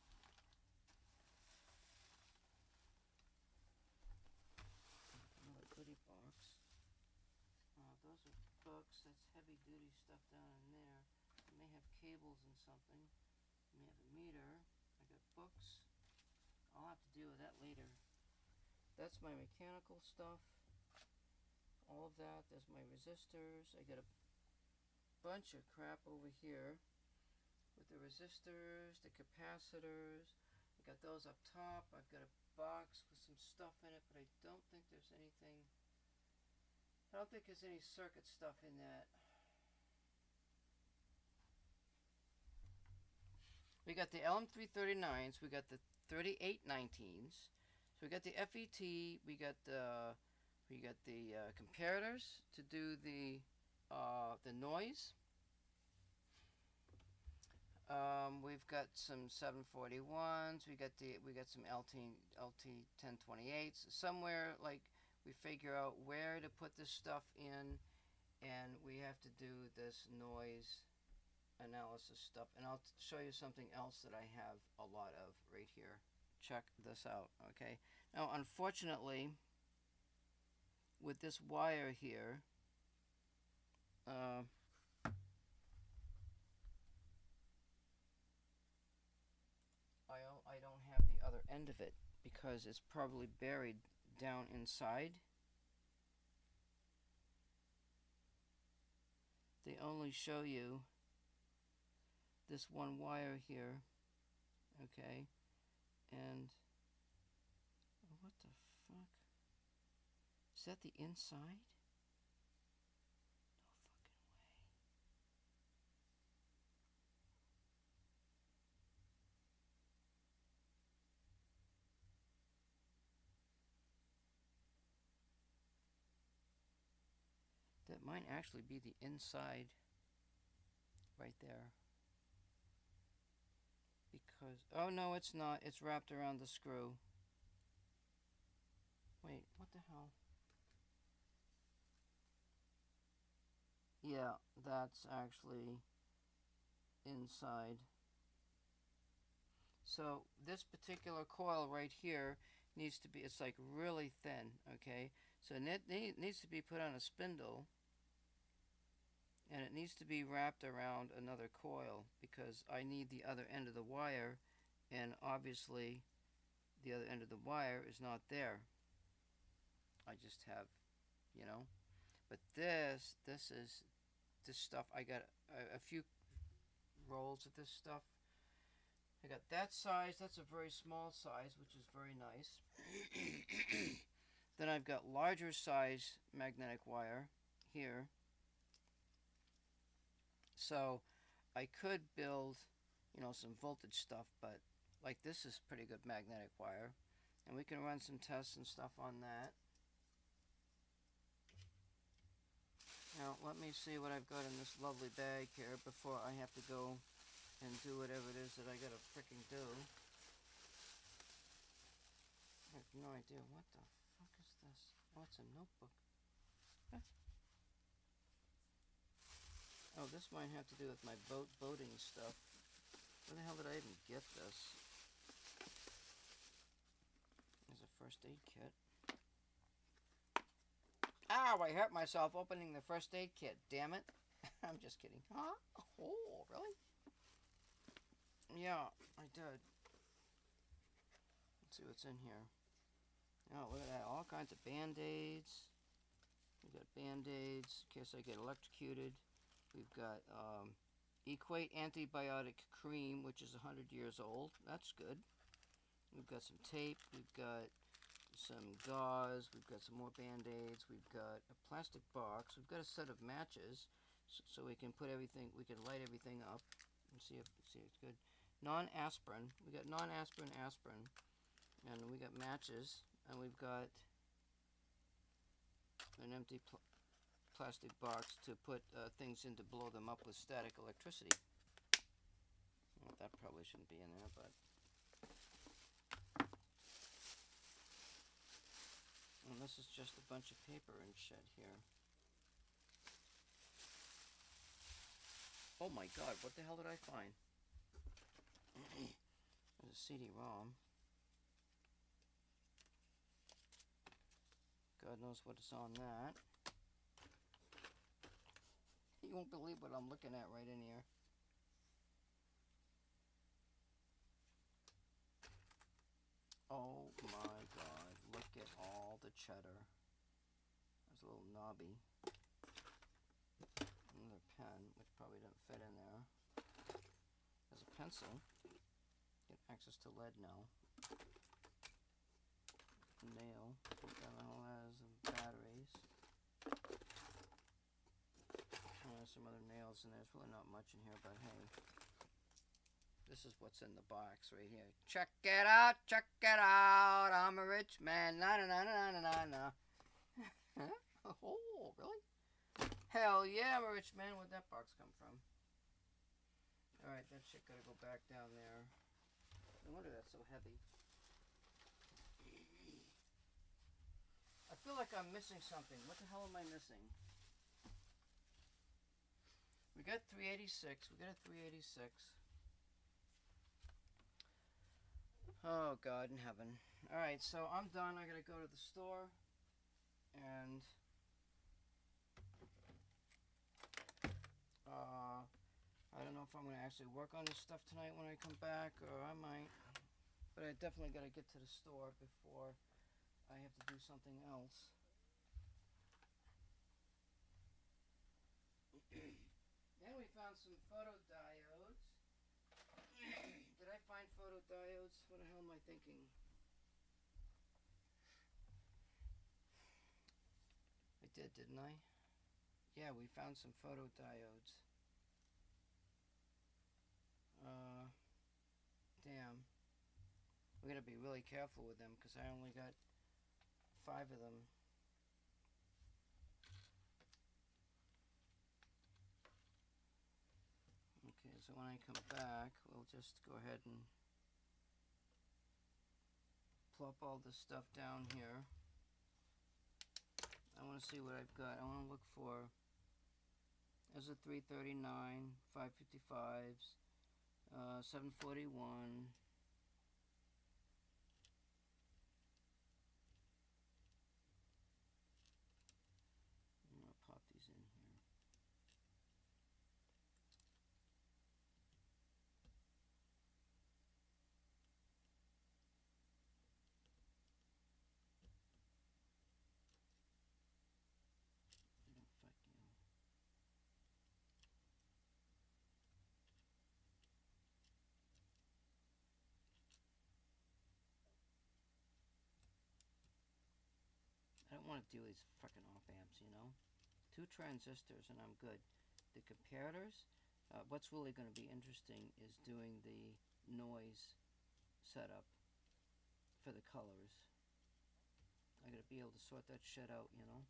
Another goodie box. Those are books. That's heavy duty stuff down in there. It may have cables and something. It may have a meter. I got books. I'll have to deal with that later. That's my mechanical stuff. All of that. There's my resistors. I got a bunch of crap over here with the resistors, the capacitors. I got those up top. I've got a box with some stuff in it, but I don't think there's anything. I don't think there's any circuit stuff in that. We got the LM339s. We got the 3819s. So we got the FET. We got the comparators to do the noise. We've got some 741s. We got some LT1028s. Somewhere like we figure out where to put this stuff in, and we have to do this noise analysis stuff. And I'll show you something else that I have a lot of right here. Check this out, okay? Now, unfortunately, with this wire here, I don't have the other end of it because it's probably buried down inside. They only show you this one wire here, okay? And what the fuck? Is that the inside? No fucking way. That might actually be the inside right there. Because, oh no, it's not. It's wrapped around the screw. Wait, what the hell? Yeah, that's actually inside. So this particular coil right here needs to be, it's like really thin, okay? So it needs to be put on a spindle, and it needs to be wrapped around another coil because I need the other end of the wire, and obviously the other end of the wire is not there. I just have, you know. But this stuff, I got a few rolls of this stuff. I got that size. That's a very small size, which is very nice. Then I've got larger size magnetic wire here. So I could build, you know, some voltage stuff, but like this is pretty good magnetic wire. And we can run some tests and stuff on that. Now, let me see what I've got in this lovely bag here before I have to go and do whatever it is that I gotta frickin' do. I have no idea. What the fuck is this? Oh, it's a notebook. Huh? Oh, this might have to do with my boating stuff. Where the hell did I even get this? There's a first aid kit. Ow, I hurt myself opening the first aid kit. Damn it. I'm just kidding. Huh? Oh, really? Yeah, I did. Let's see what's in here. Oh, look at that. All kinds of Band-Aids. We've got Band-Aids in case I get electrocuted. We've got Equate Antibiotic Cream, which is 100 years old. That's good. We've got some tape. We've got some gauze. We've got some more Band-Aids. We've got a plastic box. We've got a set of matches, so we can put everything. We can light everything up and see if it's good. Non-aspirin. We got non-aspirin, aspirin, and we got matches, and we've got an empty plastic box to put things in to blow them up with static electricity. Well, that probably shouldn't be in there, but. And this is just a bunch of paper and shit here. Oh my god, what the hell did I find? There's a CD-ROM. God knows what is on that. You won't believe what I'm looking at right in here. Oh my god, look at all the cheddar. There's a little knobby. Another pen, which probably didn't fit in there. There's a pencil. Get access to lead now. Nail. What the hell has batteries? Oh, there's some other nails in there. There's really not much in here, but hey. This is what's in the box right here. Check it out, check it out. I'm a rich man. Na na na na na na na. Oh, really? Hell yeah, I'm a rich man. Where'd that box come from? Alright, that shit gotta go back down there. No wonder that's so heavy. I feel like I'm missing something. What the hell am I missing? We got 386. We got a 386. Oh, God in heaven. Alright, so I'm done. I gotta go to the store. And I don't know if I'm gonna actually work on this stuff tonight when I come back, or I might. But I definitely gotta get to the store before I have to do something else. Then we found some photodiodes. Did I find photodiodes? What the hell am I thinking? I did, didn't I? Yeah, we found some photodiodes. Damn. We gotta be really careful with them because I only got 5 of them. Okay, so when I come back, we'll just go ahead and plop all this stuff down here. I want to see what I've got. I want to look for, there's a 339, 555s, 741. I'm going to pop these in here. Fuck you. I don't want to do these fucking op amps, you know? 2 transistors and I'm good. The comparators, what's really going to be interesting is doing the noise setup for the colors. I gotta be able to sort that shit out, you know?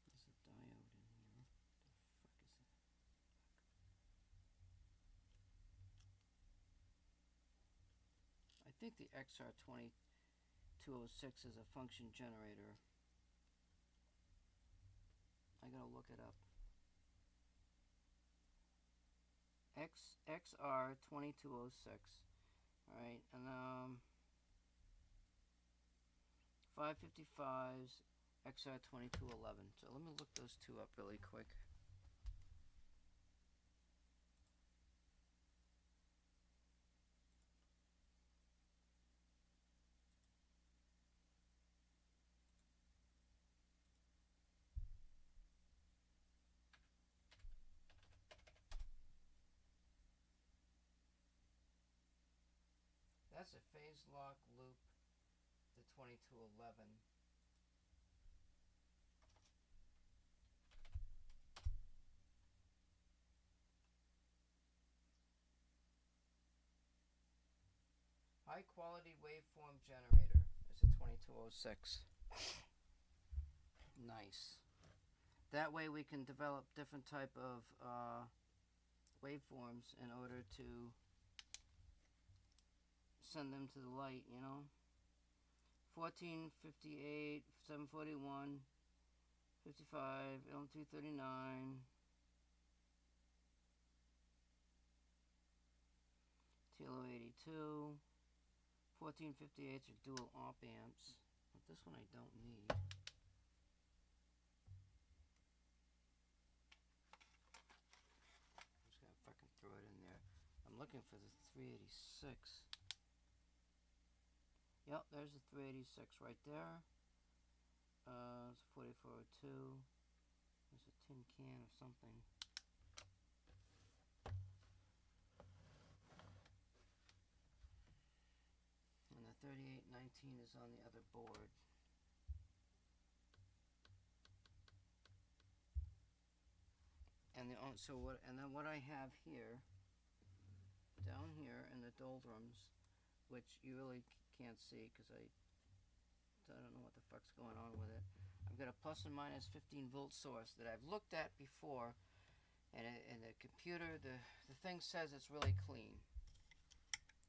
There's a diode in think the XR2206 is a function generator. I gotta look it up. XR2206. Alright, and 555's XR2211. So let me look those two up really quick. That's a phase lock loop, the 2211. High quality waveform generator is a 2206. Nice. That way we can develop different type of waveforms in order to send them to the light, you know. 1458, 741, 55, L239, TL082, 1458 are dual op amps, but this one I don't need. I'm just gonna fucking throw it in there. I'm looking for the 386. Yep, there's the 386 right there. It's a 4402. There's a tin can of something. And the 3819 is on the other board. And then what I have here, down here in the doldrums, which you really can't see because I don't know what the fuck's going on with it. I've got a plus and minus 15 volt source that I've looked at before, and the computer, the thing says it's really clean.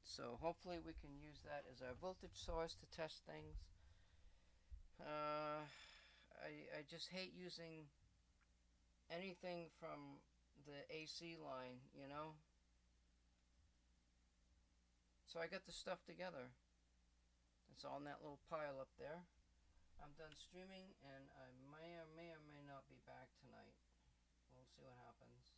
So hopefully we can use that as our voltage source to test things. I just hate using anything from the AC line, you know. So I got the stuff together. It's all in that little pile up there. I'm done streaming, and I may or may not be back tonight. We'll see what happens.